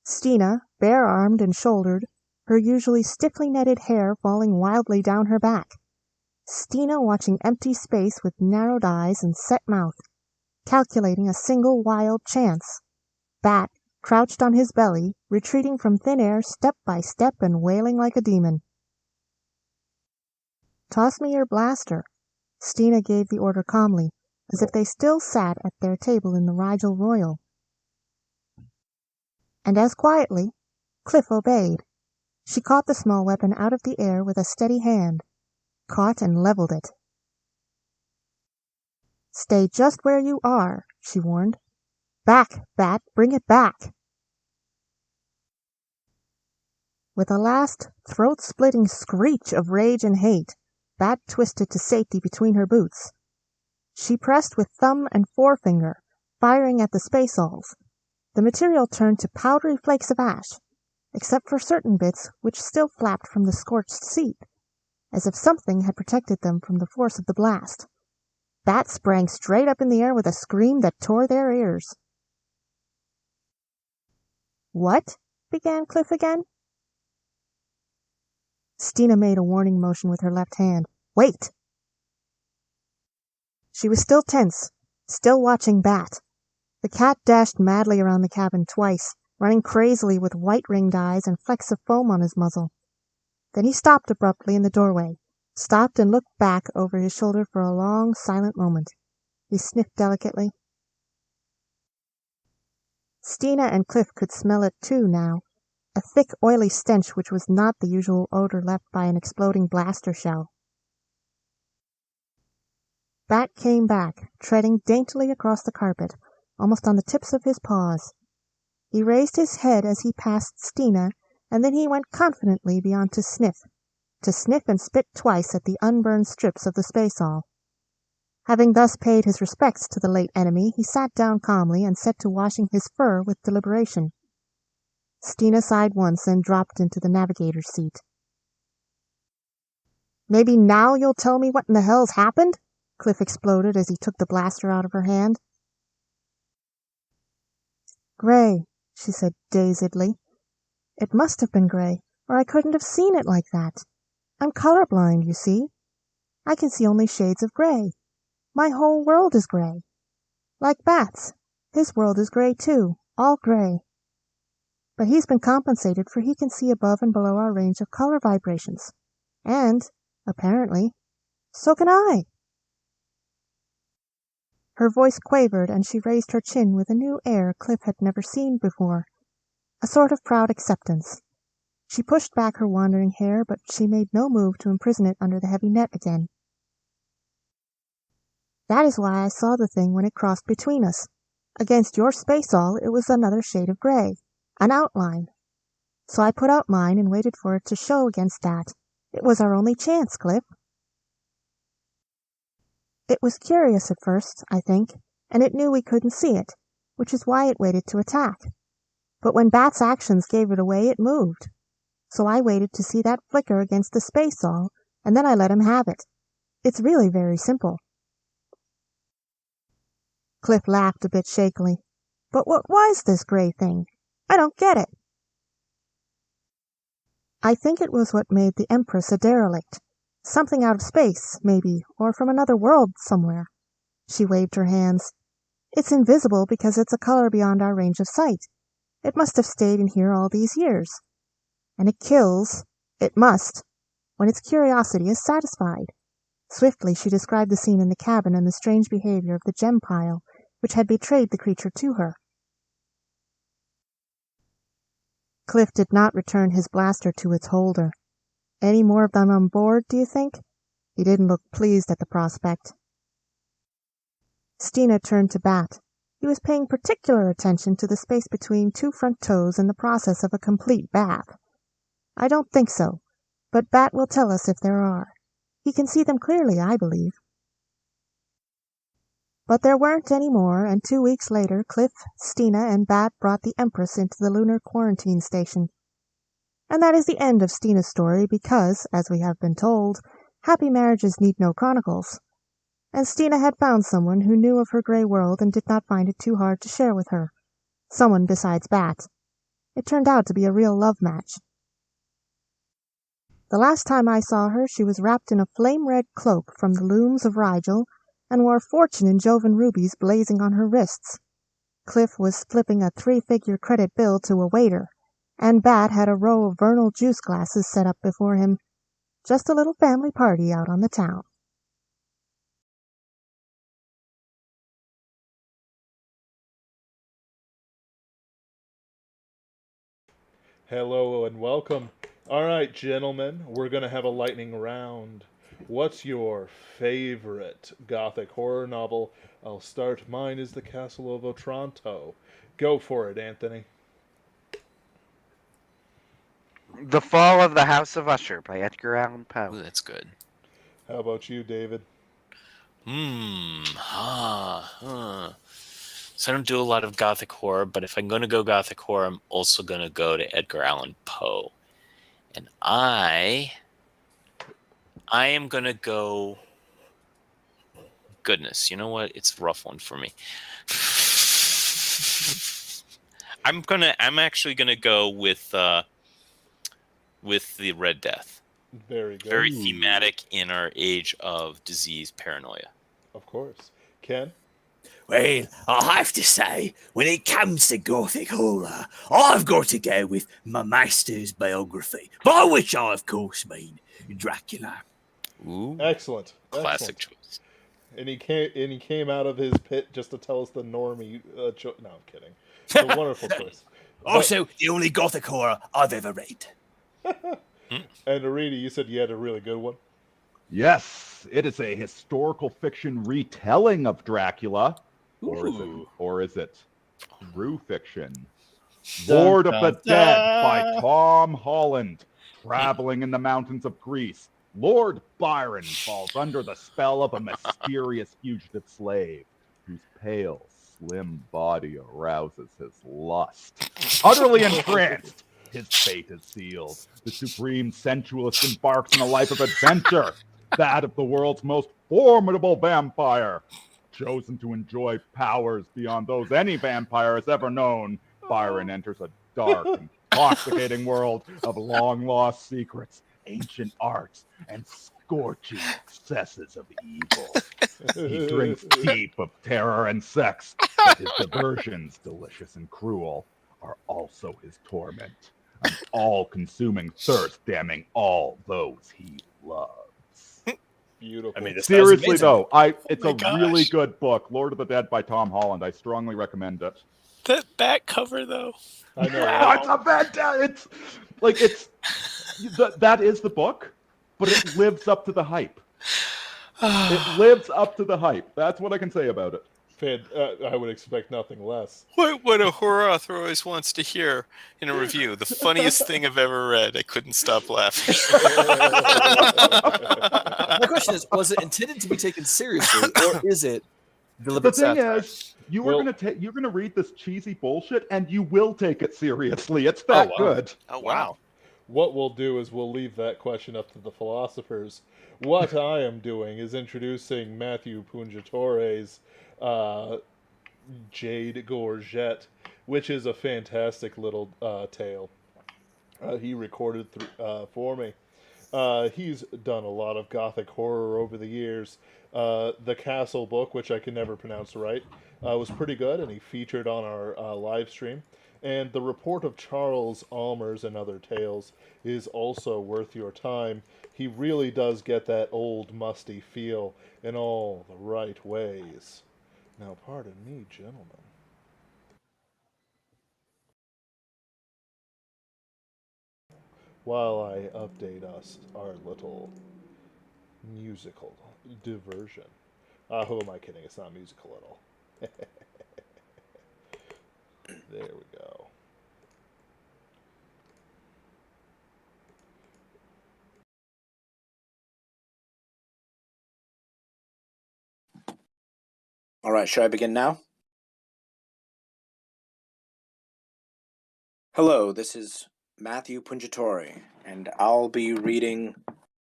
[SPEAKER 11] Stina, bare-armed and shouldered, her usually stiffly netted hair falling wildly down her back. Stina watching empty space with narrowed eyes and set mouth, calculating a single wild chance. Bat, crouched on his belly, retreating from thin air step by step and wailing like a demon. "Toss me your blaster." Stina gave the order calmly, as if they still sat at their table in the Rigel Royal. And as quietly, Cliff obeyed. She caught the small weapon out of the air with a steady hand, caught and leveled it. "Stay just where you are," she warned. "Back, Bat, bring it back." With a last throat-splitting screech of rage and hate, Bat twisted to safety between her boots. She pressed with thumb and forefinger, firing at the space-alls. The material turned to powdery flakes of ash, except for certain bits which still flapped from the scorched seat, as if something had protected them from the force of the blast. Bat sprang straight up in the air with a scream that tore their ears. "What?" began Cliff again. Stina made a warning motion with her left hand. "Wait!" She was still tense, still watching Bat. The cat dashed madly around the cabin twice, running crazily with white-ringed eyes and flecks of foam on his muzzle. Then he stopped abruptly in the doorway, stopped and looked back over his shoulder for a long, silent moment. He sniffed delicately. Stina and Cliff could smell it too now, a thick, oily stench which was not the usual odor left by an exploding blaster shell. Bat came back, treading daintily across the carpet, almost on the tips of his paws. He raised his head as he passed Stina, and then he went confidently beyond to sniff and spit twice at the unburned strips of the space-all. Having thus paid his respects to the late enemy, he sat down calmly and set to washing his fur with deliberation. Stina sighed once and dropped into the navigator's seat. "Maybe now you'll tell me what in the hell's happened?" Cliff exploded as he took the blaster out of her hand. "Gray," she said dazedly. "It must have been gray, or I couldn't have seen it like that. I'm colorblind, you see. I can see only shades of gray. My whole world is gray. Like Bat's. His world is gray too, all gray. But he's been compensated, for he can see above and below our range of color vibrations. And, apparently, so can I." Her voice quavered, and she raised her chin with a new air Cliff had never seen before, a sort of proud acceptance. She pushed back her wandering hair, but she made no move to imprison it under the heavy net again. "That is why I saw the thing when it crossed between us. Against your space-all it was another shade of gray, an outline. So I put out mine and waited for it to show against that. It was our only chance, Cliff." "It was curious at first, I think, and it knew we couldn't see it, which is why it waited to attack. But when Bat's actions gave it away, it moved. So I waited to see that flicker against the space all, and then I let him have it. It's really very simple. Cliff laughed a bit shakily. But what was this gray thing? I don't get it. I think it was what made the Empress a derelict. Something out of space, maybe, or from another world somewhere. She waved her hands. It's invisible because it's a color beyond our range of sight. It must have stayed in here all these years. And it kills, it must, when its curiosity is satisfied. Swiftly she described the scene in the cabin and the strange behavior of the gem pile, which had betrayed the creature to her. Cliff did not return his blaster to its holder. Any more of them on board, do you think? He didn't look pleased at the prospect. Stina turned to Bat. He was paying particular attention to the space between two front toes in the process of a complete bath. I don't think so, but Bat will tell us if there are. He can see them clearly, I believe. But there weren't any more, and 2 weeks later Cliff, Stina, and Bat brought the Empress into the lunar quarantine station. And that is the end of Stina's story because, as we have been told, happy marriages need no chronicles. And Stina had found someone who knew of her gray world and did not find it too hard to share with her. Someone besides Bat. It turned out to be a real love match. The last time I saw her, she was wrapped in a flame-red cloak from the looms of Rigel and wore fortune in Jovan rubies blazing on her wrists. Cliff was flipping a 3-figure credit bill to a waiter, and Bat had a row of Vernal juice glasses set up before him. Just a little family party out on the town.
[SPEAKER 2] Hello and welcome. All right, gentlemen, we're going to have a lightning round. What's your favorite gothic horror novel? I'll start. Mine is The Castle of Otranto. Go for it, Anthony.
[SPEAKER 15] The Fall of the House of Usher by Edgar Allan Poe.
[SPEAKER 5] Ooh, that's good.
[SPEAKER 2] How about you, David?
[SPEAKER 5] So I don't do a lot of gothic horror, but if I'm going to go gothic horror, I'm also going to go to Edgar Allan Poe. And I am going to go... Goodness, you know what? It's a rough one for me. I'm actually going to go with the Red Death.
[SPEAKER 2] Very good.
[SPEAKER 5] Very thematic in our age of disease paranoia.
[SPEAKER 2] Of course. Ken?
[SPEAKER 3] Well, I have to say, when it comes to gothic horror, I've got to go with my master's biography, by which I, of course, mean Dracula.
[SPEAKER 5] Ooh,
[SPEAKER 2] excellent.
[SPEAKER 5] Classic choice.
[SPEAKER 2] And he came out of his pit just to tell us the normie. No, I'm kidding. It's a wonderful choice.
[SPEAKER 3] Also, the only gothic horror I've ever read.
[SPEAKER 2] And Arita, you said you had a really good one.
[SPEAKER 8] Yes, it is a historical fiction retelling of Dracula. Or is it true fiction? Lord of the Dead by Tom Holland. Traveling in the mountains of Greece, Lord Byron falls under the spell of a mysterious fugitive slave whose pale, slim body arouses his lust. Utterly entranced, his fate is sealed. The supreme sensualist embarks on a life of adventure, that of the world's most formidable vampire. Chosen to enjoy powers beyond those any vampire has ever known, Byron enters a dark, intoxicating world of long-lost secrets, ancient arts, and scorching excesses of evil. He drinks deep of terror and sex, but his diversions, delicious and cruel, are also his torment, an all-consuming thirst damning all those he loves.
[SPEAKER 2] Beautiful.
[SPEAKER 3] I mean, this
[SPEAKER 8] Seriously though, it's a
[SPEAKER 5] gosh.
[SPEAKER 8] really good book, Lord of the Dead by Tom Holland. I strongly recommend it.
[SPEAKER 5] That back cover, though.
[SPEAKER 2] I know.
[SPEAKER 8] Oh, it's a that is the book, but it lives up to the hype. It lives up to the hype. That's what I can say about it.
[SPEAKER 2] I would expect nothing less.
[SPEAKER 5] What a horror author always wants to hear in a review. The funniest thing I've ever read. I couldn't stop laughing.
[SPEAKER 16] My question is, was it intended to be taken seriously, or is it
[SPEAKER 8] The
[SPEAKER 16] deliberate
[SPEAKER 8] thing
[SPEAKER 16] satire?
[SPEAKER 8] is, You
[SPEAKER 2] Well-
[SPEAKER 8] are you're gonna read this cheesy bullshit, and you will take it seriously. It's that good.
[SPEAKER 5] Oh, wow.
[SPEAKER 2] What we'll do is we'll leave that question up to the philosophers. What I am doing is introducing Matthew Punjatore's Jade Gorget, which is a fantastic little tale. He recorded for me. He's done a lot of gothic horror over the years. The Castle book, which I can never pronounce right, was pretty good, and he featured on our live stream. And The Report of Charles Almers and Other Tales is also worth your time. He really does get that old musty feel in all the right ways. Now, pardon me, gentlemen. While I update us our little musical diversion. Who am I kidding? It's not musical at all. There we go.
[SPEAKER 16] All right, should I begin now? Hello, this is Matthew Punjatore, and I'll be reading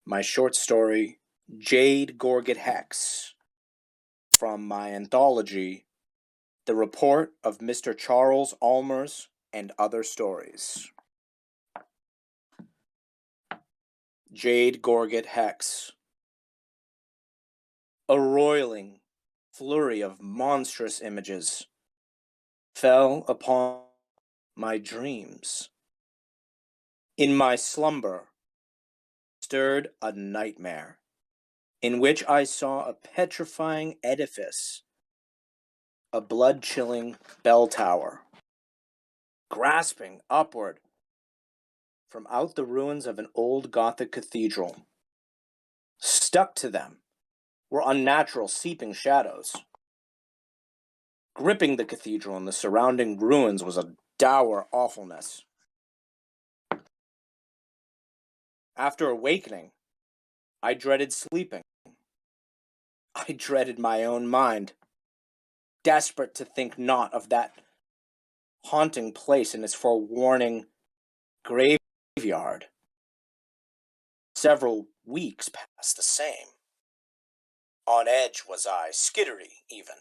[SPEAKER 16] my short story, Jade Gorget Hex, from my anthology, The Report of Mr. Charles Almers and Other Stories. Jade Gorget Hex. A roiling flurry of monstrous images fell upon my dreams. In my slumber stirred a nightmare, in which I saw a petrifying edifice, a blood-chilling bell tower, grasping upward from out the ruins of an old Gothic cathedral. Stuck to them were unnatural seeping shadows. Gripping the cathedral and the surrounding ruins was a dour awfulness. After awakening, I dreaded sleeping. I dreaded my own mind, desperate to think not of that haunting place and its forewarning graveyard. Several weeks passed the same. On edge was I, skittery even,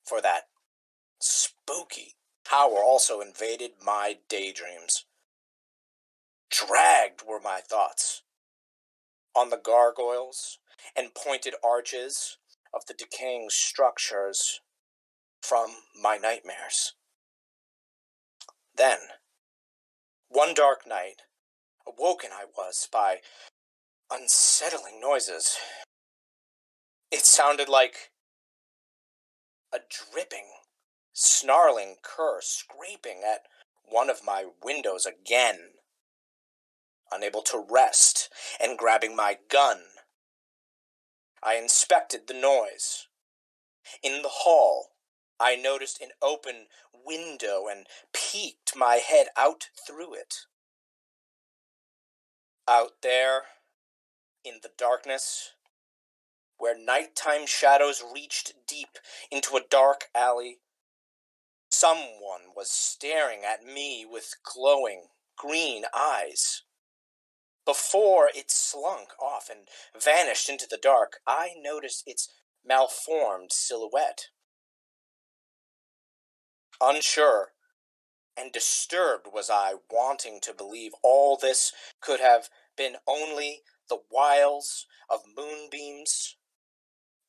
[SPEAKER 16] for that spooky power also invaded my daydreams. Dragged were my thoughts on the gargoyles and pointed arches of the decaying structures from my nightmares. Then, one dark night, awoken I was by unsettling noises. It sounded like a dripping, snarling cur scraping at one of my windows again. Unable to rest and grabbing my gun, I inspected the noise. In the hall, I noticed an open window and peeked my head out through it. Out there, in the darkness, where nighttime shadows reached deep into a dark alley, someone was staring at me with glowing green eyes. Before it slunk off and vanished into the dark, I noticed its malformed silhouette. Unsure and disturbed was I, wanting to believe all this could have been only the wiles of moonbeams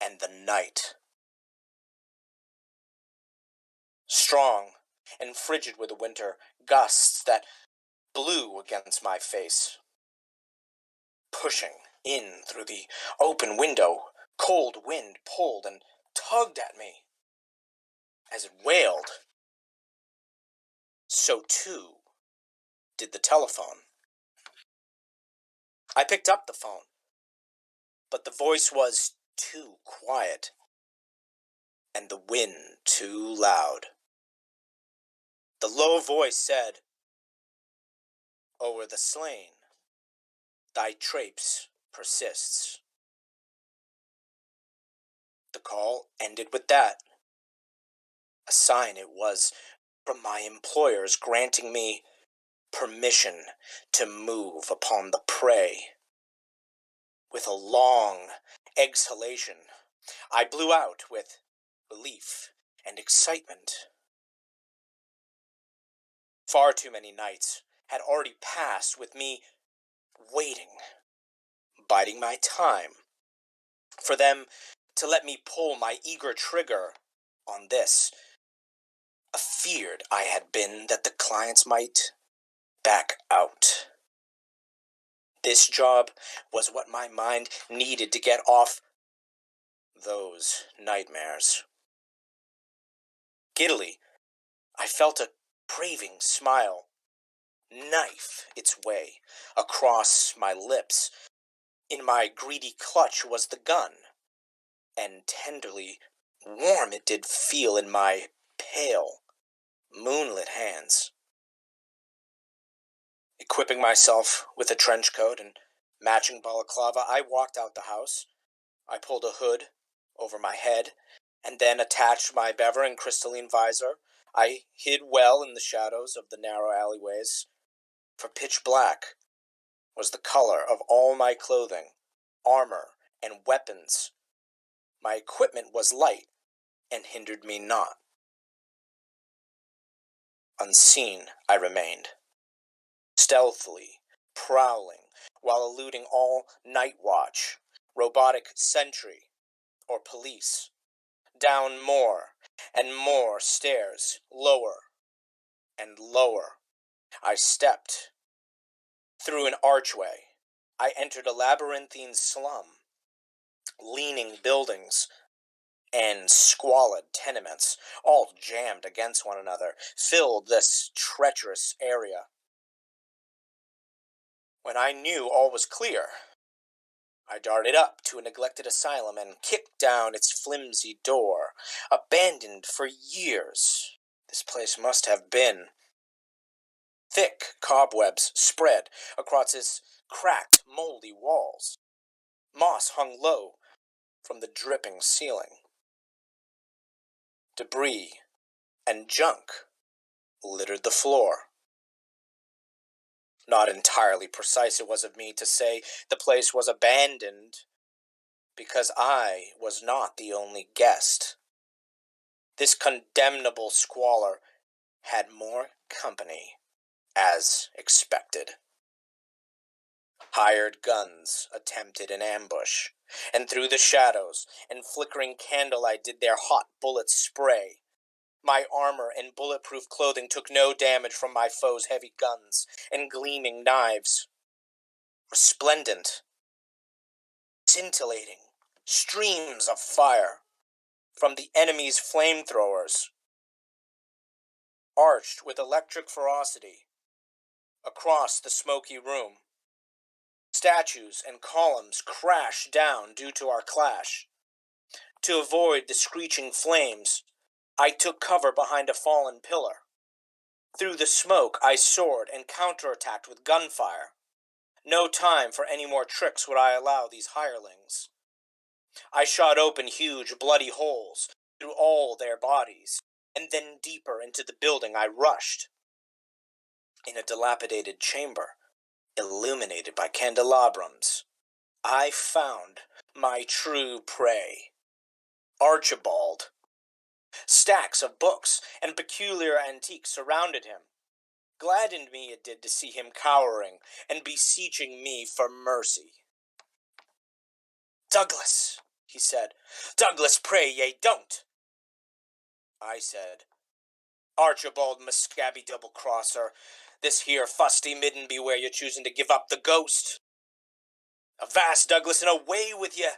[SPEAKER 16] and the night. Strong and frigid were the winter gusts that blew against my face. Pushing in through the open window, cold wind pulled and tugged at me. As it wailed, so too did the telephone. I picked up the phone, but the voice was too quiet, and the wind too loud. The low voice said, "O'er the slain, thy traipse persists." The call ended with that. A sign it was from my employers granting me permission to move upon the prey. With a long exhalation, I blew out with relief and excitement. Far too many nights had already passed with me waiting, biding my time, for them to let me pull my eager trigger on this. Afeared I had been that the clients might back out. This job was what my mind needed to get off those nightmares. Giddily, I felt a craving smile knife its way across my lips. In my greedy clutch was the gun, and tenderly warm it did feel in my pale, moonlit hands. Equipping myself with a trench coat and matching balaclava, I walked out the house. I pulled a hood over my head, and then attached my bever and crystalline visor. I hid well in the shadows of the narrow alleyways, for pitch black was the color of all my clothing, armor, and weapons. My equipment was light and hindered me not. Unseen I remained, stealthily prowling while eluding all night watch, robotic sentry, or police. Down more and more stairs, lower and lower. I stepped through an archway. I entered a labyrinthine slum. Leaning buildings and squalid tenements, all jammed against one another, filled this treacherous area. When I knew all was clear, I darted up to a neglected asylum and kicked down its flimsy door. Abandoned for years, this place must have been. Thick cobwebs spread across its cracked, moldy walls. Moss hung low from the dripping ceiling. Debris and junk littered the floor. Not entirely precise it was of me to say the place was abandoned, because I was not the only guest. This condemnable squalor had more company, as expected. Hired guns attempted an ambush, and through the shadows and flickering candlelight did their hot bullets spray. My armor and bulletproof clothing took no damage from my foes' heavy guns and gleaming knives. Resplendent, scintillating streams of fire from the enemy's flamethrowers arched with electric ferocity across the smoky room. Statues and columns crashed down due to our clash. To avoid the screeching flames, I took cover behind a fallen pillar. Through the smoke, I soared and counterattacked with gunfire. No time for any more tricks would I allow these hirelings. I shot open huge, bloody holes through all their bodies, and then deeper into the building I rushed. In a dilapidated chamber, illuminated by candelabrums, I found my true prey, Archibald. Stacks of books and peculiar antiques surrounded him. Gladdened me it did to see him cowering and beseeching me for mercy. "Douglas," he said, "Douglas, pray ye don't." I said, "Archibald Muscabby double-crosser, this here fusty midden be where you're choosing to give up the ghost. Avast, Douglas, and away with ye.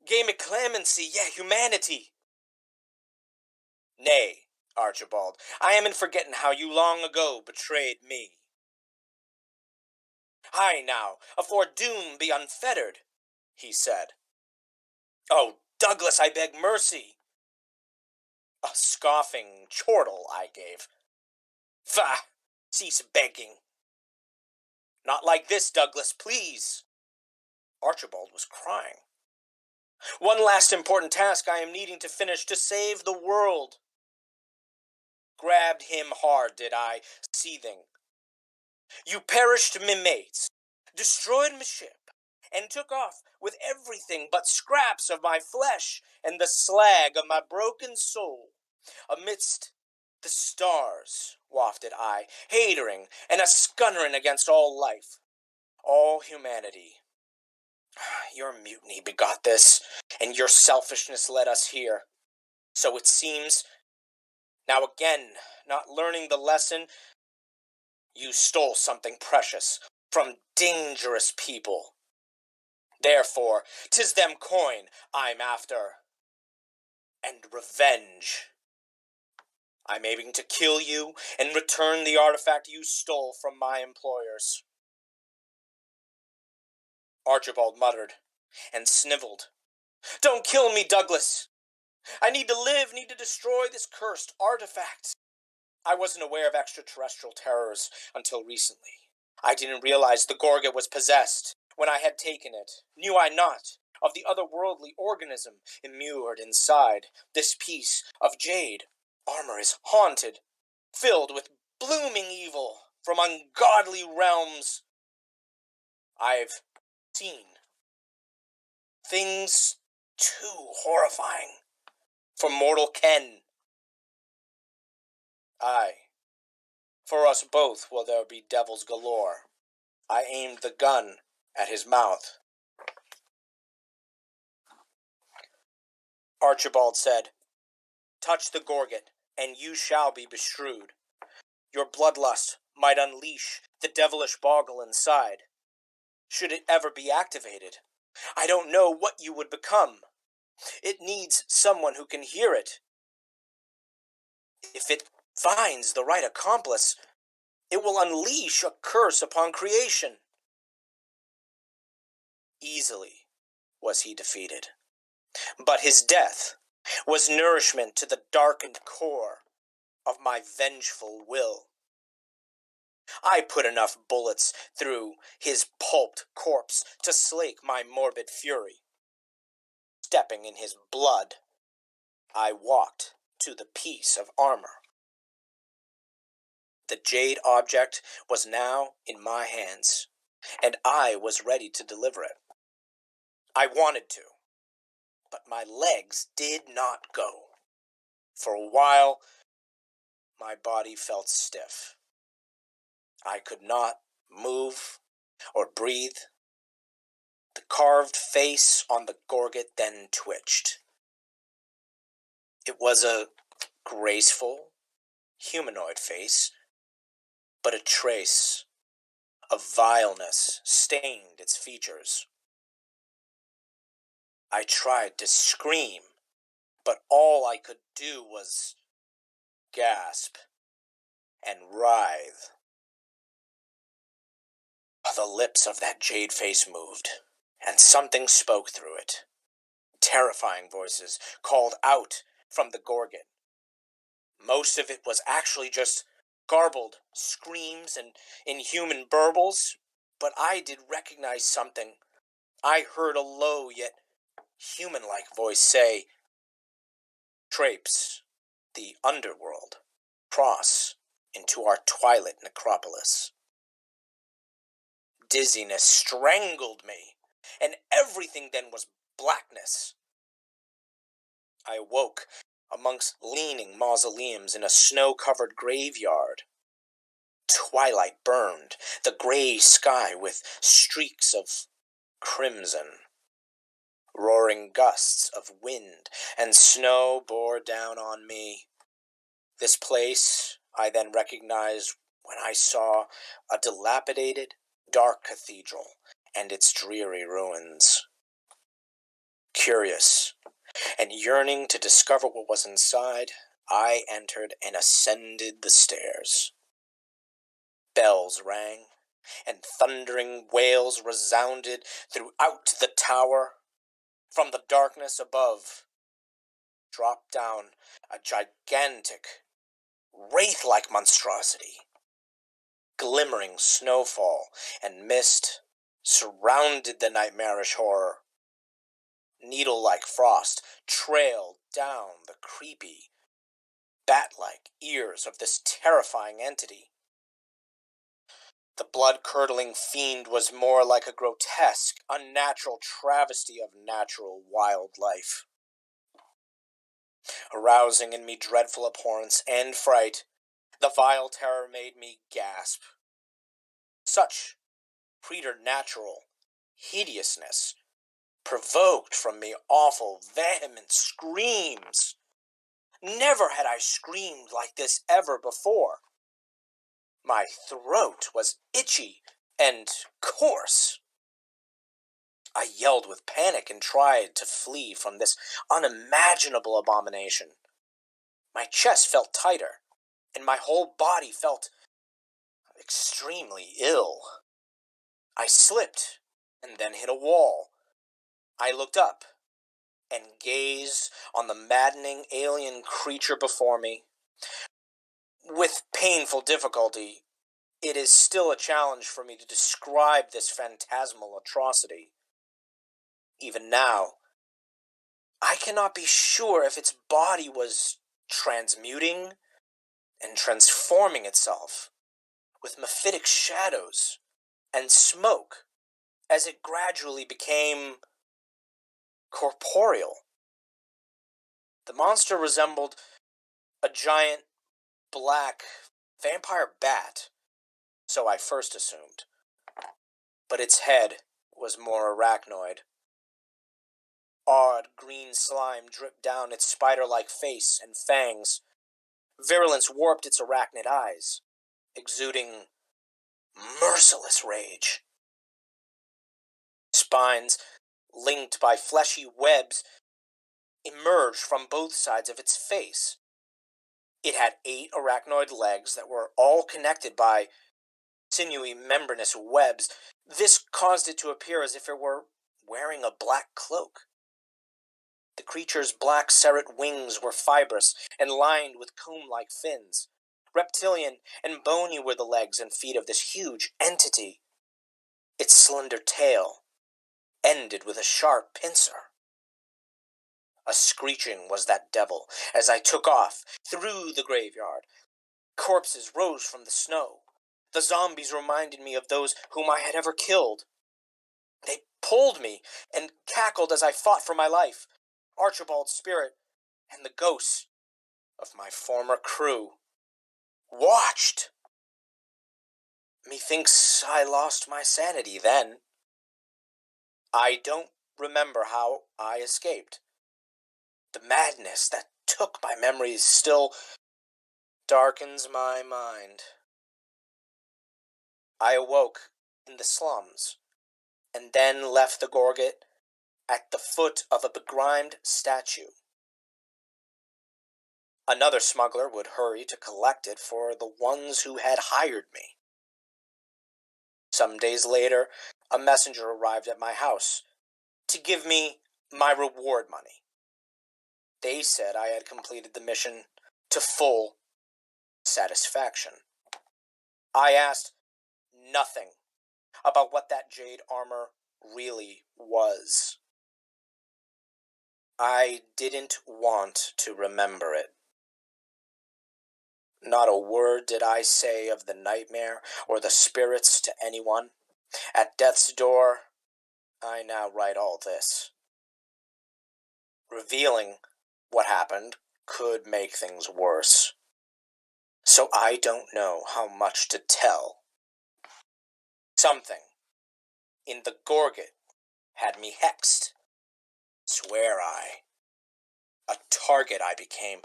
[SPEAKER 16] Gae me clemency, ye humanity." "Nay, Archibald, I am in forgetting how you long ago betrayed me." "Aye now, afore doom be unfettered," he said. "Oh, Douglas, I beg mercy." A scoffing chortle I gave. "Faugh! Cease begging." "Not like this, Douglas, please." Archibald was crying. One last important task I am needing to finish to save the world. Grabbed him hard, did I, seething. You perished me mates, destroyed my ship, and took off with everything but scraps of my flesh and the slag of my broken soul. Amidst the stars wafted I, hatering and a-scunnering against all life, all humanity. Your mutiny begot this, and your selfishness led us here. So it seems, now again, not learning the lesson, you stole something precious from dangerous people. Therefore, 'tis them coin I'm after, and revenge. I'm aiming to kill you and return the artifact you stole from my employers. Archibald muttered and sniveled. Don't kill me, Douglas. I need to live, need to destroy this cursed artifact. I wasn't aware of extraterrestrial terrors until recently. I didn't realize the Gorga was possessed when I had taken it. Knew I not of the otherworldly organism immured inside this piece of jade. Armor is haunted, filled with blooming evil from ungodly realms. I've seen things too horrifying for mortal ken. Aye, for us both will there be devils galore. I aimed the gun at his mouth. Archibald said, touch the Gorget, and you shall be bestrewed. Your bloodlust might unleash the devilish boggle inside. Should it ever be activated, I don't know what you would become. It needs someone who can hear it. If it finds the right accomplice, it will unleash a curse upon creation. Easily was he defeated, but his death was nourishment to the darkened core of my vengeful will. I put enough bullets through his pulped corpse to slake my morbid fury. Stepping in his blood, I walked to the piece of armor. The jade object was now in my hands, and I was ready to deliver it. I wanted to, but my legs did not go. For a while, my body felt stiff. I could not move or breathe. The carved face on the Gorget then twitched. It was a graceful, humanoid face, but a trace of vileness stained its features. I tried to scream, but all I could do was gasp and writhe. The lips of that jade face moved, and something spoke through it. Terrifying voices called out from the Gorgon. Most of it was actually just garbled screams and inhuman burbles, but I did recognize something. I heard a low yet human-like voice say, Traipse, the underworld, cross into our twilight necropolis. Dizziness strangled me, and everything then was blackness. I awoke amongst leaning mausoleums in a snow-covered graveyard. Twilight burned the gray sky with streaks of crimson. Roaring gusts of wind and snow bore down on me. This place I then recognized when I saw a dilapidated, dark cathedral and its dreary ruins. Curious and yearning to discover what was inside, I entered and ascended the stairs. Bells rang, and thundering wails resounded throughout the tower. From the darkness above dropped down a gigantic, wraith-like monstrosity. Glimmering snowfall and mist surrounded the nightmarish horror. needle-like frost trailed down the creepy, bat-like ears of this terrifying entity. The blood-curdling fiend was more like a grotesque, unnatural travesty of natural wildlife. Arousing in me dreadful abhorrence and fright, the vile terror made me gasp. Such preternatural hideousness provoked from me awful, vehement screams. Never had I screamed like this ever before. My throat was itchy and coarse. I yelled with panic and tried to flee from this unimaginable abomination. My chest felt tighter, and my whole body felt extremely ill. I slipped and then hit a wall. I looked up and gazed on the maddening alien creature before me. With painful difficulty, it is still a challenge for me to describe this phantasmal atrocity. Even now, I cannot be sure if its body was transmuting and transforming itself with mephitic shadows and smoke as it gradually became corporeal. The monster resembled a giant black vampire bat, so I first assumed. But its head was more arachnoid. Odd green slime dripped down its spider-like face and fangs. Virulence warped its arachnid eyes, exuding merciless rage. Spines, linked by fleshy webs, emerged from both sides of its face. It had 8 arachnoid legs that were all connected by sinewy membranous webs. This caused it to appear as if it were wearing a black cloak. The creature's black serrate wings were fibrous and lined with comb-like fins. Reptilian and bony were the legs and feet of this huge entity. Its slender tail ended with a sharp pincer. A screeching was that devil as I took off through the graveyard. Corpses rose from the snow. The zombies reminded me of those whom I had ever killed. They pulled me and cackled as I fought for my life. Archibald's spirit and the ghosts of my former crew watched. Methinks I lost my sanity then. I don't remember how I escaped. The madness that took my memories still darkens my mind. I awoke in the slums, and then left the gorget at the foot of a begrimed statue. Another smuggler would hurry to collect it for the ones who had hired me. Some days later, a messenger arrived at my house to give me my reward money. They said I had completed the mission to full satisfaction. I asked nothing about what that jade armor really was. I didn't want to remember it. Not a word did I say of the nightmare or the spirits to anyone. At death's door, I now write all this. Revealing what happened could make things worse. So I don't know how much to tell. Something in the gorget had me hexed. Swear I. A target I became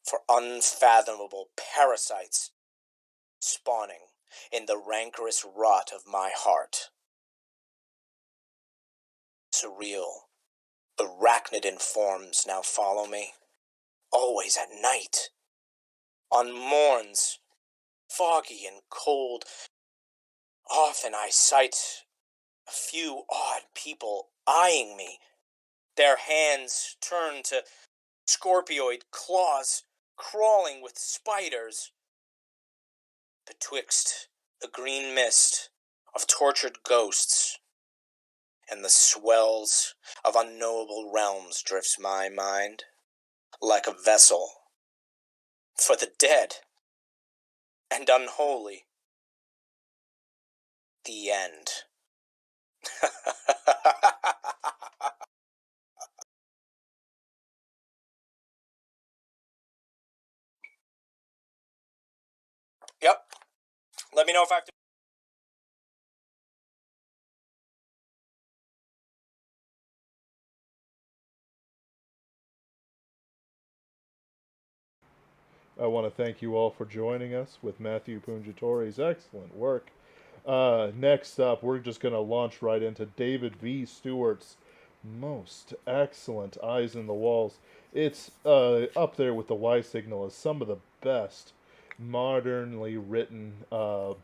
[SPEAKER 16] for unfathomable parasites spawning in the rancorous rot of my heart. Surreal, arachnid forms now follow me, always at night. On morns, foggy and cold, often I sight a few odd people eyeing me, their hands turned to scorpioid claws, crawling with spiders. Betwixt a green mist of tortured ghosts and the swells of unknowable realms drifts my mind, like a vessel for the dead and unholy. The end. Yep. Let me know if I have to.
[SPEAKER 2] I want to thank you all for joining us with Matthew Punjatori's excellent work. Next up, we're just going to launch right into David V. Stewart's most excellent Eyes in the Walls. It's up there with the Y Signal as some of the best modernly written. I'm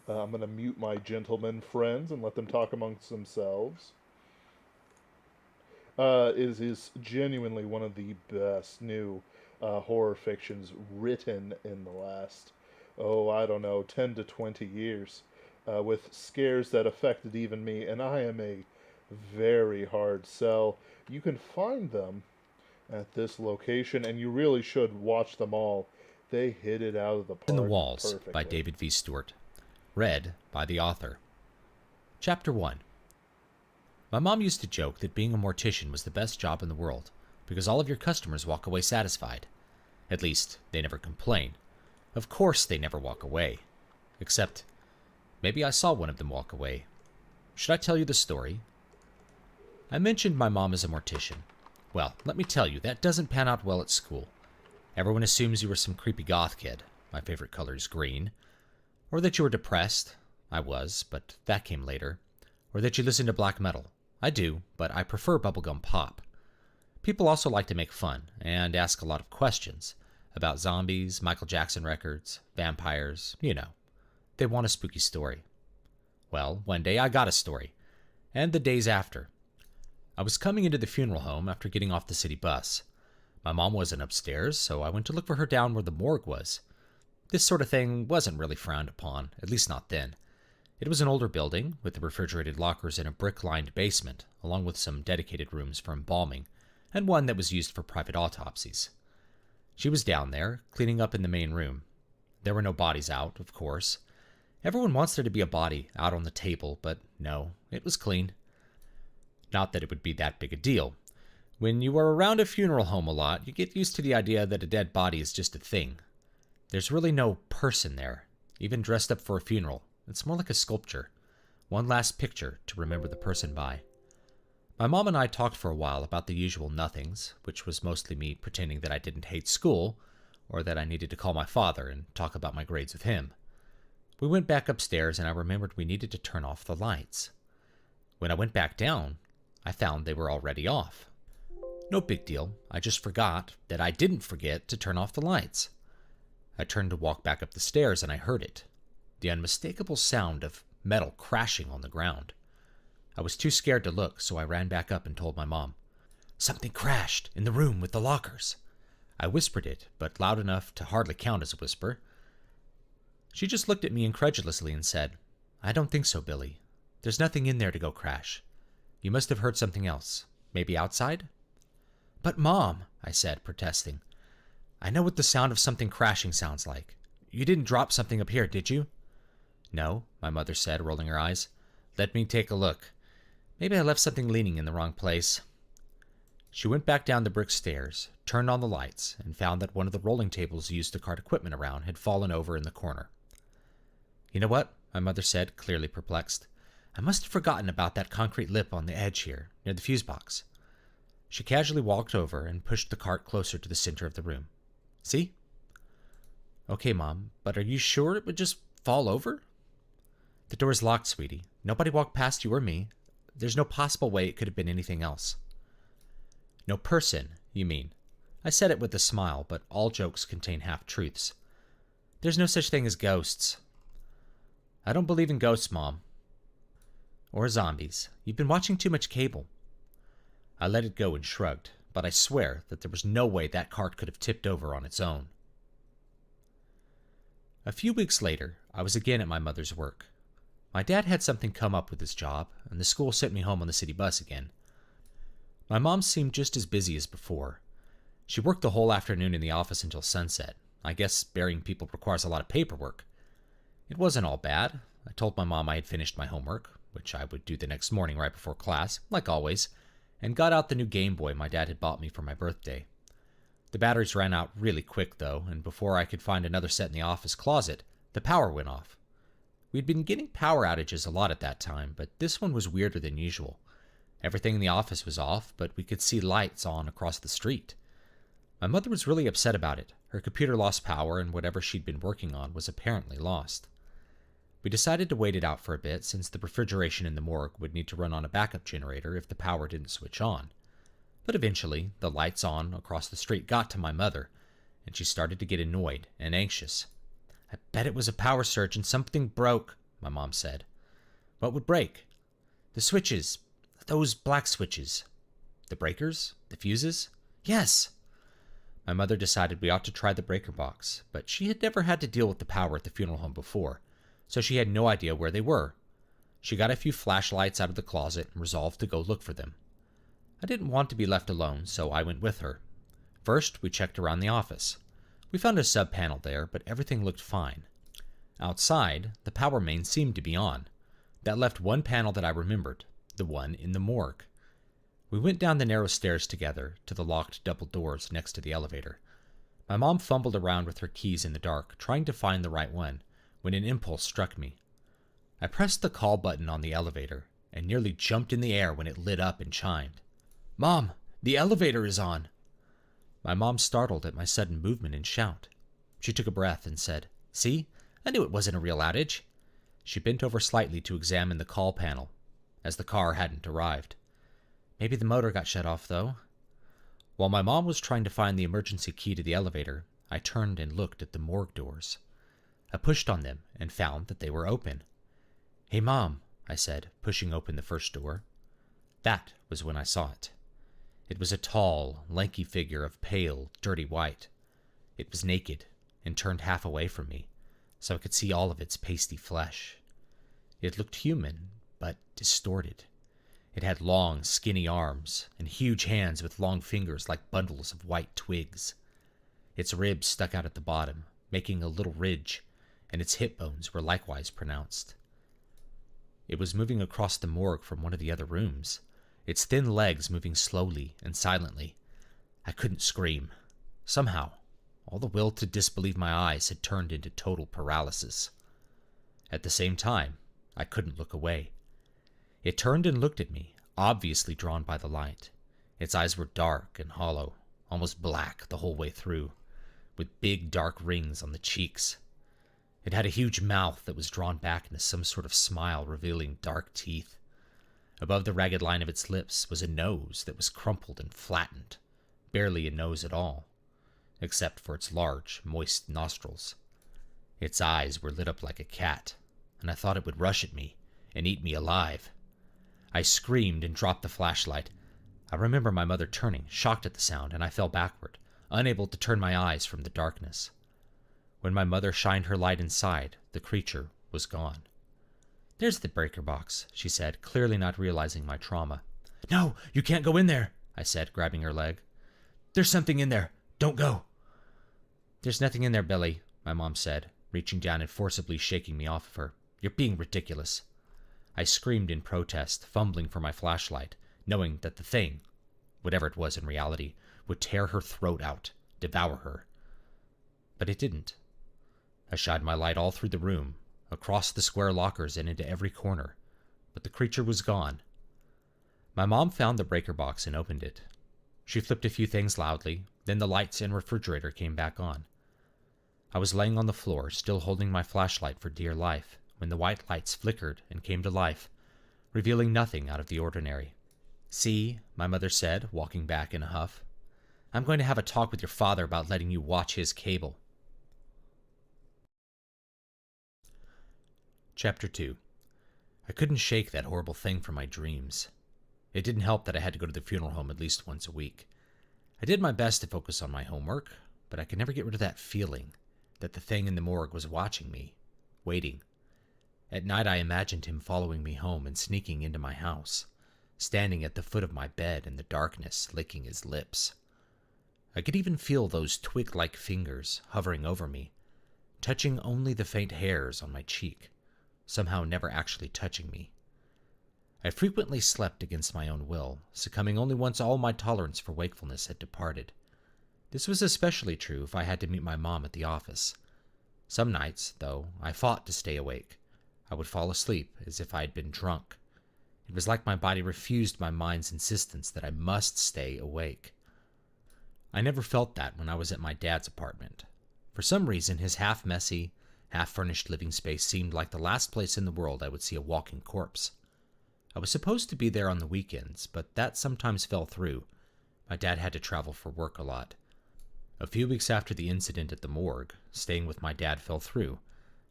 [SPEAKER 2] going to mute my gentlemen friends and let them talk amongst themselves. Is genuinely one of the best new horror fictions written in the last, I don't know, 10 to 20 years, with scares that affected even me, and I am a very hard sell. You can find them at this location, and you really should watch them all. They hit it out of the park.
[SPEAKER 17] In the Walls
[SPEAKER 2] perfectly.
[SPEAKER 17] by David V. Stewart. Read by the author. Chapter 1. My mom used to joke that being a mortician was the best job in the world, because all of your customers walk away satisfied. At least, they never complain. Of course they never walk away. Except, maybe I saw one of them walk away. Should I tell you the story? I mentioned my mom as a mortician. Well, let me tell you, that doesn't pan out well at school. Everyone assumes you were some creepy goth kid. My favorite color is green. Or that you were depressed. I was, but that came later. Or that you listened to black metal. I do, but I prefer bubblegum pop. People also like to make fun and ask a lot of questions about zombies, Michael Jackson records, vampires, you know. They want a spooky story. Well, one day I got a story, and the days after. I was coming into the funeral home after getting off the city bus. My mom wasn't upstairs, so I went to look for her down where the morgue was. This sort of thing wasn't really frowned upon, at least not then. It was an older building, with the refrigerated lockers in a brick-lined basement, along with some dedicated rooms for embalming, and one that was used for private autopsies. She was down there, cleaning up in the main room. There were no bodies out, of course. Everyone wants there to be a body out on the table, but no, it was clean. Not that it would be that big a deal. When you are around a funeral home a lot, you get used to the idea that a dead body is just a thing. There's really no person there, even dressed up for a funeral. It's more like a sculpture. One last picture to remember the person by. My mom and I talked for a while about the usual nothings, which was mostly me pretending that I didn't hate school, or that I needed to call my father and talk about my grades with him. We went back upstairs, and I remembered we needed to turn off the lights. When I went back down, I found they were already off. No big deal. I just forgot that I didn't forget to turn off the lights. I turned to walk back up the stairs, and I heard it. The unmistakable sound of metal crashing on the ground. I was too scared to look, so I ran back up and told my mom. Something crashed in the room with the lockers. I whispered it, but loud enough to hardly count as a whisper. She just looked at me incredulously and said, I don't think so, Billy. There's nothing in there to go crash. You must have heard something else. Maybe outside? But Mom, I said, protesting. I know what the sound of something crashing sounds like. You didn't drop something up here, did you? No, my mother said, rolling her eyes. Let me take a look. Maybe I left something leaning in the wrong place. She went back down the brick stairs, turned on the lights, and found that one of the rolling tables used to cart equipment around had fallen over in the corner. You know what? My mother said, clearly perplexed. I must have forgotten about that concrete lip on the edge here, near the fuse box. She casually walked over and pushed the cart closer to the center of the room. See? Okay, Mom, but are you sure it would just fall over? The door's locked, sweetie. Nobody walked past you or me. There's no possible way it could have been anything else. No person, you mean? I said it with a smile, but all jokes contain half-truths. There's no such thing as ghosts. I don't believe in ghosts, Mom. Or zombies. You've been watching too much cable. I let it go and shrugged, but I swear that there was no way that cart could have tipped over on its own. A few weeks later, I was again at my mother's work. My dad had something come up with his job, and the school sent me home on the city bus again. My mom seemed just as busy as before. She worked the whole afternoon in the office until sunset. I guess burying people requires a lot of paperwork. It wasn't all bad. I told my mom I had finished my homework, which I would do the next morning right before class, like always, and got out the new Game Boy my dad had bought me for my birthday. The batteries ran out really quick, though, and before I could find another set in the office closet, the power went off. We'd been getting power outages a lot at that time, but this one was weirder than usual. Everything in the office was off, but we could see lights on across the street. My mother was really upset about it. Her computer lost power, and whatever she'd been working on was apparently lost. We decided to wait it out for a bit, since the refrigeration in the morgue would need to run on a backup generator if the power didn't switch on. But eventually, the lights on across the street got to my mother, and she started to get annoyed and anxious. "I bet it was a power surge and something broke," my mom said. "What would break?" "The switches. Those black switches." "The breakers? The fuses?" "Yes." My mother decided we ought to try the breaker box, but she had never had to deal with the power at the funeral home before, so she had no idea where they were. She got a few flashlights out of the closet and resolved to go look for them. I didn't want to be left alone, so I went with her. First, we checked around the office. We found a sub-panel there, but everything looked fine. Outside, the power main seemed to be on. That left one panel that I remembered, the one in the morgue. We went down the narrow stairs together to the locked double doors next to the elevator. My mom fumbled around with her keys in the dark, trying to find the right one, when an impulse struck me. I pressed the call button on the elevator and nearly jumped in the air when it lit up and chimed. "Mom, the elevator is on." My mom startled at my sudden movement and shout. She took a breath and said, "See? I knew it wasn't a real outage." She bent over slightly to examine the call panel, as the car hadn't arrived. "Maybe the motor got shut off, though." While my mom was trying to find the emergency key to the elevator, I turned and looked at the morgue doors. I pushed on them and found that they were open. "Hey, Mom," I said, pushing open the first door. That was when I saw it. It was a tall, lanky figure of pale, dirty white. It was naked and turned half away from me, so I could see all of its pasty flesh. It looked human, but distorted. It had long, skinny arms and huge hands with long fingers like bundles of white twigs. Its ribs stuck out at the bottom, making a little ridge, and its hip bones were likewise pronounced. It was moving across the morgue from one of the other rooms, its thin legs moving slowly and silently. I couldn't scream. Somehow, all the will to disbelieve my eyes had turned into total paralysis. At the same time, I couldn't look away. It turned and looked at me, obviously drawn by the light. Its eyes were dark and hollow, almost black the whole way through, with big dark rings on the cheeks. It had a huge mouth that was drawn back into some sort of smile, revealing dark teeth. Above the ragged line of its lips was a nose that was crumpled and flattened, barely a nose at all, except for its large, moist nostrils. Its eyes were lit up like a cat, and I thought it would rush at me and eat me alive. I screamed and dropped the flashlight. I remember my mother turning, shocked at the sound, and I fell backward, unable to turn my eyes from the darkness. When my mother shined her light inside, the creature was gone. "There's the breaker box," she said, clearly not realizing my trauma. "No, you can't go in there," I said, grabbing her leg. "There's something in there. Don't go." "There's nothing in there, Billy," my mom said, reaching down and forcibly shaking me off of her. "You're being ridiculous." I screamed in protest, fumbling for my flashlight, knowing that the thing, whatever it was in reality, would tear her throat out, devour her. But it didn't. I shined my light all through the room, across the square lockers and into every corner, but the creature was gone. My mom found the breaker box and opened it. She flipped a few things loudly, then the lights and refrigerator came back on. I was laying on the floor, still holding my flashlight for dear life, when the white lights flickered and came to life, revealing nothing out of the ordinary. "See," my mother said, walking back in a huff. "I'm going to have a talk with your father about letting you watch his cable." Chapter 2. I couldn't shake that horrible thing from my dreams. It didn't help that I had to go to the funeral home at least once a week. I did my best to focus on my homework, but I could never get rid of that feeling that the thing in the morgue was watching me, waiting. At night I imagined him following me home and sneaking into my house, standing at the foot of my bed in the darkness, licking his lips. I could even feel those twig-like fingers hovering over me, touching only the faint hairs on my cheek, somehow never actually touching me. I frequently slept against my own will, succumbing only once all my tolerance for wakefulness had departed. This was especially true if I had to meet my mom at the office. Some nights, though, I fought to stay awake. I would fall asleep as if I had been drunk. It was like my body refused my mind's insistence that I must stay awake. I never felt that when I was at my dad's apartment. For some reason, his half-messy, half-furnished living space seemed like the last place in the world I would see a walking corpse. I was supposed to be there on the weekends, but that sometimes fell through. My dad had to travel for work a lot. A few weeks after the incident at the morgue, staying with my dad fell through.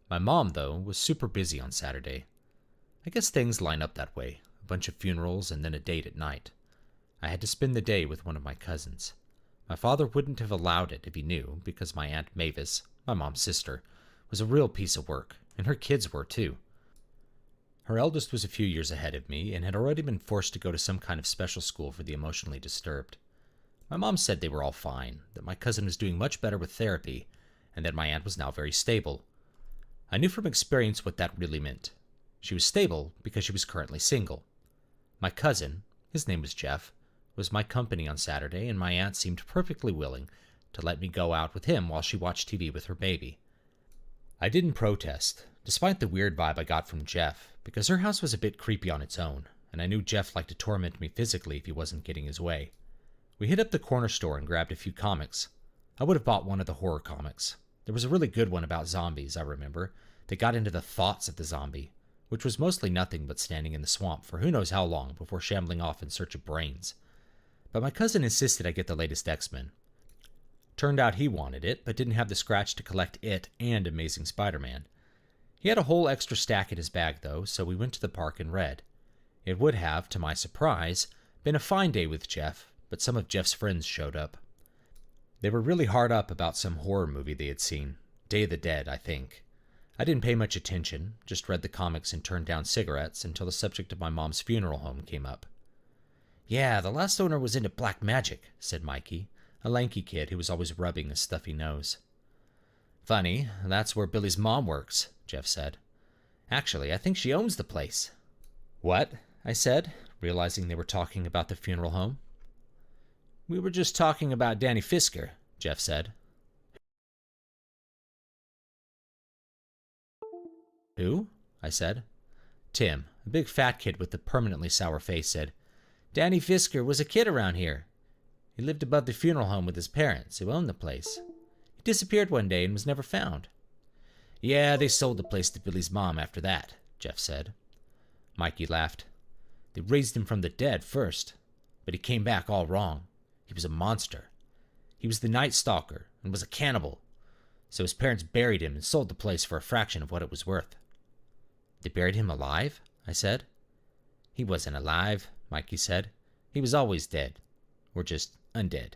[SPEAKER 17] My mom, though, was super busy on Saturday. I guess things line up that way, a bunch of funerals and then a date at night. I had to spend the day with one of my cousins. My father wouldn't have allowed it if he knew, because my Aunt Mavis, my mom's sister, was a real piece of work, and her kids were too. Her eldest was a few years ahead of me and had already been forced to go to some kind of special school for the emotionally disturbed. My mom said they were all fine, that my cousin was doing much better with therapy, and that my aunt was now very stable. I knew from experience what that really meant. She was stable because she was currently single. My cousin, his name was Jeff, was my company on Saturday, and my aunt seemed perfectly willing to let me go out with him while she watched TV with her baby. I didn't protest, despite the weird vibe I got from Jeff, because her house was a bit creepy on its own, and I knew Jeff liked to torment me physically if he wasn't getting his way. We hit up the corner store and grabbed a few comics. I would have bought one of the horror comics. There was a really good one about zombies, I remember, that got into the thoughts of the zombie, which was mostly nothing but standing in the swamp for who knows how long before shambling off in search of brains. But my cousin insisted I get the latest X-Men. Turned out he wanted it, but didn't have the scratch to collect it and Amazing Spider-Man. He had a whole extra stack in his bag, though, so we went to the park and read. It would have, to my surprise, been a fine day with Jeff, but some of Jeff's friends showed up. They were really hard up about some horror movie they had seen. Day of the Dead, I think. I didn't pay much attention, just read the comics and turned down cigarettes until the subject of my mom's funeral home came up. "Yeah, the last owner was into black magic," said Mikey, a lanky kid who was always rubbing a stuffy nose. "Funny, that's where Billy's mom works," Jeff said. "Actually, I think she owns the place." "What?" I said, realizing they were talking about the funeral home. "We were just talking about Danny Fisker," Jeff said. "Who?" I said. Tim, a big fat kid with a permanently sour face, said, "Danny Fisker was a kid around here. He lived above the funeral home with his parents, who owned the place. He disappeared one day and was never found." "Yeah, they sold the place to Billy's mom after that," Jeff said. Mikey laughed. "They raised him from the dead first, but he came back all wrong. He was a monster. He was the Night Stalker and was a cannibal. So his parents buried him and sold the place for a fraction of what it was worth." "They buried him alive?" I said. "He wasn't alive," Mikey said. "He was always dead. Or just undead.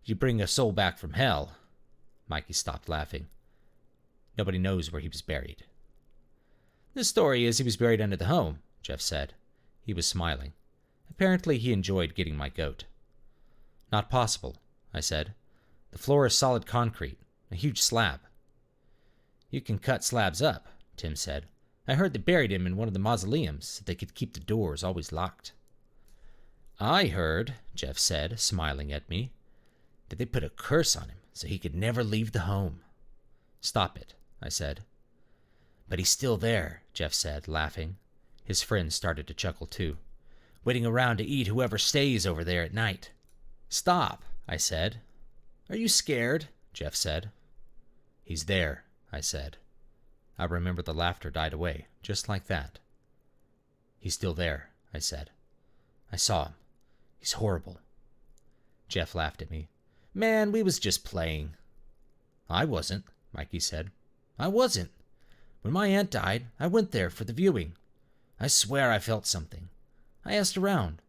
[SPEAKER 17] You bring a soul back from hell." Mikey stopped laughing. "Nobody knows where he was buried." "The story is he was buried under the home," Jeff said. He was smiling. Apparently he enjoyed getting my goat. "Not possible," I said. "The floor is solid concrete, a huge slab." "You can cut slabs up," Tim said. "I heard they buried him in one of the mausoleums so they could keep the doors always locked." "I heard," Jeff said, smiling at me, "that they put a curse on him so he could never leave the home." "Stop it," I said. "But he's still there," Jeff said, laughing. His friends started to chuckle too. "Waiting around to eat whoever stays over there at night." "Stop," I said. "Are you scared?" Jeff said. "He's there," I said. I remember the laughter died away, just like that. "He's still there," I said. "I saw him. He's horrible." Jeff laughed at me. "Man, we was just playing." "I wasn't," Mikey said. "I wasn't. When my aunt died, I went there for the viewing. I swear I felt something. I asked around.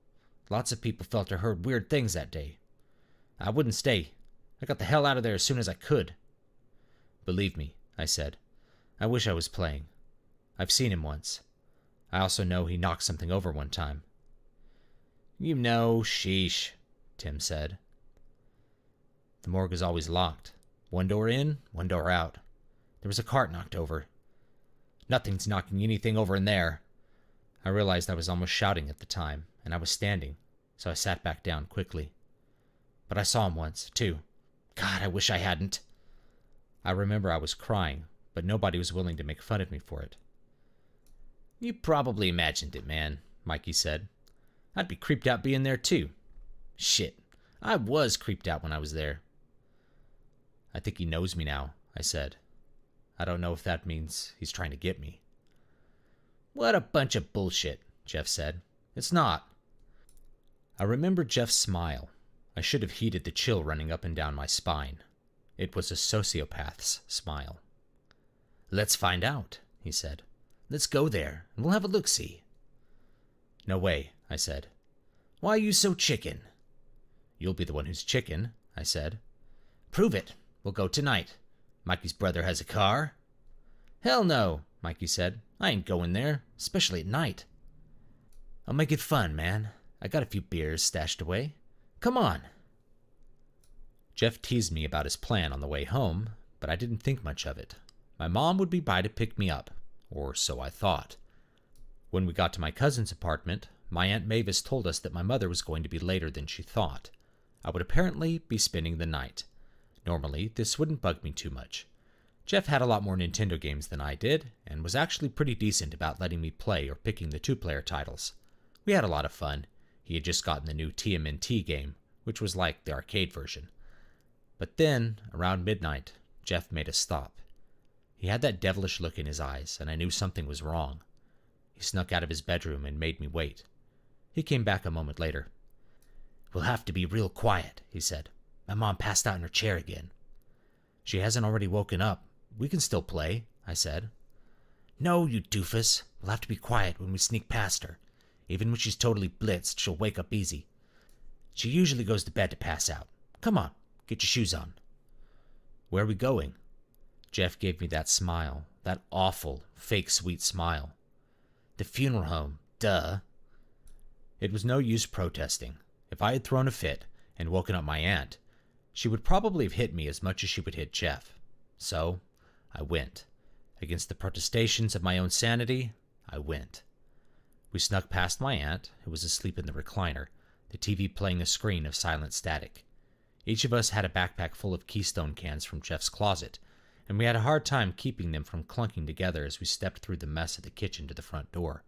[SPEAKER 17] Lots of people felt or heard weird things that day. I wouldn't stay. I got the hell out of there as soon as I could." "Believe me," I said. "I wish I was playing. I've seen him once. I also know he knocked something over one time. You know, sheesh, Tim said. The morgue is always locked. One door in, one door out. There was a cart knocked over. Nothing's knocking anything over in there. I realized I was almost shouting at the time, and I was standing, so I sat back down quickly. But I saw him once, too. God, I wish I hadn't. I remember I was crying, but nobody was willing to make fun of me for it. You probably imagined it, man, Mikey said. I'd be creeped out being there, too. Shit, I was creeped out when I was there. I think he knows me now, I said. I don't know if that means he's trying to get me. What a bunch of bullshit, Jeff said. It's not. I remember Jeff's smile. I should have heeded the chill running up and down my spine. It was a sociopath's smile. Let's find out, he said. Let's go there, and we'll have a look-see. No way, I said. Why are you so chicken? You'll be the one who's chicken, I said. Prove it. We'll go tonight. Mikey's brother has a car. Hell no, Mikey said. I ain't going there, especially at night. I'll make it fun, man. I got a few beers stashed away. Come on. Jeff teased me about his plan on the way home, but I didn't think much of it. My mom would be by to pick me up, or so I thought. When we got to my cousin's apartment, my Aunt Mavis told us that my mother was going to be later than she thought. I would apparently be spending the night. Normally, this wouldn't bug me too much. Jeff had a lot more Nintendo games than I did, and was actually pretty decent about letting me play or picking the two-player titles. We had a lot of fun. He had just gotten the new TMNT game, which was like the arcade version. But then, around midnight, Jeff made us stop. He had that devilish look in his eyes, and I knew something was wrong. He snuck out of his bedroom and made me wait. He came back a moment later. We'll have to be real quiet, he said. My mom passed out in her chair again. She hasn't already woken up. We can still play, I said. No, you doofus. We'll have to be quiet when we sneak past her. Even when she's totally blitzed, she'll wake up easy. She usually goes to bed to pass out. Come on, get your shoes on. Where are we going? Jeff gave me that smile, that awful, fake sweet smile. The funeral home, duh. It was no use protesting. If I had thrown a fit and woken up my aunt, she would probably have hit me as much as she would hit Jeff. So, I went. Against the protestations of my own sanity, I went. We snuck past my aunt, who was asleep in the recliner, the TV playing a screen of silent static. Each of us had a backpack full of Keystone cans from Jeff's closet, and we had a hard time keeping them from clunking together as we stepped through the mess of the kitchen to the front door.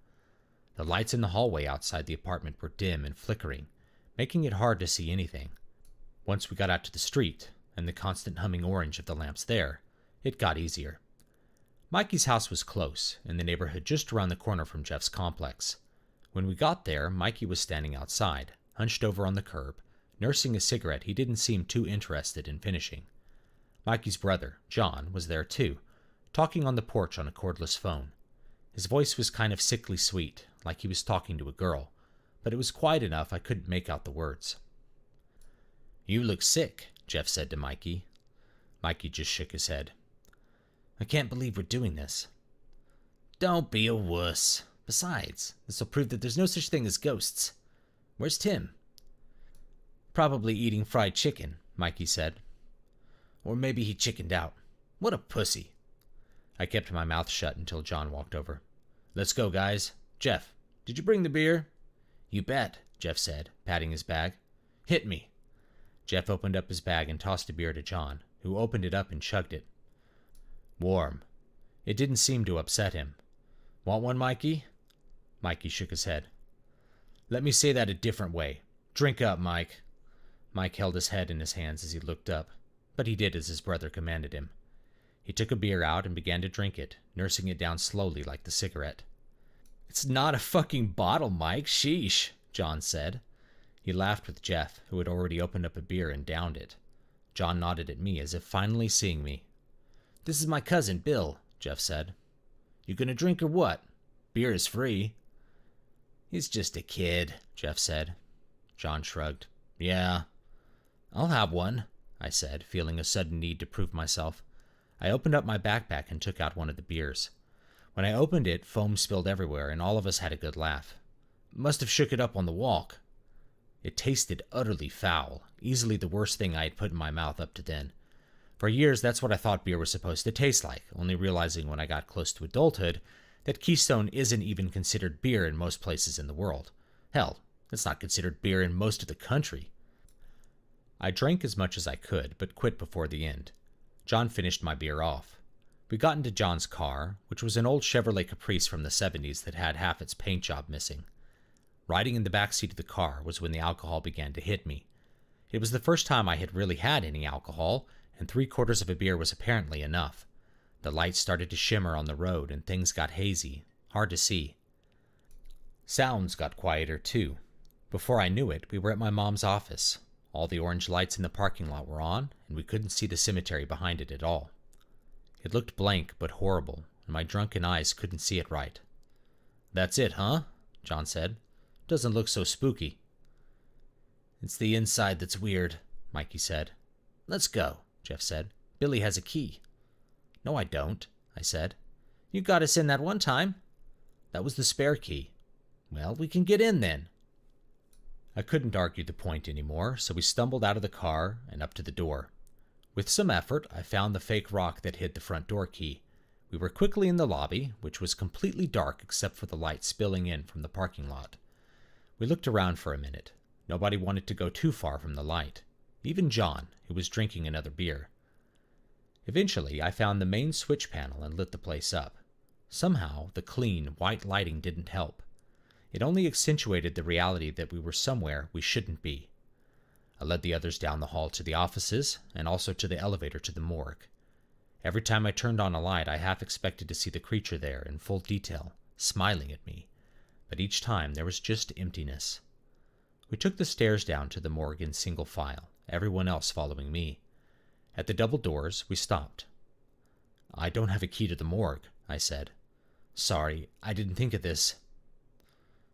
[SPEAKER 17] The lights in the hallway outside the apartment were dim and flickering, making it hard to see anything. Once we got out to the street, and the constant humming orange of the lamps there, it got easier. Mikey's house was close, in the neighborhood just around the corner from Jeff's complex. When we got there, Mikey was standing outside, hunched over on the curb, nursing a cigarette he didn't seem too interested in finishing. Mikey's brother, John, was there too, talking on the porch on a cordless phone. His voice was kind of sickly sweet, like he was talking to a girl, but it was quiet enough I couldn't make out the words. You look sick, Jeff said to Mikey. Mikey just shook his head. I can't believe we're doing this. Don't be a wuss. Besides, this will prove that there's no such thing as ghosts. Where's Tim? Probably eating fried chicken, Mikey said. Or maybe he chickened out. What a pussy. I kept my mouth shut until John walked over. Let's go, guys. Jeff, did you bring the beer? You bet, Jeff said, patting his bag. Hit me. Jeff opened up his bag and tossed a beer to John, who opened it up and chugged it. Warm. It didn't seem to upset him. Want one, Mikey? Mikey shook his head. Let me say that a different way. Drink up, Mike. Mike held his head in his hands as he looked up, but he did as his brother commanded him. He took a beer out and began to drink it, nursing it down slowly like the cigarette. It's not a fucking bottle, Mike. Sheesh, John said. He laughed with Jeff, who had already opened up a beer and downed it. John nodded at me as if finally seeing me. This is my cousin, Bill, Jeff said. You gonna drink or what? Beer is free. He's just a kid, Jeff said. John shrugged. Yeah. I'll have one, I said, feeling a sudden need to prove myself. I opened up my backpack and took out one of the beers. When I opened it, foam spilled everywhere, and all of us had a good laugh. Must have shook it up on the walk. It tasted utterly foul, easily the worst thing I had put in my mouth up to then. For years, that's what I thought beer was supposed to taste like, only realizing when I got close to adulthood that Keystone isn't even considered beer in most places in the world. Hell, it's not considered beer in most of the country. I drank as much as I could, but quit before the end. John finished my beer off. We got into John's car, which was an old Chevrolet Caprice from the 70s that had half its paint job missing. Riding in the back seat of the car was when the alcohol began to hit me. It was the first time I had really had any alcohol, and 3/4 of a beer was apparently enough. The lights started to shimmer on the road, and things got hazy, hard to see. Sounds got quieter, too. Before I knew it, we were at my mom's office. All the orange lights in the parking lot were on, and we couldn't see the cemetery behind it at all. It looked blank but horrible, and my drunken eyes couldn't see it right. "That's it, huh?" John said. "Doesn't look so spooky." "It's the inside that's weird," Mikey said. "Let's go," Jeff said. "Billy has a key." "No, I don't," I said. "You got us in that one time." "That was the spare key." "Well, we can get in then." I couldn't argue the point anymore, so we stumbled out of the car and up to the door. With some effort, I found the fake rock that hid the front door key. We were quickly in the lobby, which was completely dark except for the light spilling in from the parking lot. We looked around for a minute. Nobody wanted to go too far from the light. Even John, who was drinking another beer. Eventually, I found the main switch panel and lit the place up. Somehow, the clean, white lighting didn't help. It only accentuated the reality that we were somewhere we shouldn't be. I led the others down the hall to the offices, and also to the elevator to the morgue. Every time I turned on a light, I half expected to see the creature there in full detail, smiling at me. But each time, there was just emptiness. We took the stairs down to the morgue in single file, everyone else following me. At the double doors, we stopped. "I don't have a key to the morgue," I said. "Sorry, I didn't think of this."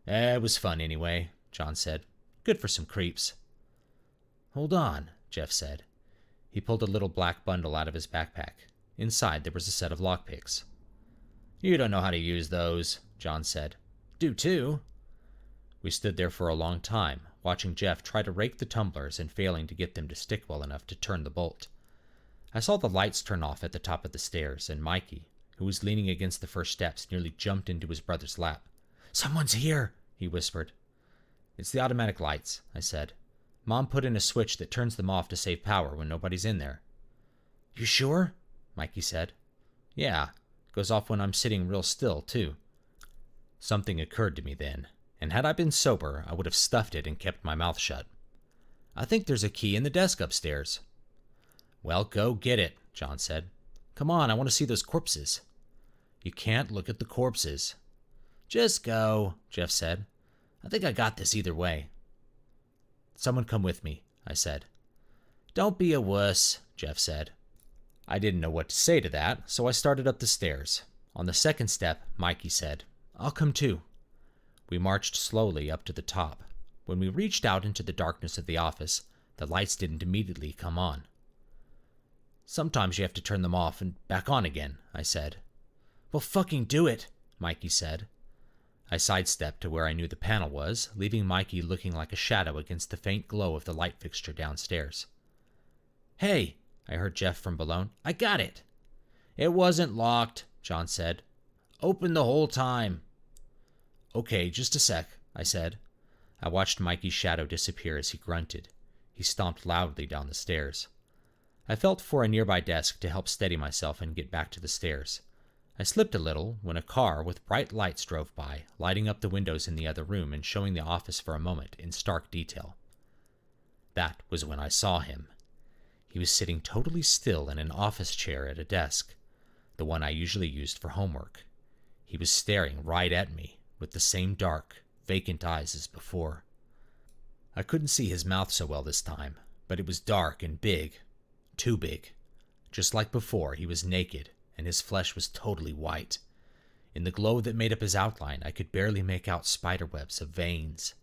[SPEAKER 17] It was fun anyway," John said. "Good for some creeps." "Hold on," Jeff said. He pulled a little black bundle out of his backpack. Inside, there was a set of lockpicks. "You don't know how to use those," John said. "Do too." We stood there for a long time, watching Jeff try to rake the tumblers and failing to get them to stick well enough to turn the bolt. I saw the lights turn off at the top of the stairs, and Mikey, who was leaning against the first steps, nearly jumped into his brother's lap. "Someone's here," he whispered. "It's the automatic lights," I said. "Mom put in a switch that turns them off to save power when nobody's in there." "You sure?" Mikey said. "Yeah, goes off when I'm sitting real still, too." Something occurred to me then, and had I been sober, I would have stuffed it and kept my mouth shut. "I think there's a key in the desk upstairs." "Well, go get it," John said. "Come on, I want to see those corpses." "You can't look at the corpses." "Just go," Jeff said. "I think I got this either way." "Someone come with me," I said. "Don't be a wuss," Jeff said. I didn't know what to say to that, so I started up the stairs. On the second step, Mikey said, "I'll come too." We marched slowly up to the top. When we reached out into the darkness of the office, the lights didn't immediately come on. "Sometimes you have to turn them off and back on again," I said. "Well, fucking do it," Mikey said. I sidestepped to where I knew the panel was, leaving Mikey looking like a shadow against the faint glow of the light fixture downstairs. "Hey," I heard Jeff from below. "I got it." "It wasn't locked," John said. "Open the whole time." "Okay, just a sec," I said. I watched Mikey's shadow disappear as he grunted. He stomped loudly down the stairs. I felt for a nearby desk to help steady myself and get back to the stairs. I slipped a little when a car with bright lights drove by, lighting up the windows in the other room and showing the office for a moment in stark detail. That was when I saw him. He was sitting totally still in an office chair at a desk, the one I usually used for homework. He was staring right at me, with the same dark, vacant eyes as before. I couldn't see his mouth so well this time, but it was dark and big. Too big. Just like before, he was naked, and his flesh was totally white. In the glow that made up his outline, I could barely make out spiderwebs of veins.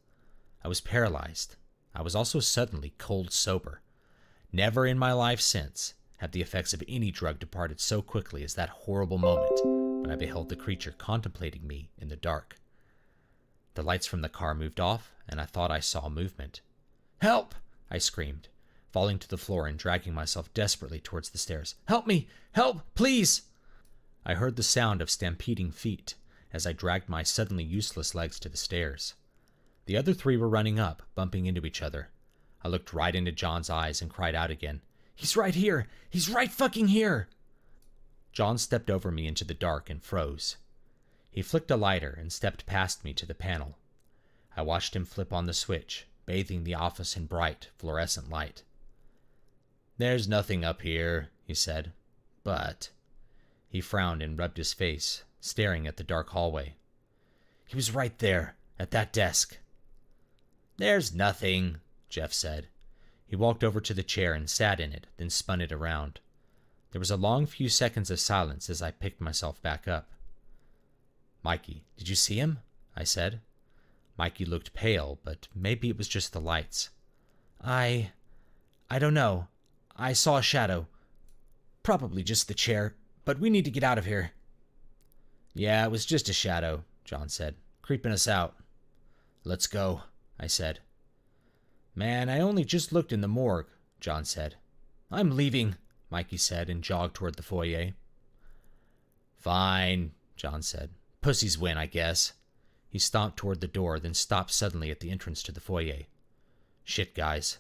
[SPEAKER 17] I was paralyzed. I was also suddenly cold sober. Never in my life since have the effects of any drug departed so quickly as that horrible moment, when I beheld the creature contemplating me in the dark. The lights from the car moved off, and I thought I saw movement. "Help!" I screamed, falling to the floor and dragging myself desperately towards the stairs. "Help me! Help! Please!" I heard the sound of stampeding feet as I dragged my suddenly useless legs to the stairs. The other three were running up, bumping into each other. I looked right into John's eyes and cried out again, "He's right here! He's right fucking here!" John stepped over me into the dark and froze. He flicked a lighter and stepped past me to the panel. I watched him flip on the switch, bathing the office in bright, fluorescent light. "There's nothing up here," he said, "but..." He frowned and rubbed his face, staring at the dark hallway. "He was right there, at that desk." "There's nothing," Jeff said. He walked over to the chair and sat in it, then spun it around. There was a long few seconds of silence as I picked myself back up. "Mikey, did you see him?" I said. Mikey looked pale, but maybe it was just the lights. I don't know. I saw a shadow. Probably just the chair, but we need to get out of here." "Yeah, it was just a shadow," John said, "creeping us out." "Let's go," I said. "Man, I only just looked in the morgue," John said. "I'm leaving," Mikey said, and jogged toward the foyer. "Fine," John said. "Pussies win, I guess." He stomped toward the door, then stopped suddenly at the entrance to the foyer. "Shit, guys."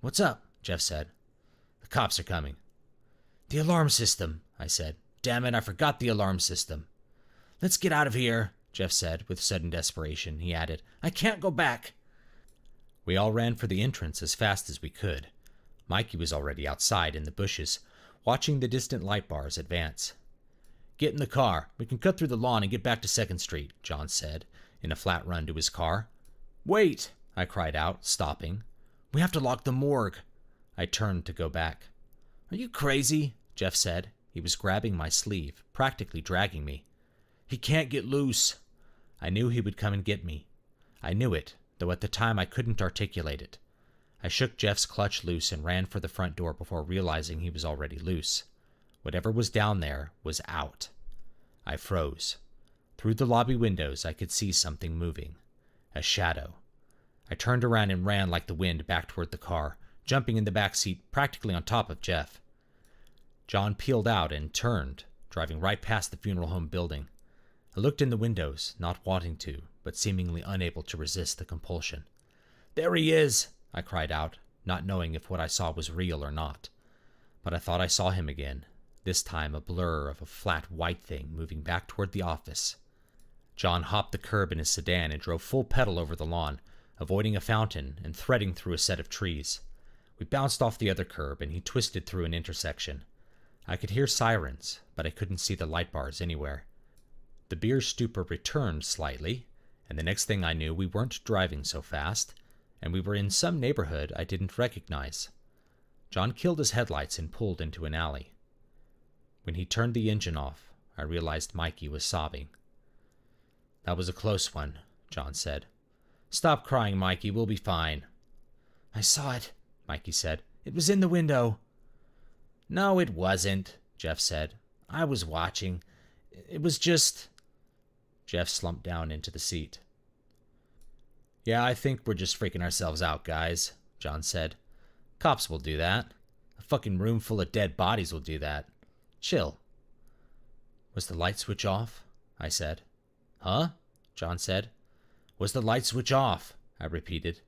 [SPEAKER 17] "What's up?" Jeff said. "The cops are coming." "The alarm system," I said. "Damn it, I forgot the alarm system." "Let's get out of here," Jeff said, with sudden desperation. He added, "I can't go back." We all ran for the entrance as fast as we could. Mikey was already outside in the bushes, watching the distant light bars advance. "Get in the car. We can cut through the lawn and get back to 2nd Street, John said, in a flat run to his car. "Wait!" I cried out, stopping. "We have to lock the morgue." I turned to go back. "Are you crazy?" Jeff said. He was grabbing my sleeve, practically dragging me. "He can't get loose." I knew he would come and get me. I knew it, though at the time I couldn't articulate it. I shook Jeff's clutch loose and ran for the front door before realizing he was already loose. Whatever was down there was out. I froze. Through the lobby windows, I could see something moving. A shadow. I turned around and ran like the wind back toward the car, jumping in the back seat practically on top of Jeff. John peeled out and turned, driving right past the funeral home building. I looked in the windows, not wanting to, but seemingly unable to resist the compulsion. "There he is!" I cried out, not knowing if what I saw was real or not. But I thought I saw him again, this time a blur of a flat white thing moving back toward the office. John hopped the curb in his sedan and drove full pedal over the lawn, avoiding a fountain and threading through a set of trees. We bounced off the other curb and he twisted through an intersection. I could hear sirens, but I couldn't see the light bars anywhere. The beer stupor returned slightly, and the next thing I knew we weren't driving so fast, and we were in some neighborhood I didn't recognize. John killed his headlights and pulled into an alley. When he turned the engine off, I realized Mikey was sobbing. "That was a close one," John said. "Stop crying, Mikey. We'll be fine." "I saw it," Mikey said. "It was in the window." "No, it wasn't," Jeff said. "I was watching. It was just..." Jeff slumped down into the seat. "Yeah, I think we're just freaking ourselves out, guys," John said. "Cops will do that. A fucking room full of dead bodies will do that. Chill." "Was the light switch off?" I said. "Huh?" John said. "Was the light switch off?" I repeated.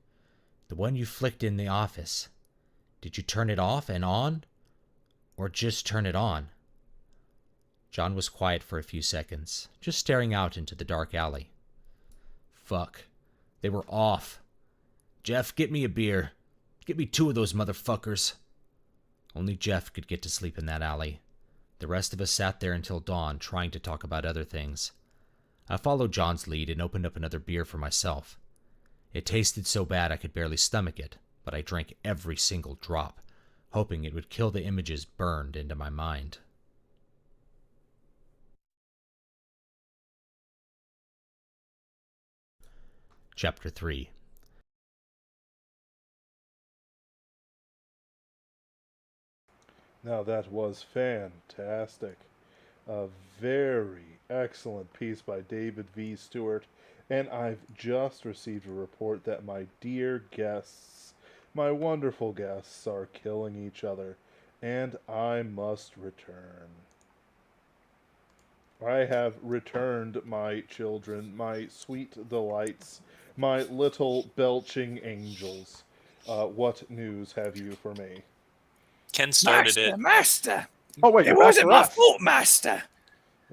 [SPEAKER 17] "The one you flicked in the office. Did you turn it off and on? Or just turn it on?" John was quiet for a few seconds, just staring out into the dark alley. "Fuck. They were off. Jeff, get me a beer. Get me 2 of those motherfuckers." Only Jeff could get to sleep in that alley. The rest of us sat there until dawn, trying to talk about other things. I followed John's lead and opened up another beer for myself. It tasted so bad I could barely stomach it, but I drank every single drop, hoping it would kill the images burned into my mind. Chapter 3.
[SPEAKER 2] Now that was fantastic. A very excellent piece by David V. Stewart, and I've just received a report that my dear guests, my wonderful guests, are killing each other, and I must return. I have returned, my children, my sweet delights, my little belching angels. What news have you for me?
[SPEAKER 5] Ken started it.
[SPEAKER 3] Master!
[SPEAKER 8] Oh wait,
[SPEAKER 3] It
[SPEAKER 8] you're back
[SPEAKER 3] wasn't
[SPEAKER 8] for
[SPEAKER 3] my
[SPEAKER 8] us.
[SPEAKER 3] fault, Master!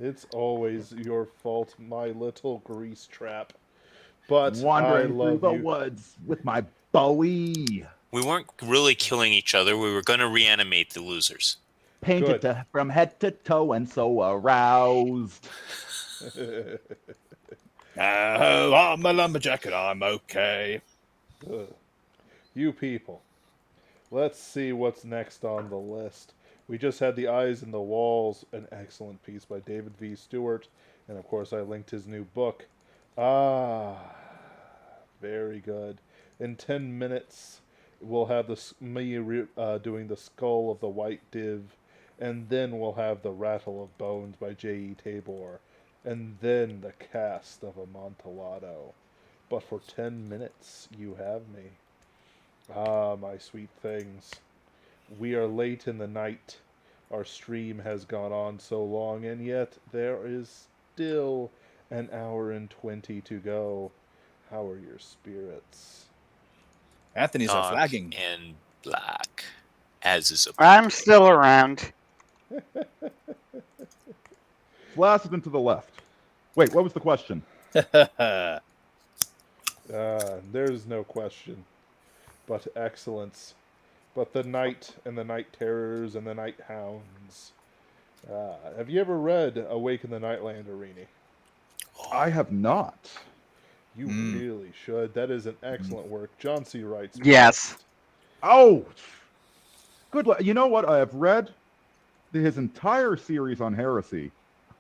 [SPEAKER 2] It's always your fault, my little grease trap. But I
[SPEAKER 8] Wandering through
[SPEAKER 2] love
[SPEAKER 8] the
[SPEAKER 2] you.
[SPEAKER 8] woods with my Bowie.
[SPEAKER 5] We weren't really killing each other. We were going to reanimate the losers.
[SPEAKER 8] Painted from head to toe and so aroused.
[SPEAKER 3] Oh, I'm a lumberjack and I'm okay.
[SPEAKER 2] You people. Let's see what's next on the list. We just had The Eyes in the Walls, an excellent piece by David V. Stewart, and of course I linked his new book. Very good. In 10 minutes, we'll have me doing The Skull of the White Div, and then we'll have The Rattle of Bones by J.E. Tabor, and then the cast of Amontillado. But for 10 minutes, you have me. Ah, my sweet things. We are late in the night. Our stream has gone on so long, and yet there is still an hour and 20 to go. How are your spirits?
[SPEAKER 3] Anthony's
[SPEAKER 5] Dark
[SPEAKER 3] flagging.
[SPEAKER 5] and black, as is a.
[SPEAKER 15] I'm still around.
[SPEAKER 8] Flaccid and to the left. Wait, what was the question?
[SPEAKER 2] There's no question. But excellence. But the night and the night terrors and the night hounds. Have you ever read Awake in the Nightland, Arini?
[SPEAKER 8] I have not.
[SPEAKER 2] You really should. That is an excellent work. John C. Wright's.
[SPEAKER 15] Yes.
[SPEAKER 8] Oh! Good. You know what? I have read his entire series on heresy.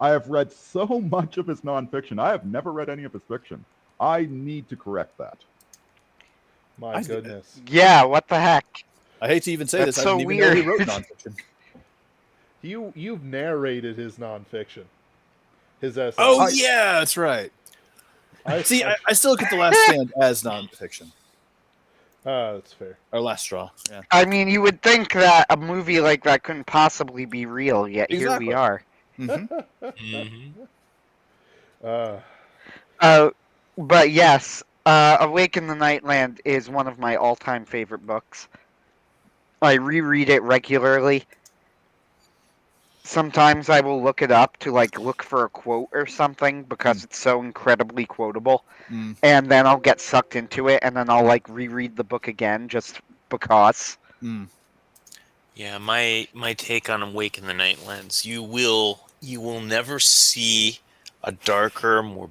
[SPEAKER 8] I have read so much of his nonfiction. I have never read any of his fiction. I need to correct that.
[SPEAKER 2] My goodness.
[SPEAKER 15] Yeah, what the heck?
[SPEAKER 3] I hate to even say
[SPEAKER 15] That's
[SPEAKER 3] this.
[SPEAKER 15] so
[SPEAKER 3] I didn't even know he
[SPEAKER 15] weird.
[SPEAKER 3] wrote nonfiction.
[SPEAKER 2] You've narrated his nonfiction. His essays.
[SPEAKER 3] Oh, yeah, that's right. I still get The Last Stand as nonfiction.
[SPEAKER 2] That's fair.
[SPEAKER 3] Or Last Straw, yeah.
[SPEAKER 15] I mean, you would think that a movie like that couldn't possibly be real, yet here we are. But yes, Awake in the Nightland is one of my all-time favorite books. I reread it regularly. Sometimes I will look it up to look for a quote or something because it's so incredibly quotable. And then I'll get sucked into it and then I'll reread the book again just because.
[SPEAKER 5] Yeah, my take on Awake in the Nightlands. You will never see a darker, more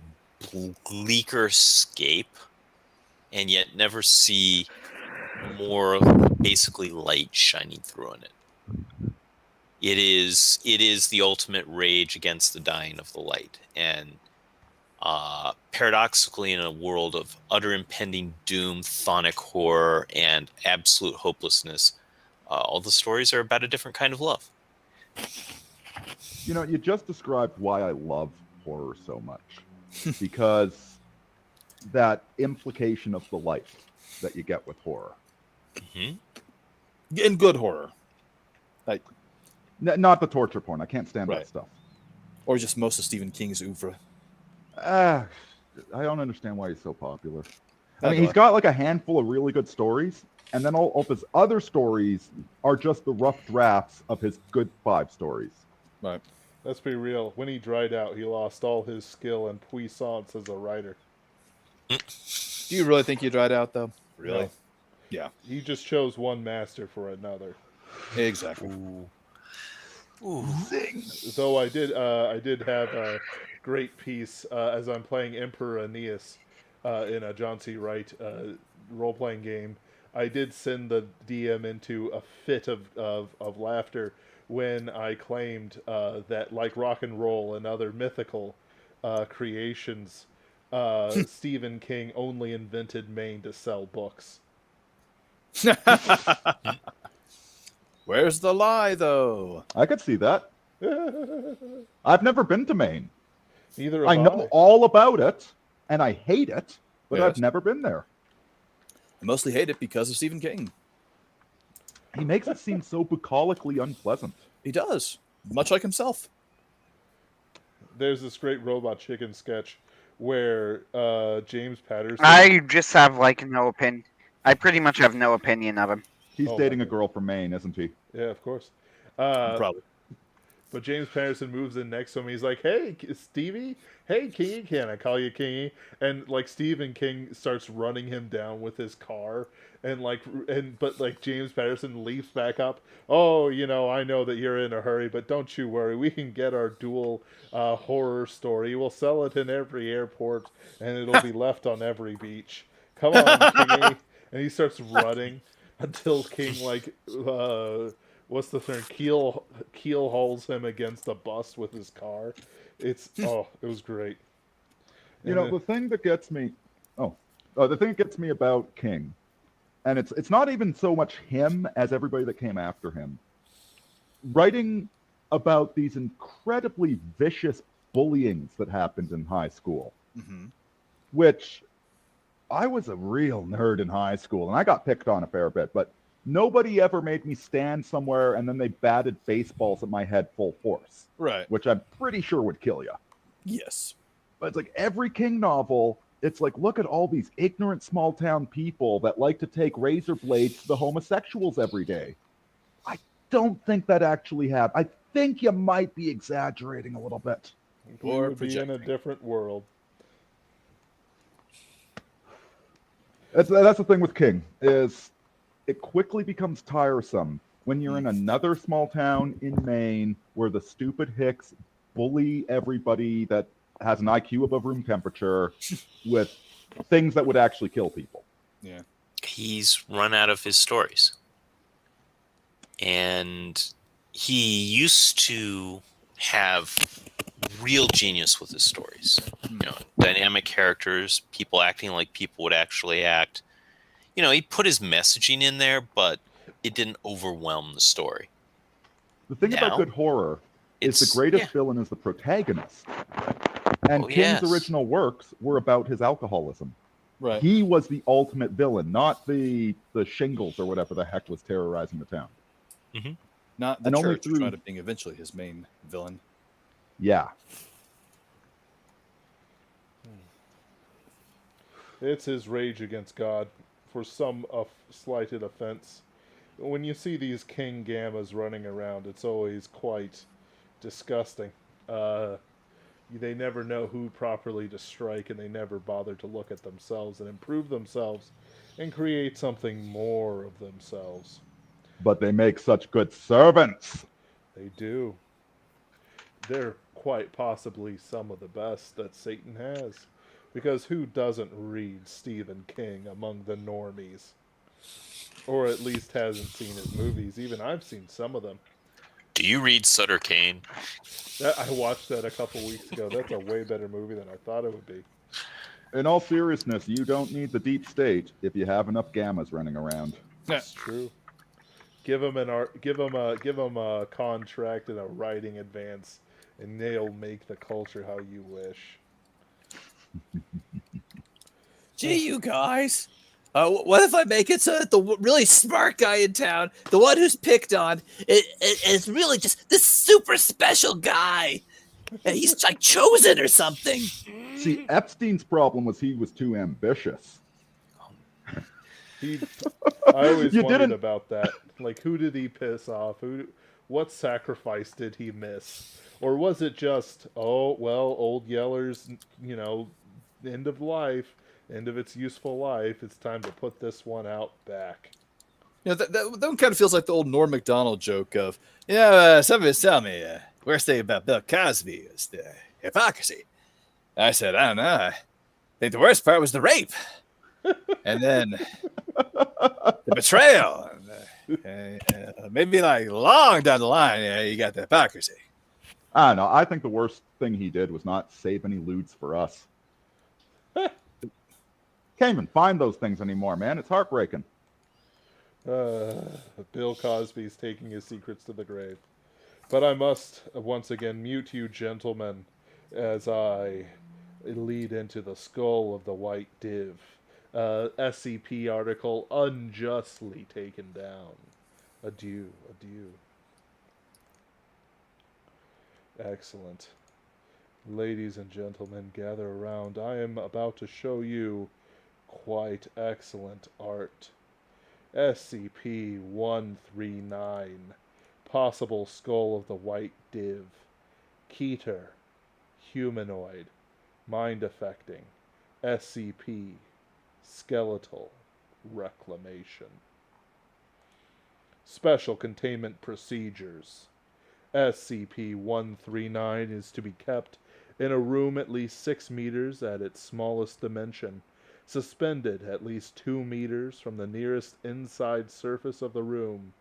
[SPEAKER 5] bleaker scape, and yet never see more of basically light shining through in it. It is the ultimate rage against the dying of the light, and paradoxically, in a world of utter impending doom, chthonic horror, and absolute hopelessness, all the stories are about a different kind of love.
[SPEAKER 8] You know, you just described why I love horror so much. Because that implication of the light that you get with horror.
[SPEAKER 3] Mm-hmm. In good horror.
[SPEAKER 8] Not the torture porn. I can't stand that stuff.
[SPEAKER 3] Or just most of Stephen King's oeuvre.
[SPEAKER 8] I don't understand why he's so popular. I mean, he's got a handful of really good stories, and then all of his other stories are just the rough drafts of his good 5 stories.
[SPEAKER 2] Right. Let's be real. When he dried out, he lost all his skill and puissance as a writer.
[SPEAKER 3] Do you really think he dried out, though? Really?
[SPEAKER 2] No.
[SPEAKER 3] Yeah.
[SPEAKER 2] He just chose one master for another.
[SPEAKER 3] Exactly.
[SPEAKER 5] Ooh.
[SPEAKER 2] Though I did have a great piece as I'm playing Emperor Aeneas in a John C. Wright role-playing game. I did send the DM into a fit of laughter when I claimed that, like rock and roll and other mythical creations, Stephen King only invented Maine to sell books.
[SPEAKER 3] Where's the lie, though?
[SPEAKER 8] I could see that. I've never been to Maine.
[SPEAKER 2] Neither
[SPEAKER 8] I
[SPEAKER 2] have
[SPEAKER 8] know all about it, and I hate it, but
[SPEAKER 18] Yes.
[SPEAKER 8] I've never been there.
[SPEAKER 18] I mostly hate it because of Stephen King.
[SPEAKER 8] He makes it seem so bucolically unpleasant.
[SPEAKER 18] He does, much like himself.
[SPEAKER 2] There's this great Robot Chicken sketch where James Patterson.
[SPEAKER 15] I just have like no opinion. I pretty much have no opinion of him.
[SPEAKER 8] He's
[SPEAKER 2] Oh,
[SPEAKER 8] dating
[SPEAKER 2] my
[SPEAKER 8] a girl from Maine, isn't he?
[SPEAKER 2] Yeah, of course.
[SPEAKER 18] Probably.
[SPEAKER 2] But James Patterson moves in next to him. He's like, "Hey, Stevie. Hey, Kingy. Can I call you Kingy?" And like Stephen King starts running him down with his car, but James Patterson leaps back up. "Oh, I know that you're in a hurry, but don't you worry. We can get our dual horror story. We'll sell it in every airport, and it'll be left on every beach. Come on, Kingy." And he starts running until King what's the term? Keel hauls him against a bus with his car. It was great.
[SPEAKER 8] The thing that gets me, the thing that gets me about King, and it's not even so much him as everybody that came after him. Writing about these incredibly vicious bullyings that happened in high school, which I was a real nerd in high school, and I got picked on a fair bit, but nobody ever made me stand somewhere and then they batted baseballs at my head full force.
[SPEAKER 18] Right.
[SPEAKER 8] Which I'm pretty sure would kill you.
[SPEAKER 18] Yes.
[SPEAKER 8] But it's like every King novel, it's like, look at all these ignorant small town people that like to take razor blades to the homosexuals every day. I don't think that actually happened. I think you might be exaggerating a little bit.
[SPEAKER 2] We would be in a different world.
[SPEAKER 8] That's the thing with King, is it quickly becomes tiresome when you're in another small town in Maine where the stupid hicks bully everybody that has an IQ above room temperature with things that would actually kill people.
[SPEAKER 18] Yeah.
[SPEAKER 5] He's run out of his stories. And he used to have real genius with his stories. Dynamic characters, people acting like people would actually act. He put his messaging in there, but it didn't overwhelm the story.
[SPEAKER 8] The thing about good horror is the greatest villain is the protagonist. And King's original works were about his alcoholism.
[SPEAKER 18] Right.
[SPEAKER 8] He was the ultimate villain, not the shingles or whatever the heck was terrorizing the town.
[SPEAKER 5] Mm-hmm.
[SPEAKER 18] Not the
[SPEAKER 8] And only
[SPEAKER 18] church,
[SPEAKER 8] through-
[SPEAKER 18] which wound up being eventually his main villain.
[SPEAKER 8] Yeah.
[SPEAKER 2] It's his rage against God for some slighted offense. When you see these King Gammas running around, it's always quite disgusting. They never know who properly to strike, and they never bother to look at themselves and improve themselves and create something more of themselves.
[SPEAKER 8] But they make such good servants.
[SPEAKER 2] They do. They're quite possibly some of the best that Satan has. Because who doesn't read Stephen King among the normies? Or at least hasn't seen his movies. Even I've seen some of them.
[SPEAKER 5] Do you read Sutter Kane?
[SPEAKER 2] I watched that a couple weeks ago. That's a way better movie than I thought it would be.
[SPEAKER 8] In all seriousness, you don't need the deep state if you have enough gammas running around.
[SPEAKER 2] That's true. Give them a contract and a writing advance, and they'll make the culture how you wish.
[SPEAKER 3] Gee, you guys. What if I make it so that the really smart guy in town, the one who's picked on, is really just this super special guy? And he's like chosen or something.
[SPEAKER 8] See, Epstein's problem was he was too ambitious.
[SPEAKER 2] I always wondered about that. Like, who did he piss off? What sacrifice did he miss? Or was it just, Old Yeller's, end of life, end of its useful life, it's time to put this one out back.
[SPEAKER 18] That one kind of feels like the old Norm Macdonald joke of, somebody tell me, worst thing about Bill Cosby is the hypocrisy. I said, I don't know. I think the worst part was the rape. And then the betrayal. And, maybe like long down the line, you got the hypocrisy.
[SPEAKER 8] I don't know. I think the worst thing he did was not save any lewds for us. Can't even find those things anymore, man. It's heartbreaking.
[SPEAKER 2] Bill Cosby's taking his secrets to the grave. But I must once again mute you gentlemen as I lead into the skull of the White Div. SCP article unjustly taken down. Adieu, adieu. Excellent. Ladies and gentlemen, gather around. I am about to show you quite excellent art. SCP-139. Possible skull of the White Div. Keter. Humanoid. Mind affecting. SCP. Skeletal. Reclamation. Special containment procedures. SCP-139 is to be kept in a room at least 6 meters at its smallest dimension, suspended at least 2 meters from the nearest inside surface of the room.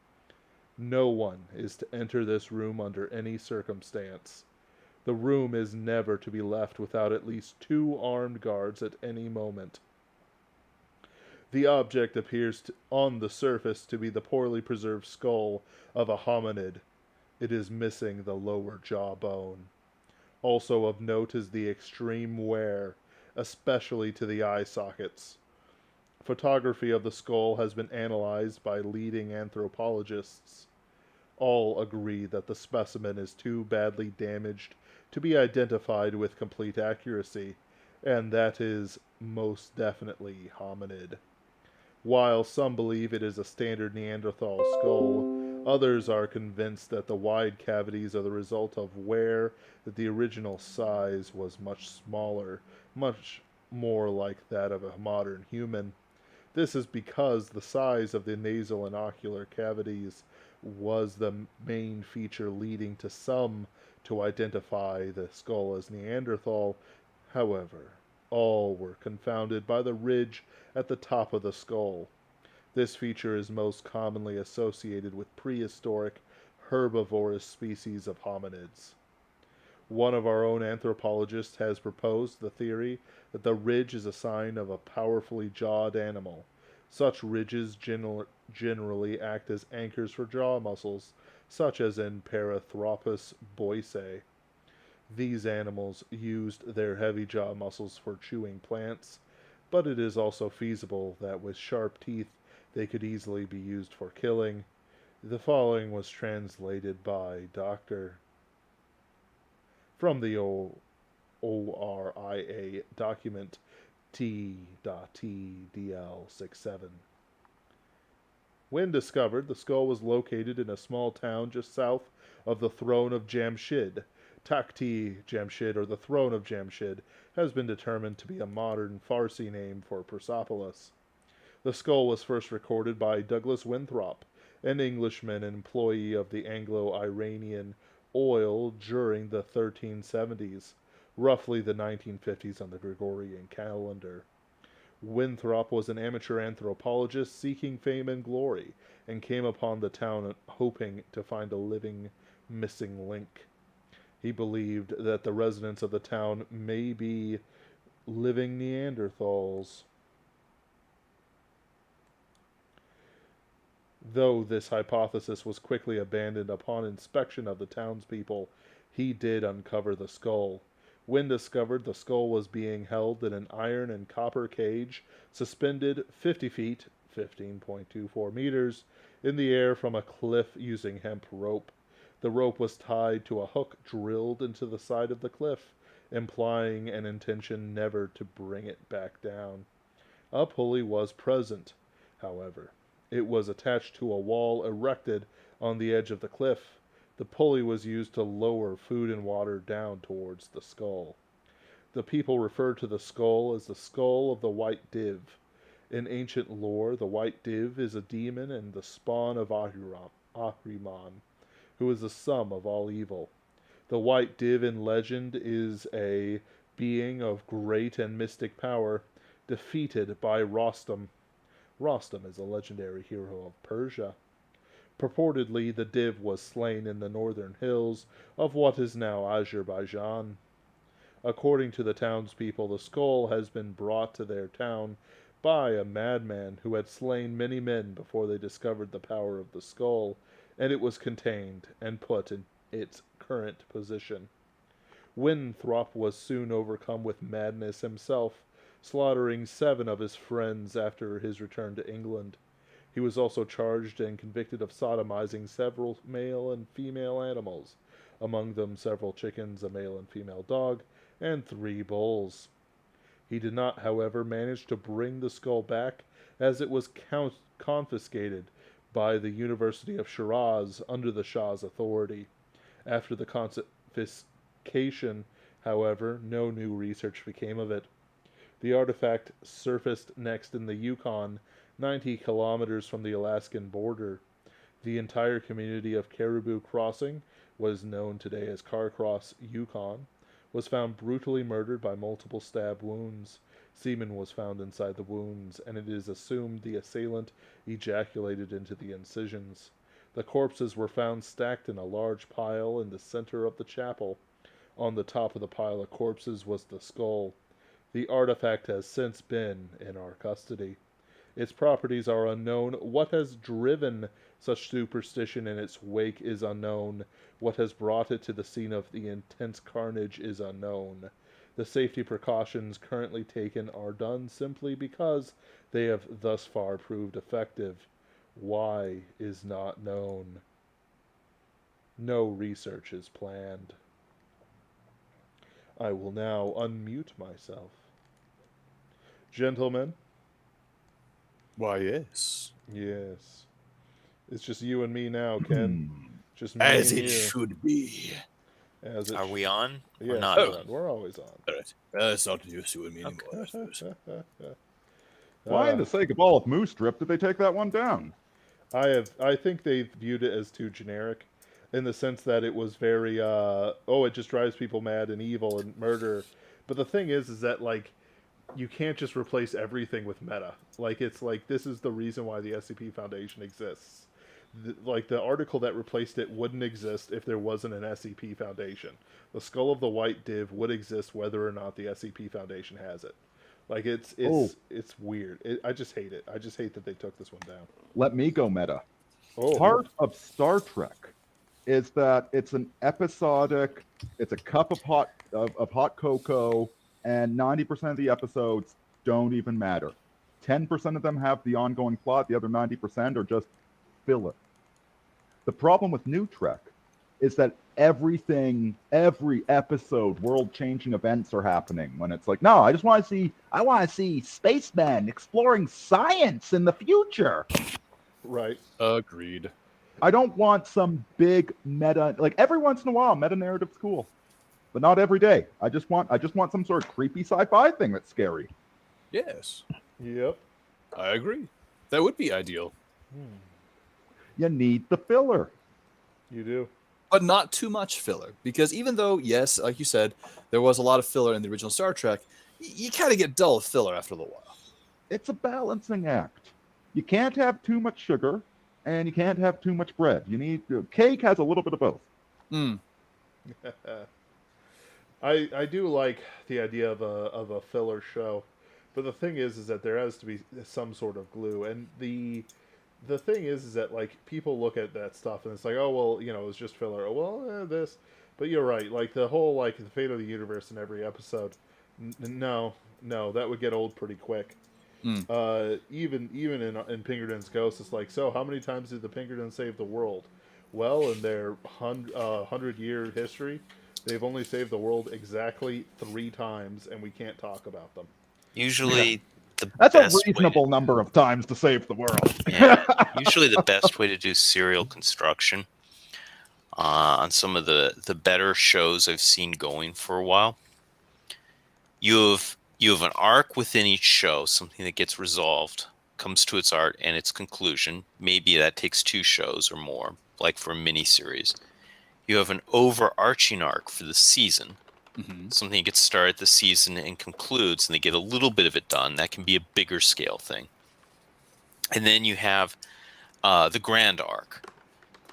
[SPEAKER 2] No one is to enter this room under any circumstance. The room is never to be left without at least 2 armed guards at any moment. The object appears on the surface to be the poorly preserved skull of a hominid. It is missing the lower jawbone. Also of note is the extreme wear, especially to the eye sockets. Photography of the skull has been analyzed by leading anthropologists. All agree that the specimen is too badly damaged to be identified with complete accuracy, and that is most definitely hominid. While some believe it is a standard Neanderthal skull, others are convinced that the wide cavities are the result of wear, that the original size was much smaller, much more like that of a modern human. This is because the size of the nasal and ocular cavities was the main feature leading to some to identify the skull as Neanderthal. However, all were confounded by the ridge at the top of the skull. This feature is most commonly associated with prehistoric herbivorous species of hominids. One of our own anthropologists has proposed the theory that the ridge is a sign of a powerfully jawed animal. Such ridges generally act as anchors for jaw muscles, such as in Parathropus boisei. These animals used their heavy jaw muscles for chewing plants, but it is also feasible that with sharp teeth they could easily be used for killing. The following was translated by Dr. from the ORIA document T.TDL67. When discovered, the skull was located in a small town just south of the throne of Jamshid. Takhti Jamshid, or the throne of Jamshid, has been determined to be a modern Farsi name for Persepolis. The skull was first recorded by Douglas Winthrop, an Englishman and employee of the Anglo-Iranian oil during the 1370s, roughly the 1950s on the Gregorian calendar. Winthrop was an amateur anthropologist seeking fame and glory, and came upon the town hoping to find a living missing link. He believed that the residents of the town may be living Neanderthals. Though this hypothesis was quickly abandoned upon inspection of the townspeople, he did uncover the skull. When discovered, the skull was being held in an iron and copper cage, suspended 50 feet, 15.24 meters, in the air from a cliff using hemp rope. The rope was tied to a hook drilled into the side of the cliff, implying an intention never to bring it back down. A pulley was present, however. It was attached to a wall erected on the edge of the cliff. The pulley was used to lower food and water down towards the skull. The people referred to the skull as the skull of the White Div. In ancient lore, the White Div is a demon and the spawn of Ahriman, who is the sum of all evil. The White Div in legend is a being of great and mystic power, defeated by Rostam. Rostam is a legendary hero of Persia. Purportedly, the Div was slain in the northern hills of what is now Azerbaijan. According to the townspeople, the skull has been brought to their town by a madman who had slain many men before they discovered the power of the skull, and it was contained and put its current position. Winthrop was soon overcome with madness himself, slaughtering 7 of his friends after his return to England. He was also charged and convicted of sodomizing several male and female animals, among them several chickens, a male and female dog, and 3 bulls. He did not, however, manage to bring the skull back, as it was confiscated by the University of Shiraz under the Shah's authority. After the confiscation, however, no new research became of it. The artifact surfaced next in the Yukon, 90 kilometers from the Alaskan border. The entire community of Caribou Crossing, what is known today as Carcross, Yukon, was found brutally murdered by multiple stab wounds. Semen was found inside the wounds, and it is assumed the assailant ejaculated into the incisions. The corpses were found stacked in a large pile in the center of the chapel. On the top of the pile of corpses was the skull. The artifact has since been in our custody. Its properties are unknown. What has driven such superstition in its wake is unknown. What has brought it to the scene of the intense carnage is unknown. The safety precautions currently taken are done simply because they have thus far proved effective. Why is not known. No research is planned. I will now unmute myself. Gentlemen?
[SPEAKER 18] Why, yes.
[SPEAKER 2] Yes. It's just you and me now, Ken. Just me
[SPEAKER 18] As
[SPEAKER 2] and
[SPEAKER 18] it
[SPEAKER 2] you.
[SPEAKER 18] should be.
[SPEAKER 2] As it
[SPEAKER 5] Are we on or
[SPEAKER 2] Yeah,
[SPEAKER 5] not
[SPEAKER 2] we're,
[SPEAKER 5] on?
[SPEAKER 2] we're always on.
[SPEAKER 18] All right. It's not just you and me anymore. I suppose.
[SPEAKER 8] Why, in the sake of all of Moose Strip, did they take that one down?
[SPEAKER 2] I think they viewed it as too generic, in the sense that it was very it just drives people mad and evil and murder. But the thing is that like you can't just replace everything with meta. Like it's like this is the reason why the SCP Foundation exists. Like the article that replaced it wouldn't exist if there wasn't an SCP Foundation. The Skull of the White Div would exist whether or not the SCP Foundation has it. Like it's weird. I just hate it. I just hate that they took this one down.
[SPEAKER 8] Let me go meta.
[SPEAKER 2] Oh.
[SPEAKER 8] Part of Star Trek is that it's an episodic. It's a cup of hot cocoa, and 90% of the episodes don't even matter. 10% of them have the ongoing plot. The other 90% are just filler. The problem with New Trek is that every episode, world-changing events are happening. When it's like, no, I want to see spacemen exploring science in the future.
[SPEAKER 2] Right.
[SPEAKER 18] Agreed.
[SPEAKER 8] I don't want some big meta. Like every once in a while, meta narrative's cool, but not every day. I just want some sort of creepy sci-fi thing that's scary.
[SPEAKER 18] Yes.
[SPEAKER 2] Yep.
[SPEAKER 18] I agree. That would be ideal.
[SPEAKER 8] You need the filler.
[SPEAKER 2] You do.
[SPEAKER 18] But not too much filler. Because even though, yes, like you said, there was a lot of filler in the original Star Trek, you kind of get dull with filler after a little while.
[SPEAKER 8] It's a balancing act. You can't have too much sugar, and you can't have too much bread. You need cake has a little bit of both.
[SPEAKER 2] I do like the idea of a filler show, but the thing is that there has to be some sort of glue, and the thing is that like people look at that stuff and it's like, oh well, it's just filler. Oh well, this, but you're right. Like the whole like the fate of the universe in every episode. No, that would get old pretty quick. Even in Pinkerton's Ghost, it's like, so how many times did the Pinkertons save the world? Well, in their 100-year history, they've only saved the world exactly 3 times, and we can't talk about them.
[SPEAKER 5] Usually,
[SPEAKER 8] that's a reasonable number of times to save the world.
[SPEAKER 5] Yeah, usually the best way to do serial construction on some of the better shows I've seen going for a while, you have an arc within each show, something that gets resolved, comes to its art and its conclusion. Maybe that takes 2 shows or more, like for a miniseries. You have an overarching arc for the season. Something that gets started the season and concludes, and they get a little bit of it done. That can be a bigger scale thing. And then you have the grand arc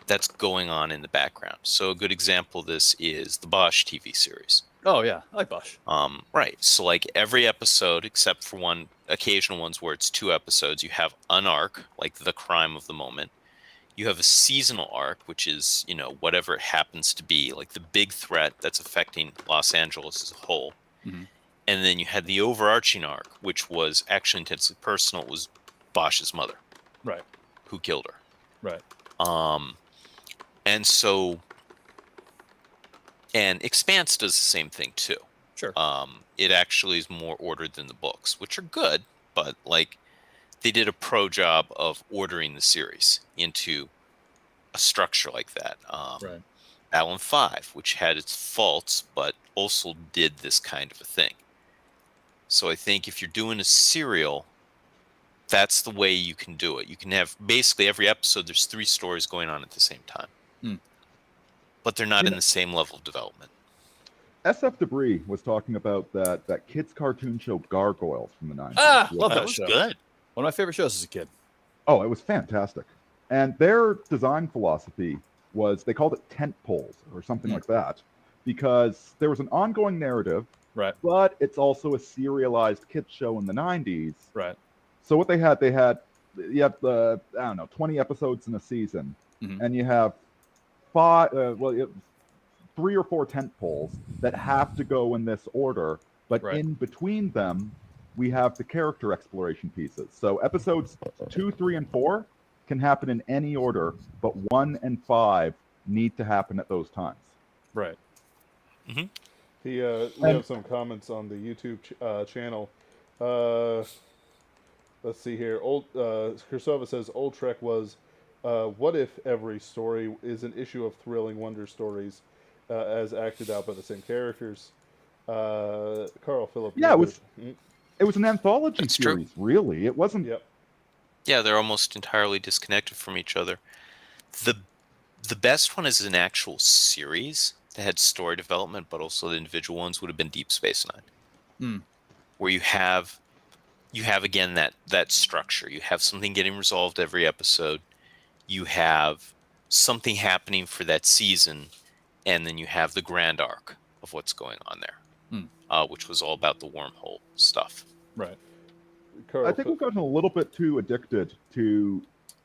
[SPEAKER 5] that's going on in the background. So a good example of this is the Bosch TV series.
[SPEAKER 18] Oh yeah, I like Bosch.
[SPEAKER 5] Right. So like every episode, except for one occasional ones where it's 2 episodes, you have an arc, like the crime of the moment. You have a seasonal arc, which is, whatever it happens to be, like the big threat that's affecting Los Angeles as a whole.
[SPEAKER 18] Mm-hmm.
[SPEAKER 5] And then you had the overarching arc, which was actually intensely personal. It was Bosch's mother.
[SPEAKER 18] Right.
[SPEAKER 5] Who killed her.
[SPEAKER 18] Right.
[SPEAKER 5] And so, and Expanse does the same thing too.
[SPEAKER 18] Sure.
[SPEAKER 5] It actually is more ordered than the books, which are good, but like they did a pro job of ordering the series into a structure like that.
[SPEAKER 18] Right.
[SPEAKER 5] Babylon 5, which had its faults, but also did this kind of a thing. So I think if you're doing a serial, that's the way you can do it. You can have basically every episode, there's 3 stories going on at the same time. But they're not in the same level of development.
[SPEAKER 8] SF Debris was talking about that kids cartoon show Gargoyles from the 90s.
[SPEAKER 18] Love that
[SPEAKER 5] was
[SPEAKER 18] show.
[SPEAKER 5] good.
[SPEAKER 18] One of my favorite shows as a kid.
[SPEAKER 8] Oh, it was fantastic. And their design philosophy was they called it tent poles or something like that, because there was an ongoing narrative,
[SPEAKER 18] right?
[SPEAKER 8] But it's also a serialized kids show in the 90s.
[SPEAKER 18] Right.
[SPEAKER 8] So what you have the 20 episodes in a season, and you have 3 or 4 tent poles that have to go in this order, but in between them, we have the character exploration pieces. So episodes 2, 3, and 4 can happen in any order, but 1 and 5 need to happen at those times.
[SPEAKER 2] Right. We have some comments on the YouTube channel. Let's see here. Kursova says, Old Trek was, what if every story is an issue of thrilling wonder stories as acted out by the same characters? Carl Phillip.
[SPEAKER 8] Yeah, it was an anthology series, really. It wasn't...
[SPEAKER 5] Yeah, they're almost entirely disconnected from each other. The best one is an actual series that had story development, but also the individual ones would have been Deep Space Nine, where you have again that structure. You have something getting resolved every episode. You have something happening for that season, and then you have the grand arc of what's going on there, which was all about the wormhole stuff.
[SPEAKER 18] Right.
[SPEAKER 8] I think we've gotten a little bit too addicted to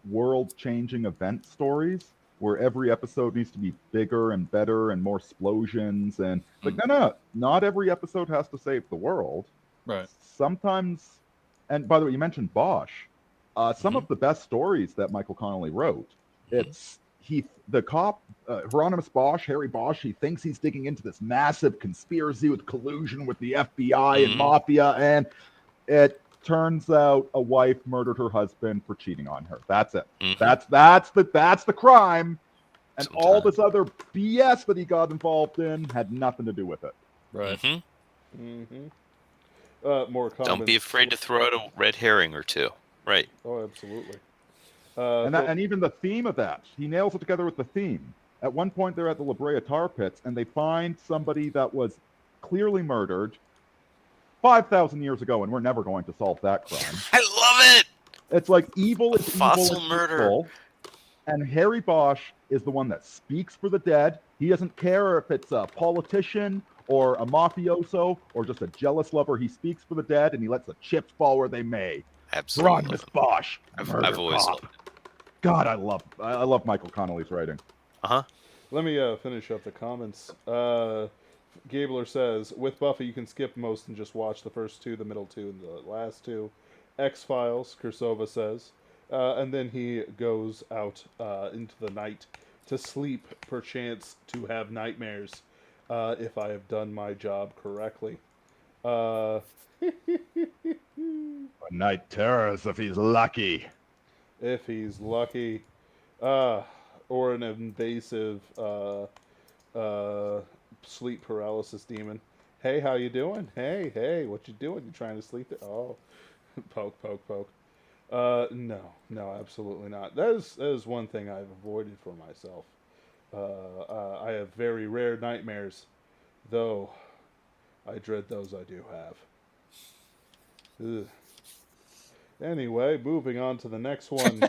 [SPEAKER 8] world-changing event stories, where every episode needs to be bigger and better and more explosions. And no, not every episode has to save the world.
[SPEAKER 18] Right.
[SPEAKER 8] Sometimes, and by the way, you mentioned Bosch. Some of the best stories that Michael Connelly wrote, it's the cop, Hieronymus Bosch, Harry Bosch, he thinks he's digging into this massive conspiracy with collusion with the FBI and mafia, and it turns out a wife murdered her husband for cheating on her. That's it. That's the crime, and all this other BS that he got involved in had nothing to do with it.
[SPEAKER 18] Right.
[SPEAKER 2] More comments.
[SPEAKER 5] Don't be afraid to throw out a red herring or two. Right.
[SPEAKER 2] Oh, absolutely.
[SPEAKER 8] And even the theme of that, he nails it together with the theme. At one point, they're at the La Brea tar pits, and they find somebody that was clearly murdered 5,000 years ago, and we're never going to solve that crime.
[SPEAKER 5] I love it.
[SPEAKER 8] It's like evil is
[SPEAKER 5] Fossil
[SPEAKER 8] evil
[SPEAKER 5] murder.
[SPEAKER 8] Evil, and Harry Bosch is the one that speaks for the dead. He doesn't care if it's a politician or a mafioso or just a jealous lover. He speaks for the dead, and he lets the chips fall where they may.
[SPEAKER 5] Absolutely.
[SPEAKER 8] Hieronymus Bosch.
[SPEAKER 5] I've always loved it.
[SPEAKER 8] God, I love Michael Connelly's writing.
[SPEAKER 2] Let me finish up the comments. Gabler says, with Buffy, you can skip most and just watch the first 2, the middle 2, and the last 2. X-Files, Kursova says. And then he goes out into the night to sleep, perchance to have nightmares, if I have done my job correctly.
[SPEAKER 8] A night terrors if he's lucky.
[SPEAKER 2] If he's lucky. Or an invasive sleep paralysis demon. Hey, how you doing? Hey, what you doing? You trying to sleep? Oh, poke. No, absolutely not. That is one thing I've avoided for myself. I have very rare nightmares, though I dread those I do have. Ugh. Anyway, moving on to the next one.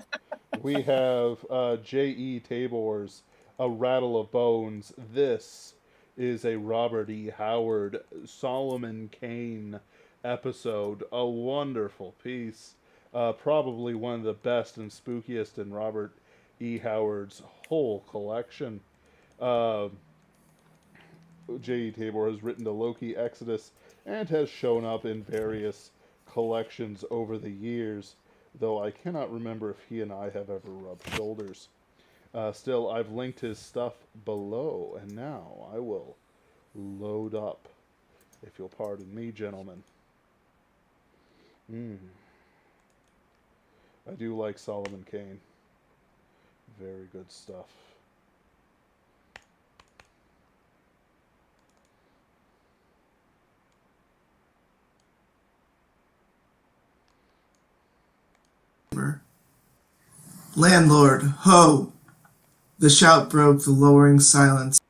[SPEAKER 2] We have J.E. Tabor's A Rattle of Bones. This is a Robert E. Howard, Solomon Kane episode. A wonderful piece. Probably one of the best and spookiest in Robert E. Howard's whole collection. J.E. Tabor has written the Loki Exodus and has shown up in various collections over the years, though I cannot remember if he and I have ever rubbed shoulders. Still, I've linked his stuff below, and now I will load up, if you'll pardon me, gentlemen. I do like Solomon Kane. Very good stuff.
[SPEAKER 19] Landlord, ho! The shout broke the lowering silence.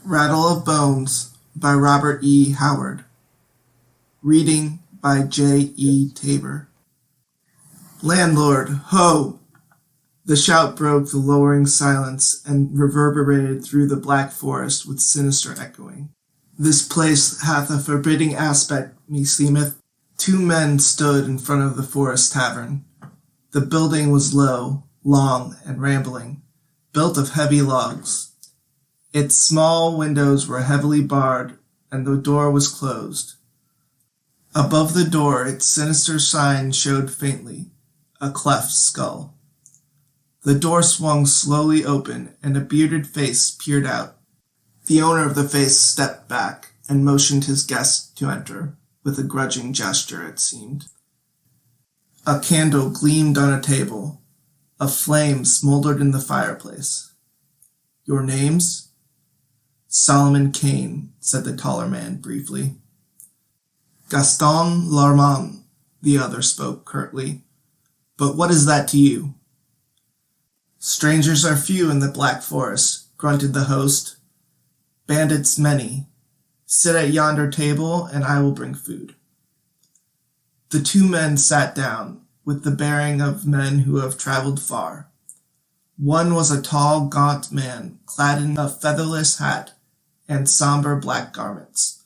[SPEAKER 19] Rattle of Bones by Robert E. Howard. Reading by J. E. Tabor. Landlord, ho! The shout broke the lowering silence and reverberated through the black forest with sinister echoing. This place hath a forbidding aspect, meseemeth. 2 men stood in front of the forest tavern. The building was low, long, and rambling, built of heavy logs. Its small windows were heavily barred, and the door was closed. Above the door its sinister sign showed faintly, a cleft skull. The door swung slowly open, and a bearded face peered out. The owner of the face stepped back and motioned his guest to enter, with a grudging gesture, it seemed. A candle gleamed on a table. A flame smoldered in the fireplace. Your names? Solomon Kane, said the taller man briefly. Gaston Larmand, the other spoke curtly. But what is that to you? Strangers are few in the Black Forest, grunted the host. Bandits many. Sit at yonder table, and I will bring food. The 2 men sat down, with the bearing of men who have traveled far. One was a tall, gaunt man, clad in a featherless hat and somber black garments,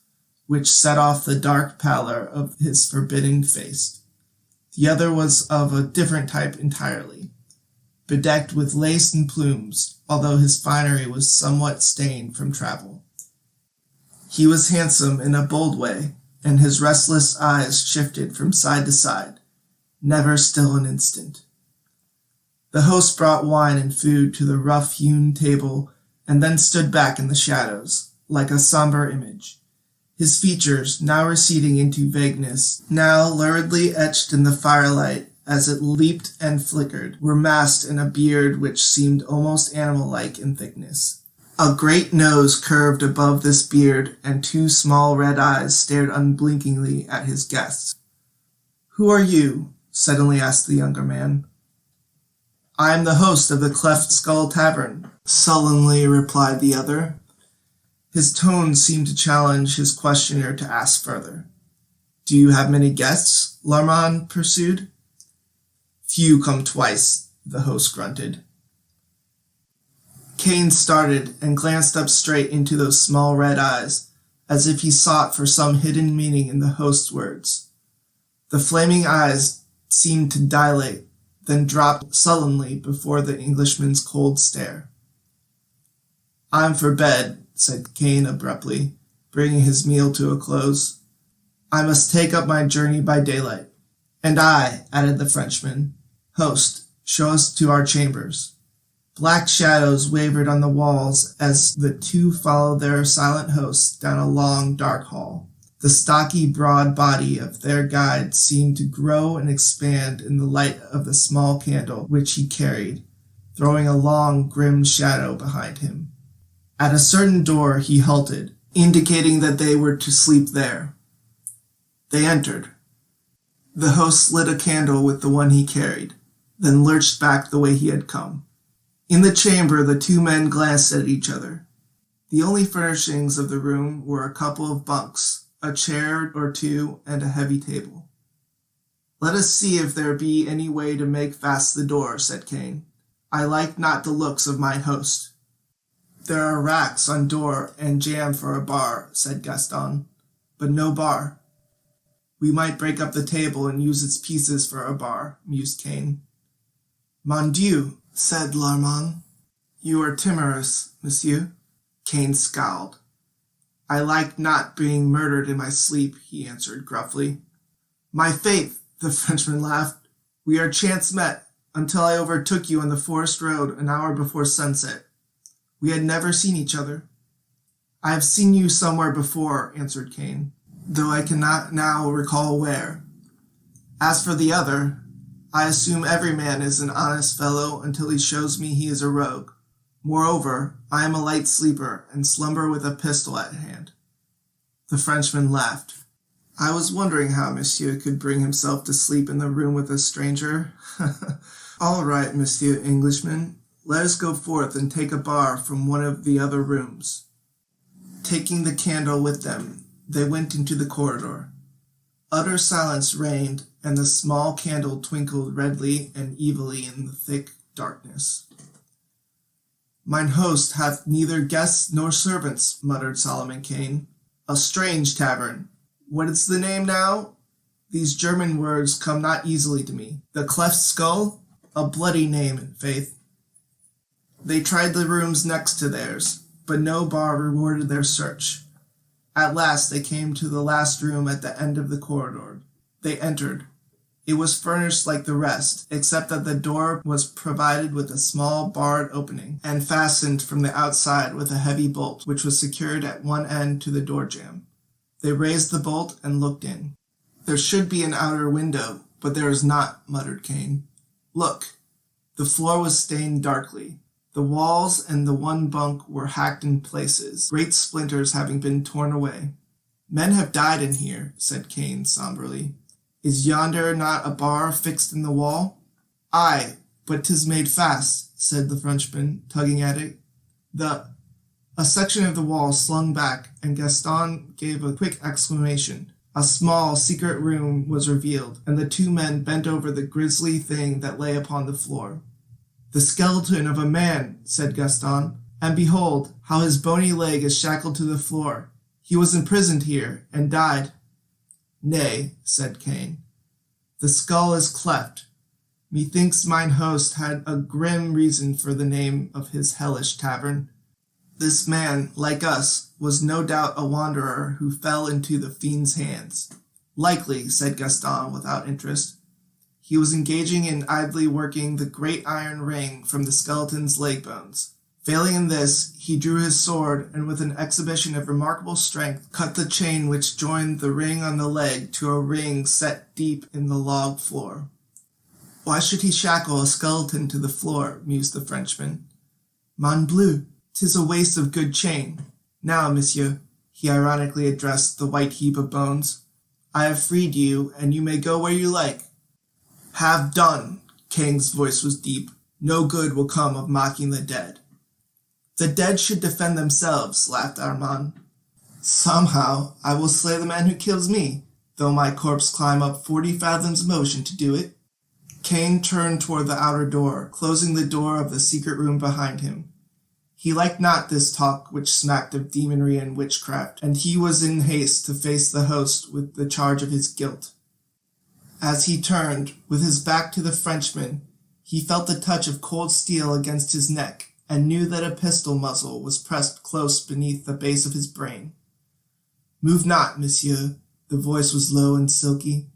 [SPEAKER 19] which set off the dark pallor of his forbidding face. The other was of a different type entirely, bedecked with lace and plumes, although his finery was somewhat stained from travel. He was handsome in a bold way, and his restless eyes shifted from side to side, never still an instant. The host brought wine and food to the rough-hewn table, and then stood back in the shadows, like a somber image. His features, now receding into vagueness, now luridly etched in the firelight as it leaped and flickered, were masked in a beard which seemed almost animal-like in thickness. A great nose curved above this beard, and 2 small red eyes stared unblinkingly at his guests. "Who are you?" suddenly asked the younger man. "I am the host of the Cleft Skull Tavern," sullenly replied the other. His tone seemed to challenge his questioner to ask further. "Do you have many guests?" Larmand pursued. "Few come twice," the host grunted. Kane started and glanced up straight into those small red eyes, as if he sought for some hidden meaning in the host's words. The flaming eyes seemed to dilate, then dropped sullenly before the Englishman's cold stare. "I'm for bed," said Kane abruptly, bringing his meal to a close. "I must take up my journey by daylight." "And I," added the Frenchman. "Host, show us to our chambers." Black shadows wavered on the walls as the 2 followed their silent host down a long, dark hall. The stocky, broad body of their guide seemed to grow and expand in the light of the small candle which he carried, throwing a long, grim shadow behind him. At a certain door he halted, indicating that they were to sleep there. They entered. The host lit a candle with the one he carried, then lurched back the way he had come. In the chamber, the 2 men glanced at each other. The only furnishings of the room were a couple of bunks, a chair or 2, and a heavy table. "Let us see if there be any way to make fast the door," said Kane. "I like not the looks of mine host." "There are racks on door and jamb for a bar," said Gaston, "but no bar." "We might break up the table and use its pieces for a bar," mused Kane. "Mon Dieu," said Larmon. You are timorous, monsieur. Kane scowled. I like not being murdered in my sleep, he answered gruffly. My faith, the Frenchman laughed. We are chance met, until I overtook you on the forest road an hour before sunset. We had never seen each other. I have seen you somewhere before, answered Kane, though I cannot now recall where. As for the other, I assume every man is an honest fellow until he shows me he is a rogue. Moreover, I am a light sleeper and slumber with a pistol at hand. The Frenchman laughed. I was wondering how monsieur could bring himself to sleep in the room with a stranger. All right, Monsieur Englishman, let us go forth and take a bar from one of the other rooms. Taking the candle with them, they went into the corridor. Utter silence reigned, and the small candle twinkled redly and evilly in the thick darkness. Mine host hath neither guests nor servants, muttered Solomon Kane. A strange tavern. What is the name now? These German words come not easily to me. The Cleft Skull? A bloody name, in faith. They tried the rooms next to theirs, but no bar rewarded their search. At last they came to the last room at the end of the corridor. They entered. It was furnished like the rest, except that the door was provided with a small barred opening, and fastened from the outside with a heavy bolt, which was secured at one end to the door jamb. They raised the bolt and looked in. There should be an outer window, but there is not, muttered Kane. Look. The floor was stained darkly. The walls and the one bunk were hacked in places, great splinters having been torn away. Men have died in here, said Kane somberly. Is yonder not a bar fixed in the wall? Aye, but 'tis made fast, said the Frenchman, tugging at it. A section of the wall slung back, and Gaston gave a quick exclamation. A small, secret room was revealed, and the two men bent over the grisly thing that lay upon the floor. The skeleton of a man, said Gaston, and behold, how his bony leg is shackled to the floor. He was imprisoned here, and died. Nay, said Kane. The skull is cleft. Methinks mine host had a grim reason for the name of his hellish tavern. This man, like us, was no doubt a wanderer who fell into the fiend's hands. Likely, said Gaston without interest. He was engaging in idly working the great iron ring from the skeleton's leg bones. Failing in this, he drew his sword, and with an exhibition of remarkable strength, cut the chain which joined the ring on the leg to a ring set deep in the log floor. Why should he shackle a skeleton to the floor, mused the Frenchman. Mon bleu, 'tis a waste of good chain. Now, monsieur, he ironically addressed the white heap of bones, I have freed you, and you may go where you like. Have done, Kane's voice was deep. No good will come of mocking the dead. The dead should defend themselves, laughed Armand. Somehow, I will slay the man who kills me, though my corpse climb up 40 fathoms of motion to do it. Kane turned toward the outer door, closing the door of the secret room behind him. He liked not this talk which smacked of demonry and witchcraft, and he was in haste to face the host with the charge of his guilt. As he turned, with his back to the Frenchman, he felt the touch of cold steel against his neck, and knew that a pistol muzzle was pressed close beneath the base of his brain. Move not, monsieur, the voice was low and silky.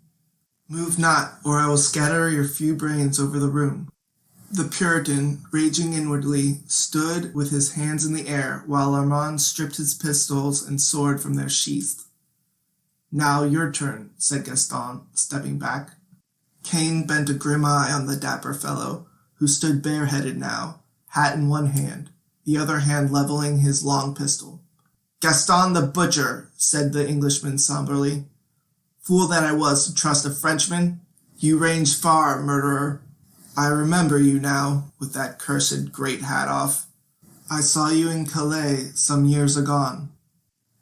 [SPEAKER 19] Move not, or I will scatter your few brains over the room. The Puritan, raging inwardly, stood with his hands in the air, while Armand stripped his pistols and sword from their sheath. Now your turn, said Gaston, stepping back. Kane bent a grim eye on the dapper fellow, who stood bareheaded now, hat in one hand, the other hand leveling his long pistol. Gaston the butcher, said the Englishman somberly. Fool that I was to trust a Frenchman. You ranged far, murderer. I remember you now, with that cursed great hat off. I saw you in Calais some years agone.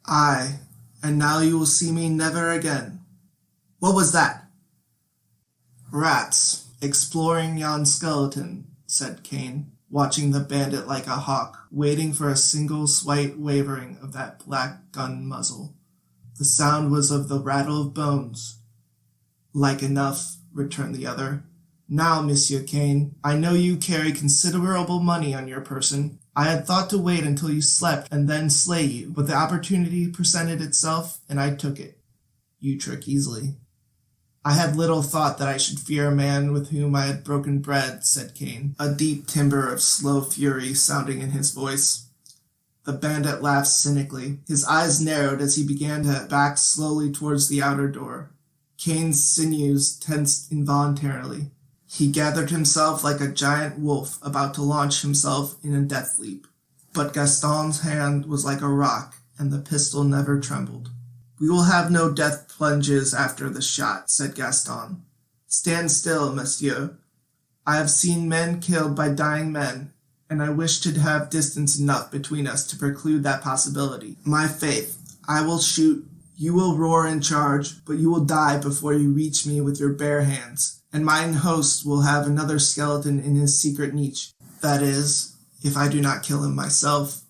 [SPEAKER 19] Aye, and now you will see me never again. What was that? Rats, exploring yon skeleton, said Kane, watching the bandit like a hawk, waiting for a single slight wavering of that black gun muzzle. The sound was of the rattle of bones. Like enough, returned the other. Now, Monsieur Kane, I know you carry considerable money on your person. I had thought to wait until you slept and then slay you, but the opportunity presented itself, and I took it. You trick easily. I had little thought that I should fear a man with whom I had broken bread, said Kane, a deep timbre of slow fury sounding in his voice. The bandit laughed cynically. His eyes narrowed as he began to back slowly towards the outer door. Kane's sinews tensed involuntarily. He gathered himself like a giant wolf about to launch himself in a death leap. But Gaston's hand was like a rock, and the pistol never trembled. We will have no death plunges after the shot, said Gaston. Stand still, monsieur. I have seen men killed by dying men, and I wish to have distance enough between us to preclude that possibility. My faith, I will shoot, you will roar and charge, but you will die before you reach me with your bare hands, and mine host will have another skeleton in his secret niche. That is, if I do not kill him myself.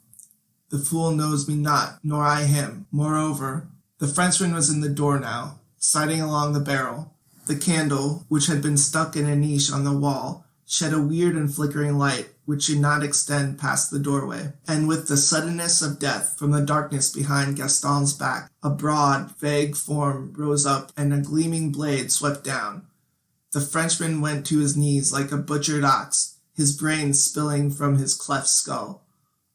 [SPEAKER 19] The fool knows me not, nor I him. Moreover, the Frenchman was in the door now, sighting along the barrel. The candle, which had been stuck in a niche on the wall, shed a weird and flickering light which did not extend past the doorway, and with the suddenness of death, from the darkness behind Gaston's back, a broad, vague form rose up and a gleaming blade swept down. The Frenchman went to his knees like a butchered ox, his brains spilling from his cleft skull.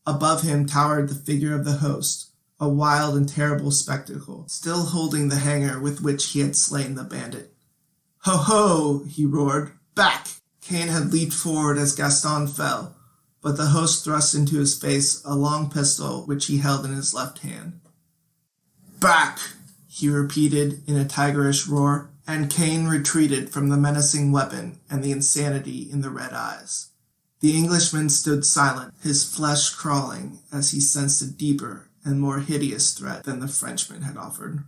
[SPEAKER 19] Above him towered the figure of the host, a wild and terrible spectacle, still holding the hanger with which he had slain the bandit. "Ho, ho!" he roared. "Back!" Kane had leaped forward as Gaston fell, but the host thrust into his face a long pistol which he held in his left hand. "Back!" he repeated in a tigerish roar, and Kane retreated from the menacing weapon and the insanity in the red eyes. The Englishman stood silent, his flesh crawling as he sensed a deeper and more hideous threat than the Frenchman had offered.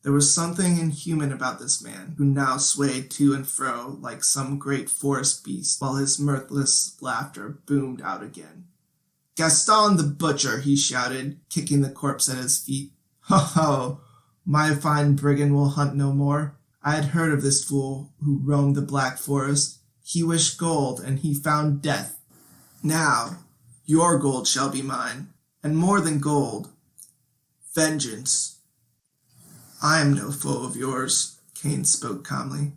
[SPEAKER 19] There was something inhuman about this man, who now swayed to and fro like some great forest beast, while his mirthless laughter boomed out again. "Gaston the butcher!" he shouted, kicking the corpse at his feet. "Ho, ho! My fine brigand will hunt no more. I had heard of this fool who roamed the Black Forest. He wished gold, and he found death. Now, your gold shall be mine, and more than gold, vengeance." "I am no foe of yours," Kane spoke calmly.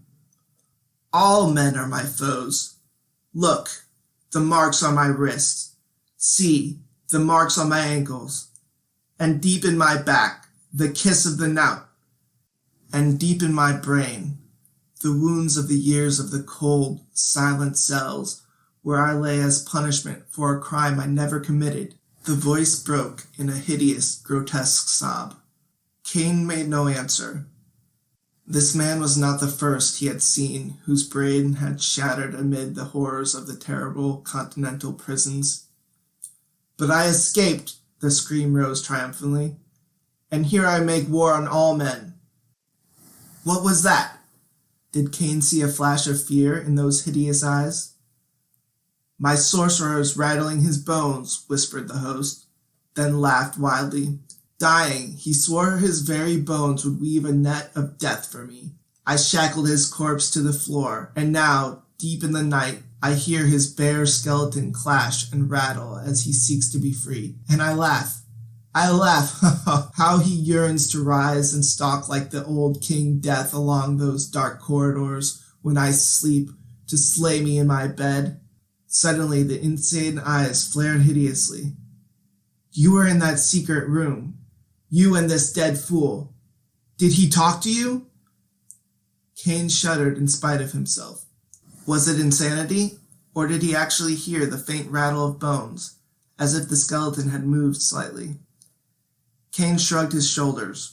[SPEAKER 19] "All men are my foes. Look, the marks on my wrists. See, the marks on my ankles. And deep in my back, the kiss of the knout. And deep in my brain, the wounds of the years of the cold, silent cells where I lay as punishment for a crime I never committed." The voice broke in a hideous, grotesque sob. Kane made no answer. This man was not the first he had seen whose brain had shattered amid the horrors of the terrible continental prisons. "But I escaped," the scream rose triumphantly, "and here I make war on all men." What was that? Did Kane see a flash of fear in those hideous eyes? "My sorcerer is rattling his bones," whispered the host, then laughed wildly. "Dying, he swore his very bones would weave a net of death for me. I shackled his corpse to the floor, and now, deep in the night, I hear his bare skeleton clash and rattle as he seeks to be free, and I laugh. How he yearns to rise and stalk like the old King Death along those dark corridors when I sleep, to slay me in my bed." Suddenly the insane eyes flared hideously. "You were in that secret room. You and this dead fool. Did he talk to you?" Kane shuddered in spite of himself. Was it insanity, or did he actually hear the faint rattle of bones, as if the skeleton had moved slightly? Kane shrugged his shoulders.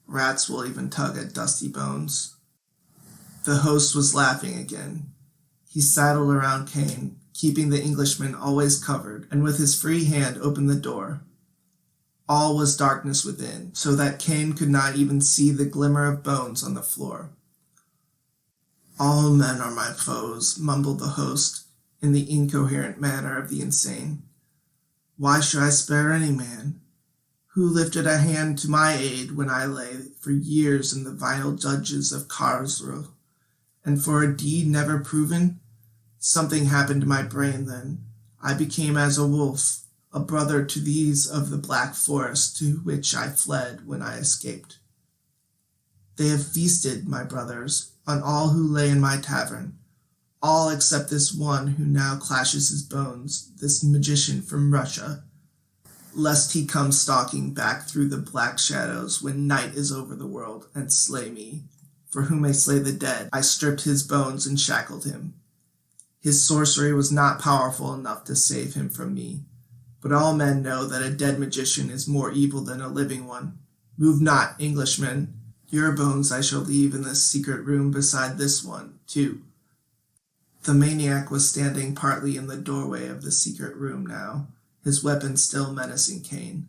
[SPEAKER 19] Rats will even tug at dusty bones. The host was laughing again. He saddled around Kane, keeping the Englishman always covered, and with his free hand opened the door. All was darkness within, so that Kane could not even see the glimmer of bones on the floor. "All men are my foes," mumbled the host, in the incoherent manner of the insane. "Why should I spare any man? Who lifted a hand to my aid when I lay for years in the vile dungeons of Karlsruhe, and for a deed never proven? Something happened to my brain then. I became as a wolf, a brother to these of the black forest to which I fled when I escaped. They have feasted, my brothers, on all who lay in my tavern, all except this one who now clashes his bones, this magician from Russia, lest he come stalking back through the black shadows when night is over the world and slay me. For who may slay the dead, I stripped his bones and shackled him. His sorcery was not powerful enough to save him from me, but all men know that a dead magician is more evil than a living one. Move not, Englishmen. Your bones I shall leave in this secret room beside this one, too. The maniac was standing partly in the doorway of the secret room now, his weapon still menacing Cain.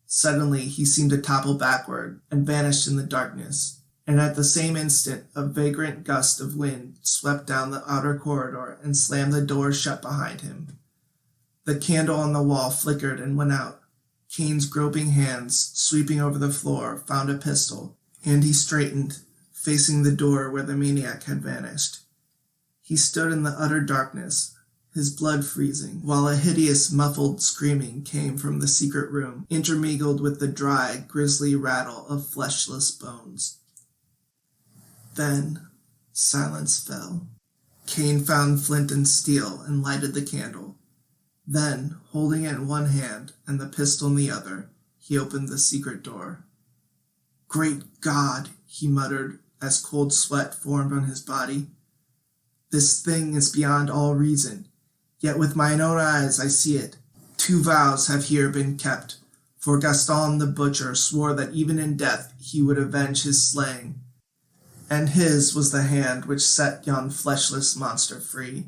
[SPEAKER 19] Suddenly he seemed to topple backward and vanished in the darkness, and at the same instant a vagrant gust of wind swept down the outer corridor and slammed the door shut behind him. The candle on the wall flickered and went out. Cain's groping hands, sweeping over the floor, found a pistol, and he straightened, facing the door where the maniac had vanished. He stood in the utter darkness, his blood freezing, while a hideous muffled screaming came from the secret room, intermingled with the dry, grisly rattle of fleshless bones. Then silence fell. Cain found flint and steel and lighted the candle. Then, holding it in one hand and the pistol in the other, he opened the secret door. "Great God," he muttered as cold sweat formed on his body. "This thing is beyond all reason, yet with mine own eyes I see it. 2 vows have here been kept, for Gaston the butcher swore that even in death he would avenge his slaying, and his was the hand which set yon fleshless monster free.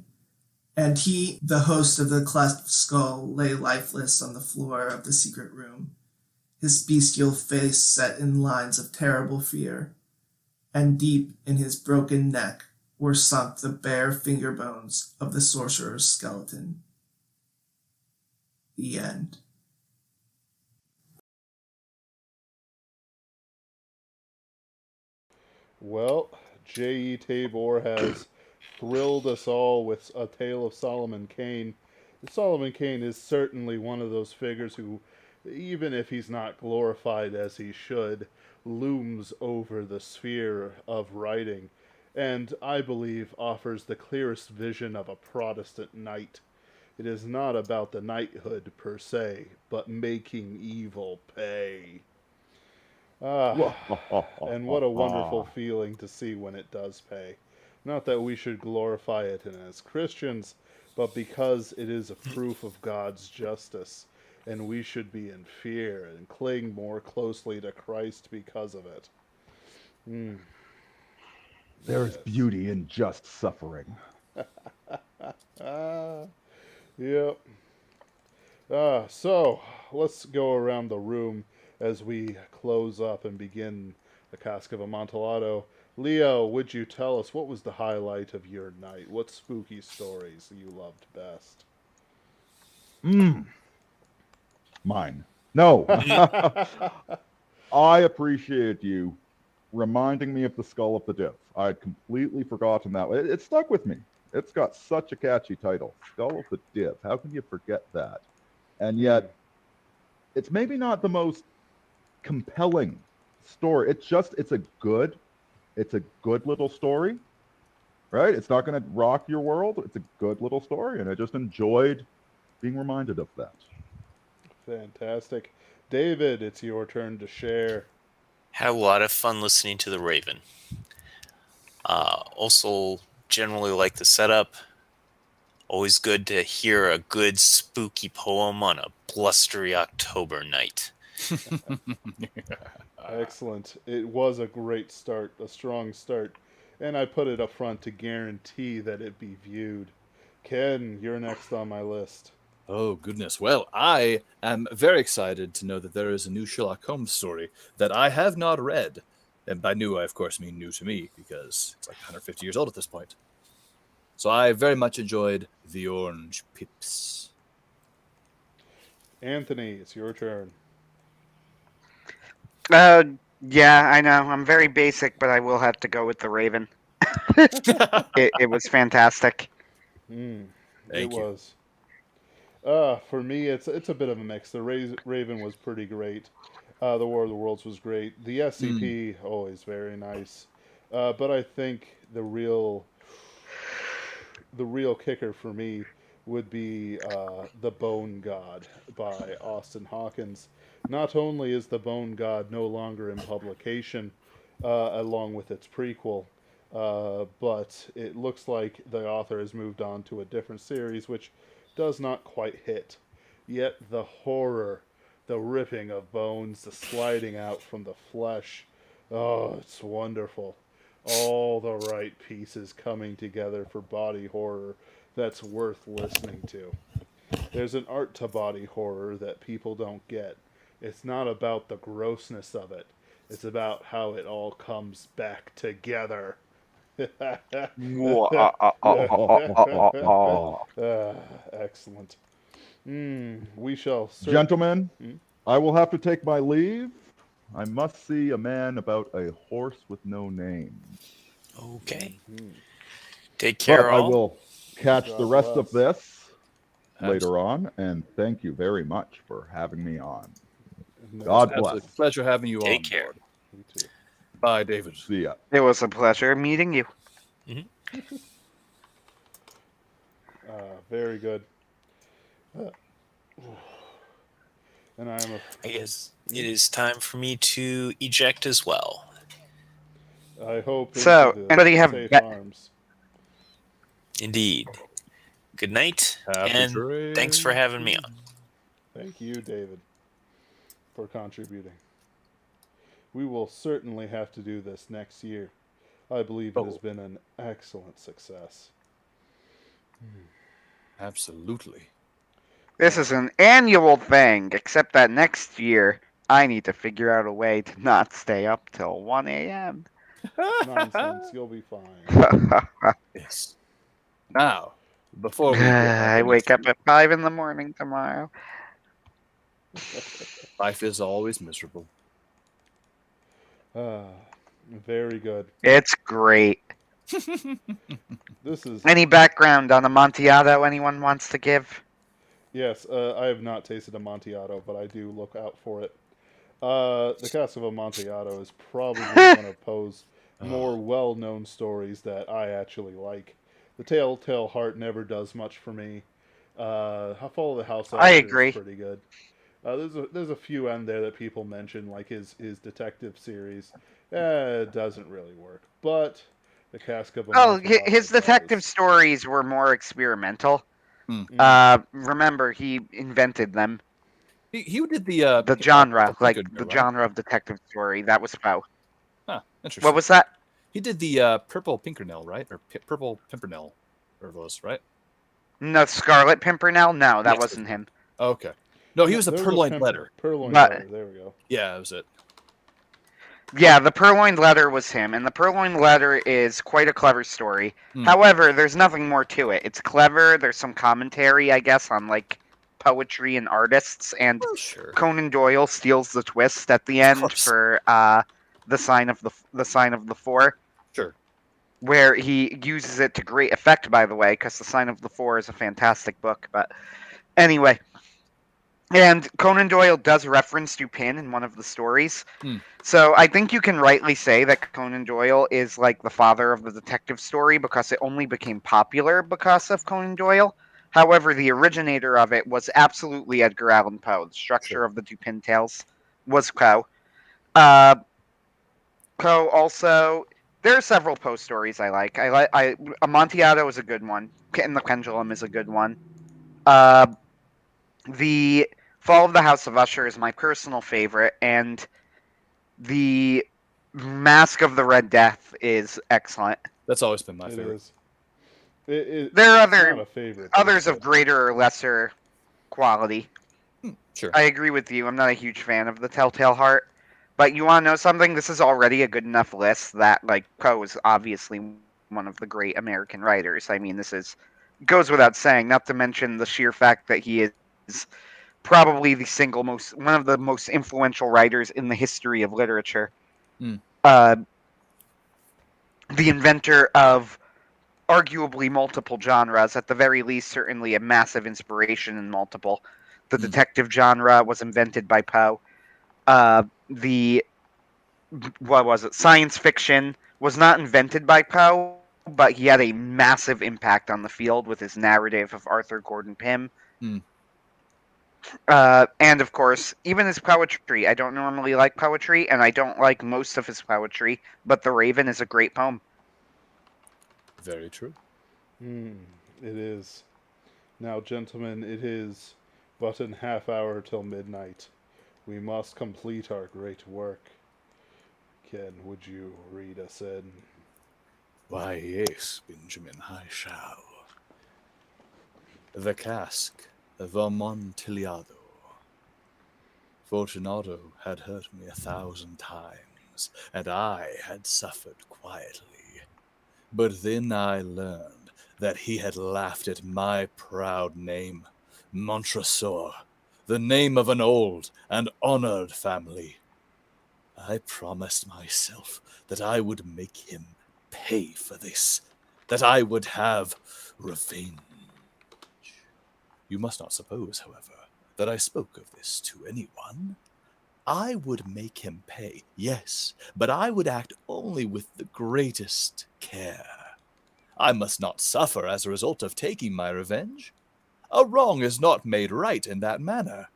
[SPEAKER 19] And he, the host of the cleft skull, lay lifeless on the floor of the secret room, his bestial face set in lines of terrible fear, and deep in his broken neck were sunk the bare finger bones of the sorcerer's skeleton." The end.
[SPEAKER 2] Well, J.E. Tabor has thrilled us all with A Tale of Solomon Kane. Solomon Kane is certainly one of those figures who, even if he's not glorified as he should, looms over the sphere of writing, and I believe offers the clearest vision of a Protestant knight. It is not about the knighthood per se, but making evil pay. And what a wonderful feeling to see when it does pay. Not that we should glorify it as Christians, but because it is a proof of God's justice, and we should be in fear and cling more closely to Christ because of it.
[SPEAKER 8] There is beauty in just suffering.
[SPEAKER 2] Yep. So, let's go around the room as we close up and begin the Cask of Amontillado. Leo, would you tell us what was the highlight of your night? What spooky stories you loved best?
[SPEAKER 8] Mine. No. I appreciate you reminding me of the Skull of the Diff. I had completely forgotten that. It stuck with me. It's got such a catchy title. Skull of the Diff. How can you forget that? And yet, it's maybe not the most compelling story. It's a good little story, right? It's not going to rock your world. It's a good little story, and I just enjoyed being reminded of that.
[SPEAKER 2] Fantastic. David, it's your turn to share.
[SPEAKER 5] Had a lot of fun listening to The Raven. Also, generally like the setup. Always good to hear a good spooky poem on a blustery October night.
[SPEAKER 2] Excellent. It was a great start, a strong start, and I put it up front to guarantee that it be viewed. Ken, you're next on my list.
[SPEAKER 18] Oh, goodness. Well, I am very excited to know that there is a new Sherlock Holmes story that I have not read. And by new, I, of course, mean new to me, because it's like 150 years old at this point. So I very much enjoyed The Orange Pips.
[SPEAKER 2] Anthony, it's your turn.
[SPEAKER 15] Yeah, I know. I'm very basic, but I will have to go with The Raven. It was fantastic.
[SPEAKER 2] It
[SPEAKER 18] Thank you.
[SPEAKER 2] was. For me, it's a bit of a mix. The Raven was pretty great. The War of the Worlds was great. The SCP always very nice. But I think the real kicker for me would be The Bone God by Austin Hawkins. Not only is The Bone God no longer in publication, along with its prequel, but it looks like the author has moved on to a different series, which does not quite hit. Yet the horror, the ripping of bones, the sliding out from the flesh, oh, it's wonderful. All the right pieces coming together for body horror that's worth listening to. There's an art to body horror that people don't get. It's not about the grossness of it. It's about how it all comes back together. Excellent. We shall...
[SPEAKER 8] Gentlemen, I will have to take my leave. I must see a man about a horse with no name.
[SPEAKER 5] Okay. Take care,
[SPEAKER 8] But I
[SPEAKER 5] all.
[SPEAKER 8] will catch the
[SPEAKER 2] God
[SPEAKER 8] rest of
[SPEAKER 2] bless.
[SPEAKER 8] this later on, and thank you very much for having me on. God
[SPEAKER 18] It's
[SPEAKER 8] bless.
[SPEAKER 18] a pleasure having you on.
[SPEAKER 5] Take care.
[SPEAKER 2] You too.
[SPEAKER 18] Bye, David.
[SPEAKER 8] See ya.
[SPEAKER 15] It was a pleasure meeting you.
[SPEAKER 2] Very good. And I am
[SPEAKER 5] I guess it is time for me to eject as well.
[SPEAKER 2] I hope
[SPEAKER 15] So,
[SPEAKER 2] into the
[SPEAKER 15] anybody have
[SPEAKER 2] safe
[SPEAKER 15] bet-
[SPEAKER 2] arms.
[SPEAKER 5] Indeed. Good night,
[SPEAKER 18] Happy
[SPEAKER 5] and
[SPEAKER 18] dreams.
[SPEAKER 5] thanks for having me on.
[SPEAKER 2] Thank you, David, for contributing. We will certainly have to do this next year. I believe it has been an excellent success.
[SPEAKER 18] Absolutely.
[SPEAKER 15] This is an annual thing, except that next year I need to figure out a way to not stay up till 1 a.m.
[SPEAKER 2] Nonsense. You'll be fine.
[SPEAKER 18] Yes. Now, before we
[SPEAKER 15] I wake up at 5 in the morning tomorrow.
[SPEAKER 18] life is always miserable.
[SPEAKER 2] Very good.
[SPEAKER 15] It's great.
[SPEAKER 2] This is...
[SPEAKER 15] Any background on Amontillado anyone wants to give?
[SPEAKER 2] Yes, I have not tasted Amontillado, but I do look out for it. The Cask of Amontillado is probably one of Poe's more well-known stories that I actually like. The Telltale Heart never does much for me. Follow the House
[SPEAKER 15] I
[SPEAKER 2] After
[SPEAKER 15] agree.
[SPEAKER 2] is pretty good. There's a few in there that people mention, like his detective series. It doesn't really work, but the Cask of
[SPEAKER 15] Well,
[SPEAKER 2] Amontillado
[SPEAKER 15] his detective stories were more experimental. Remember, he invented them.
[SPEAKER 18] He did the
[SPEAKER 15] genre,
[SPEAKER 18] Purple
[SPEAKER 15] like
[SPEAKER 18] Pinkernel,
[SPEAKER 15] the
[SPEAKER 18] right?
[SPEAKER 15] genre of detective story. That was Poe.
[SPEAKER 18] Huh, interesting.
[SPEAKER 15] What was that?
[SPEAKER 18] He did the Purple Pinkernel, right? Or Purple Pimpernel, or those, right?
[SPEAKER 15] No, Scarlet Pimpernel? No, that
[SPEAKER 18] Yes.
[SPEAKER 15] wasn't him.
[SPEAKER 18] Okay. No, he was the Purloined Letter.
[SPEAKER 2] Purloined
[SPEAKER 15] But-
[SPEAKER 2] Letter, there we go.
[SPEAKER 18] Yeah, that was it.
[SPEAKER 15] Yeah, the Purloined Letter was him, and the Purloined Letter is quite a clever story.
[SPEAKER 18] Hmm.
[SPEAKER 15] However, there's nothing more to it. It's clever. There's some commentary, I guess, on like poetry and artists, and Conan Doyle steals the twist at the end for the sign of the Four.
[SPEAKER 18] Sure.
[SPEAKER 15] Where he uses it to great effect, by the way, because the Sign of the Four is a fantastic book. But anyway. And Conan Doyle does reference Dupin in one of the stories. So I think you can rightly say that Conan Doyle is like the father of the detective story because it only became popular because of Conan Doyle. However, the originator of it was absolutely Edgar Allan Poe. The structure of the Dupin tales was Poe. Poe also... There are several Poe stories I like. Amontillado is a good one. Kit and the Pendulum is a good one. The Fall of the House of Usher is my personal favorite, and the Mask of the Red Death is excellent.
[SPEAKER 18] That's always been my
[SPEAKER 2] It
[SPEAKER 18] favorite.
[SPEAKER 2] is.
[SPEAKER 15] There are
[SPEAKER 2] it's not a favorite, but
[SPEAKER 15] others of greater or lesser quality.
[SPEAKER 18] Sure.
[SPEAKER 15] I agree with you. I'm not a huge fan of the Telltale Heart, but you want to know something? This is already a good enough list that like Poe is obviously one of the great American writers. I mean, goes without saying. Not to mention the sheer fact that he is probably one of the most influential writers in the history of literature. the inventor of arguably multiple genres, at the very least, certainly a massive inspiration in multiple. The detective genre was invented by Poe. The what was it? Science fiction was not invented by Poe, but he had a massive impact on the field with his narrative of Arthur Gordon Pym. And of course, even his poetry. I don't normally like poetry, and I don't like most of his poetry, but The Raven is a great poem.
[SPEAKER 18] Very true.
[SPEAKER 2] It is. Now, gentlemen, it is but an half hour till midnight. We must complete our great work. Ken, would you read us in?
[SPEAKER 18] Why, yes, Benjamin, I shall. The Cask of Amontillado. Fortunato had hurt me 1,000 times, and I had suffered quietly. But then I learned that he had laughed at my proud name, Montresor, the name of an old and honored family. I promised myself that I would make him pay for this, that I would have revenge. You must not suppose, however, that I spoke of this to anyone. I would make him pay, yes, but I would act only with the greatest care. I must not suffer as a result of taking my revenge. A wrong is not made right in that manner.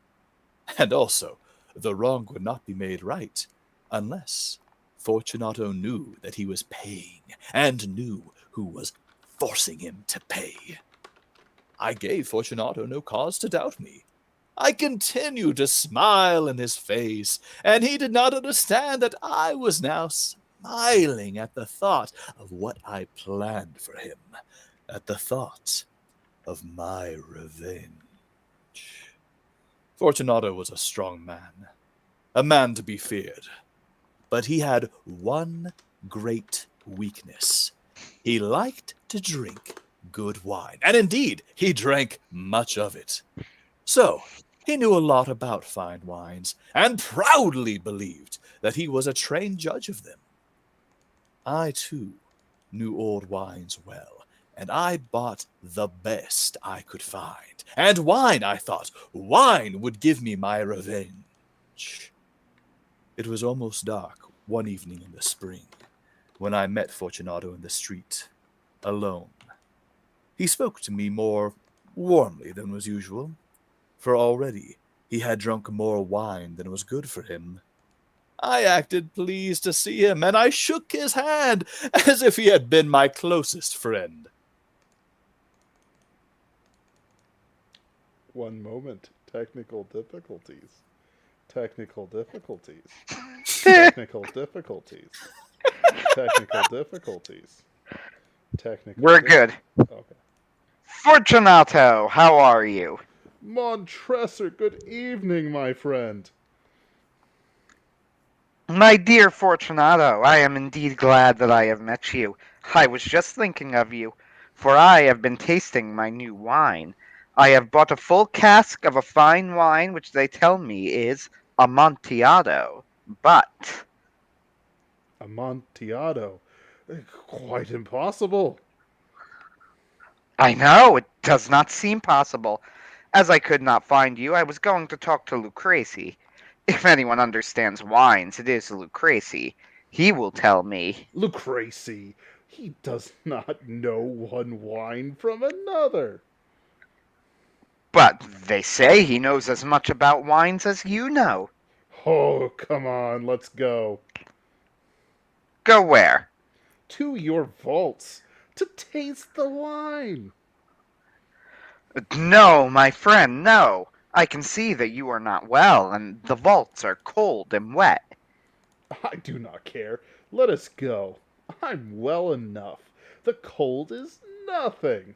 [SPEAKER 18] And also, the wrong would not be made right unless Fortunato knew that he was paying and knew who was forcing him to pay. I gave Fortunato no cause to doubt me. I continued to smile in his face, and he did not understand that I was now smiling at the thought of what I planned for him, at the thought of my revenge. Fortunato was a strong man, a man to be feared, but he had one great weakness. He liked to drink good wine, and indeed, he drank much of it. So, he knew a lot about fine wines, and proudly believed that he was a trained judge of them. I, too, knew old wines well, and I bought the best I could find. And wine, I thought, wine would give me my revenge. It was almost dark one evening in the spring, when I met Fortunato in the street, alone. He spoke to me more warmly than was usual, for already he had drunk more wine than was good for him. I acted pleased to see him, and I shook his hand as if he had been my closest friend.
[SPEAKER 2] One moment. Technical difficulties. Technical difficulties. Technical difficulties. Technical difficulties. Technical.
[SPEAKER 15] We're good.
[SPEAKER 2] Okay.
[SPEAKER 15] Fortunato, how are you?
[SPEAKER 2] Montresor, good evening, my friend.
[SPEAKER 15] My dear Fortunato, I am indeed glad that I have met you. I was just thinking of you, for I have been tasting my new wine. I have bought a full cask of a fine wine which they tell me is Amontillado, but...
[SPEAKER 2] Amontillado? Quite impossible.
[SPEAKER 15] I know, it does not seem possible. As I could not find you, I was going to talk to Lucrezi. If anyone understands wines, it is Lucrezi. He will tell me.
[SPEAKER 2] Lucrezi? He does not know one wine from another.
[SPEAKER 15] But they say he knows as much about wines as you know.
[SPEAKER 2] Oh, come on, let's go.
[SPEAKER 15] Go where?
[SPEAKER 2] To your vaults, to taste the wine.
[SPEAKER 15] No, my friend, no. I can see that you are not well, and the vaults are cold and wet.
[SPEAKER 2] I do not care. Let us go. I'm well enough. The cold is nothing.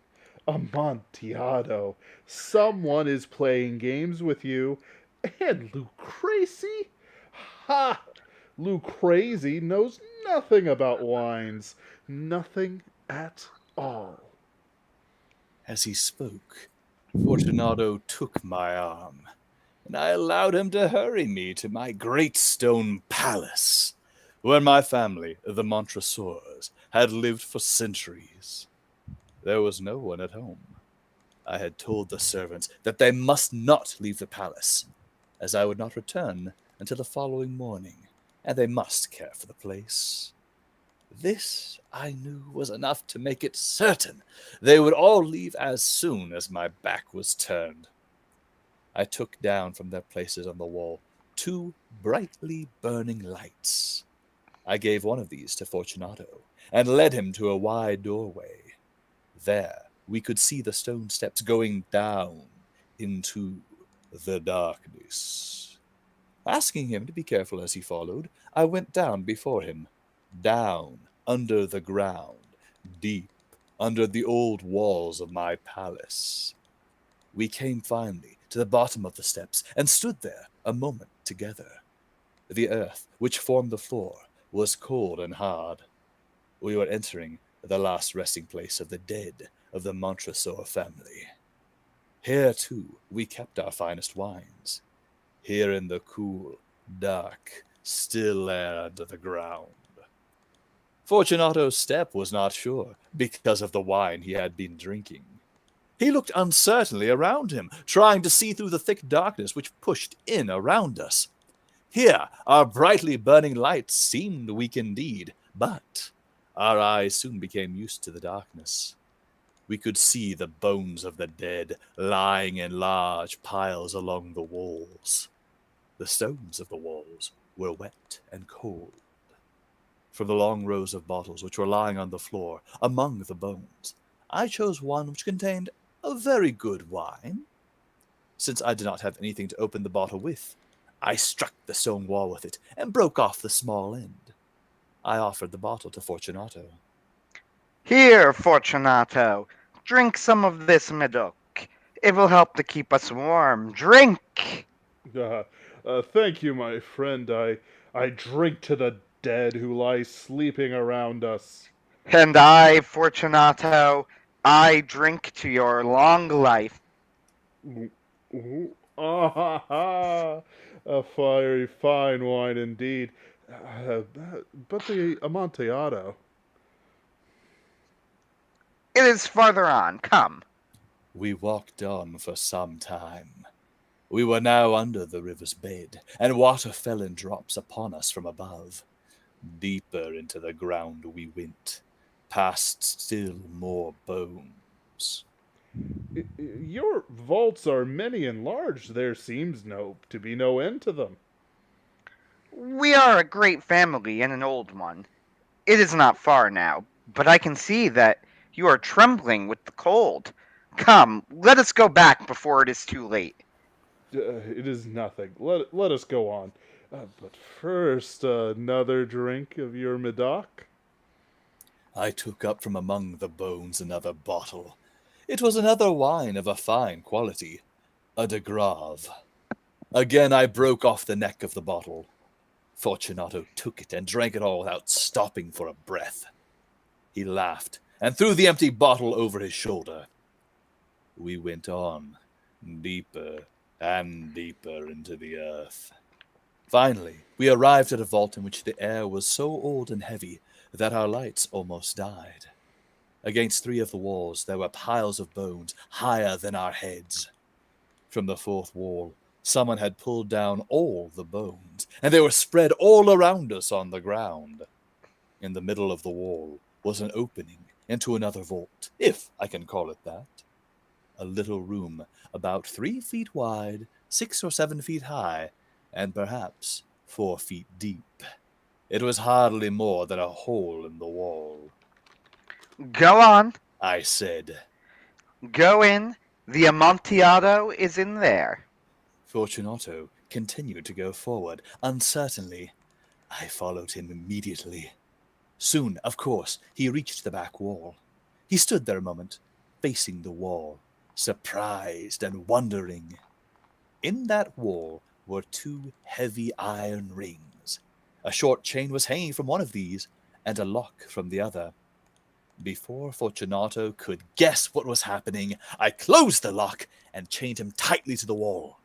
[SPEAKER 2] Amontillado, someone is playing games with you. And Lucrezi? Ha! Lucrezi knows nothing about wines. Nothing at all.
[SPEAKER 18] As he spoke, Fortunato took my arm, and I allowed him to hurry me to my great stone palace, where my family, the Montresors, had lived for centuries. There was no one at home. I had told the servants that they must not leave the palace, as I would not return until the following morning, and they must care for the place. This, I knew, was enough to make it certain they would all leave as soon as my back was turned. I took down from their places on the wall 2 brightly burning lights. I gave one of these to Fortunato and led him to a wide doorway. There we could see the stone steps going down into the darkness. Asking him to be careful as he followed, I went down before him, down under the ground, deep under the old walls of my palace. We came finally to the bottom of the steps and stood there a moment together. The earth, which formed the floor, was cold and hard. We were entering the last resting place of the dead of the Montresor family. Here, too, we kept our finest wines. Here in the cool, dark, still air under the ground. Fortunato's step was not sure because of the wine he had been drinking. He looked uncertainly around him, trying to see through the thick darkness which pushed in around us. Here, our brightly burning lights seemed weak indeed, but our eyes soon became used to the darkness. We could see the bones of the dead lying in large piles along the walls. The stones of the walls were wet and cold. From the long rows of bottles which were lying on the floor among the bones, I chose one which contained a very good wine. Since I did not have anything to open the bottle with, I struck the stone wall with it and broke off the small end. I offered the bottle to Fortunato.
[SPEAKER 15] Here, Fortunato, drink some of this Medoc. It will help to keep us warm. Drink!
[SPEAKER 2] Thank you, my friend. I drink to the dead who lie sleeping around us.
[SPEAKER 15] And I, Fortunato, I drink to your long life.
[SPEAKER 2] A very fine wine indeed. But the Amontillado.
[SPEAKER 15] It is farther on. Come.
[SPEAKER 18] We walked on for some time. We were now under the river's bed, and water fell in drops upon us from above. Deeper into the ground we went, past still more bones.
[SPEAKER 2] Your vaults are many and large. There seems to be no end to them.
[SPEAKER 15] We are a great family and an old one. It is not far now, but I can see that you are trembling with the cold. Come, let us go back before it is too late.
[SPEAKER 2] It is nothing. Let us go on. But first, another drink of your Medoc?
[SPEAKER 18] I took up from among the bones another bottle. It was another wine of a fine quality, a de Grave. Again I broke off the neck of the bottle. Fortunato took it and drank it all without stopping for a breath. He laughed and threw the empty bottle over his shoulder. We went on, deeper and deeper into the earth. Finally, we arrived at a vault in which the air was so old and heavy that our lights almost died. Against 3 of the walls there were piles of bones higher than our heads. From the 4th wall, someone had pulled down all the bones, and they were spread all around us on the ground. In the middle of the wall was an opening into another vault, if I can call it that. A little room about 3 feet wide, 6 or 7 feet high, and perhaps 4 feet deep. It was hardly more than a hole in the wall.
[SPEAKER 15] Go on,
[SPEAKER 18] I said.
[SPEAKER 15] Go in. The Amontillado is in there.
[SPEAKER 18] Fortunato continued to go forward, uncertainly. I followed him immediately. Soon, of course, he reached the back wall. He stood there a moment, facing the wall, surprised and wondering. In that wall were 2 heavy iron rings. A short chain was hanging from one of these, and a lock from the other. Before Fortunato could guess what was happening, I closed the lock and chained him tightly to the wall.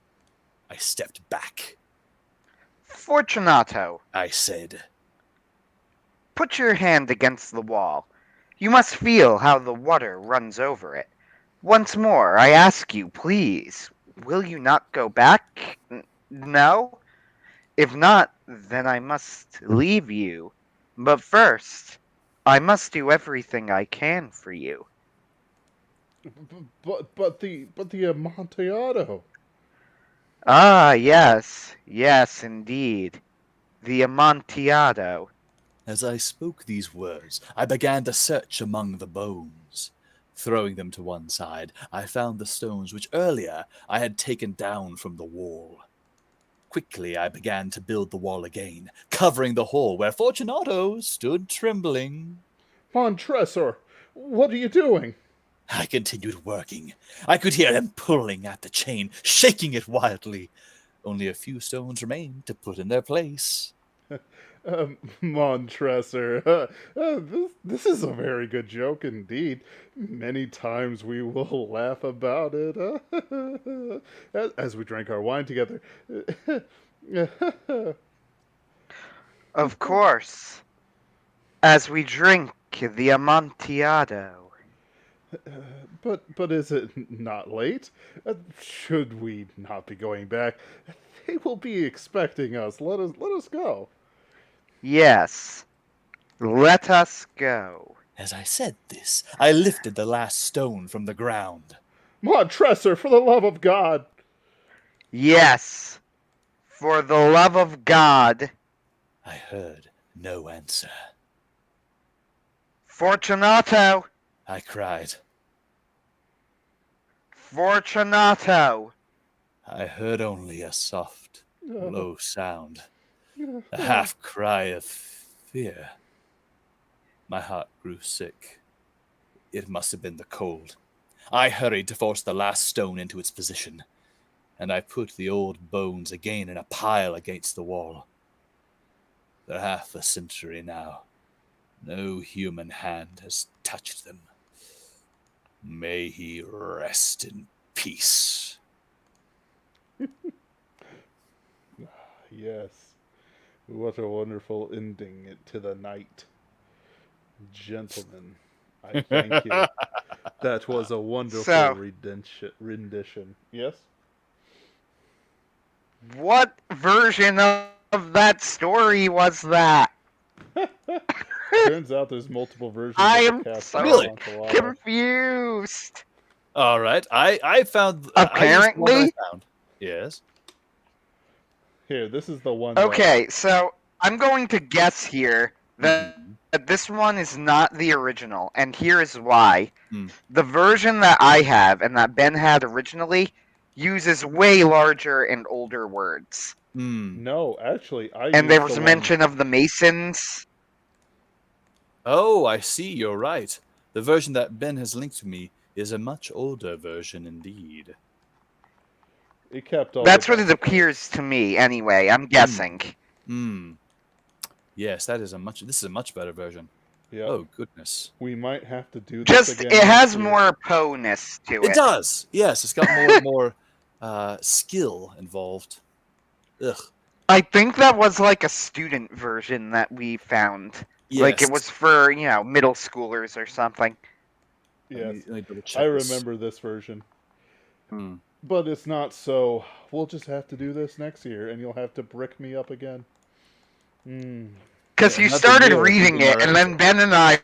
[SPEAKER 18] I stepped back.
[SPEAKER 15] Fortunato,
[SPEAKER 18] I said.
[SPEAKER 15] Put your hand against the wall. You must feel how the water runs over it. Once more, I ask you, please, will you not go back? No? If not, then I must leave you. But first, I must do everything I can for you.
[SPEAKER 2] But the Amontillado.
[SPEAKER 15] Ah, yes, yes, indeed. The Amontillado.
[SPEAKER 18] As I spoke these words, I began to search among the bones. Throwing them to one side, I found the stones which earlier I had taken down from the wall. Quickly I began to build the wall again, covering the hole where Fortunato stood trembling.
[SPEAKER 2] Montresor, what are you doing?
[SPEAKER 18] I continued working. I could hear him pulling at the chain, shaking it wildly. Only a few stones remained to put in their place.
[SPEAKER 2] Montresor, this is a very good joke indeed. Many times we will laugh about it as we drank our wine together.
[SPEAKER 15] Of course. As we drink the Amontillado.
[SPEAKER 2] But is it not late? Should we not be going back? They will be expecting us. Let us go.
[SPEAKER 15] Yes. Let us go.
[SPEAKER 18] As I said this, I lifted the last stone from the ground.
[SPEAKER 2] Montresor, for the love of God!
[SPEAKER 15] Yes. For the love of God.
[SPEAKER 18] I heard no answer.
[SPEAKER 15] Fortunato!
[SPEAKER 18] I cried.
[SPEAKER 15] Fortunato!
[SPEAKER 18] I heard only a soft, low sound, a half cry of fear. My heart grew sick. It must have been the cold. I hurried to force the last stone into its position, and I put the old bones again in a pile against the wall. For half a century now, no human hand has touched them. May he rest in peace.
[SPEAKER 2] Yes. What a wonderful ending to the night. Gentlemen, I thank you. That was a wonderful rendition. Yes?
[SPEAKER 15] What version of that story was that?
[SPEAKER 2] Turns out there's multiple versions
[SPEAKER 15] I
[SPEAKER 2] of
[SPEAKER 15] am
[SPEAKER 2] the cast
[SPEAKER 15] so confused.
[SPEAKER 18] All right. I found...
[SPEAKER 15] Apparently?
[SPEAKER 18] I found. Yes?
[SPEAKER 2] Here, this is the one
[SPEAKER 15] Okay, so I'm going to guess here that this one is not the original, and here is why. The version that I have and that Ben had originally uses way larger and older words.
[SPEAKER 2] No, actually,
[SPEAKER 15] And there was a mention of the Masons.
[SPEAKER 18] Oh, I see. You're right. The version that Ben has linked to me is a much older version indeed.
[SPEAKER 2] It kept all
[SPEAKER 15] That's what it appears to me, anyway. I'm guessing.
[SPEAKER 2] This
[SPEAKER 18] Yes, is a much better version.
[SPEAKER 2] Yeah.
[SPEAKER 18] Oh, goodness.
[SPEAKER 2] We might have to do this
[SPEAKER 15] Just,
[SPEAKER 2] again.
[SPEAKER 15] it has more Poe-ness to it.
[SPEAKER 18] It does. Yes, it's got more skill involved. Ugh.
[SPEAKER 15] I think that was like a student version that we found. Like it
[SPEAKER 18] Yes.
[SPEAKER 15] was for, middle schoolers or something.
[SPEAKER 2] Yes,
[SPEAKER 18] Let me double check
[SPEAKER 2] I
[SPEAKER 18] this.
[SPEAKER 2] remember this version. But it's not so. We'll just have to do this next year, and you'll have to brick me up again.
[SPEAKER 15] Because you started reading it, and then Ben and I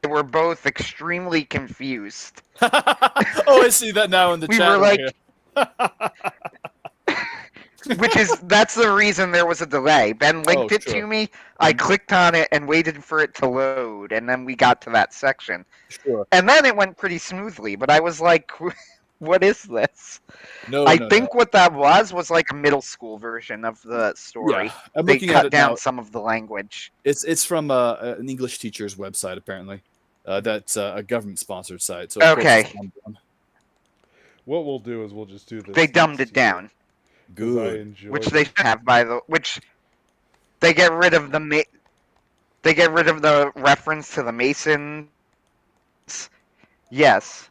[SPEAKER 15] were both extremely confused.
[SPEAKER 18] Oh, I see that now in the
[SPEAKER 15] We
[SPEAKER 18] chat
[SPEAKER 15] were
[SPEAKER 18] room
[SPEAKER 15] like-
[SPEAKER 18] here.
[SPEAKER 15] That's the reason there was a delay. Ben linked it
[SPEAKER 18] sure.
[SPEAKER 15] to me, I clicked on it and waited for it to load, and then we got to that section.
[SPEAKER 18] Sure.
[SPEAKER 15] And then it went pretty smoothly, but I was like, what is this?
[SPEAKER 18] No,
[SPEAKER 15] I
[SPEAKER 18] no,
[SPEAKER 15] think what that was like a middle school version of the story.
[SPEAKER 18] Yeah, I'm
[SPEAKER 15] They
[SPEAKER 18] looking at
[SPEAKER 15] cut
[SPEAKER 18] it
[SPEAKER 15] down
[SPEAKER 18] now.
[SPEAKER 15] some of the language.
[SPEAKER 18] It's from an English teacher's website, apparently. That's a government-sponsored site. So of course
[SPEAKER 15] Okay.
[SPEAKER 18] it's dumbed down.
[SPEAKER 2] What we'll do is we'll just do this.
[SPEAKER 15] They dumbed
[SPEAKER 2] next
[SPEAKER 15] it down.
[SPEAKER 2] year, 'cause I
[SPEAKER 18] Good.
[SPEAKER 2] enjoyed
[SPEAKER 15] Which
[SPEAKER 2] it.
[SPEAKER 15] they have which they get rid of they get rid of the reference to the Masons. Yes.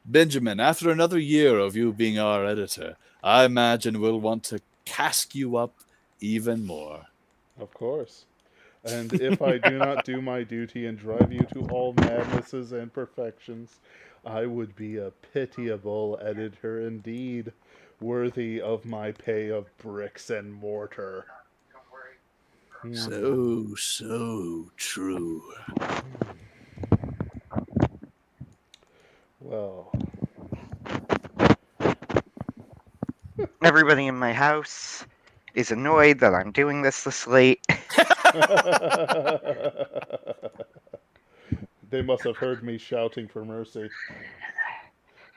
[SPEAKER 18] Benjamin, after another year of you being our editor, I imagine we'll want to cask you up even more.
[SPEAKER 2] Of course. And if I do not do my duty and drive you to all madnesses and perfections, I would be a pitiable editor indeed, worthy of my pay of bricks and mortar.
[SPEAKER 18] So true.
[SPEAKER 2] Well,
[SPEAKER 15] Everybody in my house is annoyed that I'm doing this late.
[SPEAKER 2] they must have heard me shouting for mercy.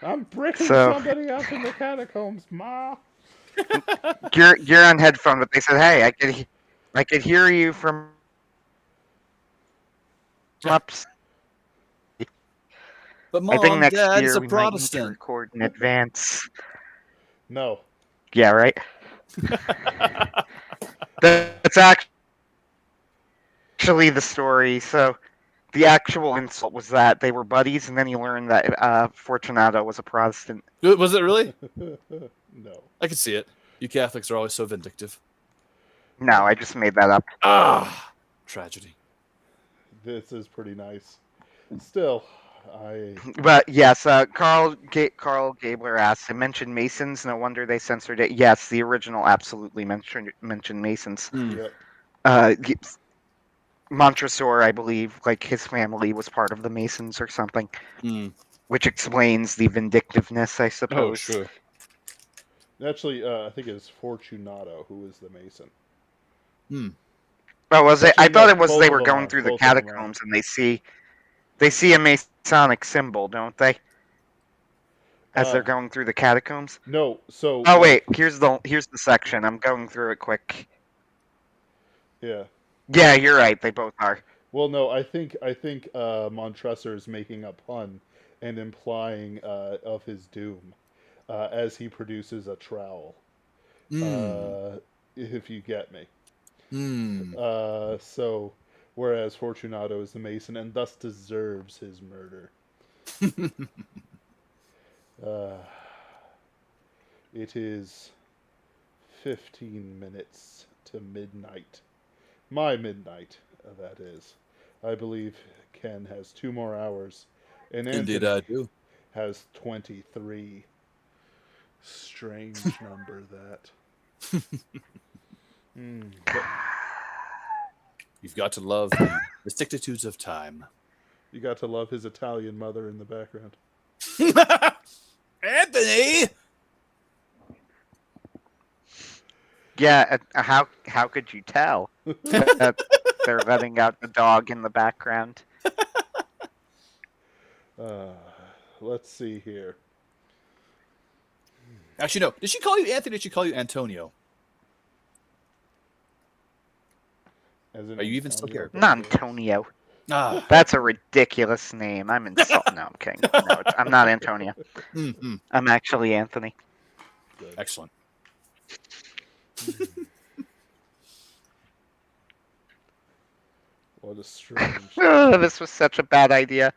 [SPEAKER 2] I'm bricking
[SPEAKER 15] So-
[SPEAKER 2] somebody up in the catacombs, Ma.
[SPEAKER 15] You're on headphone, but they said, "Hey, I could hear you from ups."
[SPEAKER 18] But
[SPEAKER 15] I think
[SPEAKER 18] Mom,
[SPEAKER 15] next
[SPEAKER 18] Dad
[SPEAKER 15] year
[SPEAKER 18] is a
[SPEAKER 15] we might need to
[SPEAKER 18] Protestant.
[SPEAKER 15] record in advance.
[SPEAKER 2] No.
[SPEAKER 15] Yeah, right. That's actually the story. So the actual insult was that they were buddies, and then you learned that Fortunato was a Protestant.
[SPEAKER 18] Was it really?
[SPEAKER 2] No.
[SPEAKER 18] I can see it. You Catholics are always so vindictive.
[SPEAKER 15] No, I just made that up.
[SPEAKER 18] Ah, tragedy.
[SPEAKER 2] This is pretty nice. Still,
[SPEAKER 15] But yes, Carl Gabler asks, I mentioned Masons, no wonder they censored it. Yes, the original absolutely mentioned Masons.
[SPEAKER 2] Yep.
[SPEAKER 15] Montresor, I believe, like his family was part of the Masons or something, which explains the vindictiveness, I suppose.
[SPEAKER 18] Oh, sure.
[SPEAKER 2] Actually, I think it's Fortunato who is the Mason.
[SPEAKER 15] Oh, was it?
[SPEAKER 2] Actually,
[SPEAKER 15] I thought
[SPEAKER 2] no,
[SPEAKER 15] it was
[SPEAKER 2] both
[SPEAKER 15] they
[SPEAKER 2] of
[SPEAKER 15] were
[SPEAKER 2] them
[SPEAKER 15] going
[SPEAKER 2] are.
[SPEAKER 15] through the
[SPEAKER 2] Both of them are.
[SPEAKER 15] catacombs and they see a Masonic symbol, don't they? As they're going through the catacombs.
[SPEAKER 2] No, so.
[SPEAKER 15] Oh wait, here's the section. I'm going through it quick.
[SPEAKER 2] Yeah.
[SPEAKER 15] Yeah, you're right. They both are.
[SPEAKER 2] Well, no, I think Montresor is making a pun and implying of his doom as he produces a trowel. If you get me. So, whereas Fortunato is the Mason and thus deserves his murder. It is 15 minutes to midnight. My midnight, that is. I believe Ken has 2 more hours. And
[SPEAKER 18] Indeed,
[SPEAKER 2] Anthony
[SPEAKER 18] I do.
[SPEAKER 2] has 23. Strange number, that. But
[SPEAKER 18] You've got to love the vicissitudes of time.
[SPEAKER 2] you got to love his Italian mother in the background.
[SPEAKER 18] Anthony!
[SPEAKER 15] Yeah, how could you tell that they're letting out the dog in the background?
[SPEAKER 2] Let's see here.
[SPEAKER 18] Actually, no. Did she call you Anthony? Or did she call you Antonio? Are you even still here?
[SPEAKER 15] Not Antonio.
[SPEAKER 18] Ah.
[SPEAKER 15] That's a ridiculous name. I'm insulted. No, I'm kidding. No, I'm not Antonio. I'm actually Anthony.
[SPEAKER 18] Excellent.
[SPEAKER 2] What a strange.
[SPEAKER 15] This was such a bad idea.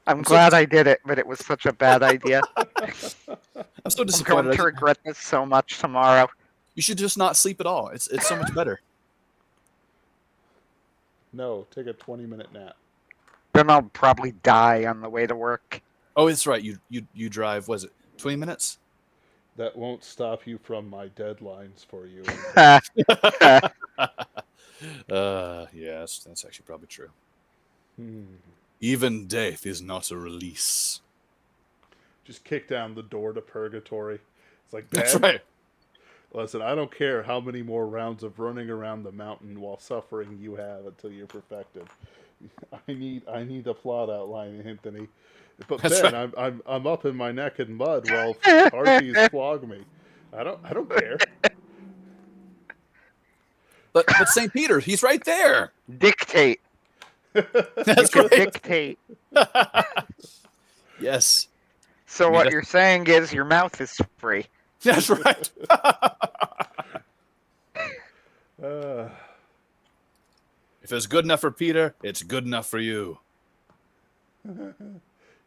[SPEAKER 15] I'm glad I did it, but it was such a bad idea.
[SPEAKER 18] I'm so
[SPEAKER 15] I'm
[SPEAKER 18] disappointed.
[SPEAKER 15] going to regret this so much tomorrow.
[SPEAKER 18] You should just not sleep at all. It's so much better.
[SPEAKER 2] No, take a 20-minute nap.
[SPEAKER 15] Then I'll probably die on the way to work.
[SPEAKER 18] Oh, that's right. You drive. Was it 20 minutes?
[SPEAKER 2] That won't stop you from my deadlines for you.
[SPEAKER 18] Yes, that's actually probably true. Even death is not a release.
[SPEAKER 2] Just kick down the door to purgatory. It's like,
[SPEAKER 18] That's
[SPEAKER 2] Dad,
[SPEAKER 18] right.
[SPEAKER 2] listen, I don't care how many more rounds of running around the mountain while suffering you have until you're perfected. I need a plot outline, Anthony. But
[SPEAKER 18] That's
[SPEAKER 2] then
[SPEAKER 18] right.
[SPEAKER 2] I'm up in my neck in mud while Archie's flog me. I don't care.
[SPEAKER 18] But St. Peter, he's right there.
[SPEAKER 15] Dictate.
[SPEAKER 18] That's
[SPEAKER 15] you
[SPEAKER 18] right.
[SPEAKER 15] can dictate.
[SPEAKER 18] Yes.
[SPEAKER 15] So what you're saying is your mouth is free.
[SPEAKER 18] That's right. If it's good enough for Peter, it's good enough for you.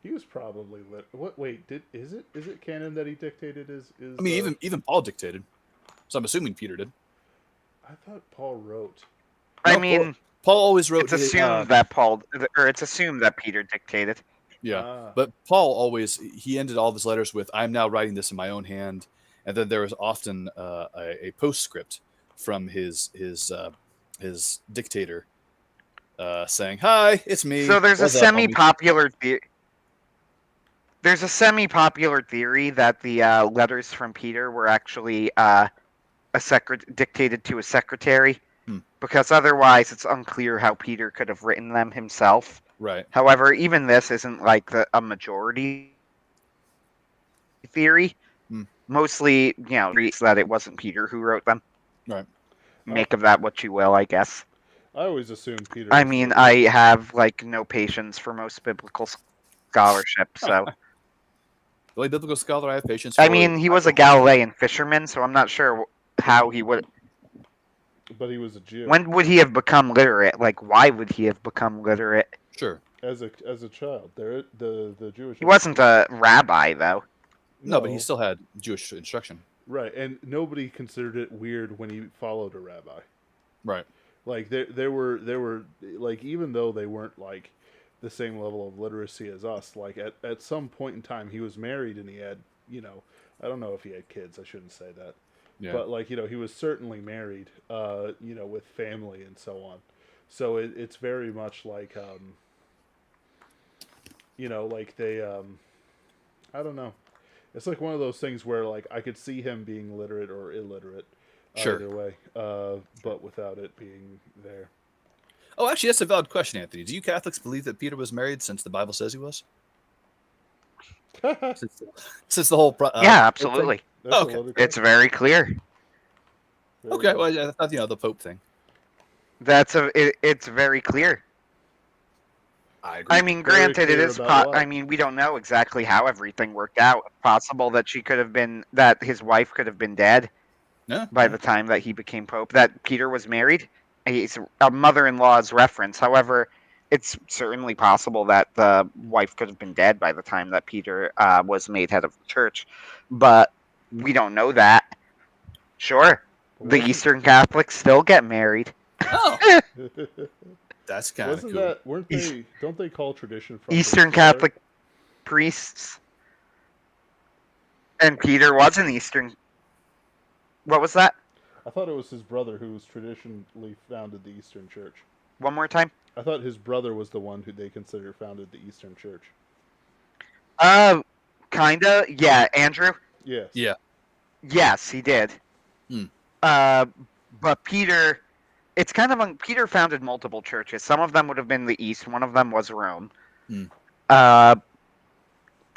[SPEAKER 2] He was probably lit. What? Wait, is it canon that he dictated his?
[SPEAKER 18] I mean, even Paul dictated, so I'm assuming Peter did.
[SPEAKER 2] I thought Paul wrote.
[SPEAKER 15] I mean,
[SPEAKER 18] Paul always wrote.
[SPEAKER 15] It's assumed that it's assumed that Peter dictated.
[SPEAKER 18] Yeah, but Paul always he ended all of his letters with "I'm now writing this in my own hand," and then there was often a postscript from his dictator saying, "Hi, it's me."
[SPEAKER 15] So there's a
[SPEAKER 18] What's up, homie?"
[SPEAKER 15] semi-popular theory that the letters from Peter were actually dictated to a secretary, because otherwise it's unclear how Peter could have written them himself.
[SPEAKER 18] Right.
[SPEAKER 15] However, even this isn't like a majority theory. Mostly, it's that it wasn't Peter who wrote them.
[SPEAKER 18] Right.
[SPEAKER 15] Make of that what you will, I guess.
[SPEAKER 2] I always assumed Peter.
[SPEAKER 15] I mean, I have no patience for most biblical scholarship, so.
[SPEAKER 18] The only biblical scholar I have patience for.
[SPEAKER 15] I mean, he was a Galilean fisherman, so I'm not sure how he would.
[SPEAKER 2] But he was a Jew.
[SPEAKER 15] When would he have become literate? Why would he have become literate?
[SPEAKER 18] Sure.
[SPEAKER 2] As a child, the Jewish.
[SPEAKER 15] He wasn't a rabbi, though.
[SPEAKER 18] No, but he still had Jewish instruction.
[SPEAKER 2] Right, and nobody considered it weird when he followed a rabbi.
[SPEAKER 18] Right.
[SPEAKER 2] There were even though they weren't the same level of literacy as us, at some point in time he was married and he had, I don't know if he had kids, I shouldn't say that.
[SPEAKER 18] Yeah.
[SPEAKER 2] But he was certainly married, with family and so on. So it's very much they I don't know. It's one of those things where I could see him being literate or illiterate either way, but without it being there.
[SPEAKER 18] Oh, actually, that's a valid question, Anthony. Do you Catholics believe that Peter was married since the Bible says he was? since the whole
[SPEAKER 15] yeah, absolutely.
[SPEAKER 18] Okay.
[SPEAKER 15] It's very clear.
[SPEAKER 18] Okay, well, I thought the Pope thing.
[SPEAKER 15] It's very clear.
[SPEAKER 18] I agree.
[SPEAKER 15] I mean, granted, it is. We don't know exactly how everything worked out. It's possible that that his wife could have been dead by the time that he became Pope. That Peter was married. He's a mother-in-law's reference. However, it's certainly possible that the wife could have been dead by the time that Peter was made head of the church. But we don't know that. Sure, the Eastern Catholics still get married.
[SPEAKER 18] Oh. That's kind of cool.
[SPEAKER 2] Weren't they? Don't they call tradition from
[SPEAKER 15] Eastern Catholic priests? And Peter was an Eastern. What was that?
[SPEAKER 2] I thought it was his brother who was traditionally founded the Eastern Church.
[SPEAKER 15] One more time.
[SPEAKER 2] I thought his brother was the one who they consider founded the Eastern Church.
[SPEAKER 15] Kinda. Yeah, Andrew.
[SPEAKER 2] Yes.
[SPEAKER 18] Yeah.
[SPEAKER 15] Yes, he did. But Peter. It's kind of Peter founded multiple churches. Some of them would have been the East. One of them was Rome.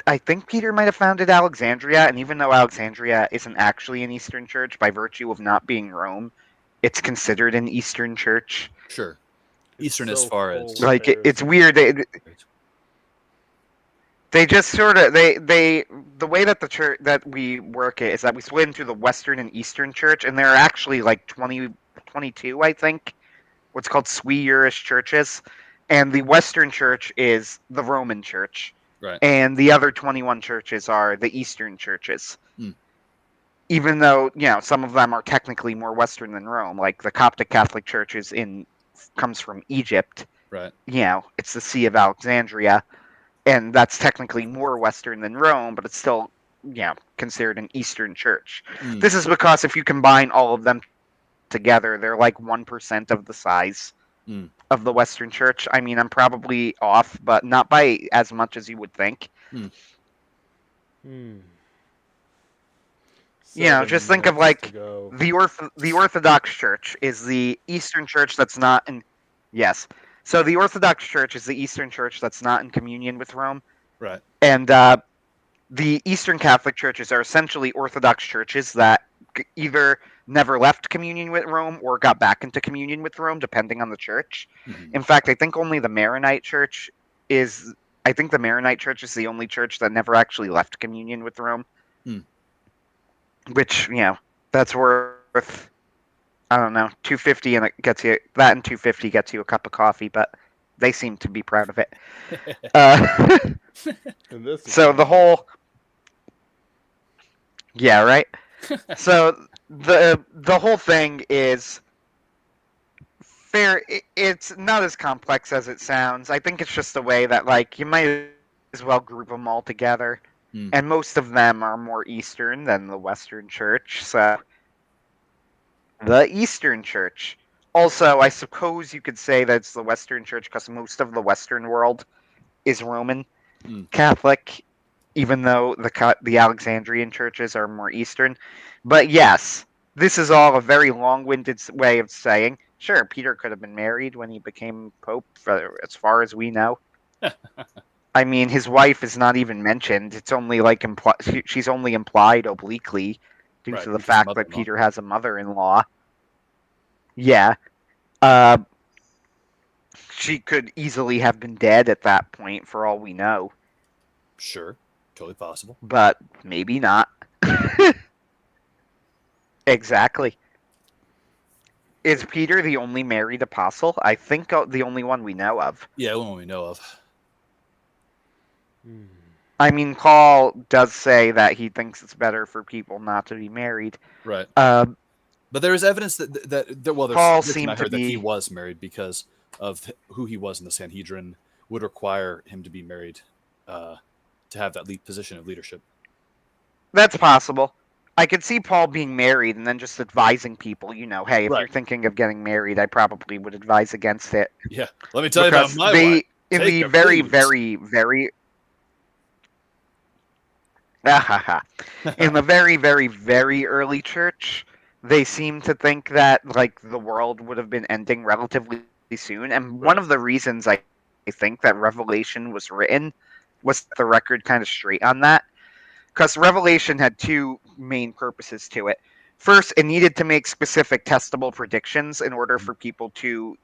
[SPEAKER 15] I think Peter might have founded Alexandria, and even though Alexandria isn't actually an Eastern church, by virtue of not being Rome, it's considered an Eastern church.
[SPEAKER 18] Sure. Eastern as far as
[SPEAKER 15] it's weird. They just sort of the way that the church that we work it is that we split into the Western and Eastern church, and there are actually 22, I think, what's called sui juris churches, and the Western Church is the Roman Church,
[SPEAKER 18] right?
[SPEAKER 15] And the other 21 churches are the Eastern churches. Even though some of them are technically more Western than Rome, like the Coptic Catholic Church comes from Egypt,
[SPEAKER 18] right?
[SPEAKER 15] It's the See of Alexandria, and that's technically more Western than Rome, but it's still considered an Eastern church. This is because if you combine all of them together, they're 1% of the size of the Western Church. I mean, I'm probably off, but not by as much as you would think. Just think of the Orthodox Church is the Eastern Church that's not in. Yes, so the Orthodox Church is the Eastern Church that's not in communion with Rome,
[SPEAKER 18] right?
[SPEAKER 15] And the Eastern Catholic churches are essentially Orthodox churches that either never left communion with Rome or got back into communion with Rome, depending on the church. In fact, I think only the Maronite Church is. I think the Maronite Church is the only church that never actually left communion with Rome. Which that's worth. I don't know, $2.50, and it gets you that, and $2.50 gets you a cup of coffee. But they seem to be proud of it. So the whole. Yeah, right. So the whole thing is fair. It's not as complex as it sounds. I think it's just a way that, like, you might as well group them all together. And most of them are more Eastern than the Western Church, so the Eastern Church. Also, I suppose you could say that it's the Western Church because most of the Western world is Roman Catholic, even though the Alexandrian churches are more Eastern. But yes, this is all a very long-winded way of saying, sure, Peter could have been married when he became Pope, as far as we know. I mean, his wife is not even mentioned. It's only like she's only implied obliquely due to the fact that Peter has a mother-in-law. Yeah. She could easily have been dead at that point, for all we know.
[SPEAKER 18] Sure. Totally possible.
[SPEAKER 15] But maybe not. Exactly. Is Peter the only married apostle? I think the only one we know of.
[SPEAKER 18] Yeah, the one we know of.
[SPEAKER 15] I mean, Paul does say that he thinks it's better for people not to be married.
[SPEAKER 18] Right.
[SPEAKER 15] But
[SPEAKER 18] there is evidence that well,
[SPEAKER 15] Paul
[SPEAKER 18] there's
[SPEAKER 15] seemed
[SPEAKER 18] I heard
[SPEAKER 15] to
[SPEAKER 18] that he
[SPEAKER 15] be
[SPEAKER 18] was married because of who he was in the Sanhedrin would require him to be married to have that lead position of leadership.
[SPEAKER 15] That's possible. I could see Paul being married and then just advising people, hey, if you're thinking of getting married, I probably would advise against it.
[SPEAKER 18] Yeah, let me tell you about my wife.
[SPEAKER 15] In
[SPEAKER 18] Take
[SPEAKER 15] the
[SPEAKER 18] her,
[SPEAKER 15] very,
[SPEAKER 18] please.
[SPEAKER 15] very, very... in the very, very, very early church, they seem to think that, like, the world would have been ending relatively soon. And one of the reasons I think that Revelation was written was the record kind of straight on that. Because Revelation had two main purposes to it. First, it needed to make specific testable predictions in order for people to,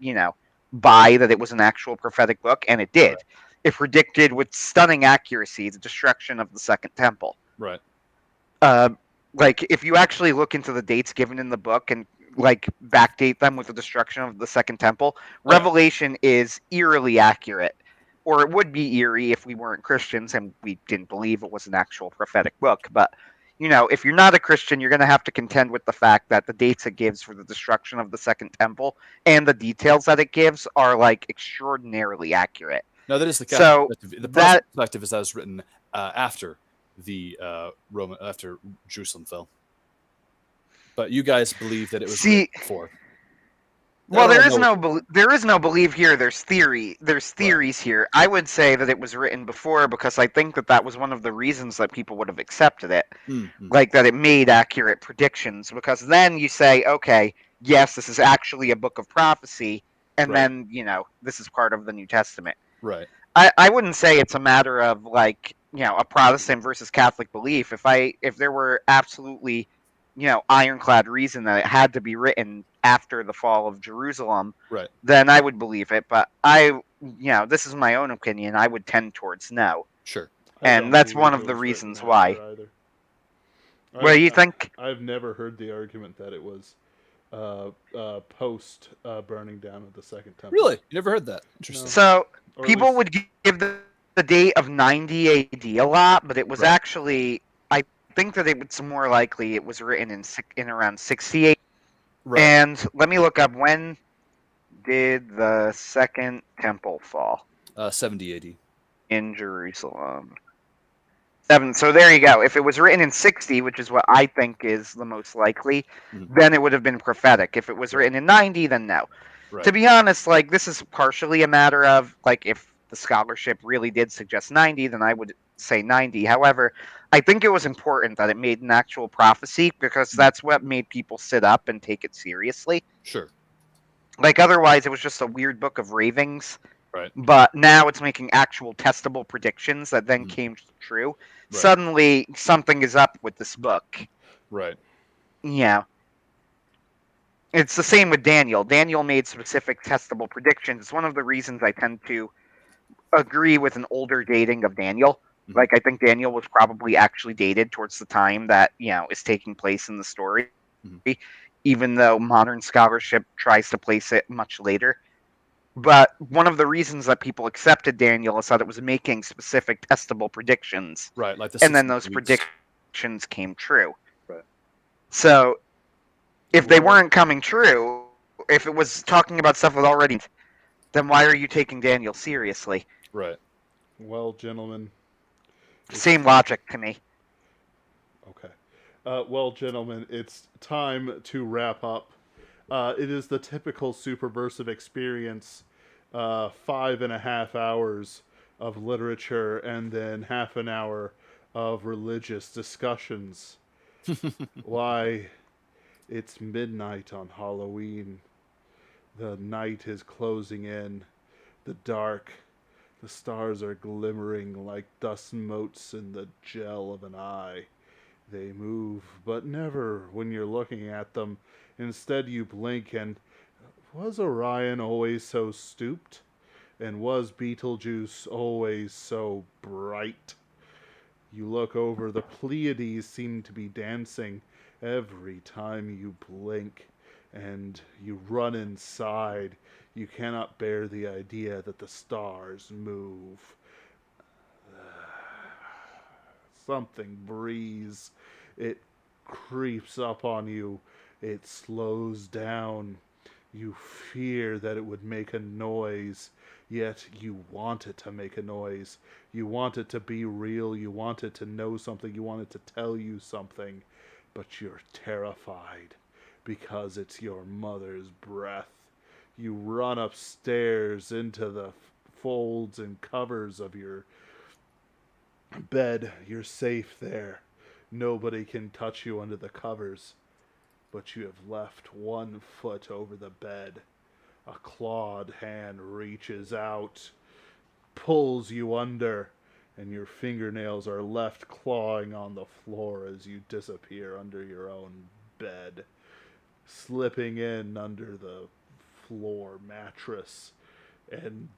[SPEAKER 15] buy that it was an actual prophetic book, and it did. It predicted with stunning accuracy the destruction of the Second Temple.
[SPEAKER 18] Right.
[SPEAKER 15] Like, if you actually look into the dates given in the book and, like, backdate them with the destruction of the Second Temple, Revelation is eerily accurate. Or it would be eerie if we weren't Christians and we didn't believe it was an actual prophetic book. But, if you're not a Christian, you're going to have to contend with the fact that the dates it gives for the destruction of the Second Temple and the details that it gives are, like, extraordinarily accurate.
[SPEAKER 18] No, that is the Catholic perspective. The Protestant perspective is that was written after the after Jerusalem fell. But you guys believe that it was written before.
[SPEAKER 15] Well, there is no belief here. There's theory. There's theories here. I would say that it was written before because I think that was one of the reasons that people would have accepted it, like that it made accurate predictions. Because then you say, okay, yes, this is actually a book of prophecy, and then this is part of the New Testament.
[SPEAKER 18] Right.
[SPEAKER 15] I wouldn't say it's a matter of like a Protestant versus Catholic belief. If there were absolutely ironclad reason that it had to be written after the fall of Jerusalem, then I would believe it. But this is my own opinion. I would tend towards no.
[SPEAKER 18] Sure.
[SPEAKER 15] And that's one of the reasons why. What do you think?
[SPEAKER 2] I've never heard the argument that it was post burning down of the Second Temple.
[SPEAKER 18] Really? You never heard that? Interesting.
[SPEAKER 15] So people would give the date of 90 AD a lot, but it was actually, I think that it's more likely it was written in around 68.
[SPEAKER 18] Right.
[SPEAKER 15] And let me look up, when did the Second Temple fall?
[SPEAKER 18] 70 AD.
[SPEAKER 15] In Jerusalem. 7. So there you go. If it was written in 60, which is what I think is the most likely, then it would have been prophetic. If it was written in 90, then no.
[SPEAKER 18] Right.
[SPEAKER 15] To be honest, like, this is partially a matter of, like, if the scholarship really did suggest 90, then I would say 90. However, I think it was important that it made an actual prophecy because that's what made people sit up and take it seriously.
[SPEAKER 18] Sure.
[SPEAKER 15] Like, otherwise, it was just a weird book of ravings.
[SPEAKER 18] Right.
[SPEAKER 15] But now it's making actual testable predictions that then came true. Right. Suddenly, something is up with this book.
[SPEAKER 18] Right.
[SPEAKER 15] Yeah. It's the same with Daniel. Daniel made specific testable predictions. It's one of the reasons I tend to agree with an older dating of Daniel. Like, I think Daniel was probably actually dated towards the time that, is taking place in the story, even though modern scholarship tries to place it much later. But one of the reasons that people accepted Daniel is that it was making specific testable predictions.
[SPEAKER 18] Right, like
[SPEAKER 15] and then those predictions came true.
[SPEAKER 18] Right.
[SPEAKER 15] So, if they weren't coming true, if it was talking about stuff with already, then why are you taking Daniel seriously?
[SPEAKER 18] Right.
[SPEAKER 2] Well, gentlemen.
[SPEAKER 15] Same logic to me.
[SPEAKER 2] Okay. Well, gentlemen, it's time to wrap up. It is the typical Superversive experience. 5.5 hours of literature and then half an hour of religious discussions. Why, it's midnight on Halloween. The night is closing in. The dark. The stars are glimmering like dust motes in the gel of an eye. They move, but never when you're looking at them. Instead, you blink and was Orion always so stooped? And was Betelgeuse always so bright? You look over, the Pleiades seem to be dancing every time you blink, and you run inside. You cannot bear the idea that the stars move. Something breathes. It creeps up on you. It slows down. You fear that it would make a noise, yet you want it to make a noise. You want it to be real. You want it to know something. You want it to tell you something. But you're terrified because it's your mother's breath. You run upstairs into the folds and covers of your bed. You're safe there. Nobody can touch you under the covers. But you have left one foot over the bed. A clawed hand reaches out, pulls you under, and your fingernails are left clawing on the floor as you disappear under your own bed, slipping in under the floor mattress and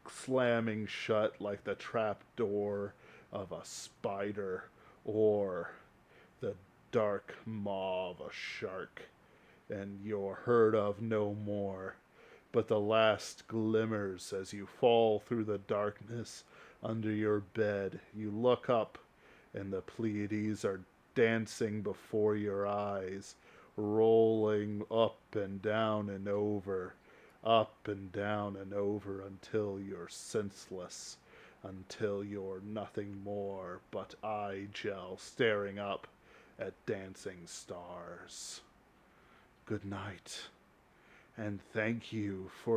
[SPEAKER 2] slamming shut like the trap door of a spider or the dark maw of a shark, and you're heard of no more. But the last glimmers as you fall through the darkness under your bed. You look up, and the Pleiades are dancing before your eyes, rolling up and down and over until you're senseless, until you're nothing more but eye gel staring up at dancing stars. Good night, and thank you for